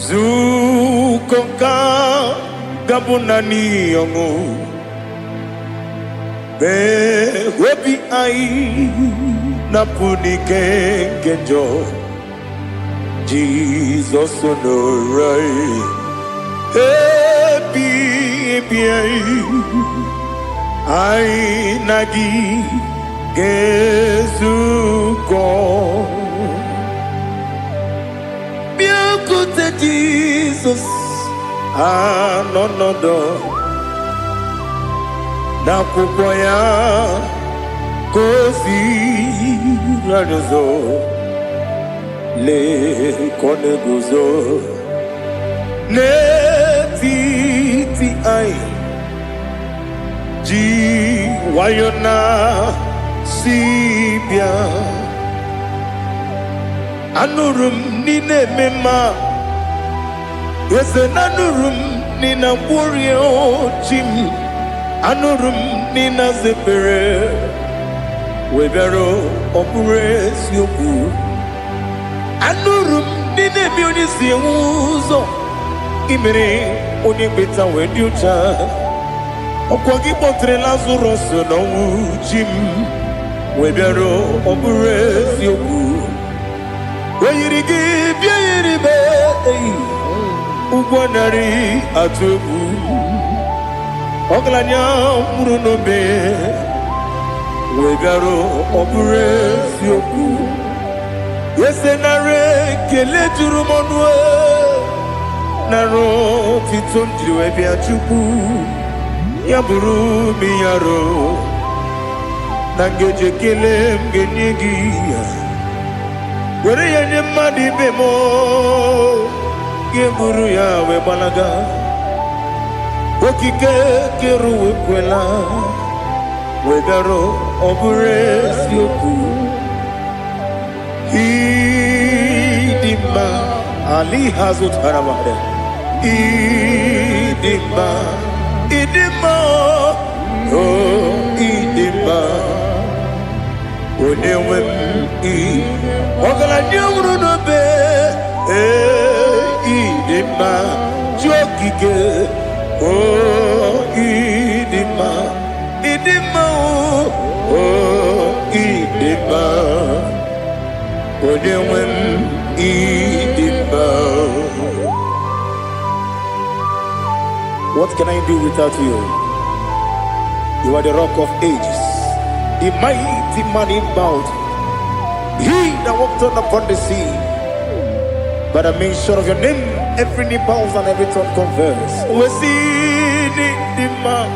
Zukonka gabunani yongo. Be wepi ai napuni kenjo Jesus no right happy ai nagi gezuko bịakwute Jizọs anọ n'ọdụ n'akwụkwọ ya ka o ziri anyị ụzọ lee ka ọ na-eguzo n'etiti anyị ji nwayọọ na si bịa. Anụrụ m n'ime eme mma eze na anụrụ m n'ina mkpụrụ ochi m anụrụ m n'ina zebere wee bịara ọ bụrụ eziokwu. Anụrụ m n'ina eme onye si enwe ụzọ imere onye kpeta wee dị ụcha. Ọkwa gị kpọtere Lazarọs n'ọnwụ chi m wee bịara ọ bụrụ eziokwu. O yiri gị bịa yiri be ụgwọ narị atụ egwu. Ọgaranya mkpụrụ n'obe wee bịara ọ bụrụ eziokwu. Ese nara ekele juru m ọnụ nara otito m jiri wee bịa Chukwu. Ya bụrụ m ya ro na ngeji ekele m ga-enye gị ya. Were ya nye mmadụ ibe m ga-eburu ya wee gbalaga. Okike kere uwe kwela wee bịara ọ bụrụ eziokwu. Ịdị mma Ali ha zụtara mmadụ. Ịdị mma ịdị mma ịdị mma onye nwe m ọgaranya nwụrụ n'obe ịdị mma ji okike ịdị mma ịdị mma ịdị mma onye nwe m ịdị mma. What can I do without you? You are the rock of ages, the mighty man in battle. He that walked on upon the sea. By the mention of your name, every knee bows and every tongue confess. We see the man.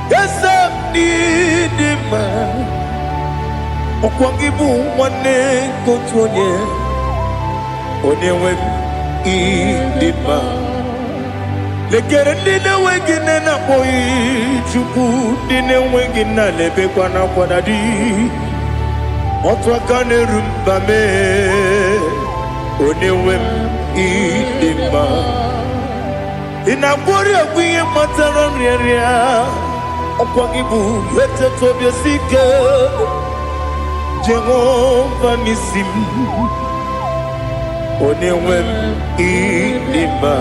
Yes, the man. Okwangibu wane kotonye. Onyewe the man. Lekere ndị na-enweghị nne na-akpọghị Chukwu, ndị na-enweghị nna na-ebekwa n'akwa na di. Otu aka na-eru mba mee onye nwe m ịdị mma. Ị na-agwọrị ọgwụ ihe matara nrịarịa. Ọkwa gị bụ eteta obi esi ike Jehova n'isi m. Onye nwe m ịdị mma.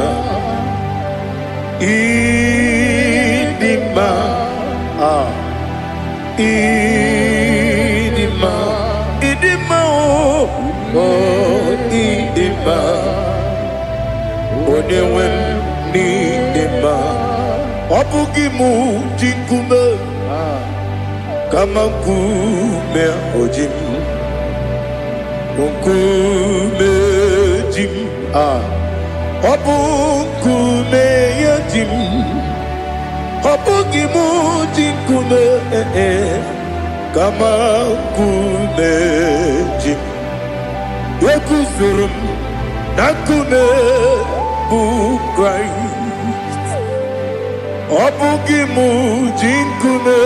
Ịdị mma, ịdị mma, ịdị mma ịdị mma, onye nwe m n'ịdị mma. Ọ bụghị m ji nkume kama nkume oji m, nkume ji m. Ọ bụ nkume ya ji m, ọ bụghị m ji nkume kama nkume ji m. Eguzoro m na nkume bụ Kraịst. Ọ bụghị m ji nkume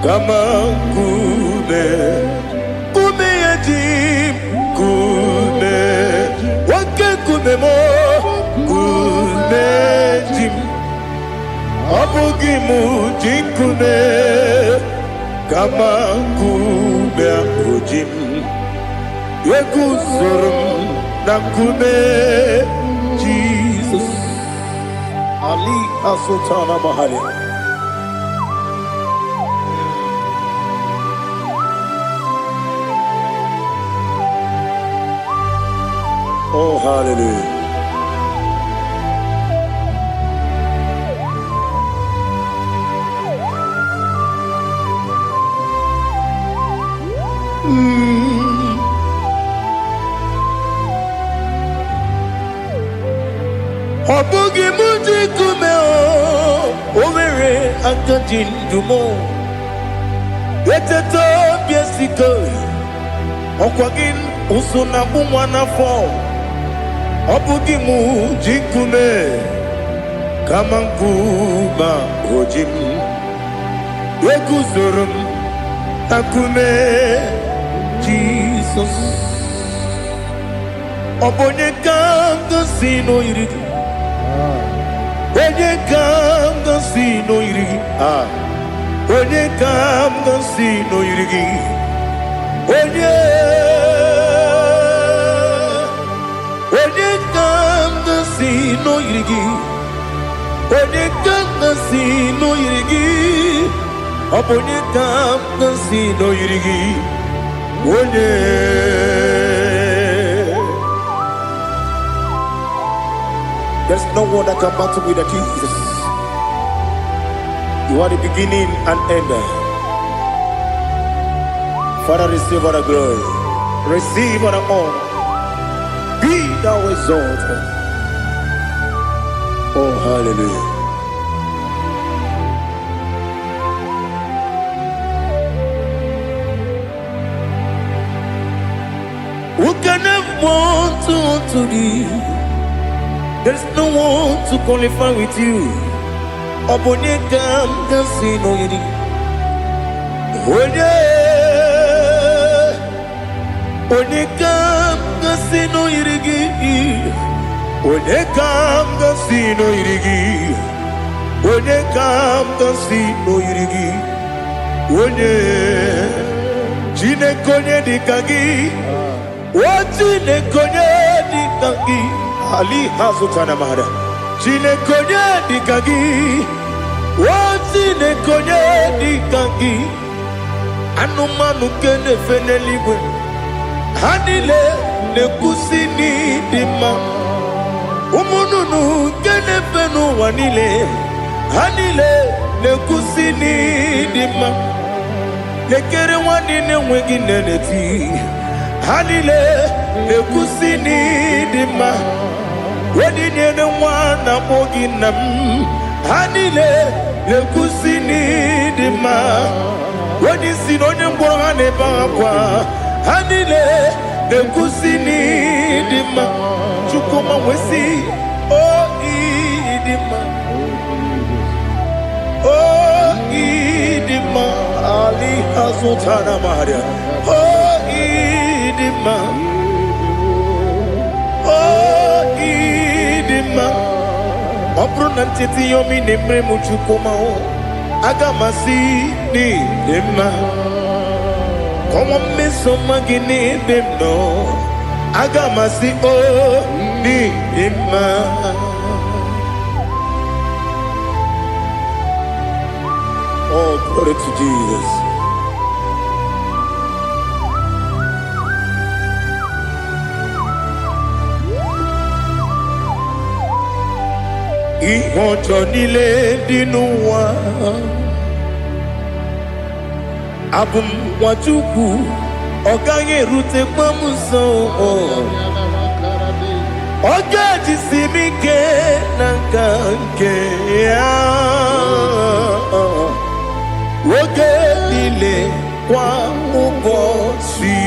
kama nkume, nkume ya ji m, nkume nkume mo nkume ji m. Ọ bụghị m ji nkume kama nkume ahụ ji m. Eguzoro m na nkume Jizọs. Ali Asutana Mahali. Oh, hallelujah. akajin dumo eteto biesiko okwagin usuna bumwana fo obugi mu jikume kama nkuma ojim ekuzorum akume Jesus obonye kanga sino irigi onye kanga sino irigi onye kanga sino irigi onye kanga sino irigi onye kanga sino irigi obonye kanga sino irigi onye. There's no one that can battle with Jesus. You are the beginning and end. Father, receive all the glory. Receive all the honor. Be thou exalted. Oh, hallelujah. Who can have more to thee? There's no one to qualify with you. Obonye kam kasino yiri. Onye kam kasino yiri. Onye kam kasino yiri. Onye kam kasino yiri. Onye jine konye dikagi. Wajine konye dikagi. Ali hazutana mahada. Jine konye dikagi. Wajine konye dikagi. Anumanu kene feneligwe. Hanile ne kusini dima. Umununu kene fenu wanile. Hanile ne kusini dima. Nekere wanine wegi neneti. Hanile ne kusini dima. Wadi nene wana moginam. Hanile ne kusini dima. Wadi sinonye mbwangane bakwa. Hanile ne kusini dima. Chukuma wesi oh idima. Oh idima. Ali hazutana maria. Oh idima. Oh idima. Opro nantiti yomi nemre muchukuma o. Agamasi ni dima. Come on, miss some magini demno. Agamasi o ni dima. Oh, glory to Jesus. Ihojo nile dinuwa abum wajuku oganye rute pamuso oga jisimike nankanke ya oge nile kwa ubosi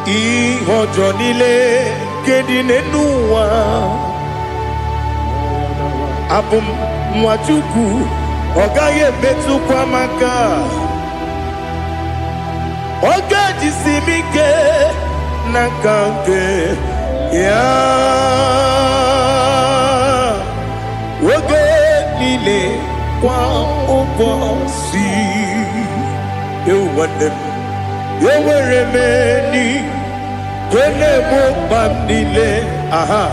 ihojo nile kedinenuwa abum mwachuku ogaye betu kwa maka oga jisimike nakanke ya oge nile kwa ubosi ewanem eweremeni Kene mo bandile, aha,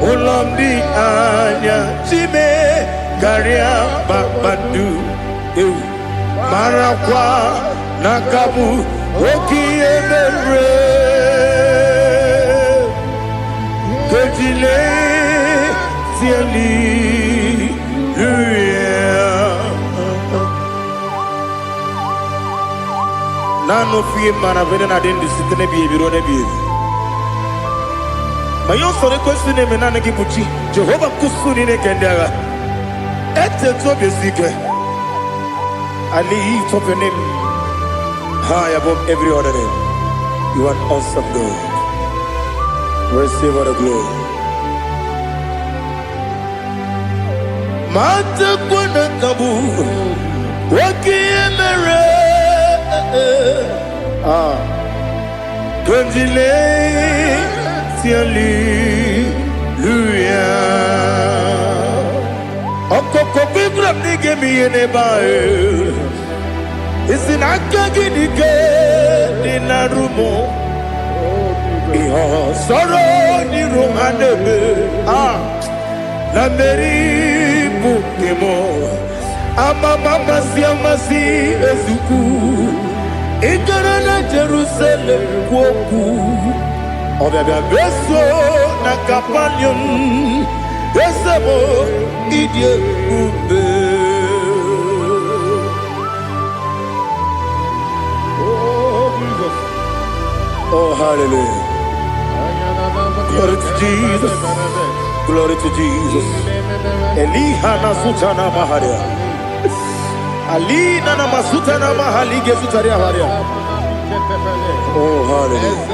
ulomdi anya, chime, karia babadu, marakwa, nakabu, oki emere, kejile, tiali, Nano fiye mana vene na den disitene biye biro ne biye. Mayo sore kwesune menane kibuchi Jehova kusuni ne kendaga I lift up your name high above every other name. You are an awesome God. Receive all the glory. Mata kuna kabu wakiemere Kanjile siali luya Okoko bibram nige miyene bae Isinaka ginike dinarumo Iho soro ni rumanebe La meri bukemo Ama mama si amasi ezuku Ikarana Jerusalem kwoku Obebe beso na kapanium Esebo idye ube Oh, Jesus. Oh, hallelujah. Glory to Jesus. Glory to Jesus. Elihana sutana maharia. Alina na masutana mahalige sutaria haria. Oh, hallelujah.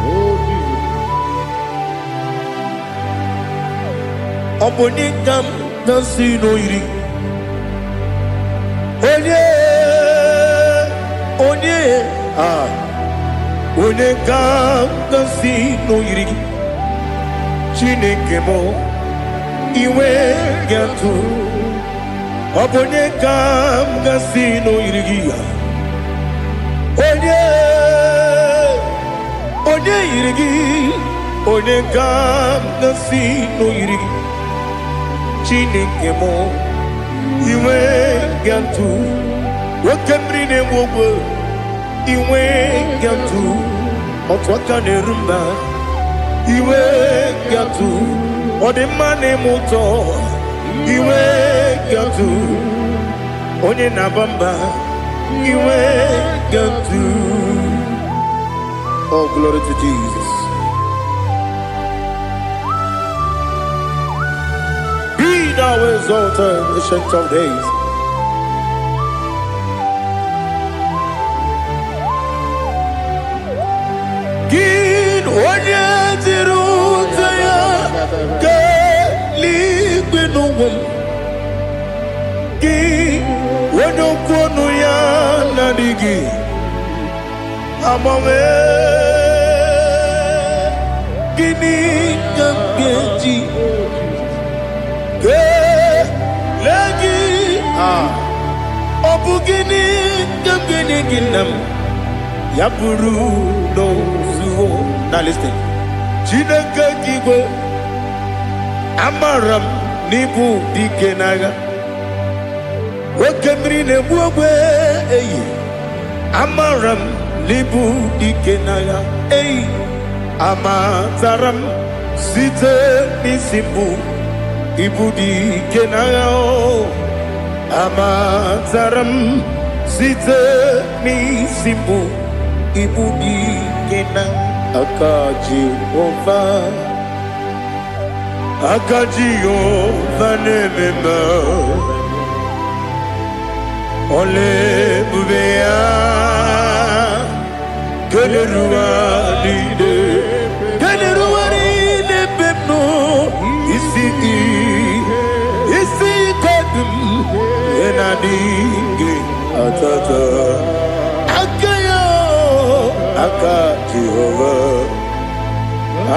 Oh, Jesus. Obonikam nasino iri. Onye Onekam nasino iri. Chineke mo iwe gatu. Obonekam nasino iri. Onye iri. Onekam nasino iri. Chineke mo iwe gatu. Wakemri ne wowo iwe gatu. Otwaka ne rumba iwe gatu. Odemane moto iwe gatu. Onye nabamba iwe gatu. Oh, glory to Jesus. Be thou exalted, ancient of days. Gin onye tiruta ya ke ligbenuwum. Gin onye kwonu ya nadigi. Amame gini kamgeji. Ke lagi obu gini kamgeni ginam. Yaburu no zuo. Now listen. Chineke kigwe amaram nibu dikenaga. Wekemri ne buogwe eyi. Amaram nibu dikenaga eyi. Amataram site nisimbu ibu dikenaga o. Amataram site nisimbu ibu dikenaga. Akaji Ova nemema Ole bubea Geleruwa lide bebno Isi kadum Enadinge atata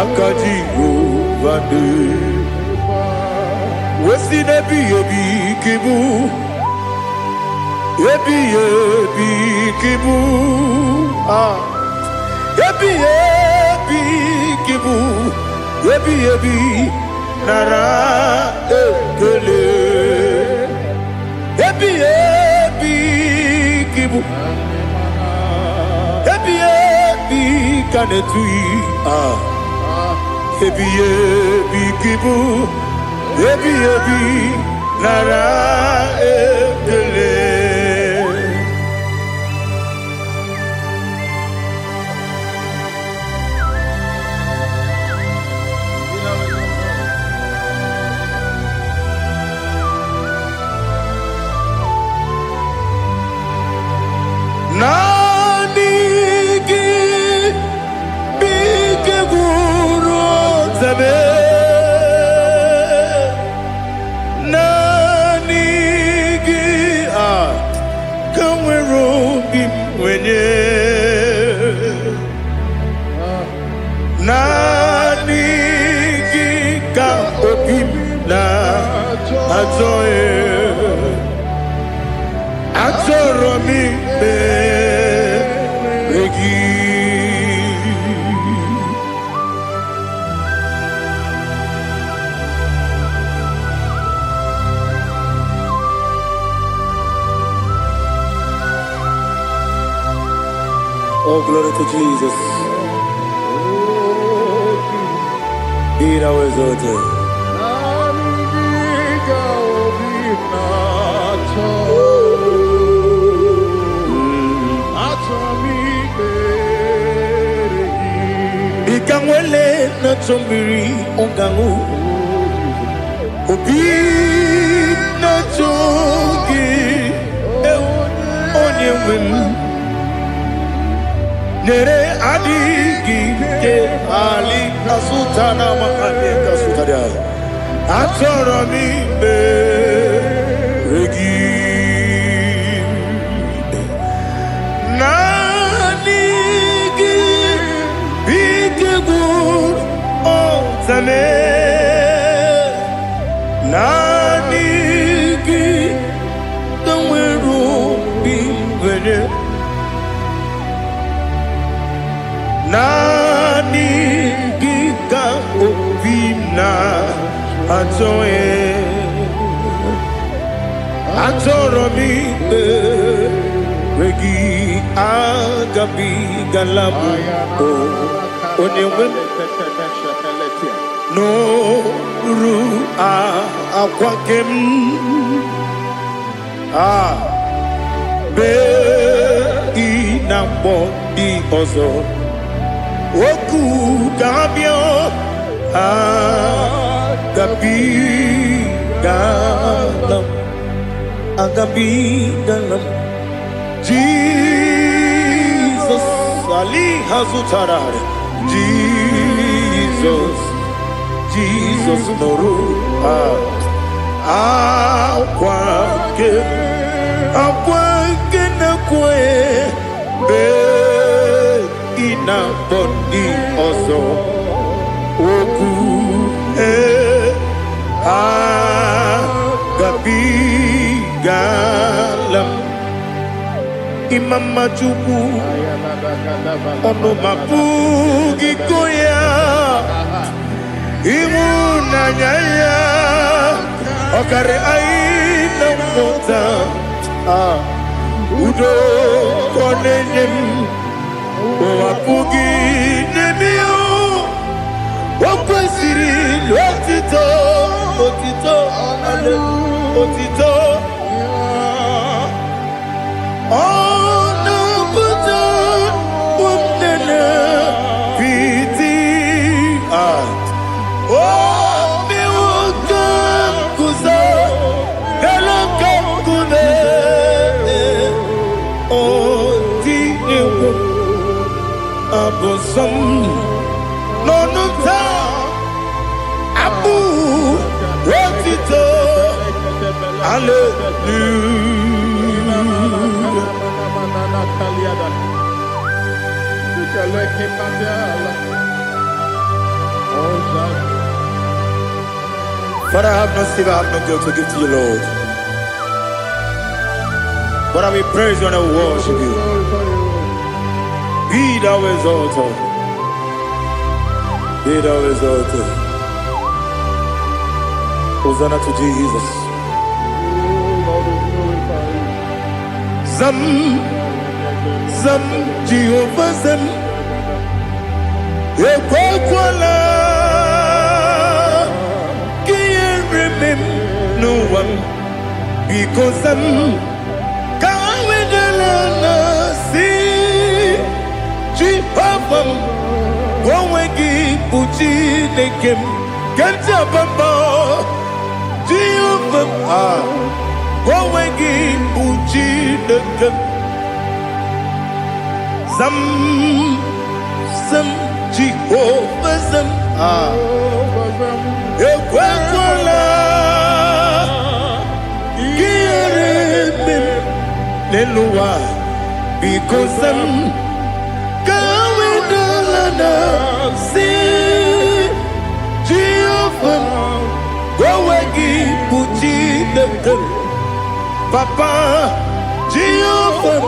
Akaji Ova de Wesi nebi yebi kibu Yebi kibu Yebi kibu Yebi nara ekele Yebi kibu Yebi kanetui Yebi kibu Yebi nara ekele Nani gika opim na atoe atoromi regi. Oh, glory to Jesus. Be thou exalted. Ikangwele na chombiri ongangu obi na chogi onye wim nere adigi ke ali kasutana ma ali kasutaria atoro mi be regi nanigi bitegur otame nanigi tamweru bingwene nani gika opina atoe atoromi regi agabi galabu onewe no ru akwakem be inambo di ozo Oku gabio agabi galam Jesus Ali hazutarare Jesus noru akwake na kwe be ina body also oku gabi galam imam majuku ono mapugi koya imunanya ya okare aina mota udo konenem wapugi nemio wakwesiri lotito otito ono puto umnena piti mi wakam kuzo galakam kune otine abosom nonuta abu wotito Father, I have no silver, I have no gold to give to you, Lord. But I will praise you and I will worship you. Be thou exalted. Be thou exalted. Hosanna to Jesus. Zam Jehovah Zam Ekwakwala Can't remember no one because Zam Kawedalana see Jehovah Gwawegi Puchi Nekem Kanjabamba Jehovah Gwawegi Puchi Nekem Zam Jehovah Zam Ekwakwala Kiaremem Nelua because I'm going to see Jehovah. Go again, put the Papa Jehovah.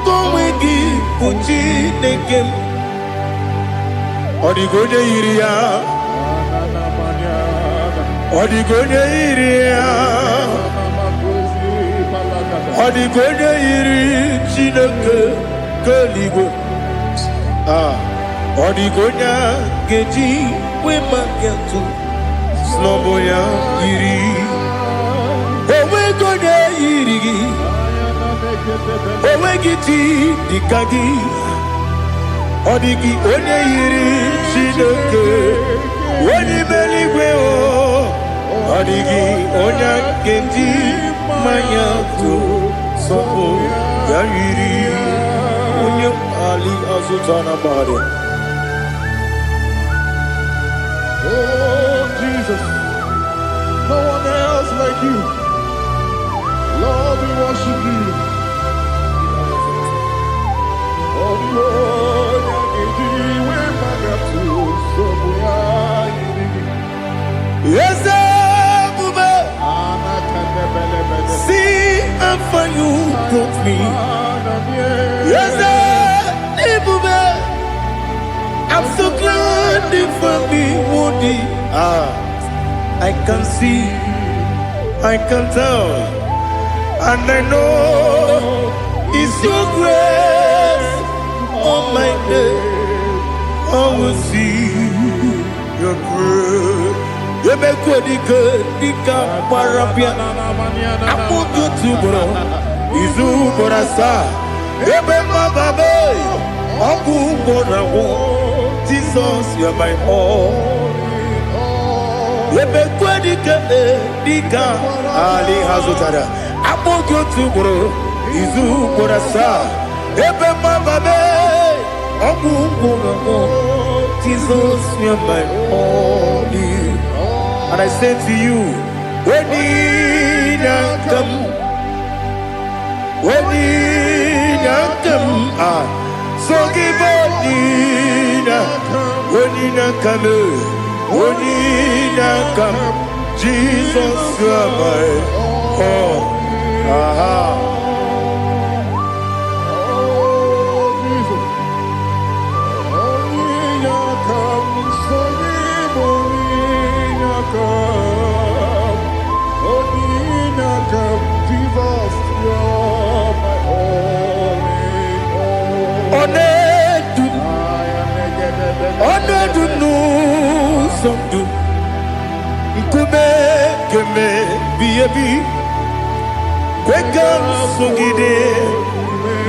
Go again, put the game. Odigonya iria, Odigonya iria, Odigonya iri chineke keligo. Odigonya geji we magetu sloboya iri. Owe gonya iri, owe giti dikagi. Odigi onye yiri Chineke onye meligwe o. Odigi onye kendi manya tu sopo ya yiri onye ali azutana bari. Oh Jesus, no one else like you. Lord, we worship you. Oh Lord. Yes, see how far you brought me. Yes, I'm so glad you found me, Woody. I can see, I can tell, and I know it's your grace on my day. I will see your grace. You make good, dika parapia. Apu tutubro, izu borasa. You make my baby. Apu borawo. Jesus, you're my all. You make good, dika ali hazutara. Apu tutubro, izu borasa. You make my baby. Apu borawo. Jesus, you're my all. And I say to you, when you come, so give when you come, Jesus, you are my all.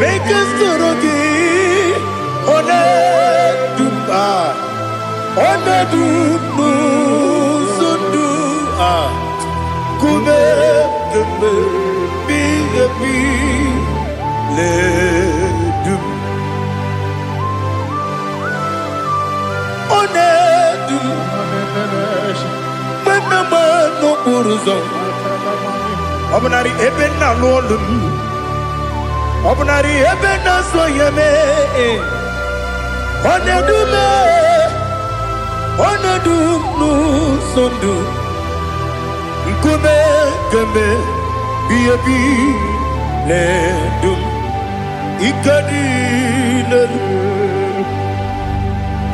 Make us Obnari ebena lolum, Obnari ebena soyeme, Onedu sondu, Nkume keme biabi ledum,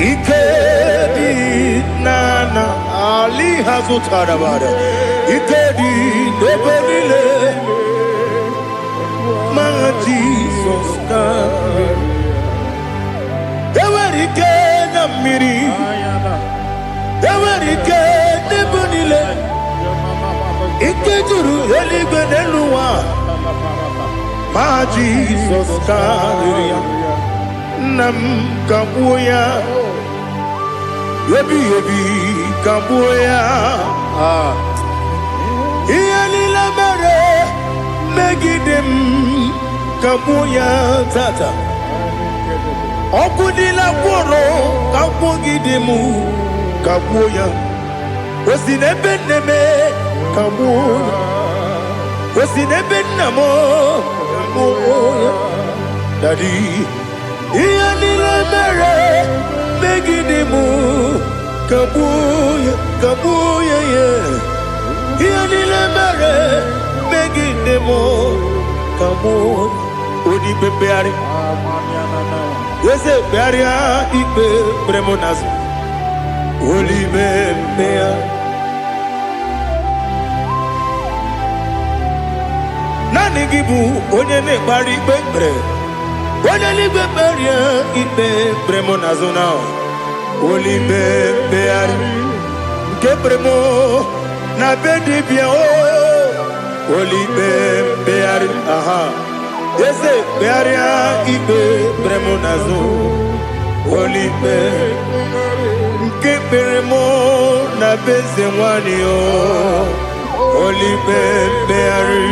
Ikedi nana ali hazutara bara. Ikedi nebelile ma Jesus come. Ewerike na miri, ewerike nebelile. Ikejuru eligwe neluwa ma Jesus come. Nam kabuya, yebi kabuya. Iyalila mere megidem kabuya tata. Okudila kworo kabugidemu kabuya. Osinebe kabuya. Osinebe namo kabuya. Daddy, Ianila Mere, Megidimu, Kabuya, Kabuya, yeah. Ianila Mere, Megidimu, Kabuya, Udi Bebeari. Yes, Bearia, Ibe, Bremonas, Uli Bebea. Nanigibu, Onyene Bari Bebre. Onye beberia ibe bremonazona Oli bebeari Nke bremo na bedibia o Oli bebeari aha Yese bearia ibe bremonazo Oli bebeari Nke bremo na bezemwani o Oli bebeari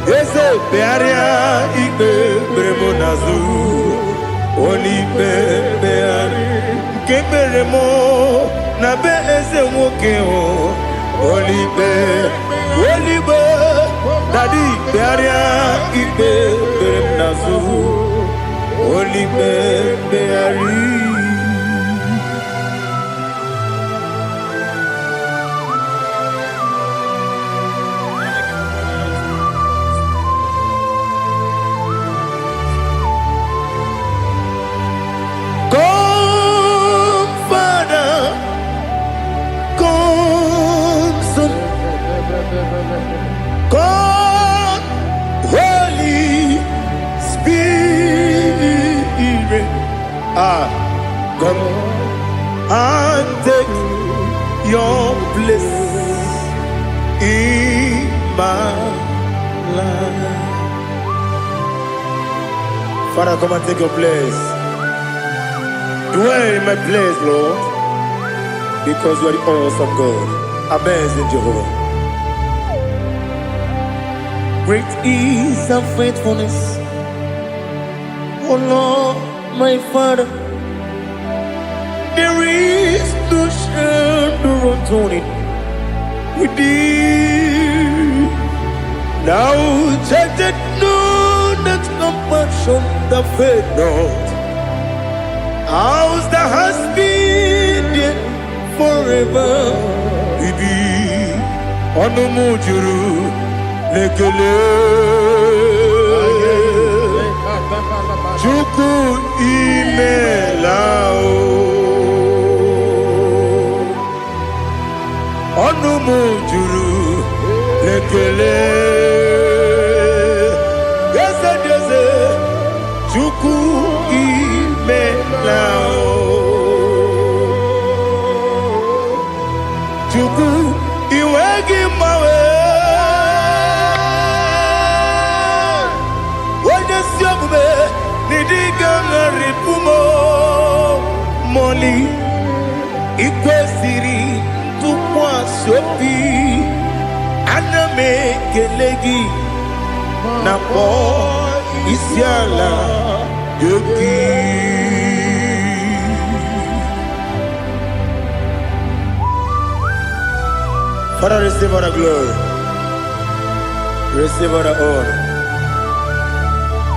Yese bearia ibe bremonazu Oli beari Keberemo na be eze nwoke o Oli be Daddy bearia ibe bremonazu Oli beari God, Holy Spirit, come and take your place in my life. Father, come and take your place. Dwell in my place, Lord, because you are the awesome God. Amazing Jehovah. Great is thy faithfulness, O Lord, my Father. There is no shadow of turning with thee. Now check that no that compassion that faith not. Ours that has been there forever. We be on the mujuru. Lekele Chuku imelao Onu mujuru Lekele Yese yese Chuku imelao Chuku iwegi mawe Nidigangaripumo Moli Ikwesiri Tukwa sopi Aname kelegi Napo Isiala Yoki Father, receive all the glory. Receive all the honor.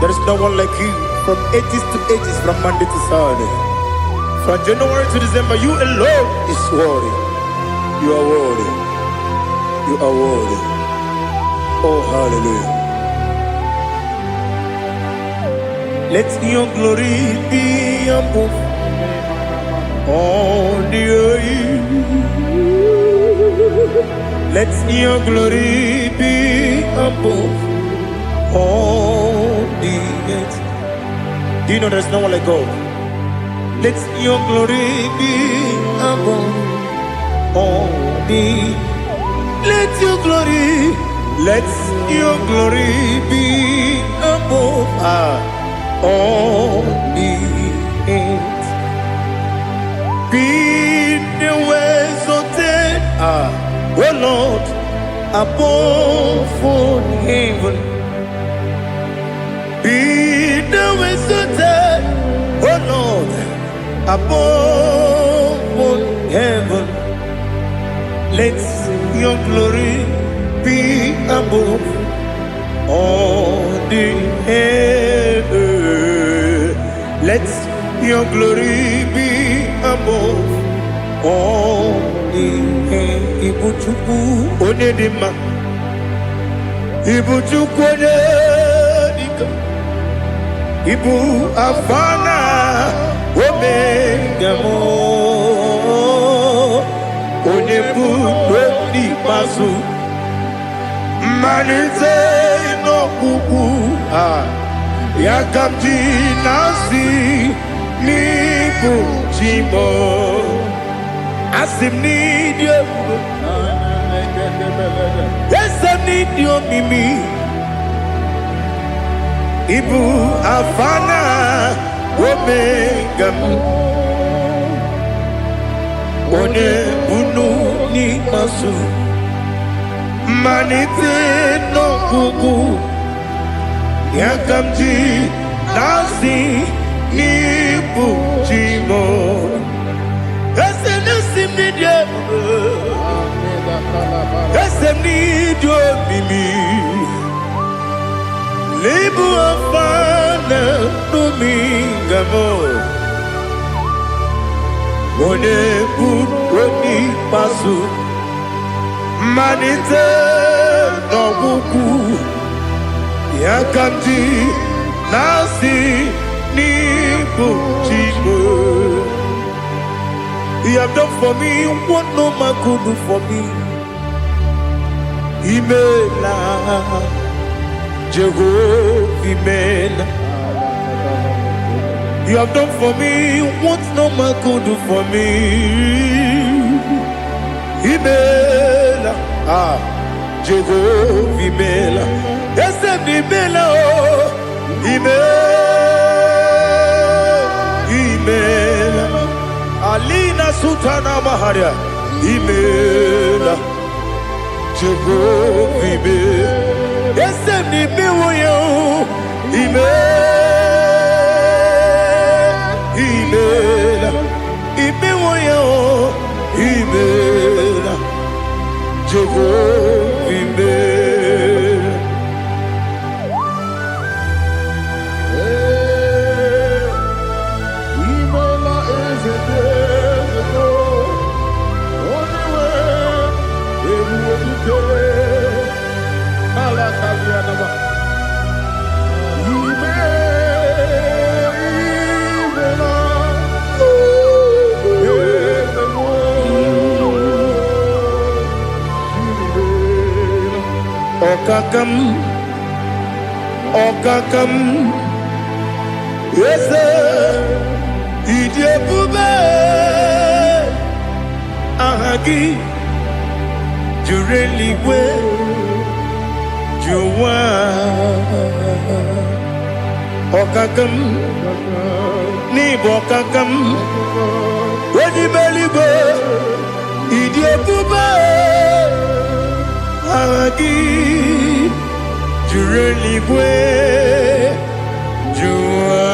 There is no one like you. From ages to ages, from Monday to Sunday, from January to December, you alone is worthy. You are worthy. You are worthy. Oh, hallelujah. Let your glory be above all the earth. Let your glory be above all the earth. Do you know there's no one like God? Let your glory be above all the. Let your glory be above all the earth. Be the ways of death, oh Lord, above all heaven. Be the visited, oh Lord, above all heaven. Let your glory be above all the heaven. Let your glory be above all. Ibuchukwu onedima, Ibuchukwu onedika, Ibu afana omega mo, onebu weni masu, manize no kuku yakamji nasi nibu jimo. Asim need you. Yes, I need you, Mimi. Ibu afana omega. One bunu ni masu. Manite no kuku. Yakamji nasi nibu jimo. Esem need you, Mimi. Lebu afana numingamo. One buni pasu. Manite no buku. Yakamji nasi ni buchimo. You have done for me what no man could do for me. Imela, Jehovah, Imela. You have done for me what no man could do for me. Imela, Jehovah, Imela. Yes, Imela, Imela. Alina Sutana Maharia, Imela, Jehovah, Imela. Yes, Imela, Imela, Imela, Jehovah, Imela. Okakam, yes, Idiabube, Ahagi, Jureli, Juwa, Okakam, Nibokakam, Wedibelibe, Idiabube, Ahagi. Jureli bwe jua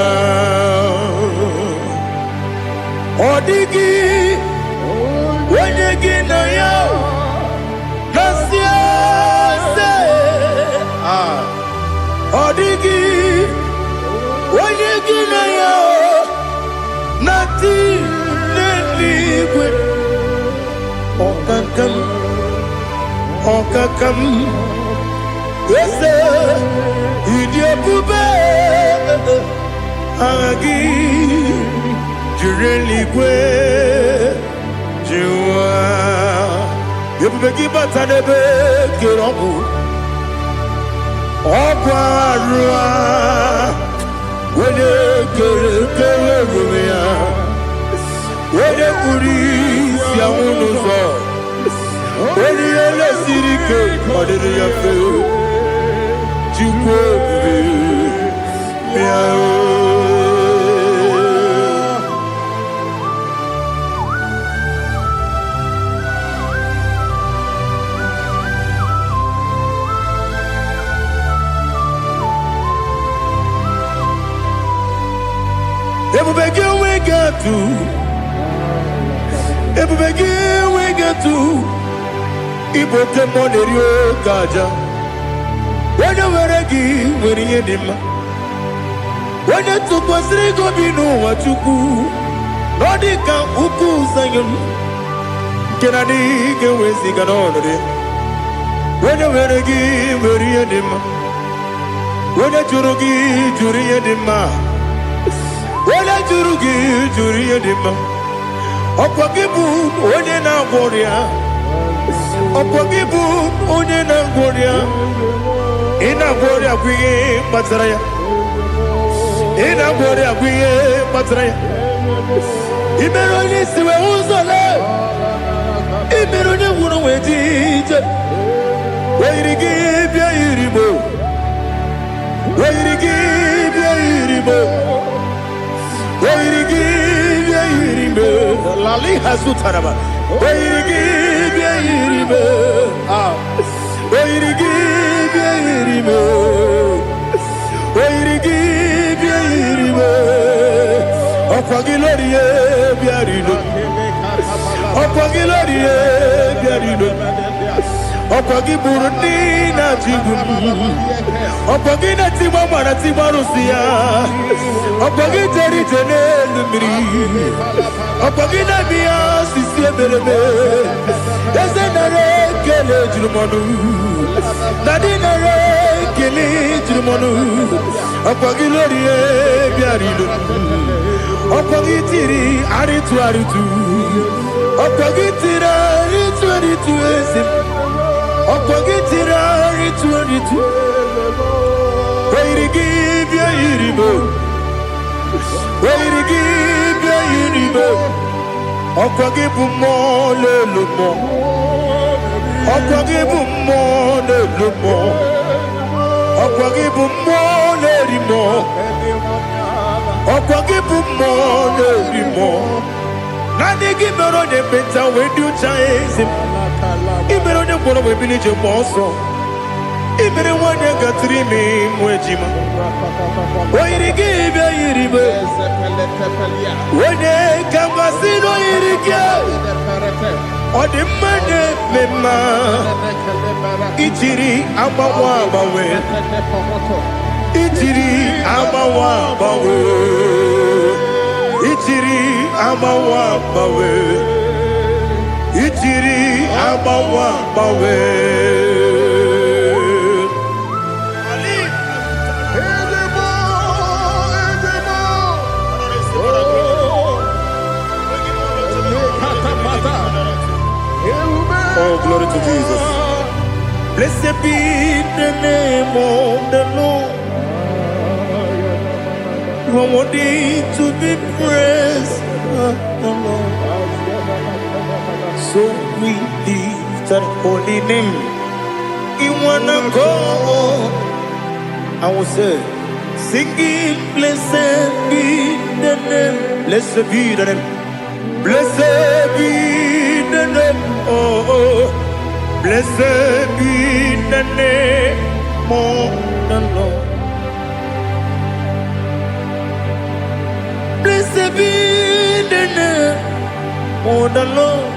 odigi wenyegi na yo nasiase odigi wenyegi na yo nati neligwe okakam yes, Idiabube, Agi, Jureli Gwe, Jua, Yabubeki Batanebe, Kirambu, Oparua, Wede Kerumia, Wede Kuris, Yamunuzo, Wede Yele Sirike, Wede Yafe. onye tụkwasịrị gị obi n'ụwa Chukwu na ọ dị ka ukwu Zayọn nke na-adịghị ga-eweziga n'ọnọdụ ya. Onye nwere gị nwere ihe dị mma, onye jụrụ gị jụrụ ihe dị mma, onye jụrụ gị jụrụ ihe dị mma. Ọkwa gị bụ onye na-agwọ ọrịa, ọkwa gị bụ onye na-agwọ ọrịa. Ị na-agwọ ọrịa bụ ihe kpatara ya, ị na-agwọ ọrịa bụ ihe kpatara ya. I mere onye isi wee ụzọ lee, I mere onye nwụrụ wee dị ije. Weyiri gị bịa yiri m, weyiri gị bịa yiri m, weyiri gị bịa yiri m. Lali hazụtara m, weyiri gị bịa yiri m, weyiri gị bịa yiri m, weyiri gị bịa yiri m. Ọkwa gị lori ye bịa rilo, ọkwa gị lori ye bịa rilo. Ọkwa gị bụrụ ndị na-achịgbu m, ọkwa gị na-etigbu mara tigbu arụsị ya, ọkwa gị jere ije n'elu mmiri, ọkwa gị na-eme ya sisi emereme. Eze nara ekele juru m ọnụ, na dị nara ekele juru m ọnụ. Ọkwa gị lori ye bịara ilo, ọkwa gị tiri arịtụ arịtụ, ọkwa gị tiri arịtụ arịtụ eze m. Ọkwa gị tiri arịtụ arịtụ, weyiri gị bịa yiri m, weyiri gị bịa yiri m. Ọkwa gị bụ mmụọ n'elu mmụọ, ọkwa gị bụ mmụọ n'elu mmụọ, ọkwa gị bụ mmụọ na-eri mmụọ, ọkwa gị bụ mmụọ na-eri mmụọ. Naanị gị mere onye ekpenta wee dị ụcha eze m. I mere onye mkpọrọ wee bili ije gba ọsọ. I mere nwanyị gatụrụ ime mụ ejima. Oyiri gị bịa yiri m, onye ka mmasị n'oyiri gị. Ọ dị mma na-eme mma, ijiri agbanwe agbanwe, ijiri agbanwe agbanwe, ijiri agbanwe agbanwe, ijiri agbanwe agbanwe. Oh, glory to Jesus. Blessed be the name of the Lord. You are worthy to be praised, the Lord. So we lift that holy name. You wanna go? I will say, singing, blessed be the name. Blessed be the name. Blessed be the name. Oh, blessed be the name of the Lord. Blessed be the name of the Lord.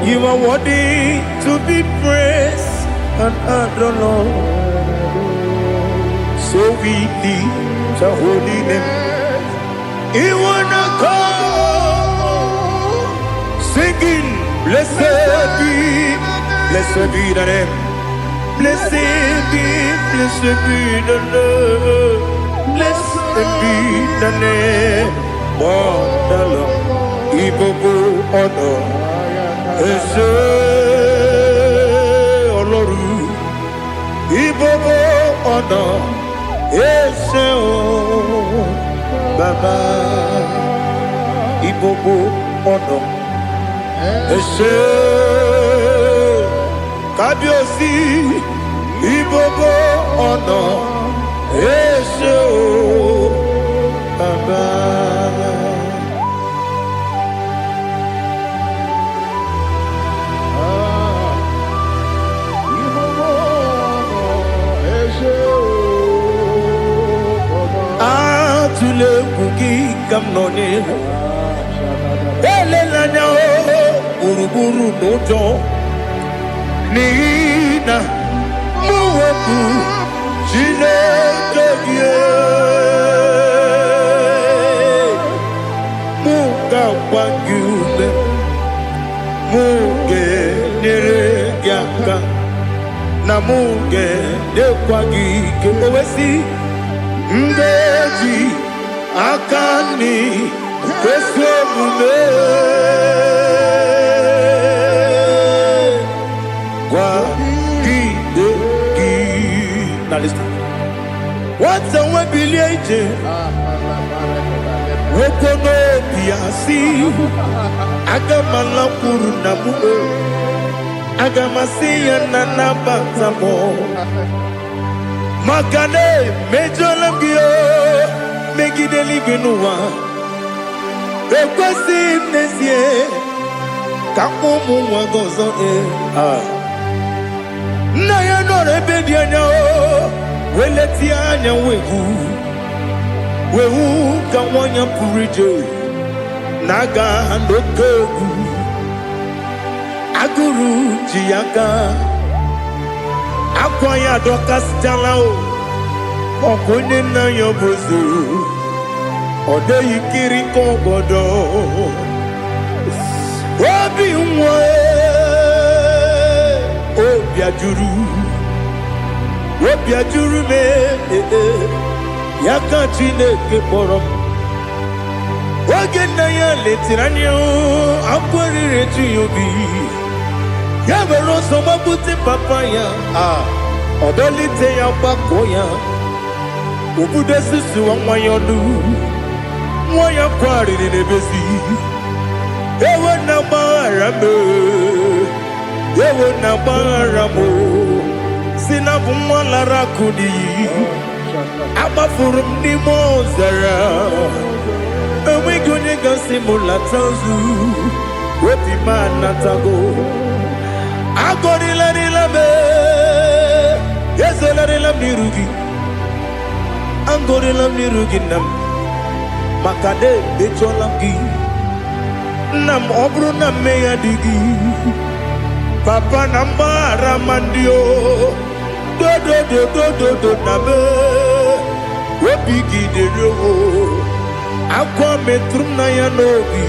You are worthy to be praised and adored, Lord. So we lift your holy name. You wanna call, singing, blessed be the name. Blessed be the Lord. Blessed be the name of the Lord. Ibobo honor, Ese Oloru. Ibobo honor, Ese O Baba. Ibobo honor, Ese Kabiosi. Ibobo honor, Ese O Baba. Atule kuki kamnoni, elelanya o buruburu nojo, nina muweku, Chineke ye Wagume Muge Neregiaka Namuge Nekwagi Owesi Ndeji Akani Kwesemume Now listen. What's the one billion? Wokono piasi. Agamala kurunamu. Agamasiya nanabatamo. Makane mejolambio. Megideli benua. Rekwesi nesie. Kamumu wagozo na ya no rebedia nya o weleti anya wehu ka wanya purije naga ndoku aguru jiaka akwa ya doka stala o okonye na yo bozu ode yikiri ko godo obi nwa Obiajuru me Yaka Chineke kpọrọ m oge nna ya letiri anya akwarịrị etu ya obi ya mere ọsọ mabute papa ya ọdọlite ya gbakọ ya obodo susu nwa ya ọnụ nwa ya kwarịrị n'ebezi ewe na gbaghara m ewe na gbaghara m sina bụ nwa lara kudi agbafuru m n'ime ọzara enweghị onye gasị m lata ozu obi m anatago agọrịlarịla m ezolarịla m n'iru gị agọrịla m n'iru gị nna m maka na emechọla m gị nna m ọ bụrụ na mmehie dị gị papa na mgbaghara ma ndị o do na me obi gị dere o akwa metụrụ m na ya n'obi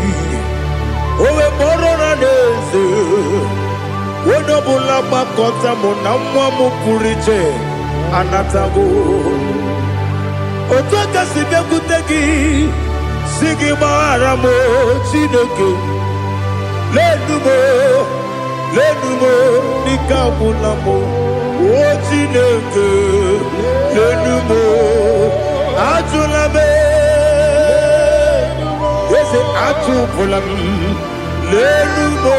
owe kpọrọ na n'eze onye ọbụla gbakọta mụ na nwa m pụrụ iche anatago otu aka si bịakwute gị si gị gbaghara m Chineke lenumo dịka agwụla m o Chineke lenumo ajụla m eze achụpụla m lenumo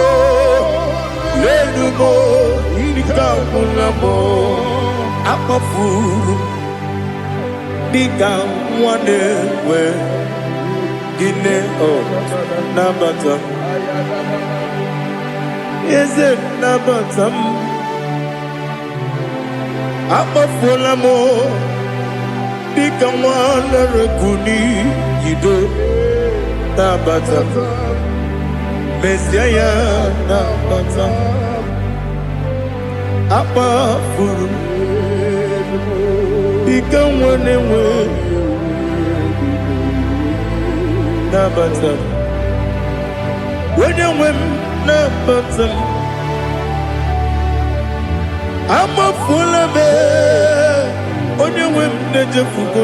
dịka agwụla m akpafuru dịka nwa na-enwe gịnị nabata eze nabata m akpafuola m dịka nwa na-erekuni yido nabata mesia ya nabata akpafuru dịka nwa na-enwe nabata onye nwe m nabata m amafuola m onye nwe m na-ejefugo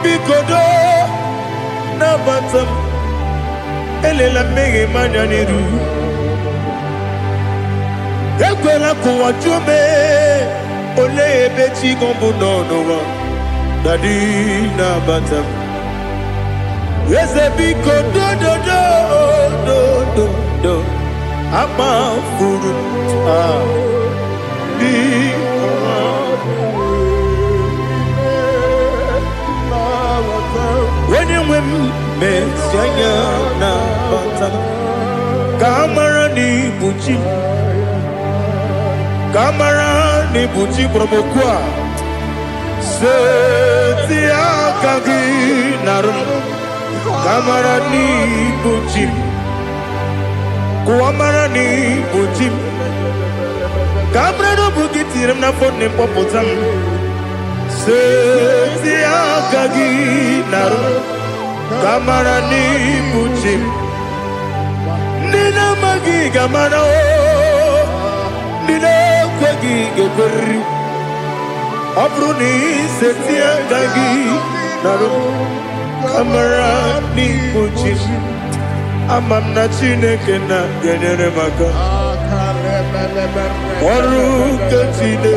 biko do nabata m elela mmehie m anya n'iru ekwela ka ụwa jụọ m olee ebe chi gị bụ n'ụwa dadi nabata m eze biko do akpafuru onye nwe m mesi anya nabata m ka amara n'ibu chi ka amara n'ibu chi kpọrọ m okwu a seti aka gị narụ kamara n'ibu chi m kụwamara n'ibu chi m ka amara n'obu gị tiri m n'afọ na mkpọpụta m seti aka gị narụ Gamara ni buchim. Nina magi gamara o. Nina kwagi geberi. Abruni setia gagi. Naru. Gamara ni buchim. Amam na chineke na genere maka. Oru kachine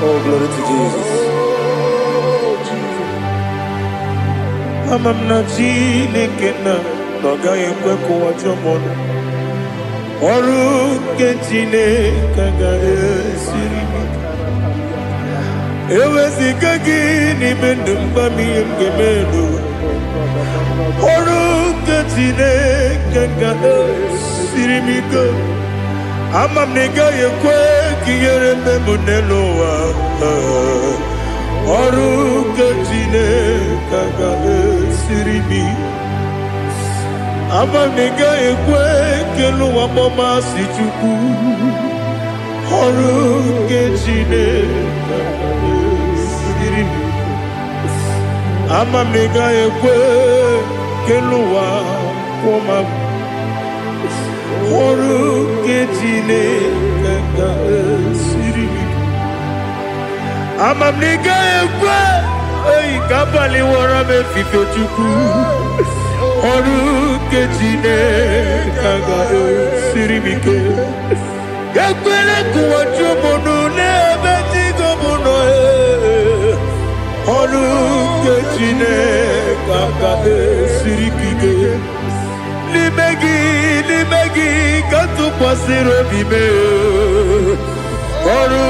Oh, glory to Jesus. Amam na chineke na noga ekwe kuwa chomono. Oru ke chineke ga esiri. Ewezi kagi ni mendumba miyenge mendo. Oru ke chineke ga esiri miko. Amam nega ekwe kiyere memunelo wa. Oru ke chineke ga esiri mi. Amam nega ekwe kelu wa mama si chuku. Oru ke chineke ga esiri mi. Amam nega ekwe kelu wa mama. Oru ke chineke ga esiri mi. Amam nega ekwe ei kabali wara me fito chuku. Oru ke chineke ga esiri mi ke. Gakwele kuwa chomono ne beti gomono e. Oru ke chineke ga esiri mi ke. Limegi katu kwasiro bime. Oru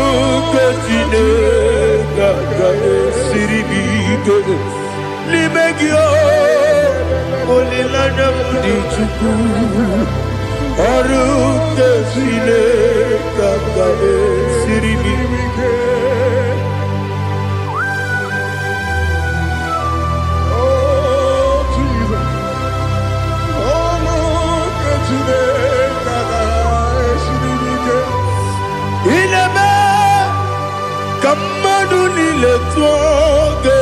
ke chineke ga esiri mi ke. Limegi o olilanya mudi chuku. Oru ke chineke ga esiri mi ke. Ineme kamadu nile tuoge.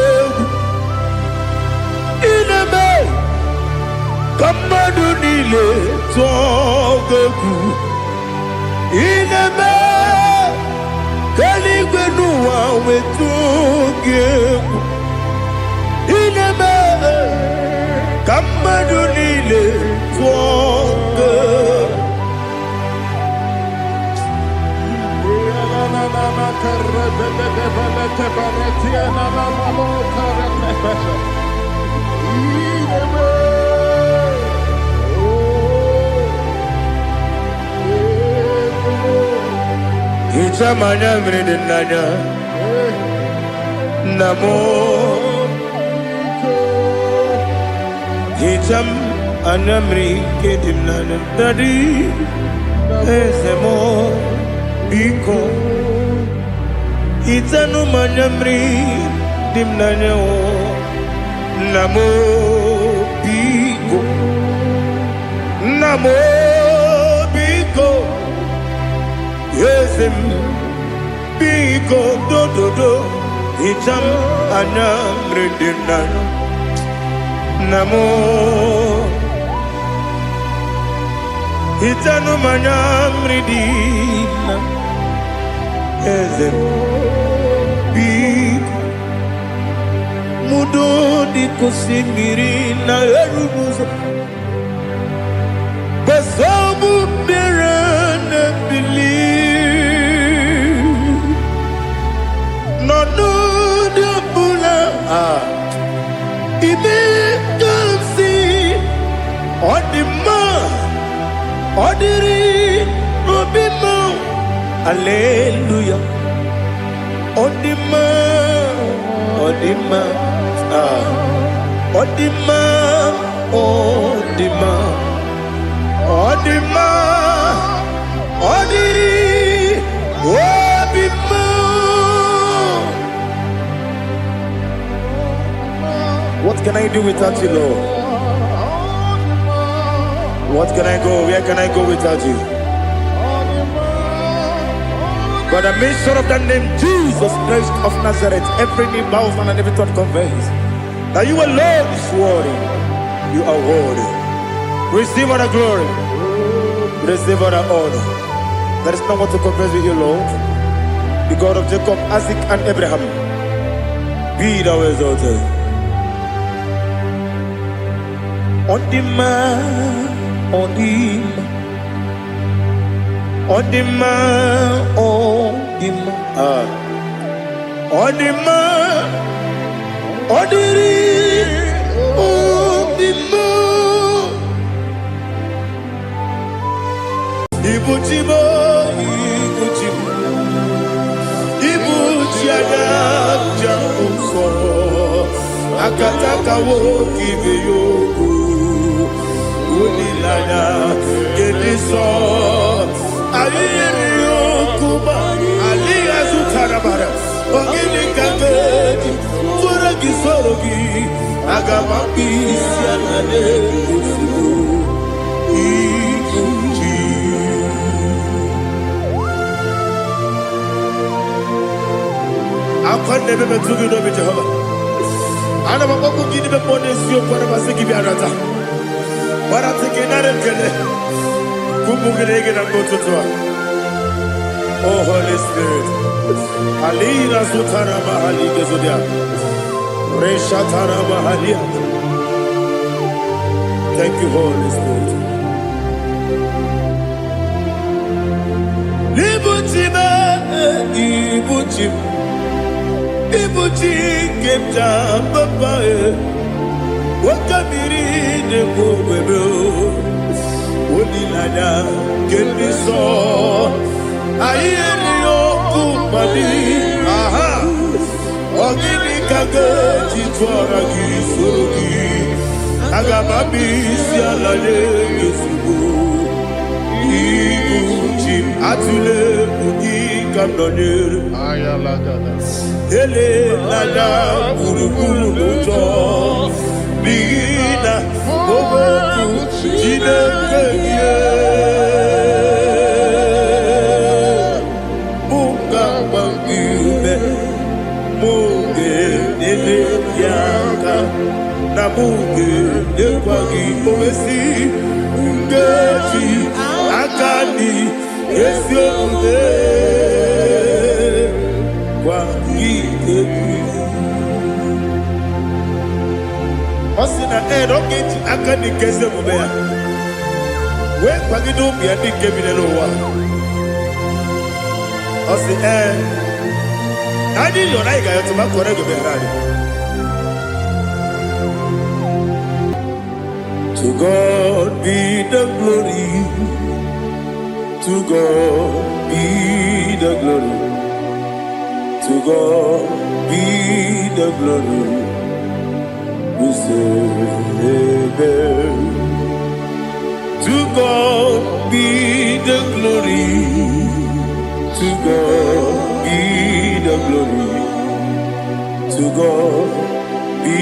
Ineme kamadu nile tuoge. Ineme kaligwenu wa wetuge. Ineme kamadu nile tuoge. Ichamanya mridinanya namo. Icham anamri kedimnanya dadi ezemo biko. Itanu manyamri dimnanya o namo biko. Namo biko. Yesem biko do do do. Icham anamri dimnanya namo. Itanu manyamri dimnanya. Yesem mudo di kusimiri na erumuzo. Basabu berane believe. No de bula. Ibe kansi odima odiri obima. Hallelujah. Odima, Odima, Odima, Odima, Odima, Odiri. can I do without you, Lord? What can I go? Where can I go without you? By the mention of that name, Jesus Christ of Nazareth, every knee bows and every tongue confesses that you alone is worthy. You are worthy. Receive all the glory. Receive all the honor. There is no one to compare with you, Lord. The God of Jacob, Isaac, and Abraham. Be thou exalted. On the man, on the man, on the man, on the man, on the man, on the man. Ibuchibo, Ibuchibo, Ibuchiada, Jamuso, Akataka wo kibeyoku, Unilaya, Gediso, Aliyokuba, Aliya Zutarabara, Ogini Kageti, Furagi Sorogi, Agamapi, Sianade, Akwande bebe tugi no be Jehovah. Ana bako gidi be pone sio kwa basi gibi arata. Bara teke na rekele. Kumugirege na kototwa. Oh Holy Spirit. Alira sutara mahali gezodia. Resha tara mahali. Thank you, Holy Spirit. Libutima, ibutim. Ibuchi kemja papa wakamiri ne bobebe onilanya keniso ayeri okumani aha ogini kage jitwara gisorogi agamabi sialale yesugo ibuchi atule ugi kamdonere ayalagada ele lala buruburu moto bina oboku jinekeye munga bangibe munge nele yaka na munge nekwagi owesi ngeji akani esiode Osina rocket akani keze mubea. We kwagido bia di kebine no wa. Osi Nadi yo na iga yo tuma kore go be rari. To God be the glory. To God be the glory. To God be the glory. We say amen. To God be the glory. To God be the glory. To God be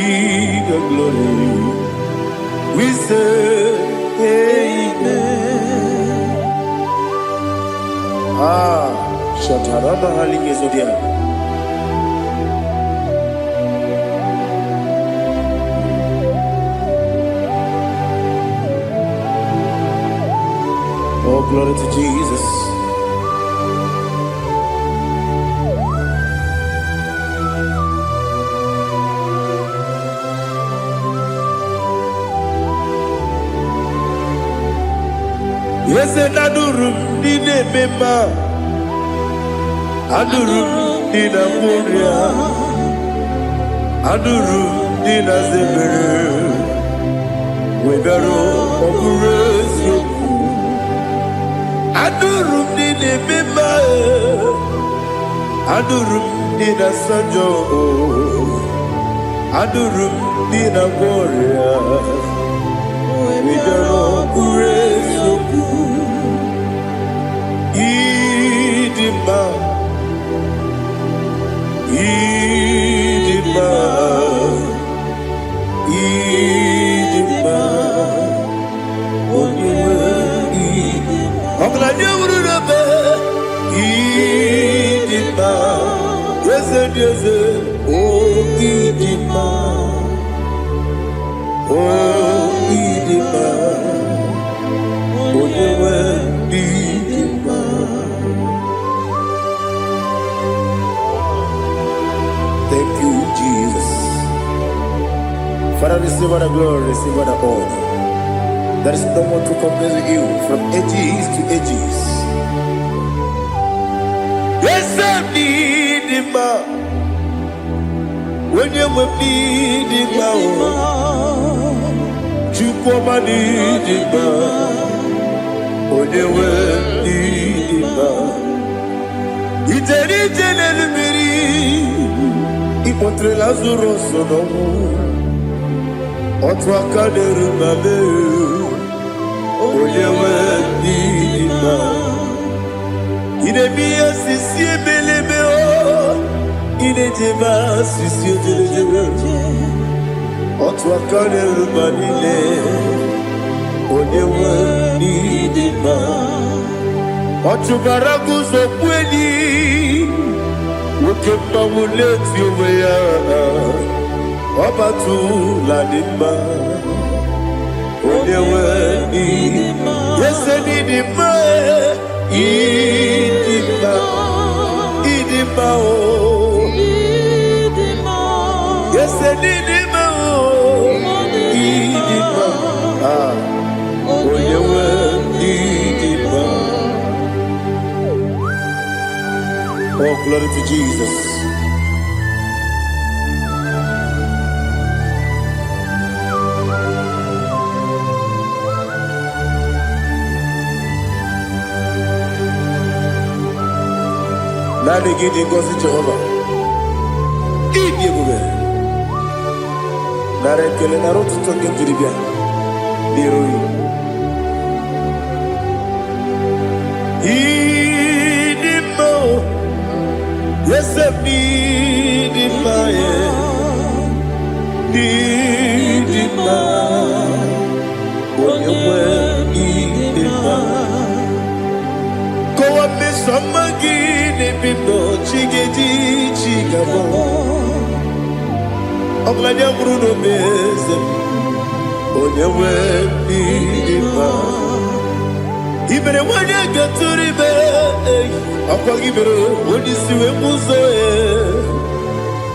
the glory. We say amen. Shataraba Haligezodia. Oh, glory to Jesus. Yes, and Adurum Dine Mema Adurum Dina Muria Adurum Dina Zebere Webero Operation Adurum Dine Mema Adurum Dina Sanjo Adurum Dina Muria Webero Operation Idima, Idima, Oglanya Urunabe, Idima, Yeze, oh Idima, oh Idima, Onewe Idima. Thank you, Jesus. Father, receive all the glory, receive all the honor. There is no one to compare with you from ages to ages. Yes, I need him. When you need him, you come and need him. When you need him, it's a little bit. Ipotre Lazaro sonomu, otwa kaderu mame. Oyewe dima, inemiya sisi belebe o, inejeba sisi ojelejebe. Otwa kaderu manile, oyewe dima. Otubaragu zokweni, ukemba muleti uweya, obatu ladima. Onewe idima, yes idima, idima, idima oh, idima, yes idima oh, idima, ah, onewe idima. Oh, glory to Jesus. Nani gidi ngozi Jehovah. Idi ebube. Nare kele na rotu toke jiribia. Niroi. Idi mo. Yese idi ma ye. Idi ma. Onyewe idi ma. Kowa me samagi. Bibo chigedi chigabo Oglanya Bruno Beze Onyewe Bidima Ibere wanya gaturibe Akwa gibere Onisiwe muzoe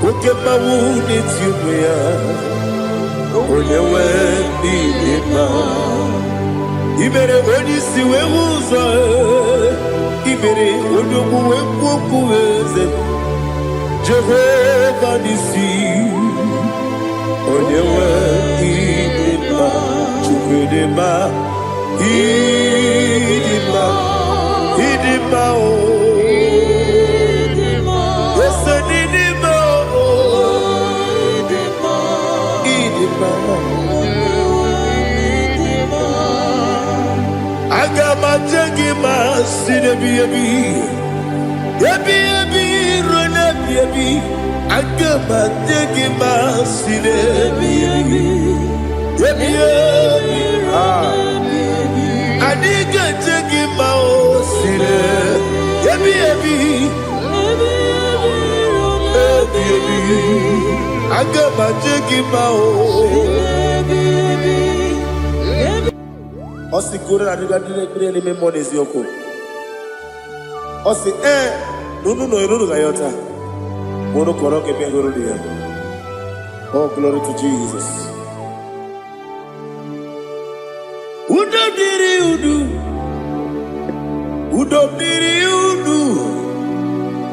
Ukema wuni tiumya Onyewe Bidima Ibere onisiwe muzoe Ibere odogu wekuweze Jehovah nisi Onyewe idima Chukwedema Idima Idima oh Idima Yes idima oh Idima Idima Agama jengima sinebi Yebi rona yebi Agama jengima sinebi Yebi Adiga jengima o sine Yebi Agama jengima o Osi kure na diga dire ni memo nezi yoko. Osi nunu gayota. Mono koroke mengoro dia. Oh, glory to Jesus. Udobiri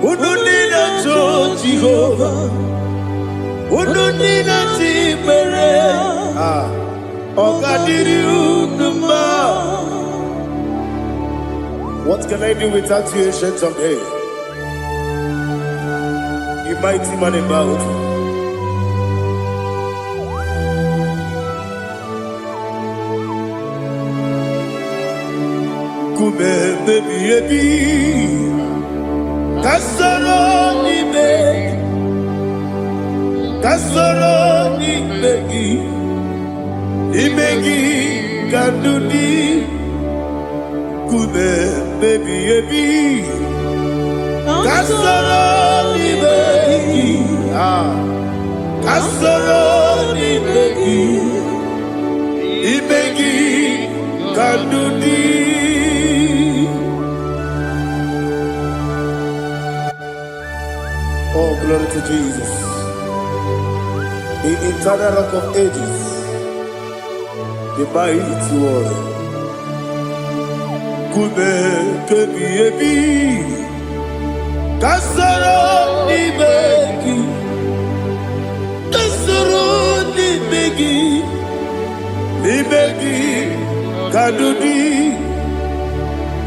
udu nina cho Jehovah. Udu nina tibere. What can I do without you, ancient of days? You mighty man in battle. Kume baby, kasoro ni begi. Imegi kandudi kume baby kasoro ni begi kasoro ni begi ibegi kadudi. Oh, glory to Jesus, the eternal rock of ages, the mighty one. Kume kebi kasoro ni begi kadudi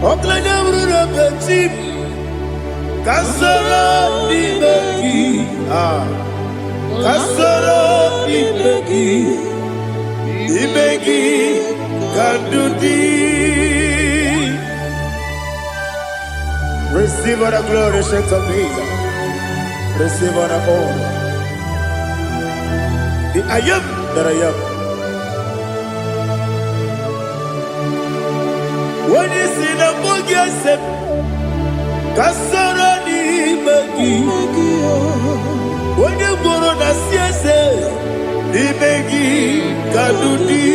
oklanya brura beti kasoro ni begi kasoro ni begi kadudi. Receive all the glory, shake of Jesus. Receive all the honor. The I am that I am. When you see the boogie, I said, Kasarani Magi. When you go on the siasa, the Magi Kadudi.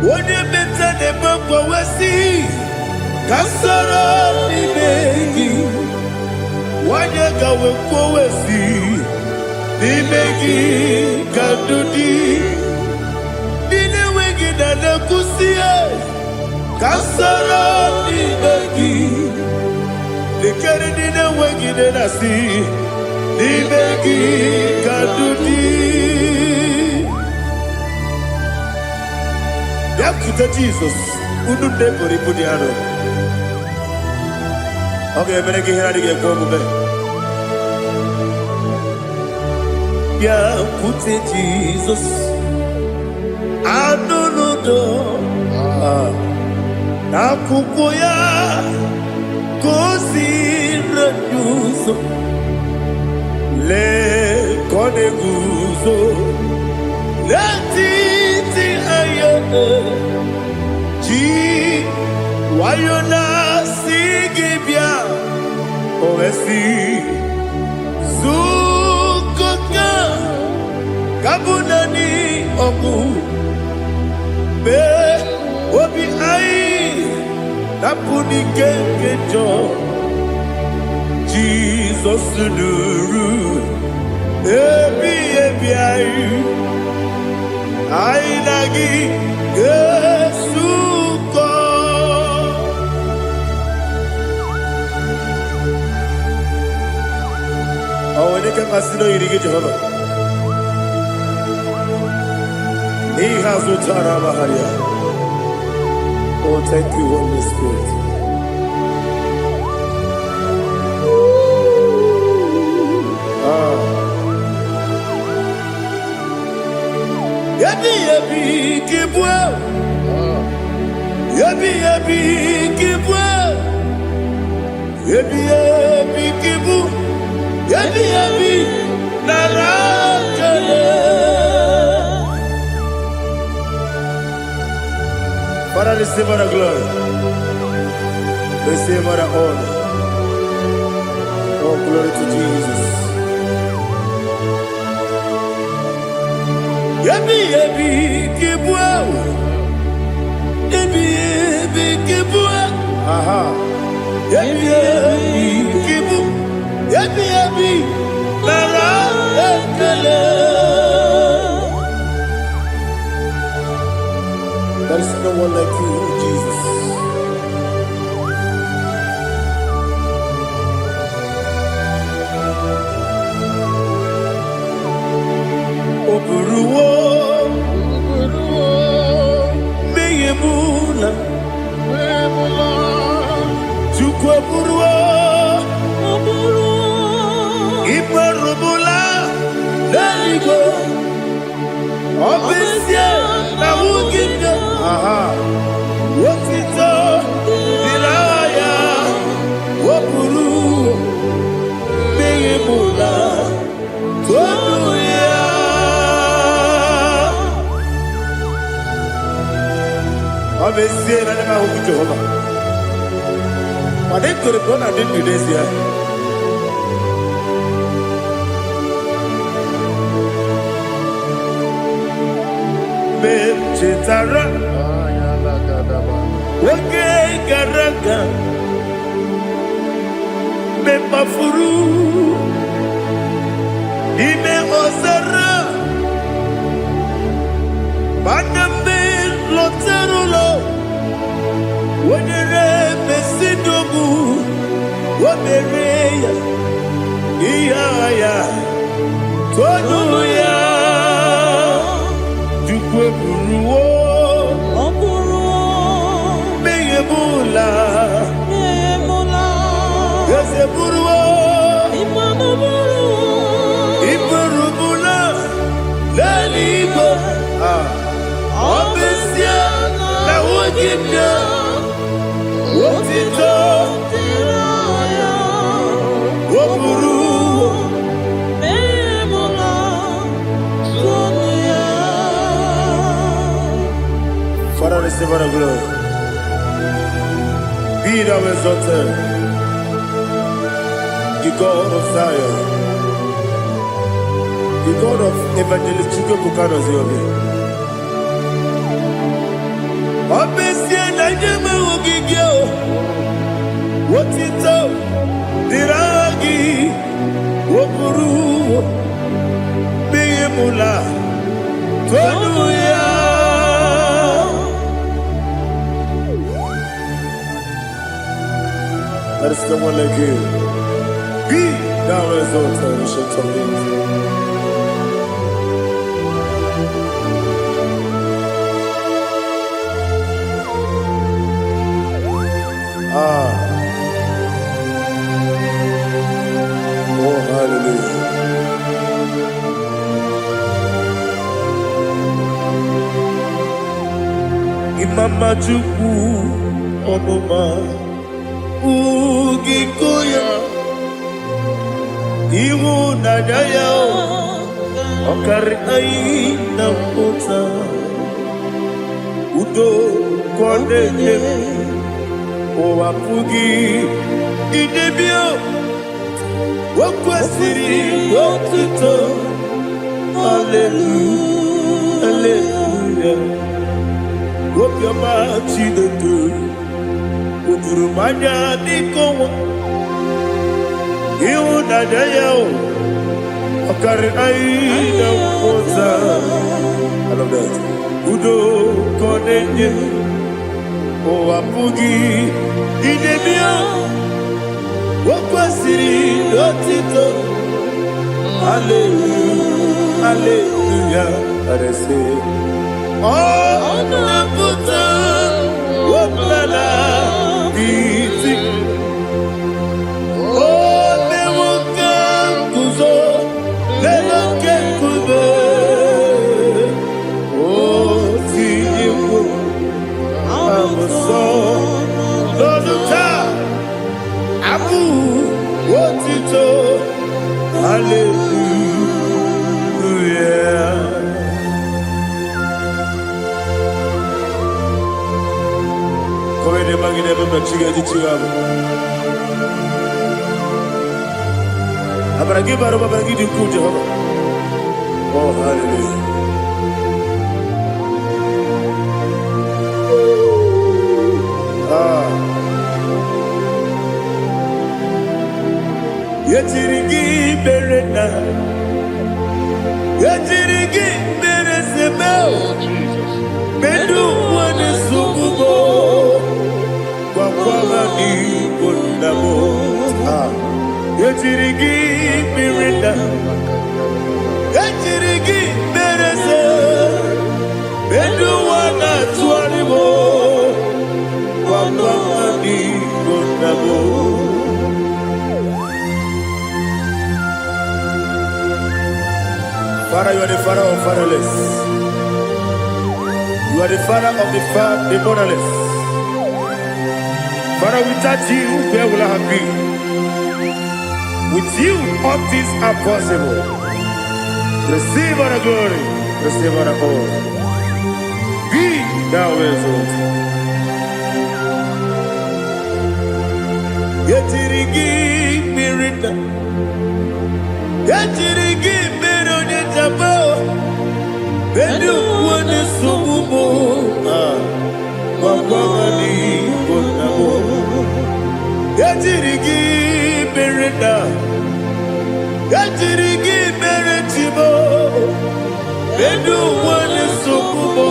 When you mention the Bamba Wasi. Kasara ni begi, wanyaka wekowesi, ni begi kadudi, nine wegi na kusie. Kasara ni begi, nikere nine wegi na nasi, ni begi kadudi. Yakuta Jesus, ununde kori pudiano. Okay, I'm going to get here for a moment. Yeah, put it Jesus. I don't know. Nakukoya, kosi renyuso, le kone guzo, le titi ayone, ji wayona. Ovesi Zukoka Kabunani Oku Be Obi Ai Napuni Kenkejo Jesus Nuru Ebi Ai Ai Nagi Yesuko. Oh, when you can consider you get Jehovah. He has no Tara. Oh, thank you, Holy Spirit. Yabi, Kibwa. Yabi, Kibwa. Yabi, Kibu. Yabi, Narakale. Father, receive all the glory. Receive all the honor. Oh, glory to Jesus. Yabi, Kibwa. Yabi, Kibwa. Aha. Yabi, Kibu. Yabi, Narakale. There is no one like you, Jesus. Oburuwo, Meyemula, Chukwaburuwo, Iparubula, Leligo, Obesia, Nawugina, Wotito, Dilaya, Wapuru, Meyemula, Tonuya. Obviously, I never hope to Jehovah. But they could have gone and didn't do this here. Chitara, okay, Garaga, me mafuru, ime ozara, bandambe loterulo, wenere besidogu, wamereya, iya, tonuya. Father, receive our glory. Be thou exalted, the God of Zion, the God of Evangelist Chico Bukanos Yobi. Obviously, I never will give you what it up, Diragi, Wopuru, Bimula, Tonuya. There is no one like you. Be thou exalted, ancient of days. Oh, hallelujah. Imama Chukwu Onuma Ugikoya Iwu Nadaya Okari Aina Kota Udo Kondeye Owapugi Idebio Wakwasiri Watuto Hallelujah Hallelujah Wopiama Chidetu Udurumanya Nikowa Iwu Nadaya Okari Aina Kota I love that Udo Kondeye Owapugi Idebio Wakwasiri Lotito Hallelujah Hallelujah I say Oh Naputa Wapala Biti Oh Newoka Kuzo Leloke Kube Oh Tiyiwo Amoso Loduta Abu Wotito Hallelujah Come ne magine baba chiga di chigabu Abragi baro baba gidi ku Jehovah Oh hallelujah Yetirigi berena Yetirigi beresebel Bedu wane sububo Kwa ni kundabo Yetirigi berena Yetirigi berese Bedu wana tuanibo Kwa ni kundabo Father, you are the father of fatherless. You are the father of the motherless. Father, without you, where will I have been? With you, all things are possible. Receive our glory, receive our honor. Be thou exalted. Wapamani Bonamo Yatirigi Merida Yatirigi Meritimo Bedu Wane Sokubo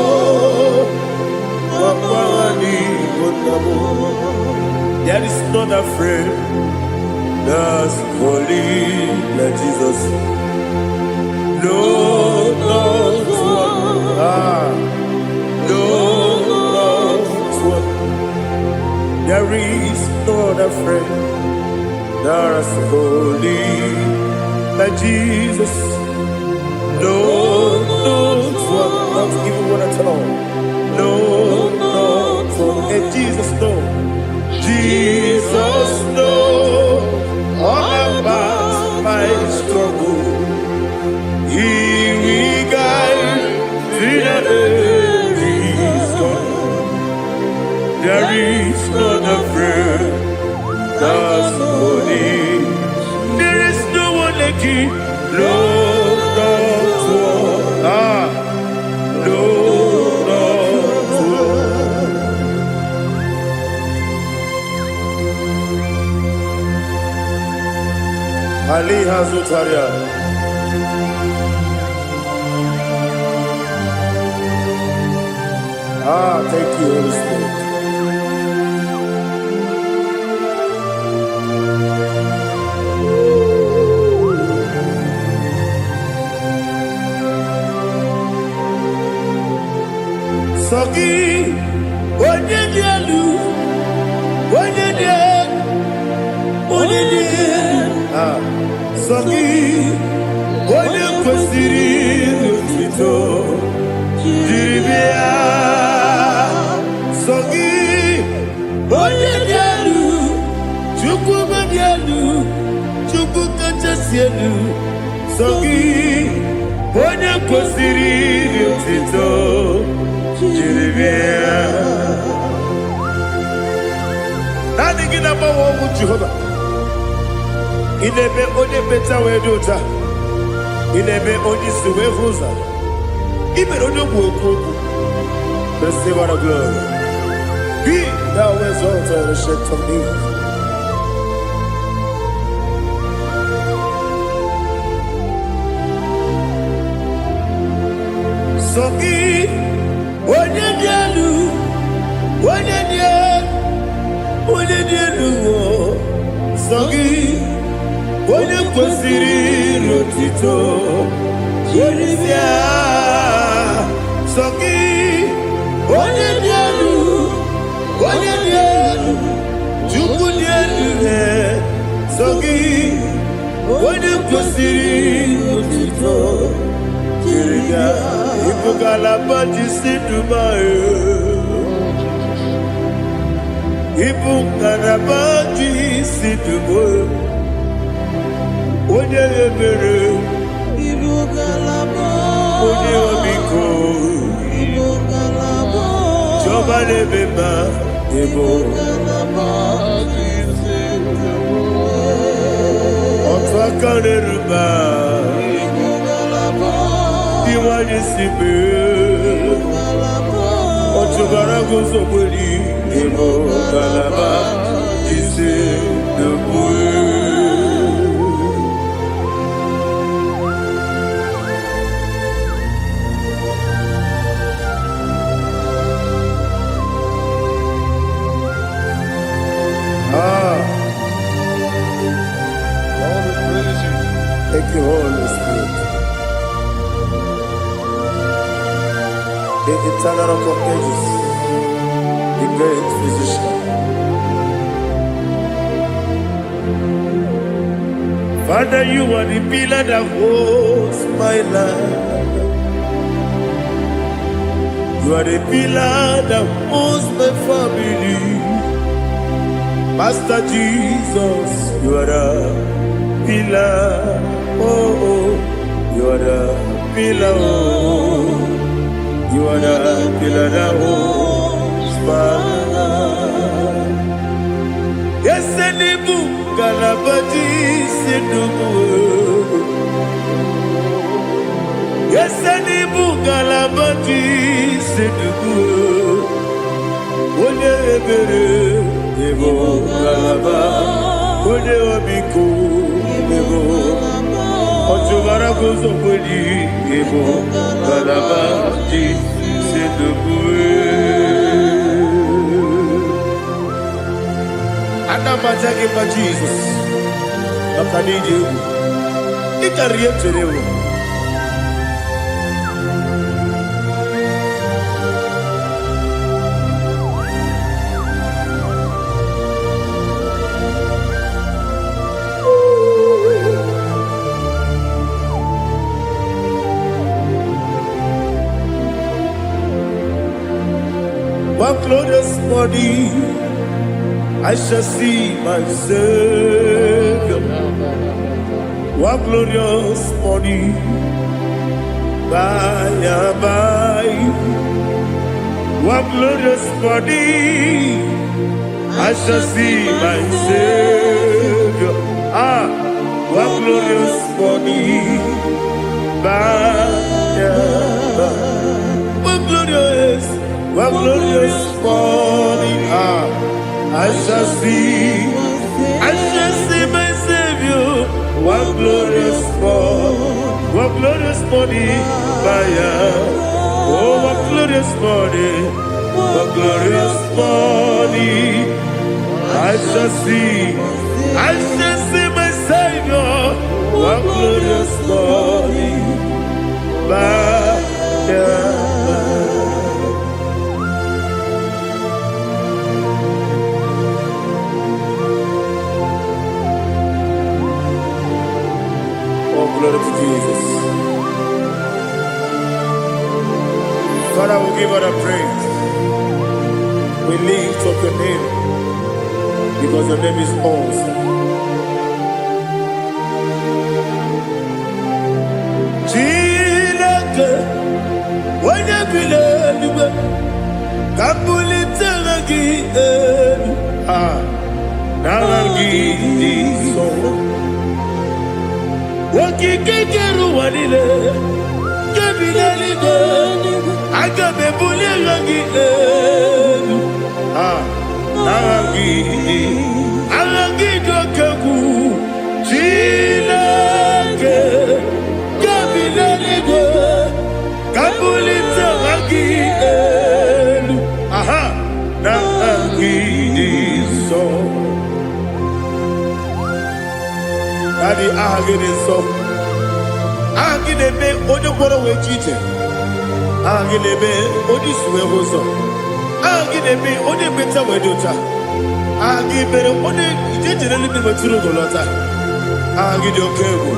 Wapamani Bonamo. There is not a friend that's holy like Jesus. No, not one. No, not one. There is not a friend that's holy like Jesus. No, not one. Not even one at all. No, not one. And Jesus, no. Jesus knows all about my struggle. He will guide me every step. There is not a friend that's holy. There is no one like Him. No, not one. No, not one. Ali Hazutaria. Thank you, Holy Spirit. Sogi, Onyedielu, Sogi, Onye kwesịrị otuto jiri bịa. Sogi, onye dị elu, Chukwu dị elu, Chukwu kachasị elu. Sogi, onye kwesịrị otuto jiri bịa. Naanị gị na-agbanwe ọgwụ Jehova. Inebe onye beta wee dị ụta. Inebe onye isi wee hụ ụzọ. Imere onye okwu okwu. Receive all the glory. Be thou exalted, ancient of days. Sogi, onye dị elu, onye dị elu, Sogi, onye kwesịrị otuto jiri bịa. Sogi, onye dị elu, Chukwu dị elu. Sogi, onye kwesịrị otuto jiri bịa. Ibu galaba jisi dumayo, Ibu galaba jisi dumayo. Onye ebere, Ibu galaba, onye omiko, Ibu galaba, Jọba lebeba, Ibu galaba jisi dumayo. Otu aka n'eruba, Ibu galaba. Iwani sibe, Otubara gozo mweli, Emo galaba, Jise debue. Thank you, Holy Spirit. The eternal rock of ages, the great physician. Father, you are the pillar that holds my life. You are the pillar that holds my family. Master Jesus, you are the pillar. Oh, you are the pillar. Oh. You are the pillar that holds my life. Yes, and the book, Galabati, Sidubu. Yes, and the book, Galabati, Sidubu. onye ebere ebo ngalaba, onye ọmịiko ebo ọchụbara gụzọ kweli ebo ngalaba ji sedobue. Ana m aja gị mma Jizọs maka na iji egwu ị karịrị ihe chere ewu. One glorious morning, I shall see my Savior. One glorious morning, by and by. One glorious morning, I shall see my Savior. One glorious morning, by and by. One glorious morning, I shall see my Savior. One glorious morning, one glorious morning, I shall see my Savior. One glorious morning, glory to Jesus. Father, we give all the praise. We lift up your name because your name is awesome. Chineke, when you believe, Kapulitagi, Nagi, so. Wakikekeru wanile, kebilalide, agabe bulelagi elu. Alagi dokeku, Chineke, kebilalide, kabulita lagi elu. Nagi so. Daddy, agide so. Agide be ojo boro we chiche. Agide be oji suwe hoso. Agide be oji beta we dota. Agide be oji ijejere libi meturu golota. Agide okebu.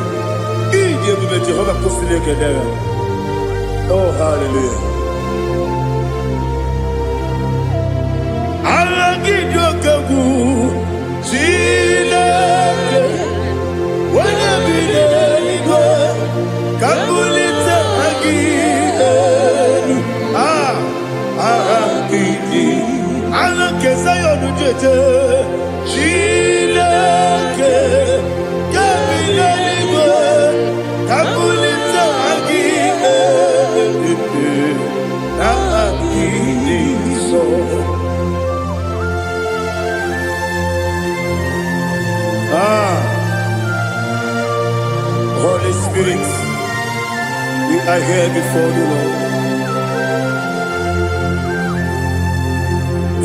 Ije bube Jehovah kusile kedera. Oh, hallelujah. Agide okebu. Chineke. When you believe, Kapulita again. Kesayon Jete, Chileke, Kabilanigo, Kapulita Holy Spirit, we are here before you, Lord.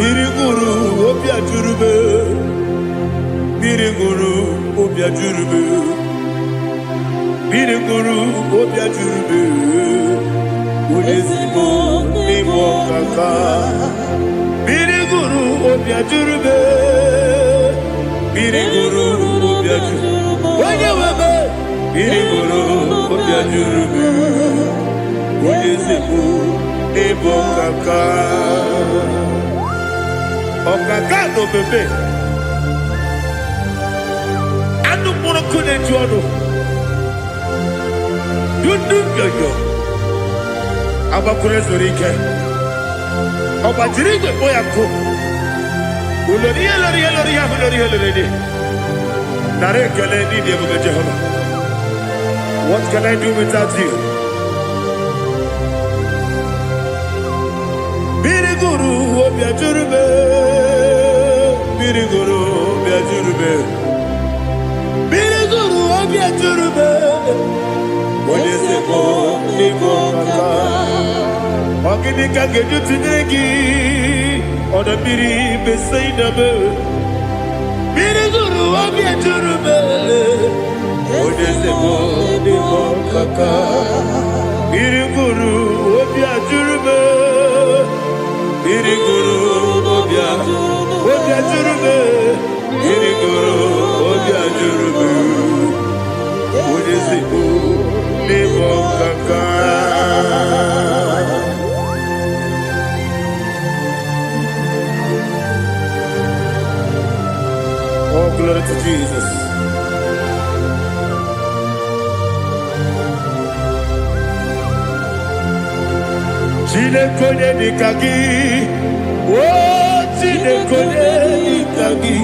Biriguru obia jurube, Biriguru obia jurube, Biriguru obia jurube, Udesibo nimo kaka, Biriguru obia jurube, Biriguru obia jurube, Wanyawebe, Biriguru obia jurube, Udesibo nimo kaka. Okagado bebe anu mono kone jono dundu yoyo abakure zorike obajirige boyako ulori nare kele ni de bebe Jehovah. What can I do without you? Biriguru obia jurube. Biriguru obia jurube. Biriguru obia jurube. Odese ko ni ko kaka. Ogini ka geju tinegi. Oda biri besaida be. Biriguru obia jurube. Odese ko ni ko kaka. Biriguru obia jurube. Biriguru obia jurube. Biriguru obia jurube. Odese ko ni ko kaka. Oh, glory to Jesus. Chinekone nikagi, oh chinekone nikagi,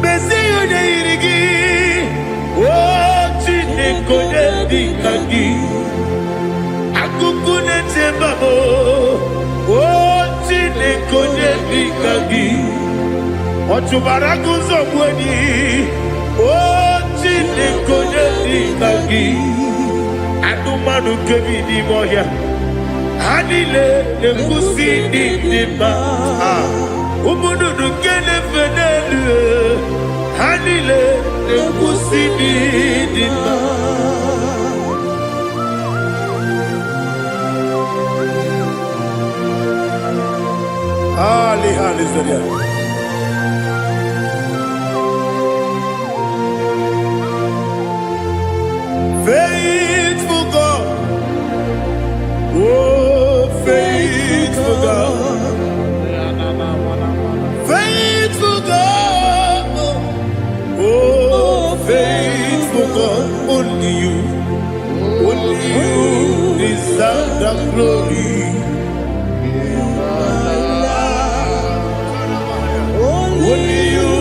Mesiyo ne irigi, oh chinekone nikagi, Akukune tembamo, oh chinekone nikagi, Ochubaraku zobweni, oh chinekone nikagi, Adumanu kevidi moya. Anile nekusi dima, umudu kene fenelu. Anile nekusi dima. Ali Zaria. Faithful God, oh faithful God, faithful God, oh faithful God, only you deserve the glory. Only you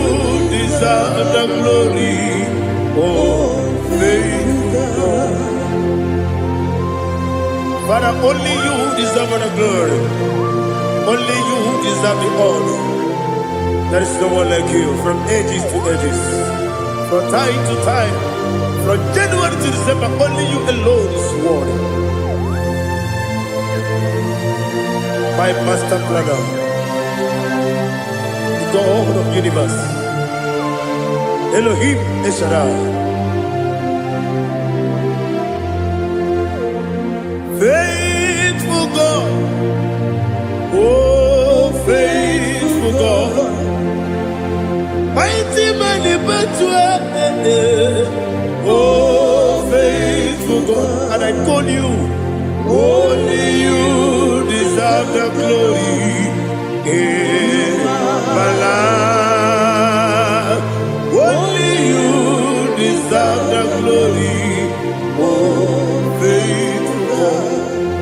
deserve the glory, oh faithful God. Father, only you deserve the glory. Only you deserve the honor. There is no one like you from ages to ages, from time to time, from January to December. Only you alone is worthy. My master planner, the God of the universe, Elohim Eshadai. Faithful God, oh faithful God, mighty man in battle, oh faithful God, and I call you, only you deserve the glory in my life, only you deserve the glory, oh faithful God.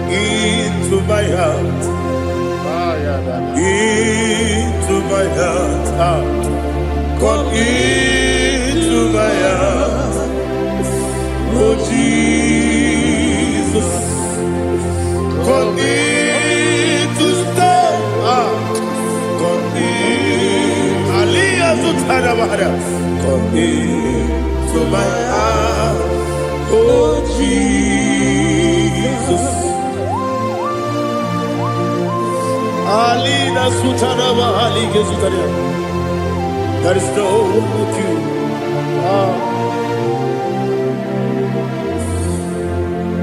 Into my heart, into my heart, come into my heart, oh Jesus, come in to stay, come in, Aliyah Zutana, come into my heart, oh Jesus. Alina Sutana Ali Gezutaria. There is no one like you.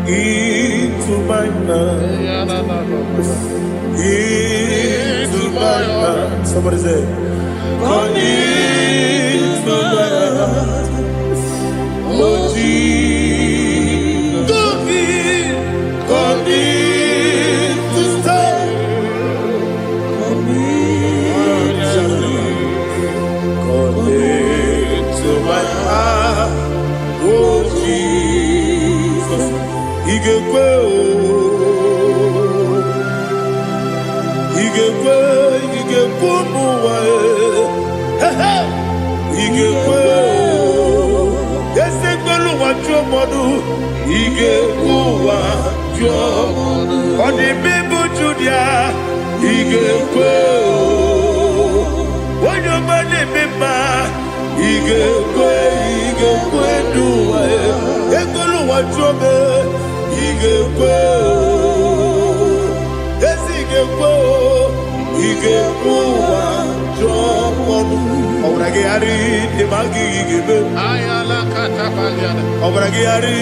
Into my mind. Into my heart. Somebody say, come into my heart. Oh Jesus. Come in to stay. To my heart, oh Jesus, He gave Ige uwa jo, odi bibu judia. igekwe onye ọma na-eme mma igekwe n'ụwa egolu ụwa jụọ m igekwe ezi igekwe ụwa jụọ ọnụ ọbụra gị ghara ndị ma gị igebe ọbụra gị ghara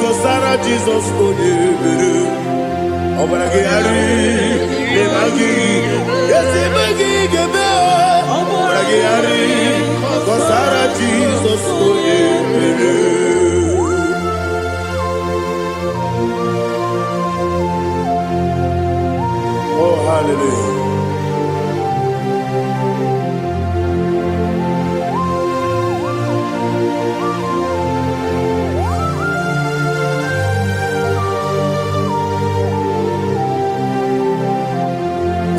gosara Jizọs onye mere ọbụra gị ghara ndị ma gị ezi ma gị igebe ọbụra gị ghara gosara Jizọs onye mere. Oh, hallelujah.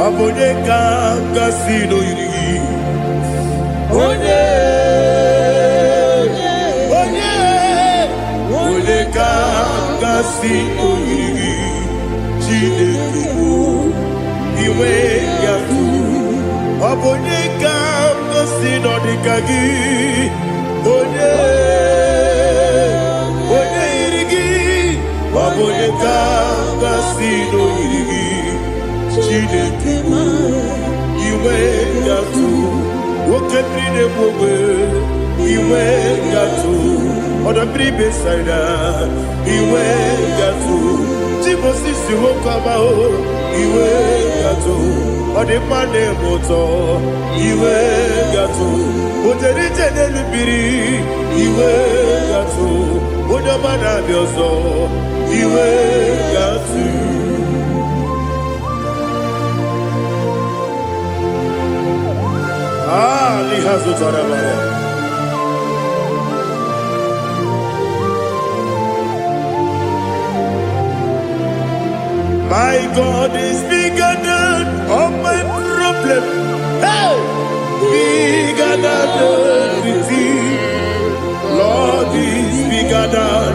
Abone kanga sino yiri Onye kanga sino yiri Chineke iwe yatu Abone kanga sino dikagi Onye yirigi Abone kanga sino yirigi Chineke iwe yatu Woke trine mwobe iwe yatu Oda bribe saida iwe yatu Jibo sisi wokama o iwe yatu Ode mane moto iwe yatu Ojeri jene lubiri iwe yatu Oda mana biozo iwe yatu lihazo tarabaya. My God is bigger than all my problem. Hey, bigger than everything. Lord is bigger than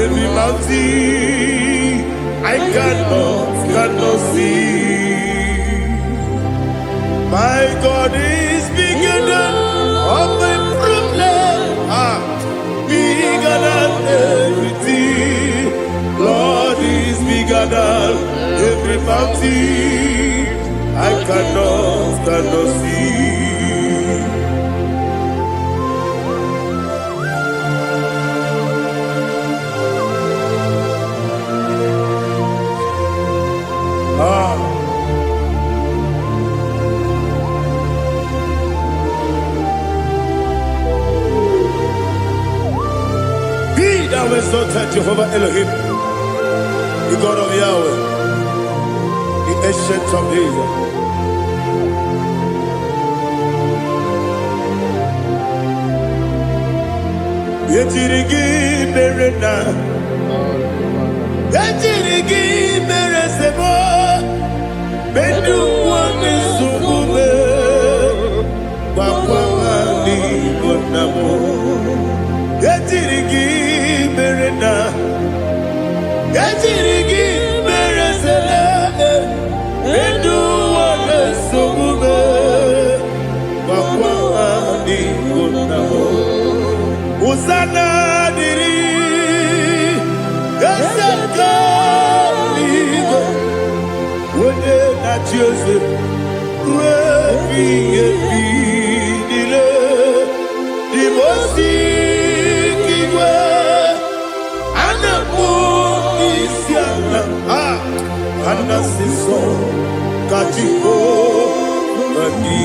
every mountain I cannot see. My God is bigger than all my problems. Bigger than everything. Lord is bigger than every mountain I cannot see. Thou exalted Jehovah Elohim, the God of Yahweh, the ancient of days. Yetirigi berena, yetirigi beresemo, bedu wane subume, wakwa ni bonamo. Yetirigi berena, yetirigi beresele, bedu wane subume, wakwa ni bonamo. Usana diri, esaka ligo, wode na Joseph, refi dile, dimosi kiwe, anamu isiana, anasiso kachiko mani.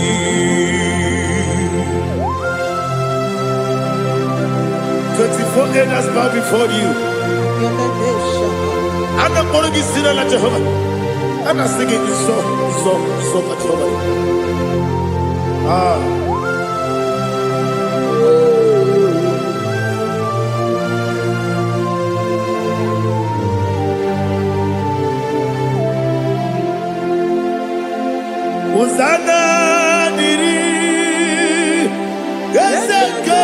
24 elders bow before you. I'm not going to be singing like Jehovah. I'm not singing this song like Jehovah. Hosanna diri, eseka.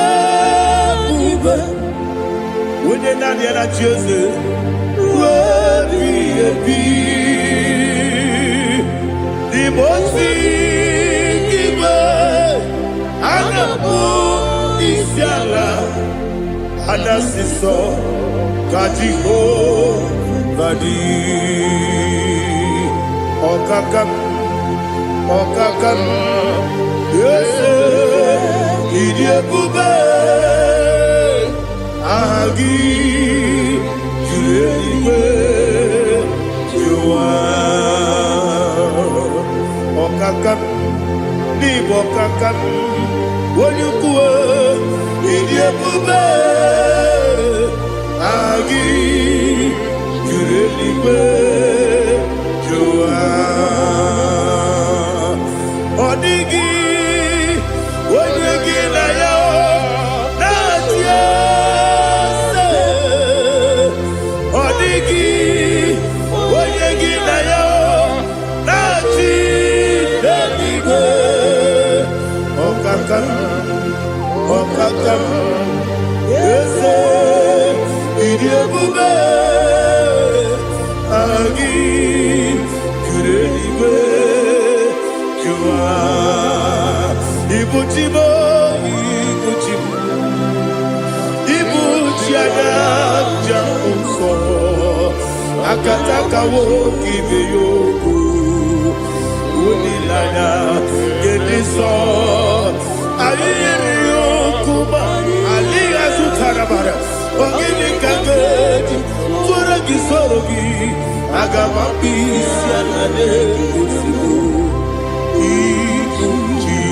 When you're not here at Jesus, the Ibosi kiwe anabu isiala anasiso kajiho kadi okakam yese idiekube agi juleiwe juwa okakam nibo kakam wonyukue idiekube agi juleiwe juwa odigi wonyegi na yo natie odigi wonyegi na yo nati deligwe okakam yese idiebube agi jureligwe juwa ibuchimo ibuchiana janso akataka wo kibeyoku unilana gediso ayiriyokuba aliya sutarabara ogini kagedi tura gisorogi agamabisi anane kusibu ibuchi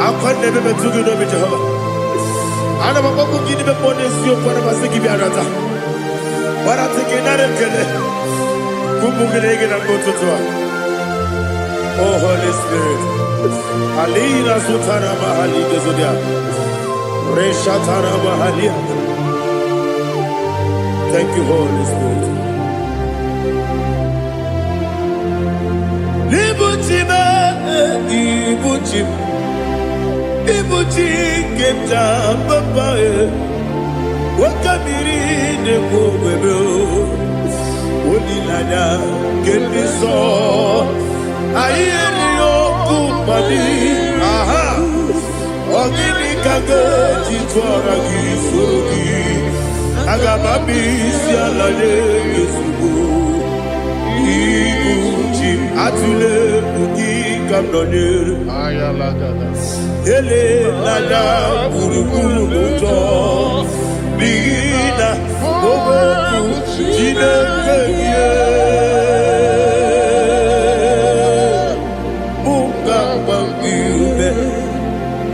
akwande bebe tugi no be Jehovah ana bako gidi be ponesio kwa na basiki bi arata wara teke na rekele kumugirege na mototwa. Oh Holy Spirit alina sutara mahali gezodia reshatara mahali. Thank you Holy Spirit. Ibuchi kemta papa wakamiri ne kubebe onilanya kemiso ayeri okupali aha ogini kage titwara gisogi agamabi sialale yesugo ibuchi atule uki kamdonir ayalagada ele nada buruburu moto bigina oboku jinekeye munga bangiube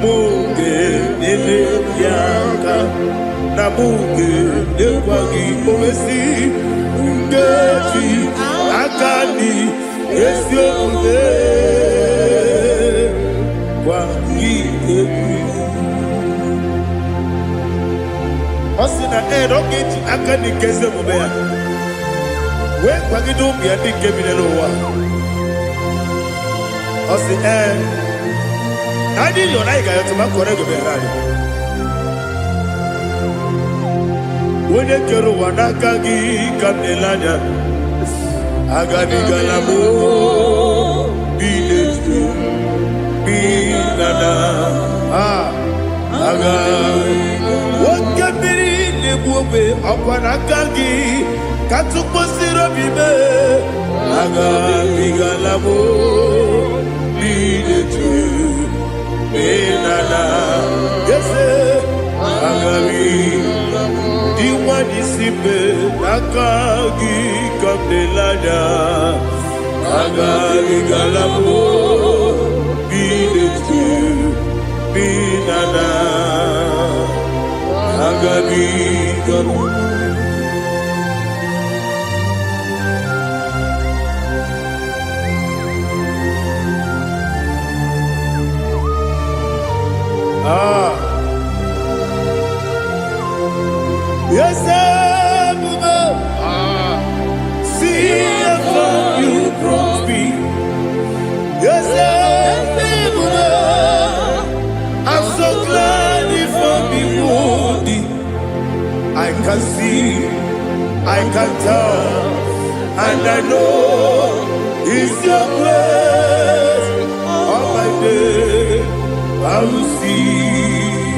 munge nele yaka na munge nekwagi omesi ngeji akani esiode Osina rogeji akani keze mubea we kwagido mi adi kemine lowa osi adi yona iga yoto makore gobe rari wone kero wanakagi kamnelanya agani galamo biletu binana aga wakabiri nebuobe akwanakagi katuposiro bibe aga bigalamo biletu binana yese aga diwani sibe nakagi kamdelada aga bigalamo biletu binana agabi gamu yes Buba see if you brought me yes Buba I'm so glad you found me worthy. I can see I can tell, and I know it's your grace. All my day, I will see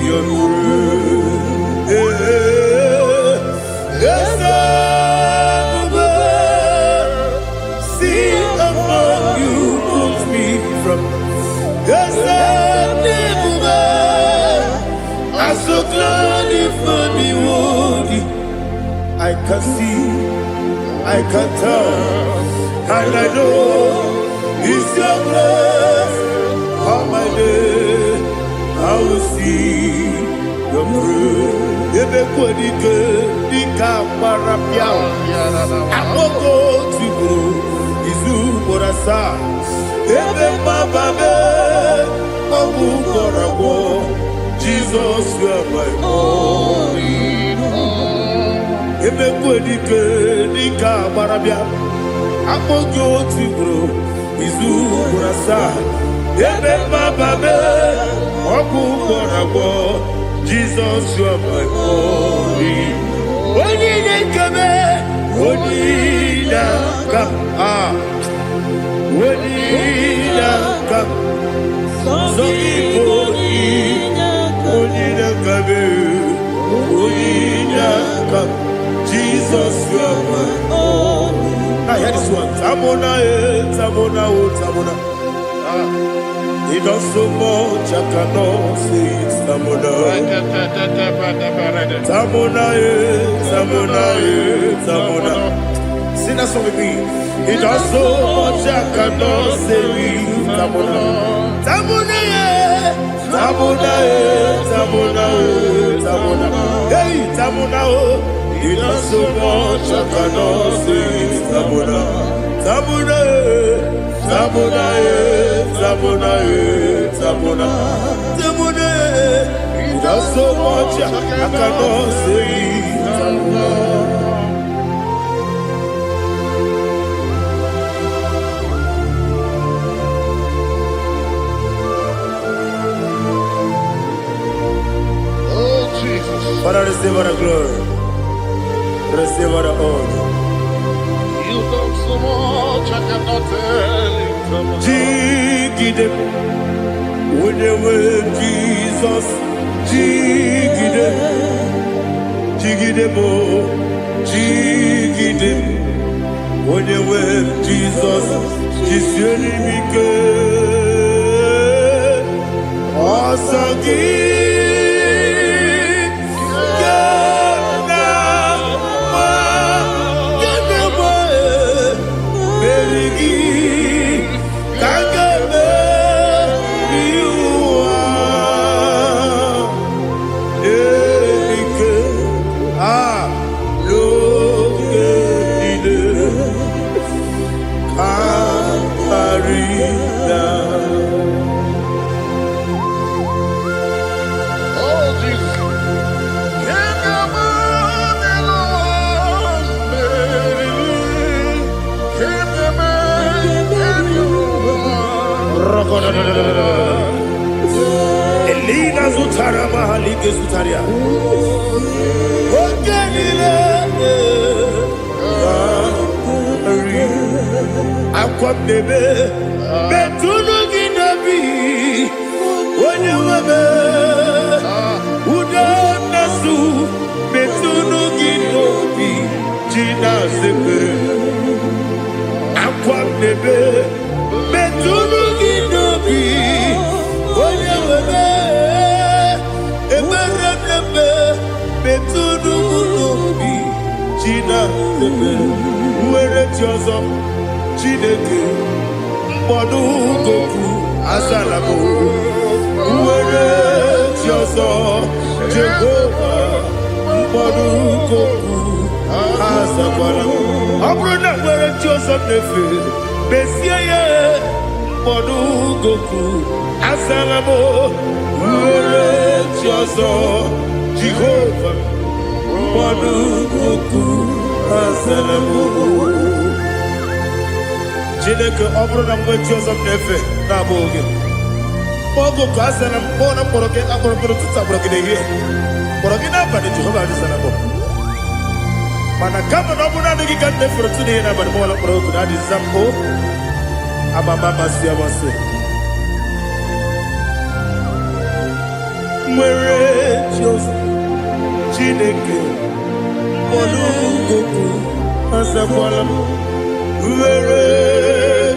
your grace. Yes, I will see among you moves me from. Yes, I'm so glad for the world. I can see, I can tell, and I know it's your grace. All my day, I will see your grace. Ebe kwenike, nika marapia. Akoko tibu, izu morasa. Ebe mababe, mabu korabo. Jesus, you are my only home. Ebe kwenike, nika marapia. Akoko tibu, izu morasa. Ebe mababe, mabu korabo. Jesus, you are my only. Only come, only come, only come. So only come, only come. Jesus, you are my only. I hear this one. Tamona. He does so much, I cannot say it. Tamona, Tamona. Sing that song with me. He does so much, I cannot say it. Tamona, Tamona, Tamona, Tamona, Tamona. Hey, Tamona, he does so much, I cannot say it. Tamona, Tamona. Tamona, Tamona, Tamona, Tamona. He does so much, I cannot say Tamona. Oh, Jesus. Father, receive all the glory. Receive all the honor. You done so much, I cannot tell you. Jigide, when you were Jesus, Jigide, Jigide mo, Jigide, when you were Jesus, Jisuni Mike, Osagi. Elina Zutara Mahalike Zutaria. Aqua bebe, Betunu Ginabi, when you were Udanasu, Betunu Ginobi, Gina Sepe. Aqua bebe, Betunu Ginobi, when you were Betunu Ginobi, Gina Sepe. Where it yours Chineke Mbodu Goku Azalabo Were Tioso Jehovah Mbodu Goku Azalabo Abrona were Tioso Nefe Besiye Mbodu Goku Azalabo Were Tioso Jehovah Mbodu Goku Azalabo Chineke ọbụrụ na mgbe Jizọs na-efe na-abụ oge ogo ka a sị na mkpọ na mkpọrọ gị akpọrọ mkpọrọ tutu akpọrọ gị n'ehihie mkpọrọ gị n'abalị Jehova adịsa na mbọ Mana kama na ọbụna adịghị ka nne fụrụ tụ n'ihe n'abalị mụọla mkpọrọ otu na adịghị zampo amama masị amasị nwere Jizọs Chineke ọlụgogo azakwala m nwere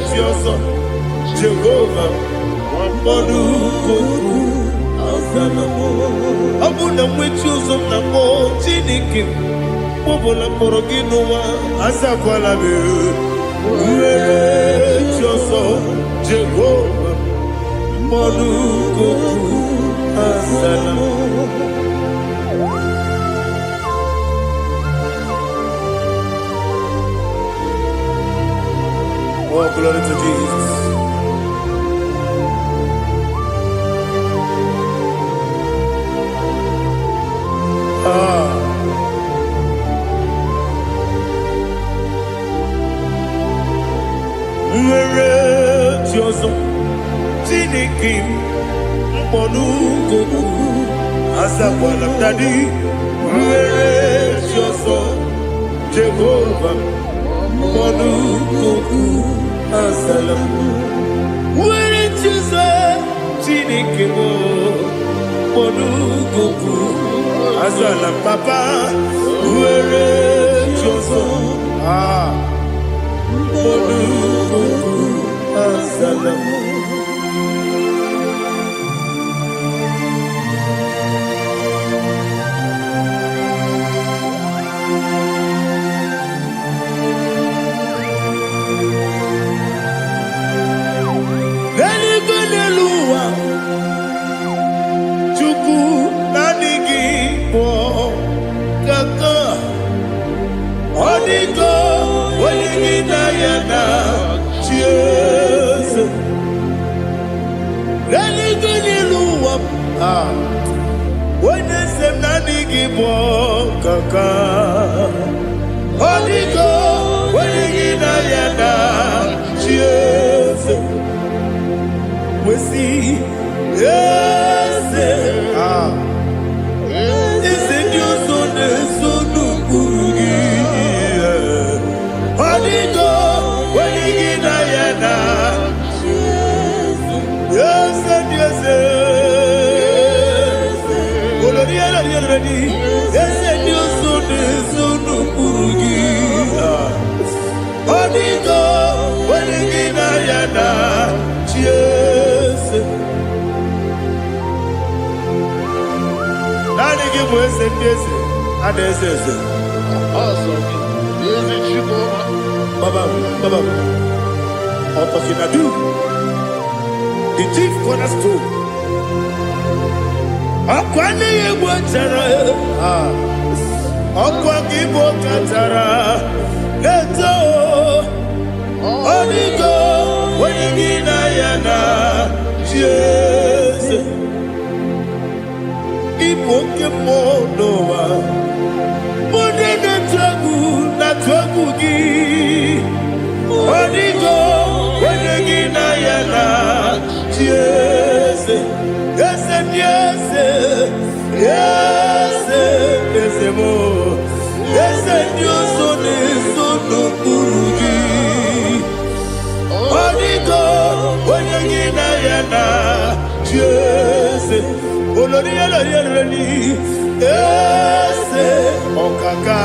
Jizọs Jehova ọlụgogo azala m ọ bụ na nwechi ụzọ m na mbọ Chineke Bobola porogi n'ụwa azakwala m nwere Jizọs Jehova ọlụgogo azala m. Oh, glory to Jesus. Nwere Jizọs Chineke mkpọnụgogo azakwala m dadi nwere Jizọs Jehova mkpọnụgogo azala m nwere Jizọs Chineke mkpọnụgogo azala m papa nwere Jizọs mkpọnụgogo azala m. Onye se m na adịghị bụ kaka ọdịgo onye gị na ya na chi eze wesi eze eze ndị ụzọ na-eso n'okpuru gị ọdịgo onye gị na ya na chi eze ndị eze eze ndị ụzọ na-eso n'okpuru gị ọdịgo onye gị na ya na chi eze naanị gị bụ eze ndị eze a na-eze eze baba ọtọkinadu the chief cornerstone ọkwa n'ihe gbochara ọkwa gị bụ katara na-eto ọdịgo onye gị na ya na chi eze ịbụ oke mmụọ n'ụwa onye na-atụ egwu gị ọdịgo onye gị na ya na chi eze eze ndị eze eze eze m eze ndị ụzọ na-eso n'okpuru gị ọdịgo onye gị na ya na chi eze olori elori eze ọkaka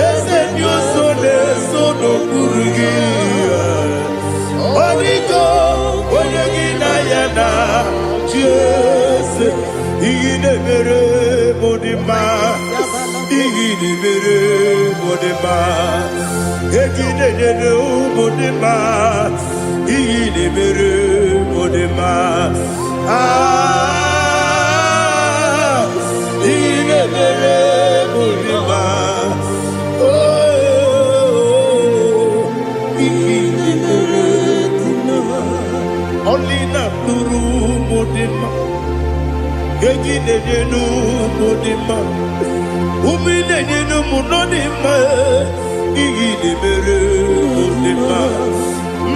eze ndị ụzọ na-eso n'okpuru gị ọdịgo onye gị na ya na Jese, igide mere modima, igide mere modima, igide mere modima, igide mere modima, igide mere modima, igide mere modima, only na pluru. Gegi nenu modima, umi nenu munodima, igi de mere modima,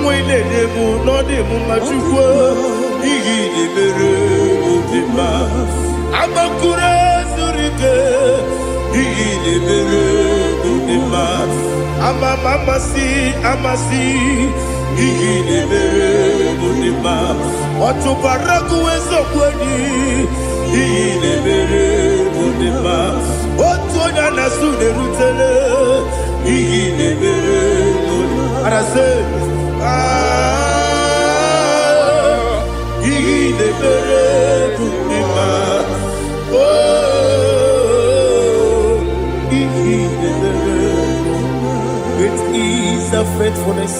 mwe nenu munodimu machukwa, igi de mere modima, abakure surike, ihe mere unema amasi ihe mere unema ọtụbara kuwezokweni ihe mere unema otu onye na-asụ na-erutele ihe mere unema arase ihe mere unema Great is the faithfulness,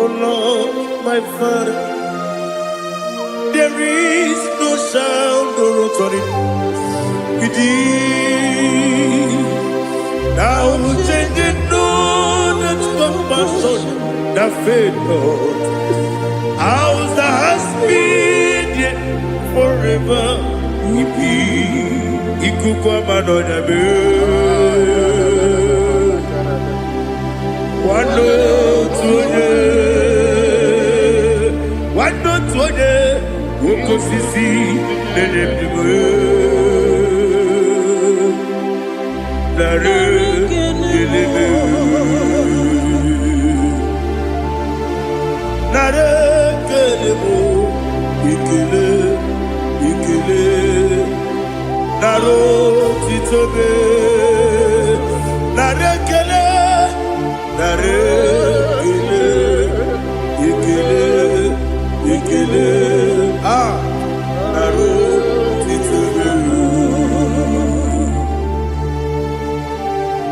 oh Lord, my Father. There is no sound or authority. Thou changest not that compassion, the faith, Lord. Ours that has been yet forever. Ikukwa manonya be wano tuone woko sisi nenebime nare kelebe nare kelebo ikele naro titobe nare kele ikele naro titobe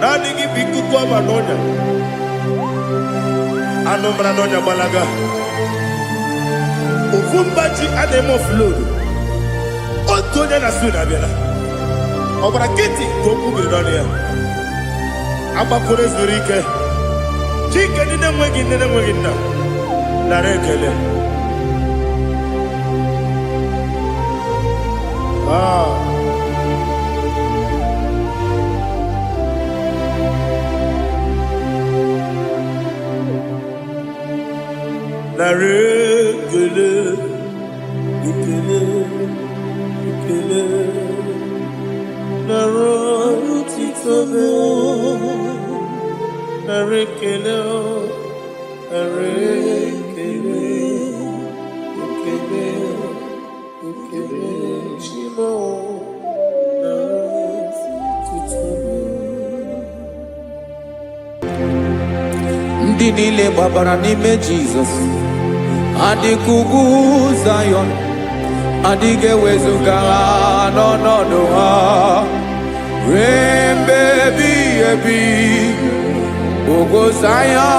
nani gibiku kwa manonya anomra nonya balaga ufumbaji anemo flow otonya na suna bela ọbara kiti kokubiri n'ọnụ ya agbapụrụ ezuru ike chike ndị na-enweghị nne na-enweghị nna nara ekele nara ekele ekele naro titobe narekele chimo naro titobe ndị niile gbabara n'ime Jizọs adịghị ugwu Zayọn adịghị ewezuga ha n'ọnọdụ ha ruo mgbe ebighị ebi ugwu Zayọn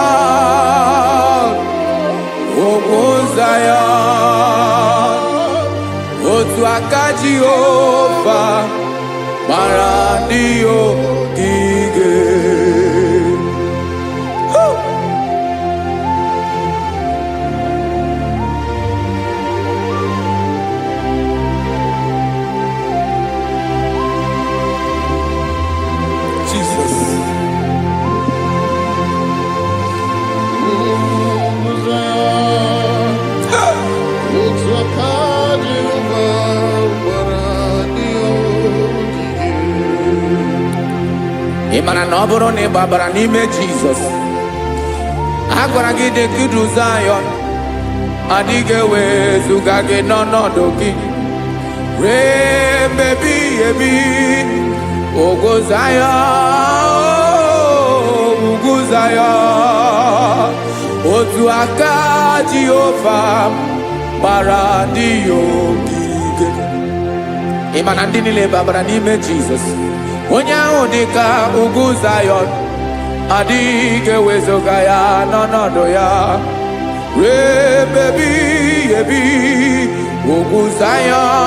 otu aka Jehova gbara ndị ogige ị mara na ọ bụrụ na ị gbabara n'ime Jizọs a gwara gị dị kudu Zayọn adịghị ewezuga gị n'ọnọdụ gị ruo mgbe ebighị ebi ugwu Zayọn otu aka Jehova gbara ndị ogige ị ma na ndị niile gbabara n'ime Jizọs onye ahụ dị ka ugwu Zayọn adịghị ewezuga ya n'ọnọdụ ya ruo mgbe ebighị ebi ugwu Zayọn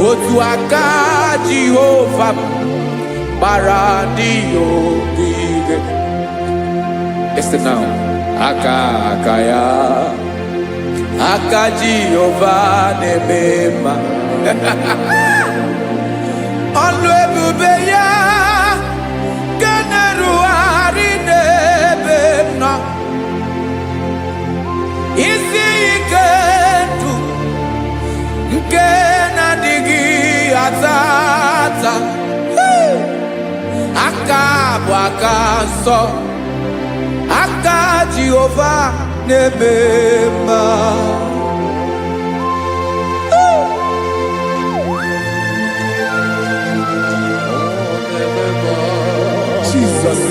otu aka Jehova gbara ndị ogige. Listen now, aka ya aka Jehova na-eme mma ọlụ ebube ya ka na-erugharị n'ebe m nọ isi ike ndụ aka bụ aka nsọ, aka Jehova na-eme mma. Jesus.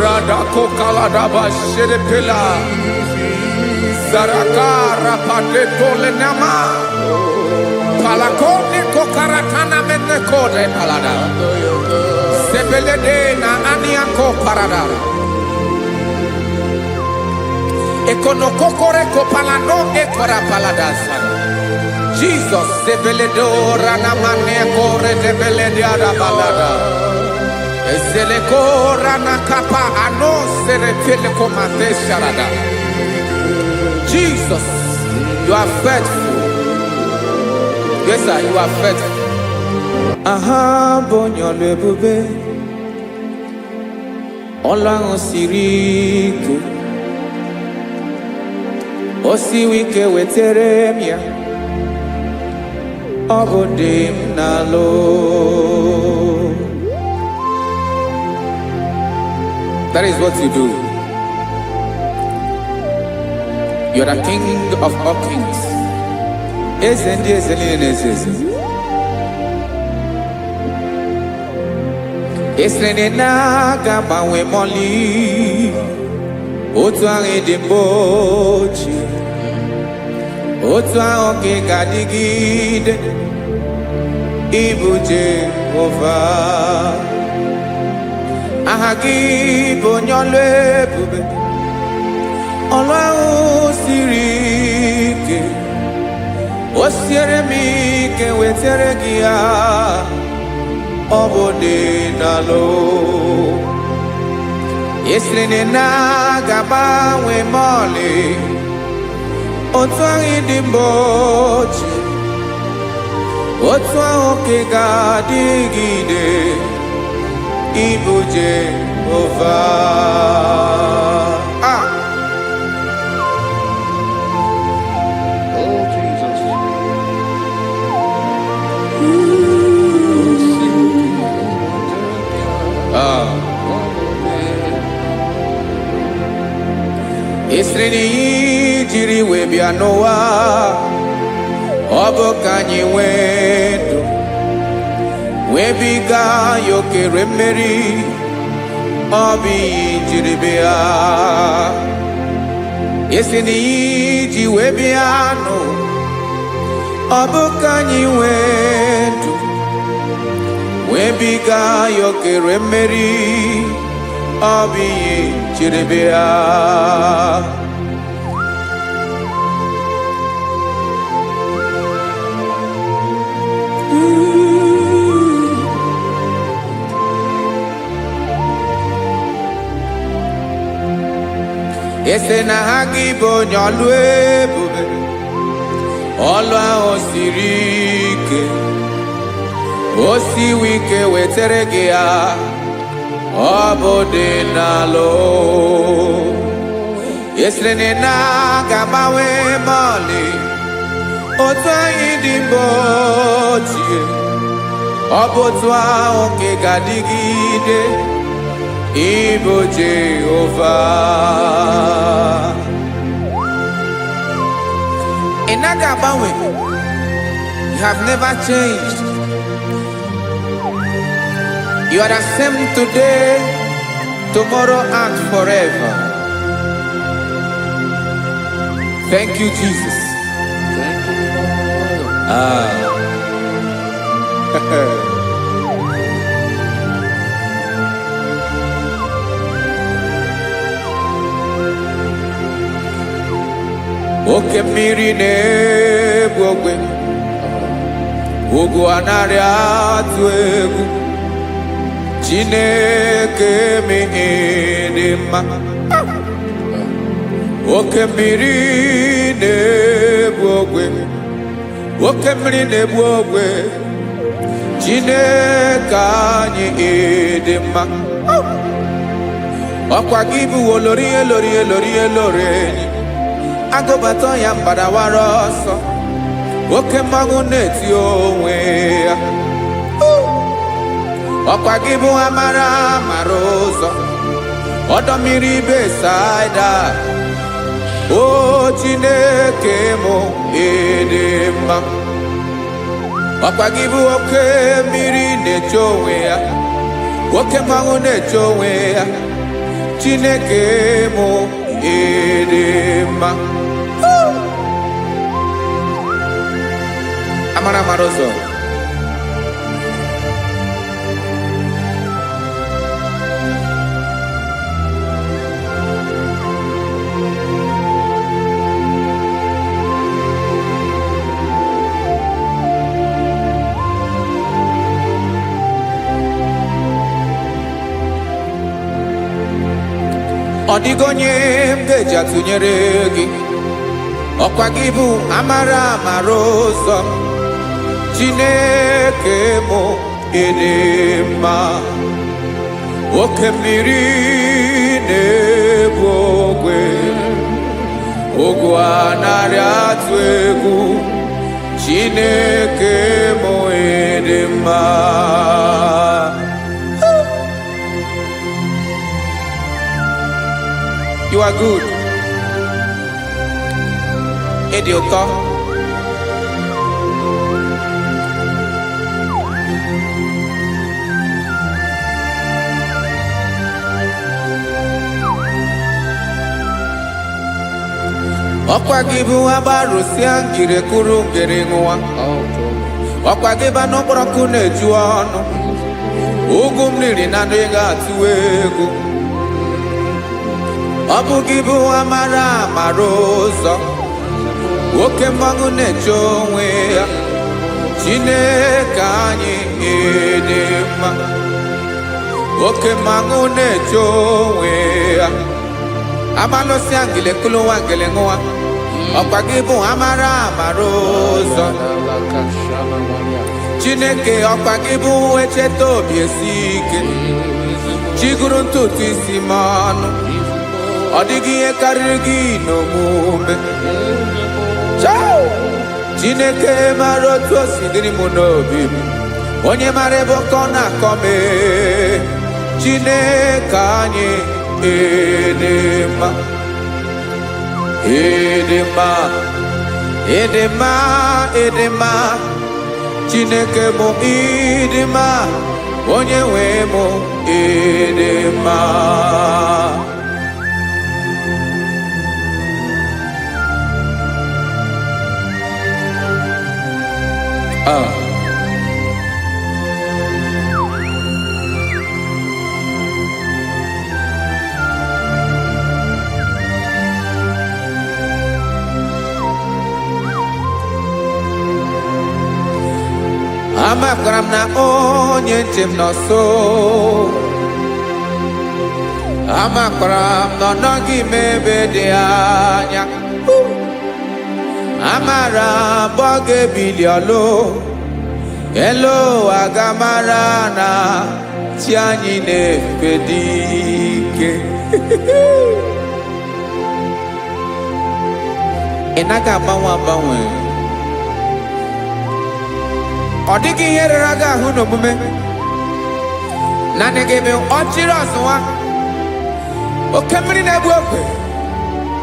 Radako kaladaba sherepela, zarakara pateto lenama, palakone kokaratana menekode palada, sebelede na aniako parada, ekonokokore kopalano ekora paladasa. Jesus, sebeledo ranamane kore debelede arabalada. Ezeleko ranakapa ano serepele komate sharada. Jesus, you are faithful. Yes, sir, you are faithful. Aha, bonyo lebube. Olang osiriku. Osiwike weteremia. Obodim nalo. That is what you do. You are the King of all kings. Esrene na gama we moli. Otu ange dimbochi. Otu ange gadigide. Ibu Jehovah. Ahagi bonyole bube. Olwa sirike. Osiere mi ke wetere gia. Obode nalo. Esrene na gaba we mole. Otwangi dimbochi. Otwangi gadigide. Ibu Jehovah. Ah. Oh, Jesus. Ah. Esreni jiri webia noa. Obo kanyi wedo. Webiga yokere meri obi jiribia. Yesini ji webiano obukanyi wetu. Webiga yokere meri obi jiribia. Ese na IGBO nyolwe bube. Olwa osirike. Osiwike weteregea. Obode nalo. Ese na gamawe mali. Otwa idimbochie. Obotwa oke gadigide. Ibu Jehovah. Inagabawe, you have never changed. You are the same today, tomorrow, and forever. Thank you, Jesus. Thank you, Lord. Ah. Oke mmiri na-egbu ogwe, ugwu anarị atụ egwu. Chineke mi dị mma. Oke mmiri na-egbu ogwe, oke mmiri na-egbu ogwe. Chineke anyị dị mma. Ọkwa gị bụ olori enyi. Agụbatọ ya mbadawara ọsọ. Oke mmanwụ na-eti onwe ya. ọkwa gị bụ amara mara ụzọ ọdọ mmiri Besaida. O Chineke mụ ịdị mma, ọkwa gị bụ oke mmiri na-eche onwe ya, oke mmanwụ na-eche onwe ya. Chineke mụ ịdị mma. Amara mara ụzọ. Ọ dịghị onye m ga-eji atụnyere gị, ọkwa gị bụ amara mara ụzọ. Chineke mụ ịdị mma, oke mmiri na-ebu ogwe, ogwu anarị atụ egwu. Chineke mụ ịdị mma. You are good. Ịdị ụtọ. Ọkwa gị bụ agbarụsịa ngiri kụrụ ngiri nwa. Ọkwa gị bụ anụ kpọrọkụ na-eju ọnụ, ugwu mmiri na ndị ga-atụ egwu. Ọ bụ gị bụ amara mara ụzọ, oke mmanwụ na-eche onwe ya. Chineke anyị ịdị mma, oke mmanwụ na-eche onwe ya. Amalụsịa ngile kụlụ nwa ngile nwa. Ọkwa gị bụ amara mara ụzọ. Chineke ọkwa gị bụ echeta obi esi ike, chigụrụ ntutu isi m ọnụ. Ọ dịghị ihe karịrị gị n'omume. Chineke mara otu o si dịrị m n'obi m, onye mara ebe ọkọ na-akọ m. Chineke anyị ịdị mma, ịdị mma, ịdị mma, ịdị mma. Chineke mụ ịdị mma, onye nwe mụ ịdị mma. Amakwara m na onye nche m nọ nso, amakwara m na ọ nọghị m ebe dị anya. Amara m ọ ga-ebili ọlụ elu aga mara na chi anyị na-efe dị ike. Ị naghị agbanwe agbanwe, ọ dịghị ihe rere gị ahụ n'omume. Naanị gị bụ ọchịrị ọzụwa, oke mmiri na-egbu ogwe.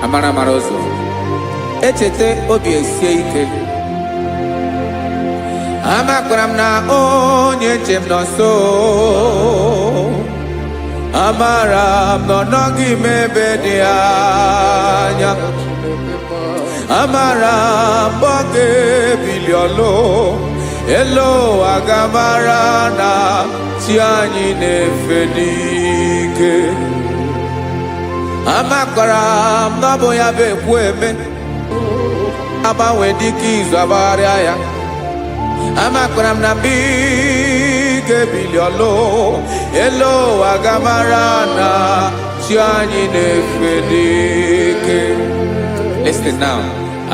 Amara mara ụzọ, echeta obi esie ike. Amakwara m na onye nche m nọ nso, amara m na ọ nọghị m ebe dị anya. Amara m ọ ga-ebili ọlụ elu aga mara na chi anyị na-efe n'ike. Amakwara m na ọ bụ ya bụ ekwu eme, agbanwe dịka izu agbagharịa ya. Amakwara m na mgbe ị ga-ebili ọlụ elu aga mara na chi anyị na-efe n'ike. Listen now.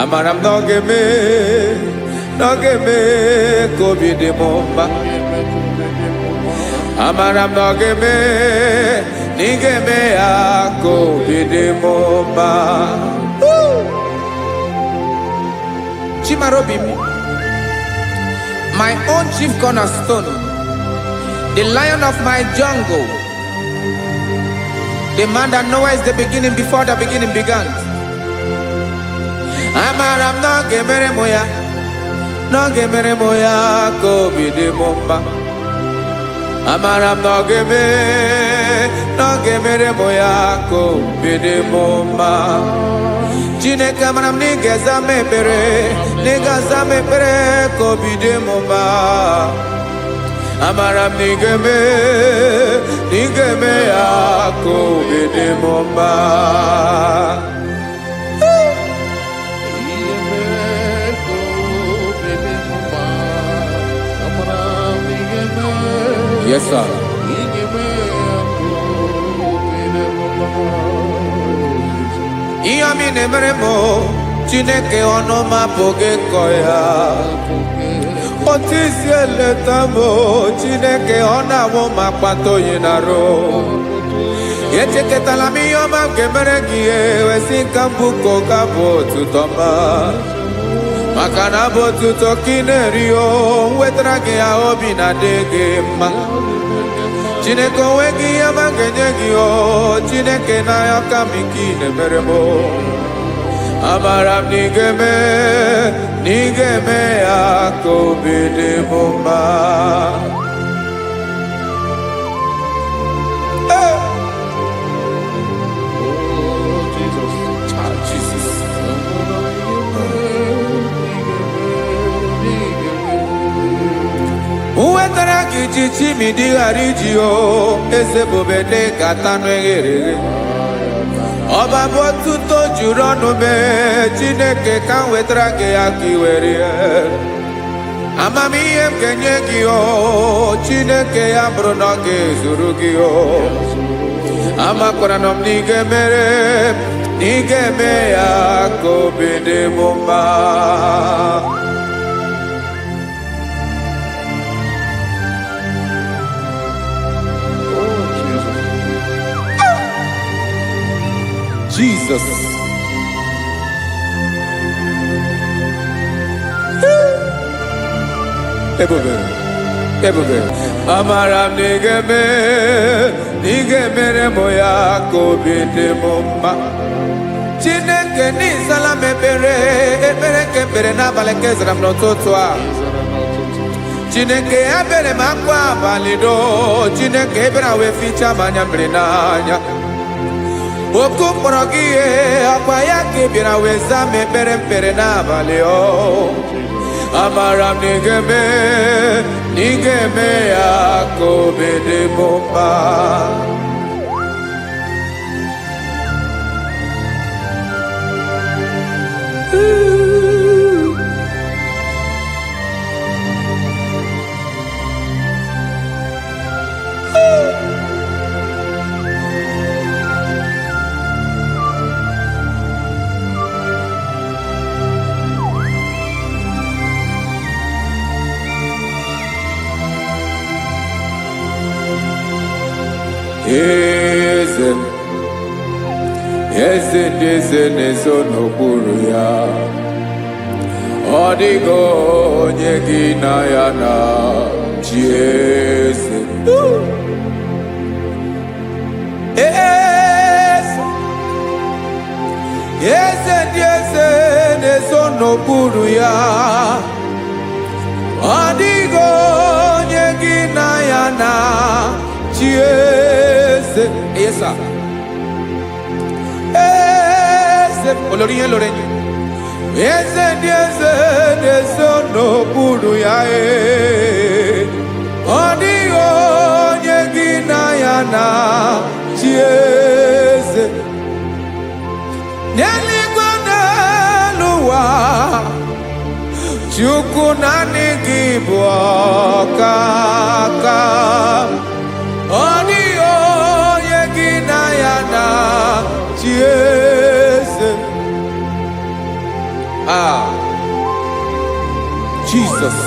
Amara m na ọ ga-eme, na ọ ga-eme ka obi dị m mma. Amara m na ọ ga-eme, na ị ga-eme ya ka obi dị m mma. Chimara obi m, my own chief cornerstone, the lion of my jungle, the man that knows the beginning before the beginning began. Amaram no gemere moya ko bide momba. Amaram no gemere moya ko bide momba. Jine kamaram ni gezame pere ko bide momba. Amaram nigeme ako bide momba. Yes, sir. Iyami nemeremo Chineke onoma poge koya. Otisi eletamo Chineke onawo makpato yinaro. Yecheke talami yoma gemeregie wesinkambu kokabo tutoma. Makana botu tokinerio wetrage ya obi na dege ma. Chineke wegi ya mangenyegi o Chineke na ya kamiki nemeremo. Amaram nigeme ako bide momba. Uwetara kichichi midi harijio esebobede katano egere. Oba botuto jurono me Chineke kan wetara ke akiwere. Amami em kenyegio Chineke ambrono ke zurugio. Amakoranom nigeme ako bide momba. Jesus. Ebube. Amaram nigeme moya ko bide momba. Chineke ni salame ebere kebere na balekezram no totwa. Chineke abere makwa balido. Chineke ebere we ficha manyambre nanya. Oku porogie akwa yake bira weza mepere na baleo. Amaram nigeme ako bide momba. Eze nezo n'okpuru ya. Ọ dịghị onye gị na ya na chi eze. Eze ndị eze nezo n'okpuru ya. Ọ dịghị onye gị na ya na chi eze. Yes, sir. Olorinye lorenye. Eze n'okpuru ya. Ọ dịghị onye gị na ya na chi eze. N'eluigwe n'elu ụwa Chukwu naanị gị bụ ọkaka. Ọ dịghị onye gị na ya na chi eze. Jesus.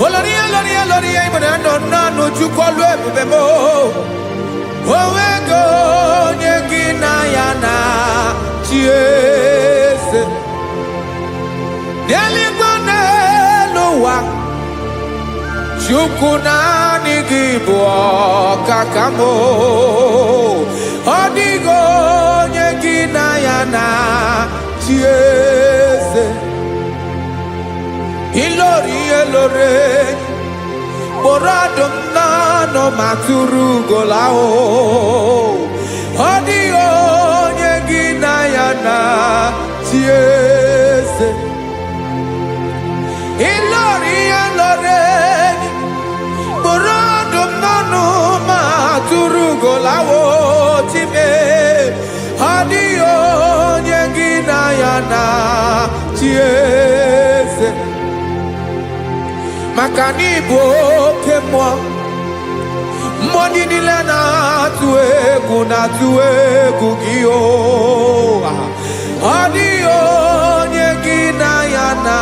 Oloria Lori, but I don't know to call them. Owego nyegina yana chiese. Deligone lowa. Chukuna IGBO kakamo. Odigo nyegina yana chiese. Ilori. Boradum nano maturu golao. Odio nyegina yana chiese. Ilori. Boradum nano maturu golao. Time. Odio nyegina yana chiese. Makanibo kemwa Moni nilena tuegu gio Adio nyegina yana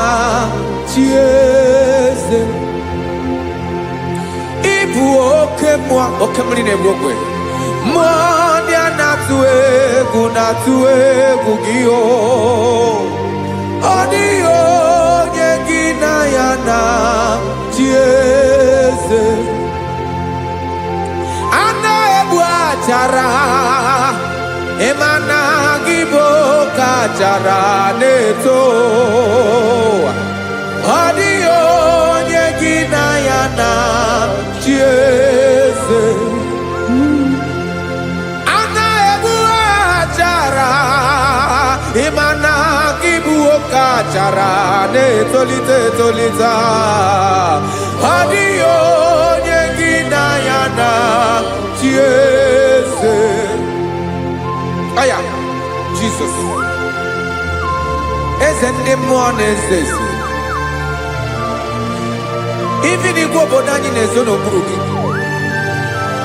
chiese Ibu okemwa okemri ne bokwe Moni ana tuegu gio Adio nyegina yana chiese Ana ebu achara Emana IGBO kachara neto Adio nyegina yana chiese Ana ebu achara Emana IGBO kachara neto lita Adio nyegina yana chiese. Aya, Jesus. Ezende mwone sesi. Even if you go down in a zone of broken,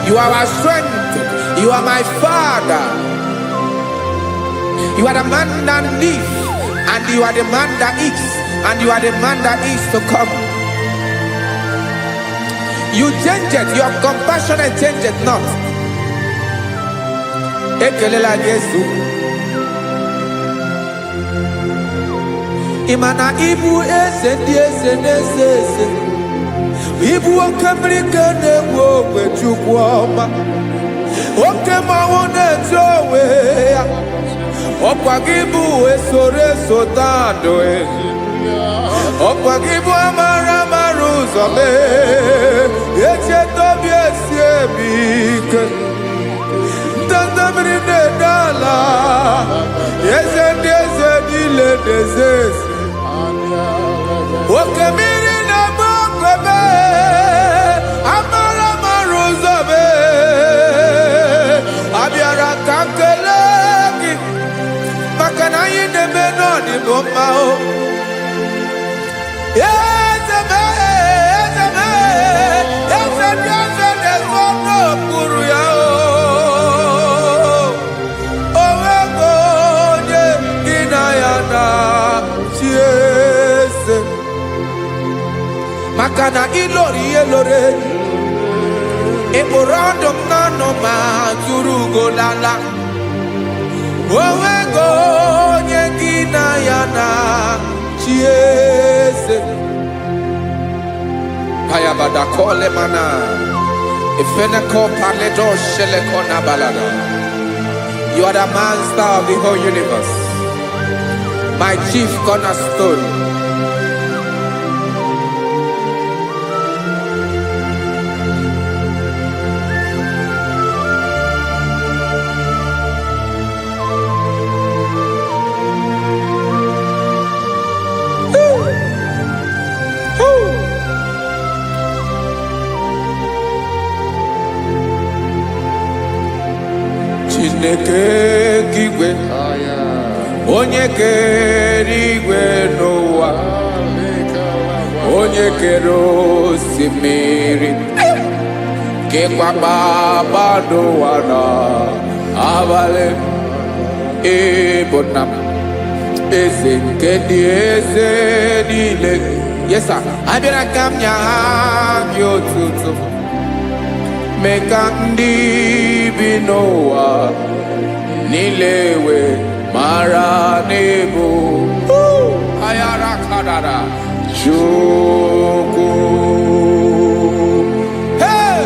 you are our strength. You are my Father. You are the man that lives, and you are the man that eats, and you are the man that is to come. You change it, your compassion and change it not. Ekelela Jesu. Imana ibu ese. Ibu okamrika ne wowe chukwoma. Okema wone jowe. Okwagibu esore sotando Okwagibu amara maruzome Eche tobi esiebike Tandamri ne dala Yeze dile dezesi Okemiri na mokwebe Amara maruzome Abiara kankelegi Makana yine benoni bomao Ezeme desono kuru yao Owego nyegina yana chiese Makana ilori Eborando nano maturu golala Owego nyegina yana chiese Payabada kole mana Ifeneko paledo shelekona balada You are the master of the whole universe My chief cornerstone Chineke kigwe Onye kere igwe n'ụwa Onye kere osimiri Kekwa kpakpando ụwa n'abalị Ịbụ nna m Eze nke ndị eze niile Yes sir, abịara ka m nya ha gị otuto mee ka ndị bi n'ụwa niile wee mara n'ebu ayara kadara Chukwu. Hey!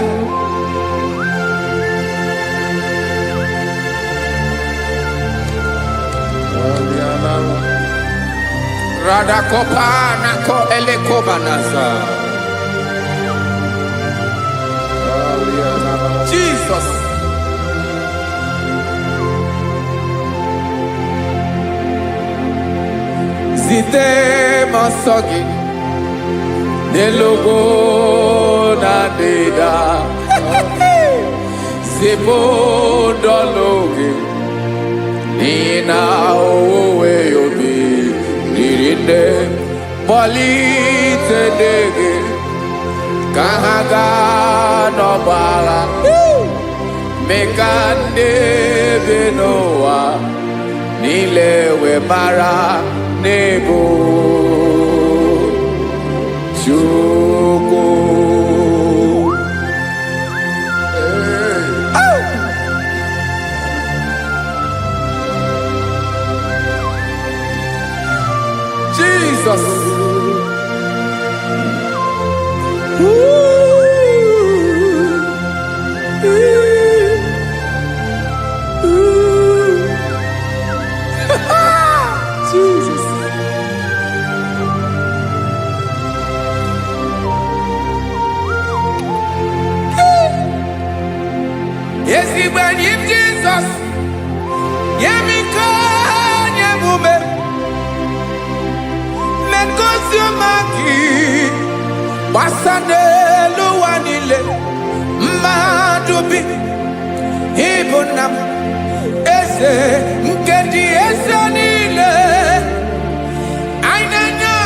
Radakopa nako elekobanasa. Jesus. Zite masogi nelogo na deda zipo dologe nina owe obi nirinde bolite dege kahaga nobala mekande benoa nilewe mara nebo Chukwu. Jesus. Jesus. Yes, he went in Jesus. Yemika, Yemume. Mekosio Maki. Basade Luanile. Madubi. Ibunam. Ese. Nkedi Esanile. Ainanya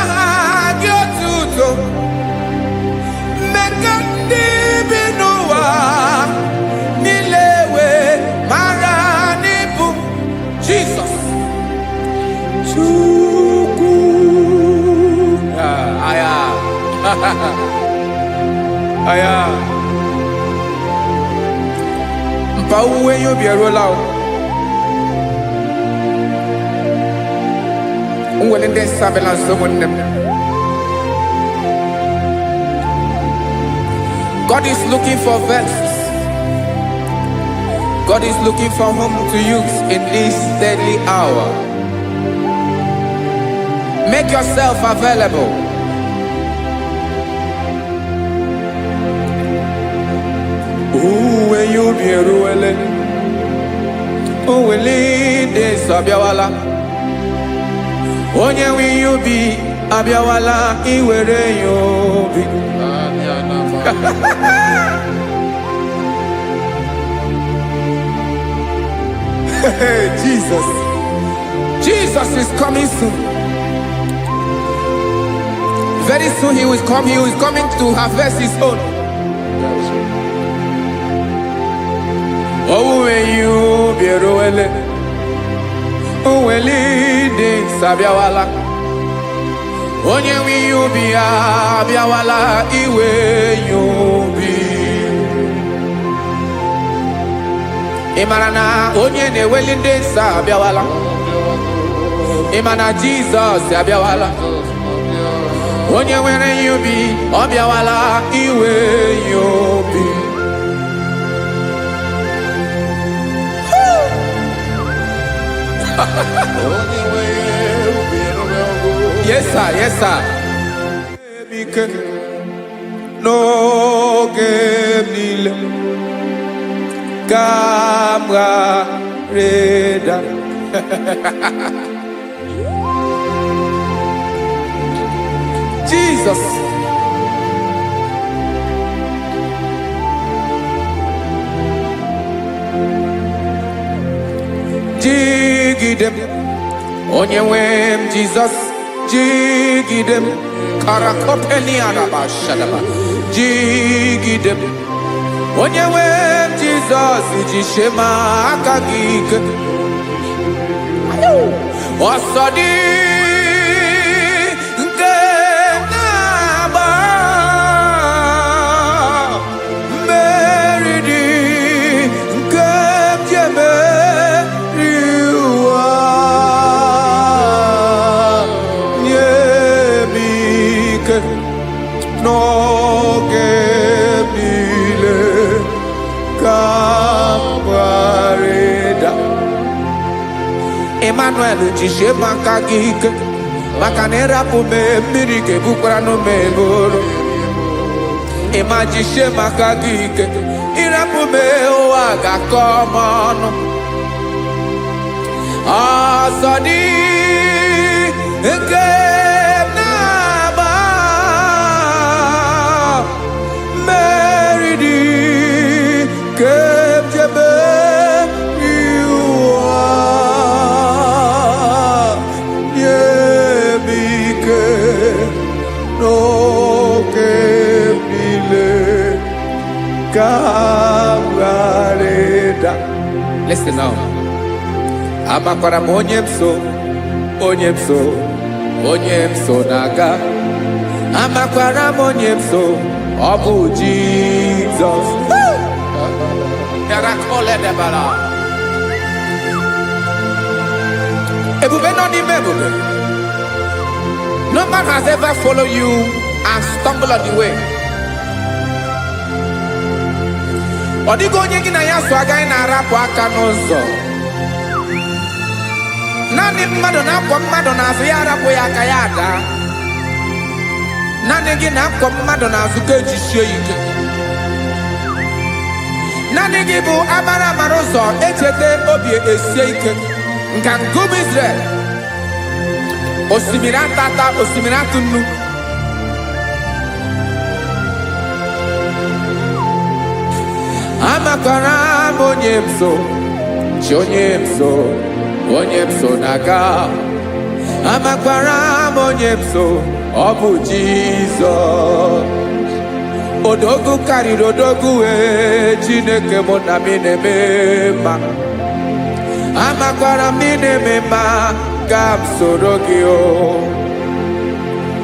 Gyotuto. Mekandi Binoa. Jesus. Chukwu. Aya. Aya. Mpa uwe yo bierola o. Unwele nde sabela someone. God is looking for vessels. God is looking for whom to use in this deadly hour. Make yourself available. When you be ruele, will de sabiawala. Onye when you be abiawala, iwere you be. Jesus. Jesus is coming soon. Very soon he will come. He is coming to harvest his own. Oh, when you be ruele, oh, when leading sabiawala. Onye when you be abiawala, iwe you be. Imarana onye na-ewelinde nsọ abịawala. Imana Jesus abịawala. Onye nwere ya obi ọ bịawala iwe ya obi. Yes sir, yes sir. N'oge niile Kamra Reda. Jesus. Jigidem. Onyewem Jesus. Jigidem. Karakopeni arabashadaba. Jigidem. Onyewem Jesus. Ujishema akagike. Osodi. Emmanuel jisie maka gị ike maka na ịrapụ m mmiri ga-ebukwara n'ume eboro. Ịma jisie maka gị ike ịrapụ m ụwa ga-akọ m ọnụ. Ọsọ dị nke na-agba mmeri dị ke jebe iwa nye m ike n'oge niile ka m ghara ịda. Listen now. Amakwara m onye m so na-aga. Amakwara m onye m so, ọ bụ Jizọs. Ebube nọ n'ime ebube. No man has ever followed you and stumbled on the way. Ọ dịghị onye gị na ya so agaghị na-arapụ aka n'ụzọ. Naanị mmadụ na-akwọ mmadụ n'azụ ya arapụ ya aka ya ada. Naanị gị na-akwọ mmadụ n'azụ ka ejisie ike. Naanị gị bụ amara ụzọ echete obi esie ike. Nka ngụm Israel. Osimiri atata, osimiri atụ nnu. Amakwara m onye m so, chi onye m so. Onye m so na-aga. Amakwara m onye m so, ọ bụ Jizọs. Odogwu karịrị odogwu Chineke mụ na mi na-eme mma. Amakwara m na-eme mma ka m soro gị o.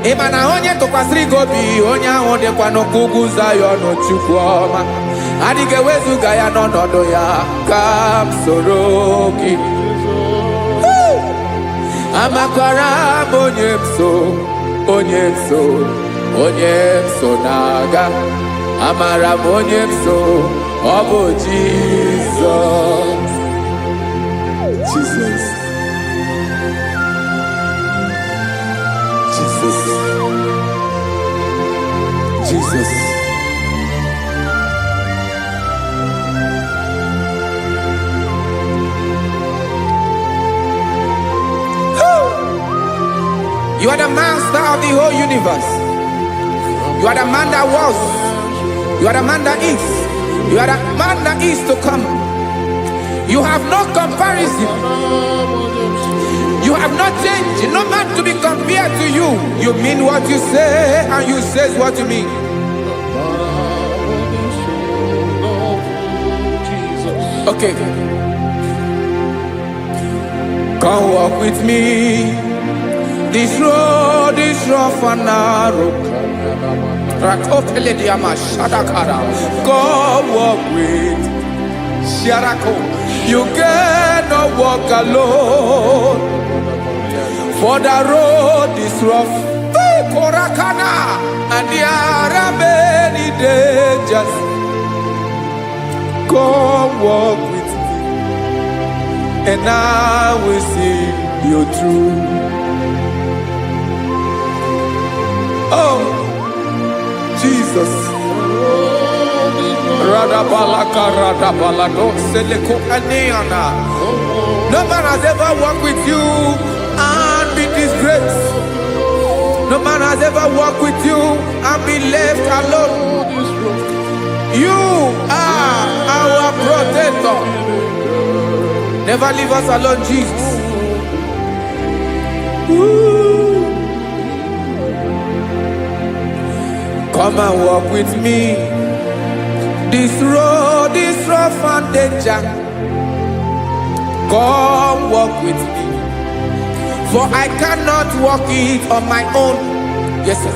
Ị ma na onye tụkwasịrị gị obi onye ahụ dịkwa n'ụkwụ ugwu Zayọn Chukwu ọma. Adịghị ewezuga ya n'ọnọdụ ya ka m soro gị. Amakwara m onye m so na-aga. Amara m onye m so, ọ bụ Jizọs. Jesus. Jesus. Jesus. You are the master of the whole universe. You are the man that was. You are the man that is. You are the man that is to come. You have no comparison. You have not changed. No man to be compared to you. You mean what you say and you say what you mean. Okay. Come walk with me. This road is rough and narrow. Go walk with Sharako. You cannot walk alone. For the road is rough. Korakana. And there are many dangers. Come walk with me. And I will see you through. Oh, Jesus. No man has ever walked with you and been disgraced. No man has ever walked with you and been left alone. You are our protector. Never leave us alone, Jesus. Ooh. Come and walk with me. This road is rough and danger. Come walk with me. For I cannot walk it on my own. Yes, sir.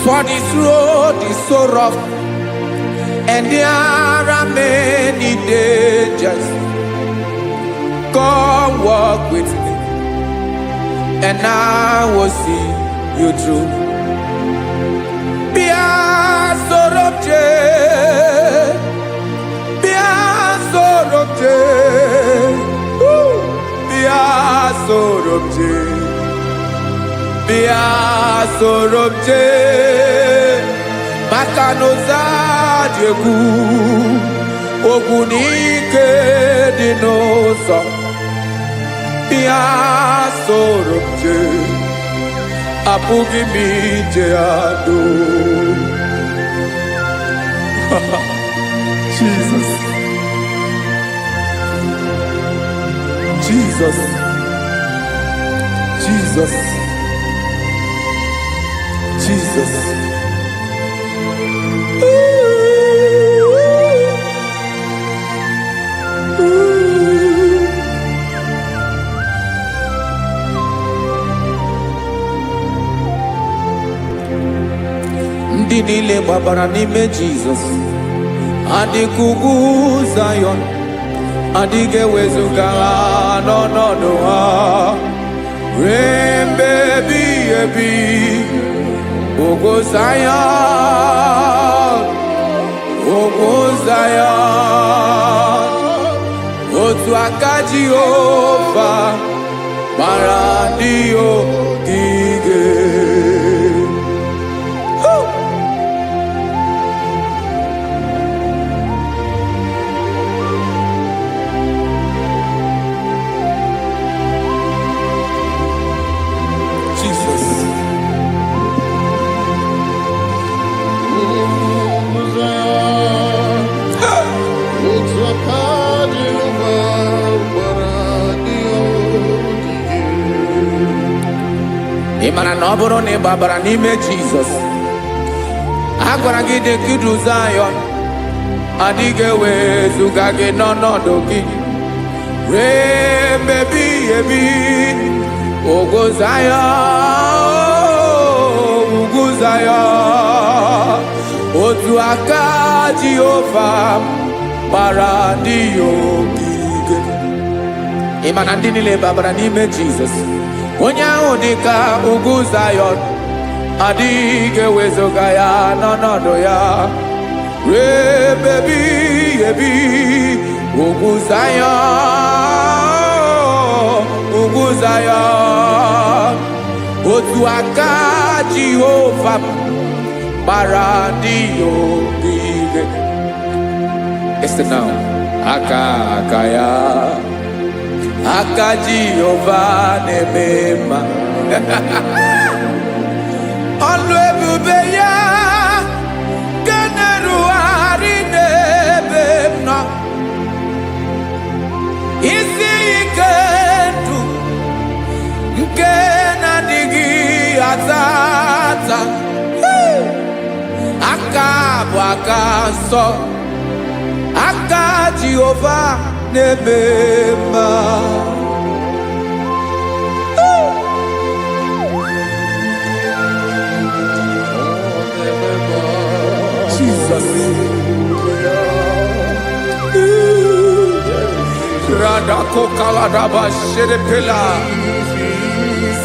For this road is so rough, and there are many dangers. Come walk with me, and I will see you through. Be a m jee bịa soro m jee maka na ụzọ dị egwu ogwu n'ike dị n'ụzọ bịa soro m jee apụghị m ije ado Jesus Jesus Jesus Jesus ndị niile gbabara n'ime Jizọs adịghị ugwu Zayọn adịghị ewezuga ha n'ọnọdụ ha ruo mgbe ebighị ebi ugwu Zayọn ugwu Zayọn otu aka Jehova gbara ndị ogige ị mara na ọ bụrụ na ị gbabara n'ime Jizọs a gwara gị dị kudu Zayọn adịghị ewezuga gị n'ọnọdụ gị ruo mgbe ebighị ebi ugwu Zayọn ugwu Zayọn otu aka Jehova gbara ndị ogige ị ma na ndị niile gbabara n'ime Jizọs onye ahụ dị ka ugwu Zayọn adịghị ewezuga ya n'ọnọdụ ya ruo ebe ebighị ebi ugwu Zayọn ugwu Zayọn otu aka Jehova gbara ndị ogige esi na aka ya aka Jehova na-eme mma ọlụ ebube ya ga na-erugharị n'ebe m nọ isi ike ndụ nke na-adịghị ata ata aka bụ aka nsọ aka Jehova na-eme mma Jesus Radako kaladaba sherepela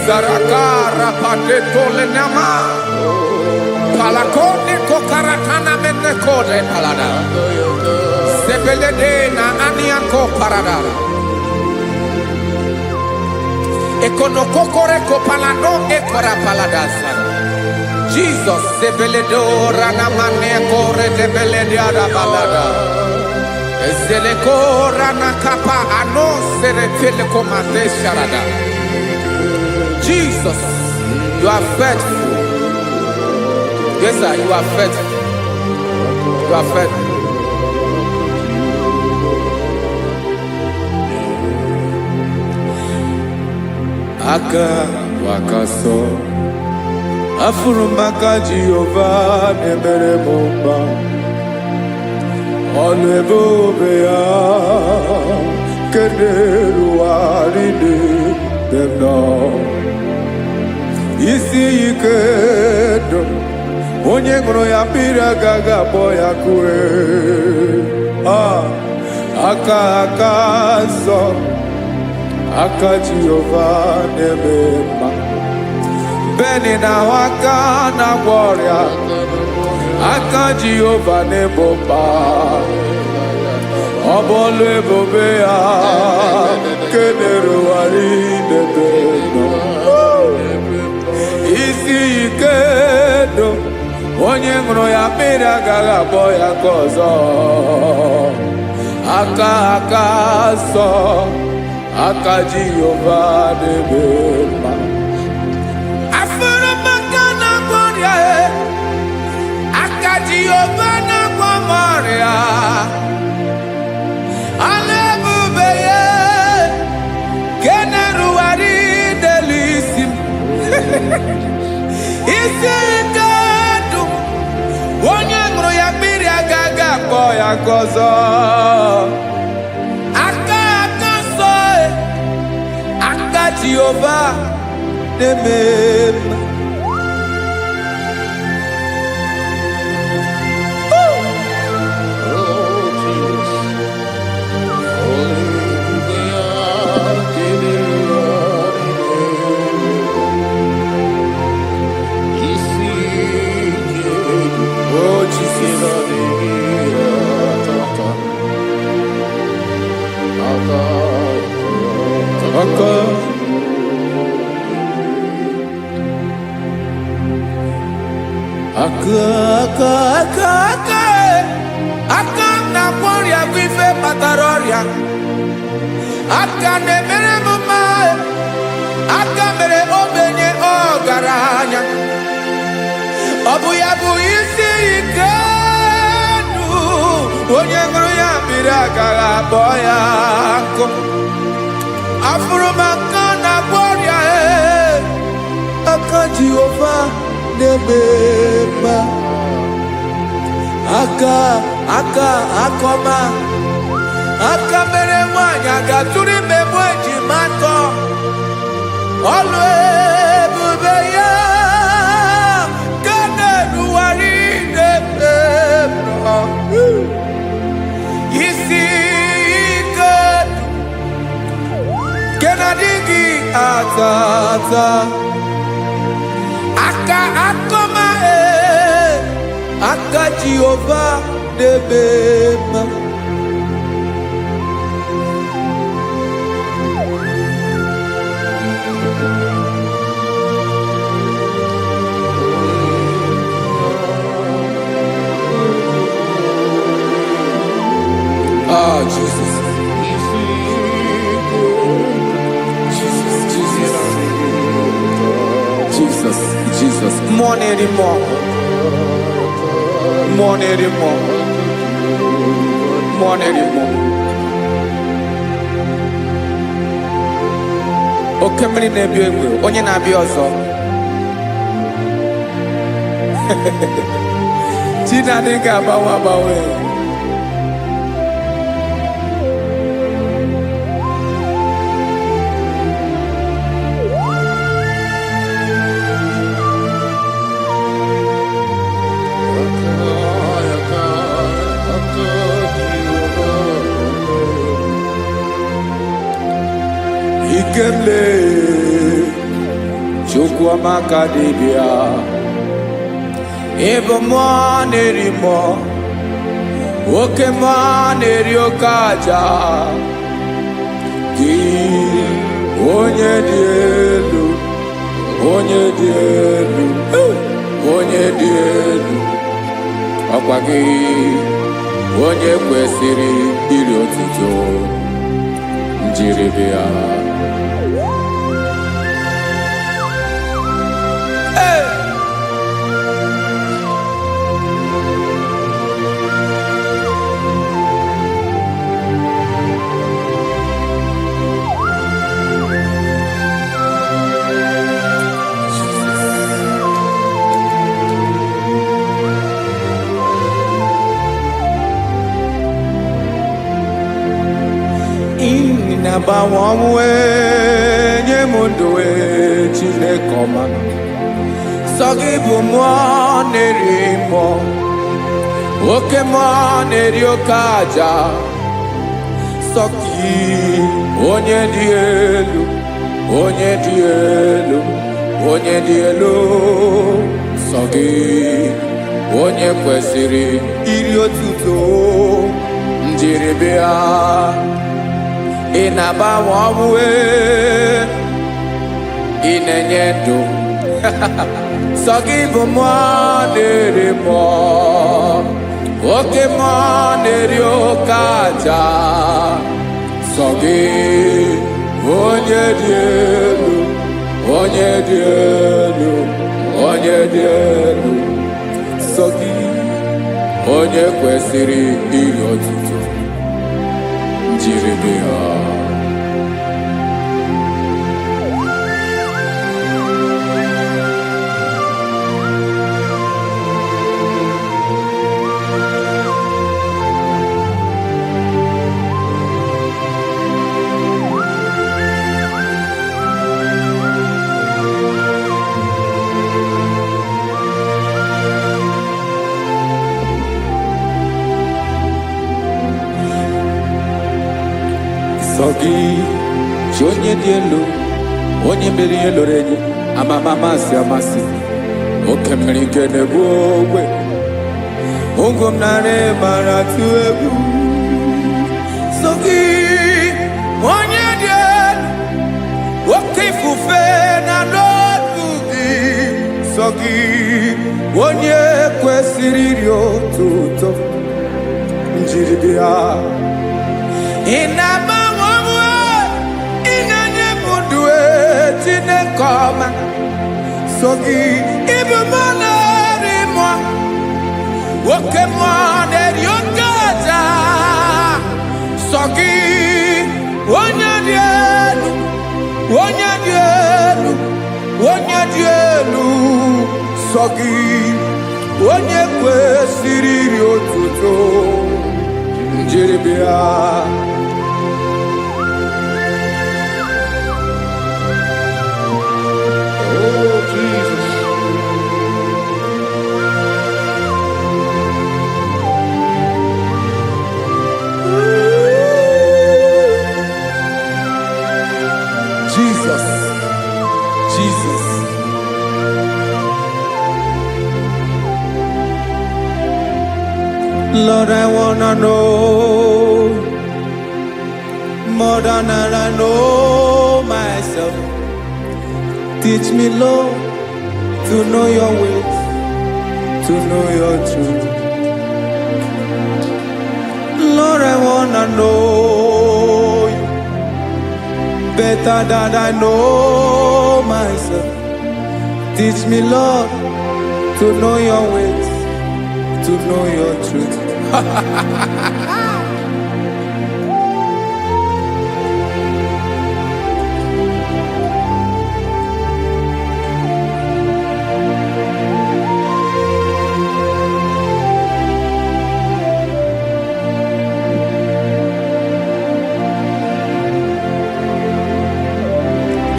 Zarakara pateto lenama Palakone kokaratana mene kode palada Sebelede na aniako paradara Ekonokokore kopalano ekora paladasa Jesus sebeledo ranamane kore debelede arabalada Ezeleko ranakapa ano serepele komate sharada Jesus, you are faithful. Yes, sir, you are faithful. You are faithful. Aka wakaso afurumaka Jehova nemere mumba olebube ya kederu aride demno isi ike do onye ṅụrụ ya mmiri agaghị abọ ya kue aka nsọ aka Jehova na-eme mma beni na aka na-agwọ ọrịa aka Jehova na-ebo mkpa ọ bụ ọlụ ebube ya kenerugharị n'ebe ndụ onye ṅụrụ ya mmiri agaghị akpọ ya ka ọzọ aka nsọ aka Jehova na-eme mma afụrụ maka na-agwọ ọrịa aka Jehova na-agwọ m ọrịa ala ebube ya ke na-erugharị n'elu isi m isi ike ndụ onye ṅụrụ ya mmiri agaghị akpọ ya ka ọzọ aka nsọ aka Jehova na-eme mma aka na-agwọ ọrịa bụ ife kpatara ọrịa aka na-emere m mma aka mere ogbenye ọgaranya ọ bụ ya bụ isi ike ndụ onye ṅụrụ ya mmiri agaghị akpọ ya nkụ afụrụ m aka na-agwọ ọrịa aka Jehova na-eme mma aka ọma aka mere nwanyị ga-atụrụ ime mụ ejima atọ ọlụ ebube ya ka na-erugharị n'ebe isi ike ke na-adịghị ata aka ọma aka Jehova na-eme mma Jesus. Jesus. More anymore. Oke mmiri na-ebi egbe onye na-abịa ọzọ Chinadị ga-agbanwe Ikemle Chukwuamaka dibịa ịbụ mmụọ na-eri mmụọ oke mmụọ na-eri oke aja gị onye dị elu ọkwa gị onye kwesịrị iri otuto njiribịa na-agbanwe ọnwụ nye m ndụ Chineke ọma sọ gị bụ mmụọ na-eri mmụọ oke mmụọ na-eri oke aja sọ gị onye dị elu sọ gị onye kwesịrị iri otuto njiribịa ị na-agbanwe ọnwụ ị na-enye ndụ sọ gị bụ mmụọ na-eri mmụọ, oke mmụọ na-eri oke aja. Sọ gị onye dị elu, onye dị elu, onye dị elu. Sọ gị onye kwesịrị ihe otuto jiri bịa. Sọ gị chi onye dị elu, onye mere ihe loro enyi, amama amasị amasị, oke mmiri nke na-egbu ogwe, ụgwọ m nara mara tụ egwu. Sọ gị onye dị elu, oke ifufe na n'ọdụ gị. Sọ gị onye kwesịrị iri otuto njiri bịa. Ị na-agbanwe onwe, ị na-enye m ndụ Chineke ọma. Sọ gị ịbụ mmụọ na-eri mmụọ, oke mmụọ na-eri oke aja. Sọ gị onye dị elu, onye dị elu, onye dị elu. Sọ gị onye kwesịrị iri otuto njiri bịa. Oh, Jesus. Jesus, Jesus. Lord, I wanna know more than I know myself. Teach me, Lord, to know your ways, to know your truth. Lord, I wanna know you better than I know myself. Teach me, Lord, to know your ways, to know your truth.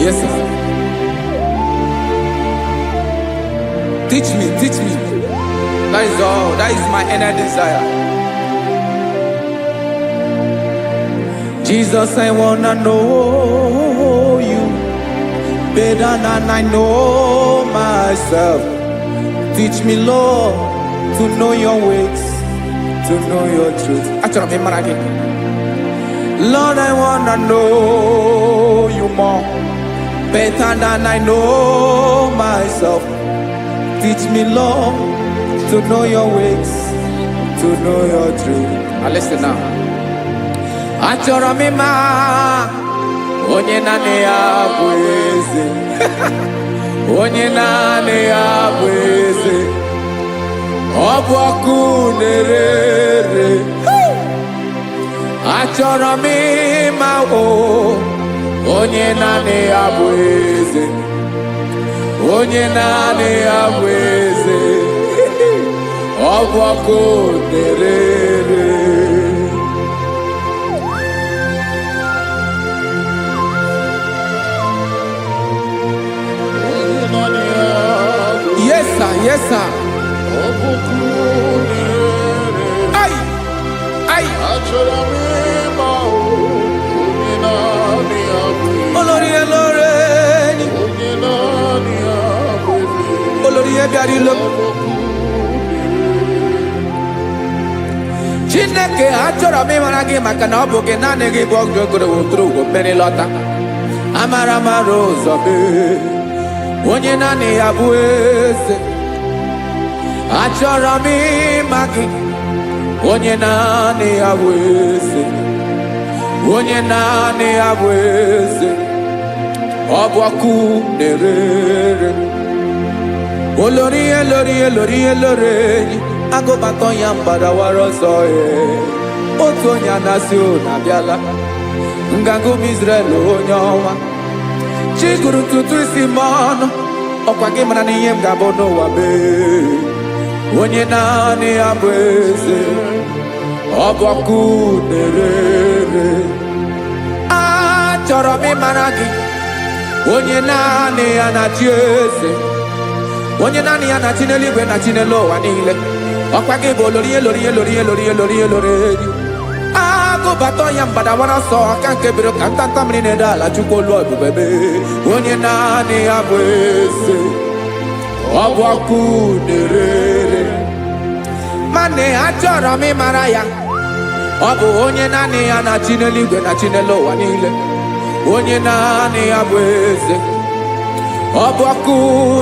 Yes, sir. Teach me, teach me. That is all. That is my inner desire. Jesus, I wanna know you better than I know myself. Teach me, Lord, to know your ways, to know your truth. Lord, I wanna know you more, better than I know myself. Teach me, Lord, to know your ways, to know your truth. Now listen now. Achọrọ m ịma onye naanị ya bụ eze. Onye naanị ya bụ eze. Ọ bụ ọkụ na-ere. Achọrọ m ịma onye naanị ya bụ eze. Onye naanị ya bụ eze. Ọ bụ ọkụ na-ere. Yes, sir. Yes, sir. Ay, ay. Olórí elóore ni. Olórí ebiari lo. Chineke achọrọ m ịmara gị maka na ọ bụ gị naanị gị bụ ọgụ ogologo tụrụ ụgwọ mmeri lọta. Amara mara ụzọ mee. onye naanị ya bụ eze. Achọrọ m ịma gị, onye naanị ya bụ eze, onye naanị ya bụ eze. Ọ bụ ọkụ na-erere, olori elori elori elori enyi, agụbatọ ya mgbadawara ọsọ ya. Otu onye anasị ụna abịala, nganga ụmụ Izrel onye ọnwa. Chi gụrụ tutu isi m ọnụ, ọkwa gị mara na ihe m ga-abụ n'ụwa mee. Onye naanị ya bụ eze, ọ bụ ọkụ na-erere. Achọrọ m ịmara gị, onye naanị ya na-achị eze, onye naanị ya na-achị n'eluigwe na-achị n'elu ụwa niile. Ọkwa gị bụ olori elori elori elori elori elori enyi, agụbatọ ya mgbadawara ọsọ, aka nke biri ka ntanta mmiri na-ede ala. Chukwu olu ebube mee. Onye naanị ya bụ eze, ọ bụ ọkụ na-erere. Mane achọrọ m ịmara ya, ọ bụ onye naanị ya na-achị n'eluigwe na-achị n'elu ụwa niile. Onye naanị ya bụ eze, ọ bụ ọkụ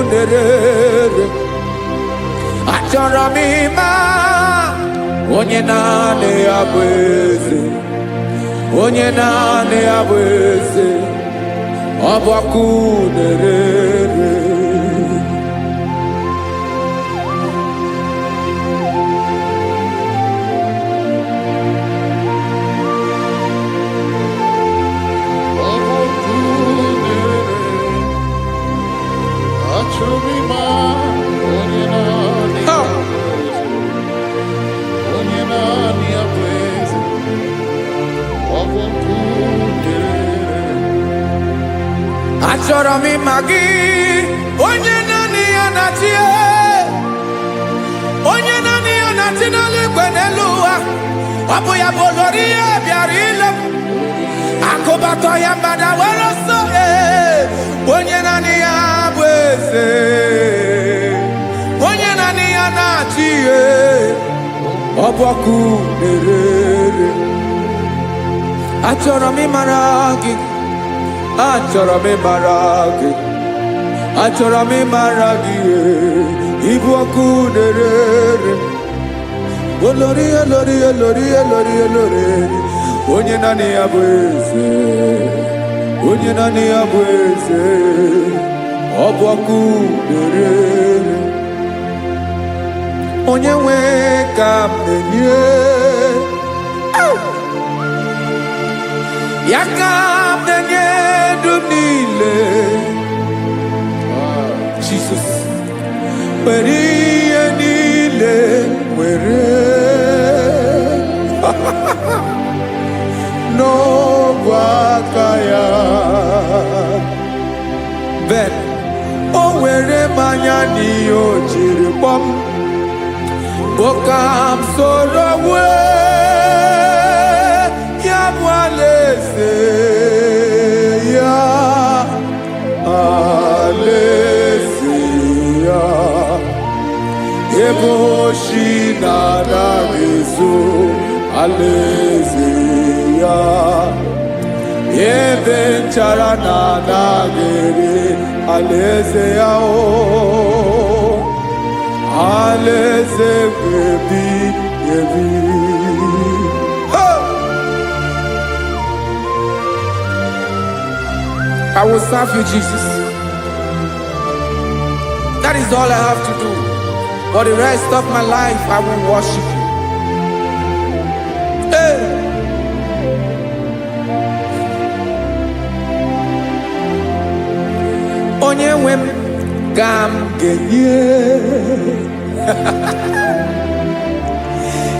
na-erere. Achọrọ m ịma onye naanị ya bụ eze, onye naanị ya bụ eze, ọ bụ ọkụ na-erere. Achọrọ m ịma gị, onye naanị ya na-achị, onye naanị ya na-achị n'eluigwe n'elu ụwa. Ọ bụ ya bụ olori ya bịara ile m, akụbatọ ya mgbada were ọsọ. Onye naanị ya bụ eze, onye naanị ya na-achị, ọ bụ ọkụ na-erere. Achọrọ m ịmara gị, achọrọ m ịmara gị, achọrọ m ịmara gị, ịbụ ọkụ na-erere. Olori elori elori elori elori, onye naanị ya bụ eze, onye naanị ya bụ eze, ọ bụ ọkụ na-erere. Onye nwe ka m na-enye, ya ka m na-enye ndụ niile. Jesus nwere ihe niile nwere n'ọbụ aka ya. Ben o nwere mmanya n'ihe o jiri kpọm, bụ ka m soro wee ya bụ alaeze ya, alaeze ya. Ebe oshi na-anaghị ezo, alaeze ya. Ebe nchara na-anaghị ere, alaeze ya. Alaeze ebi ebi. I will serve you, Jesus. That is all I have to do. For the rest of my life, I will worship you. Hey. Onye nwe m ka m ga-enye,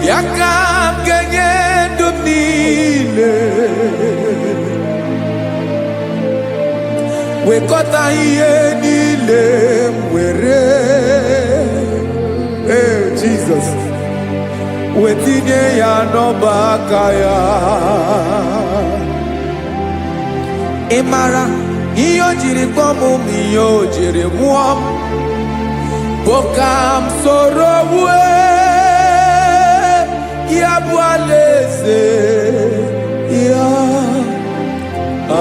ya ka m ga-enye ndụ m niile. Wekọta ihe niile m nwere, Jesus, wetinye ya n'ọba aka ya. Ị mara ihe o jiri kpọọ m, ihe o jiri mụọ m, bụ ka m soro wee ya bụ alaeze ya,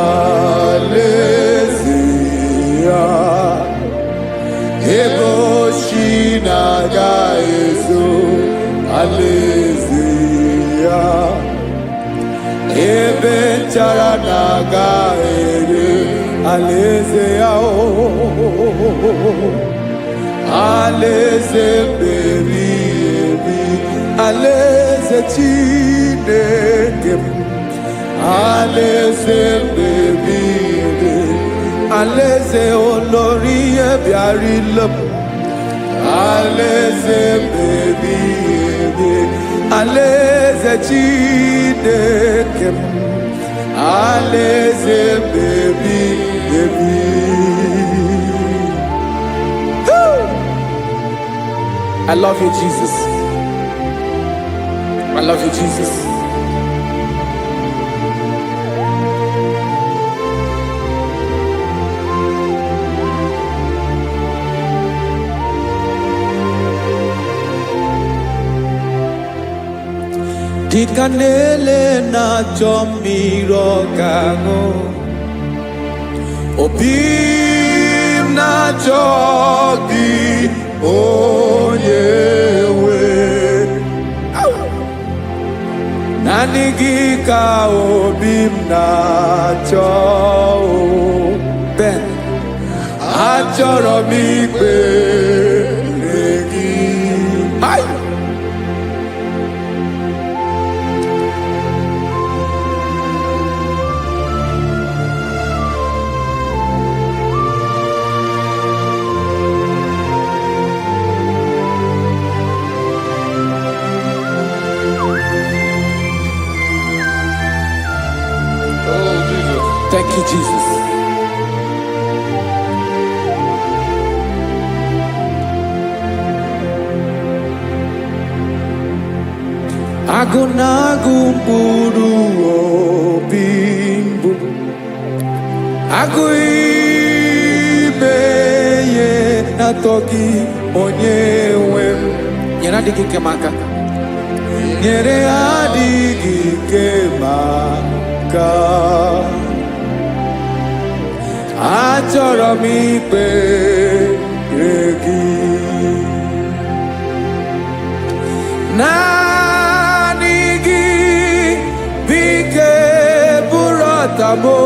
alaeze ya. alaeze ya ebe nchara na-aga ere alaeze ya alaeze meri ebi alaeze Chineke m alaeze meri ebi alaeze olórí ebiarila m alaeze meri ebi alaeze Chineke m alaeze meri ebi. I love you, Jesus. I love you, Jesus. Dikanele na chomiro kago obim na chogi onyewe nanigi ka obim na cho ben achoro mi pe regi ai. Thank you, Jesus. Agunagu mburu obimbu aguibeye natogi onyewe nyere adịghị nke maka nyere adịghị nke maka achọrọ m ikpere gị naanị gị bike bụrụ ọtabo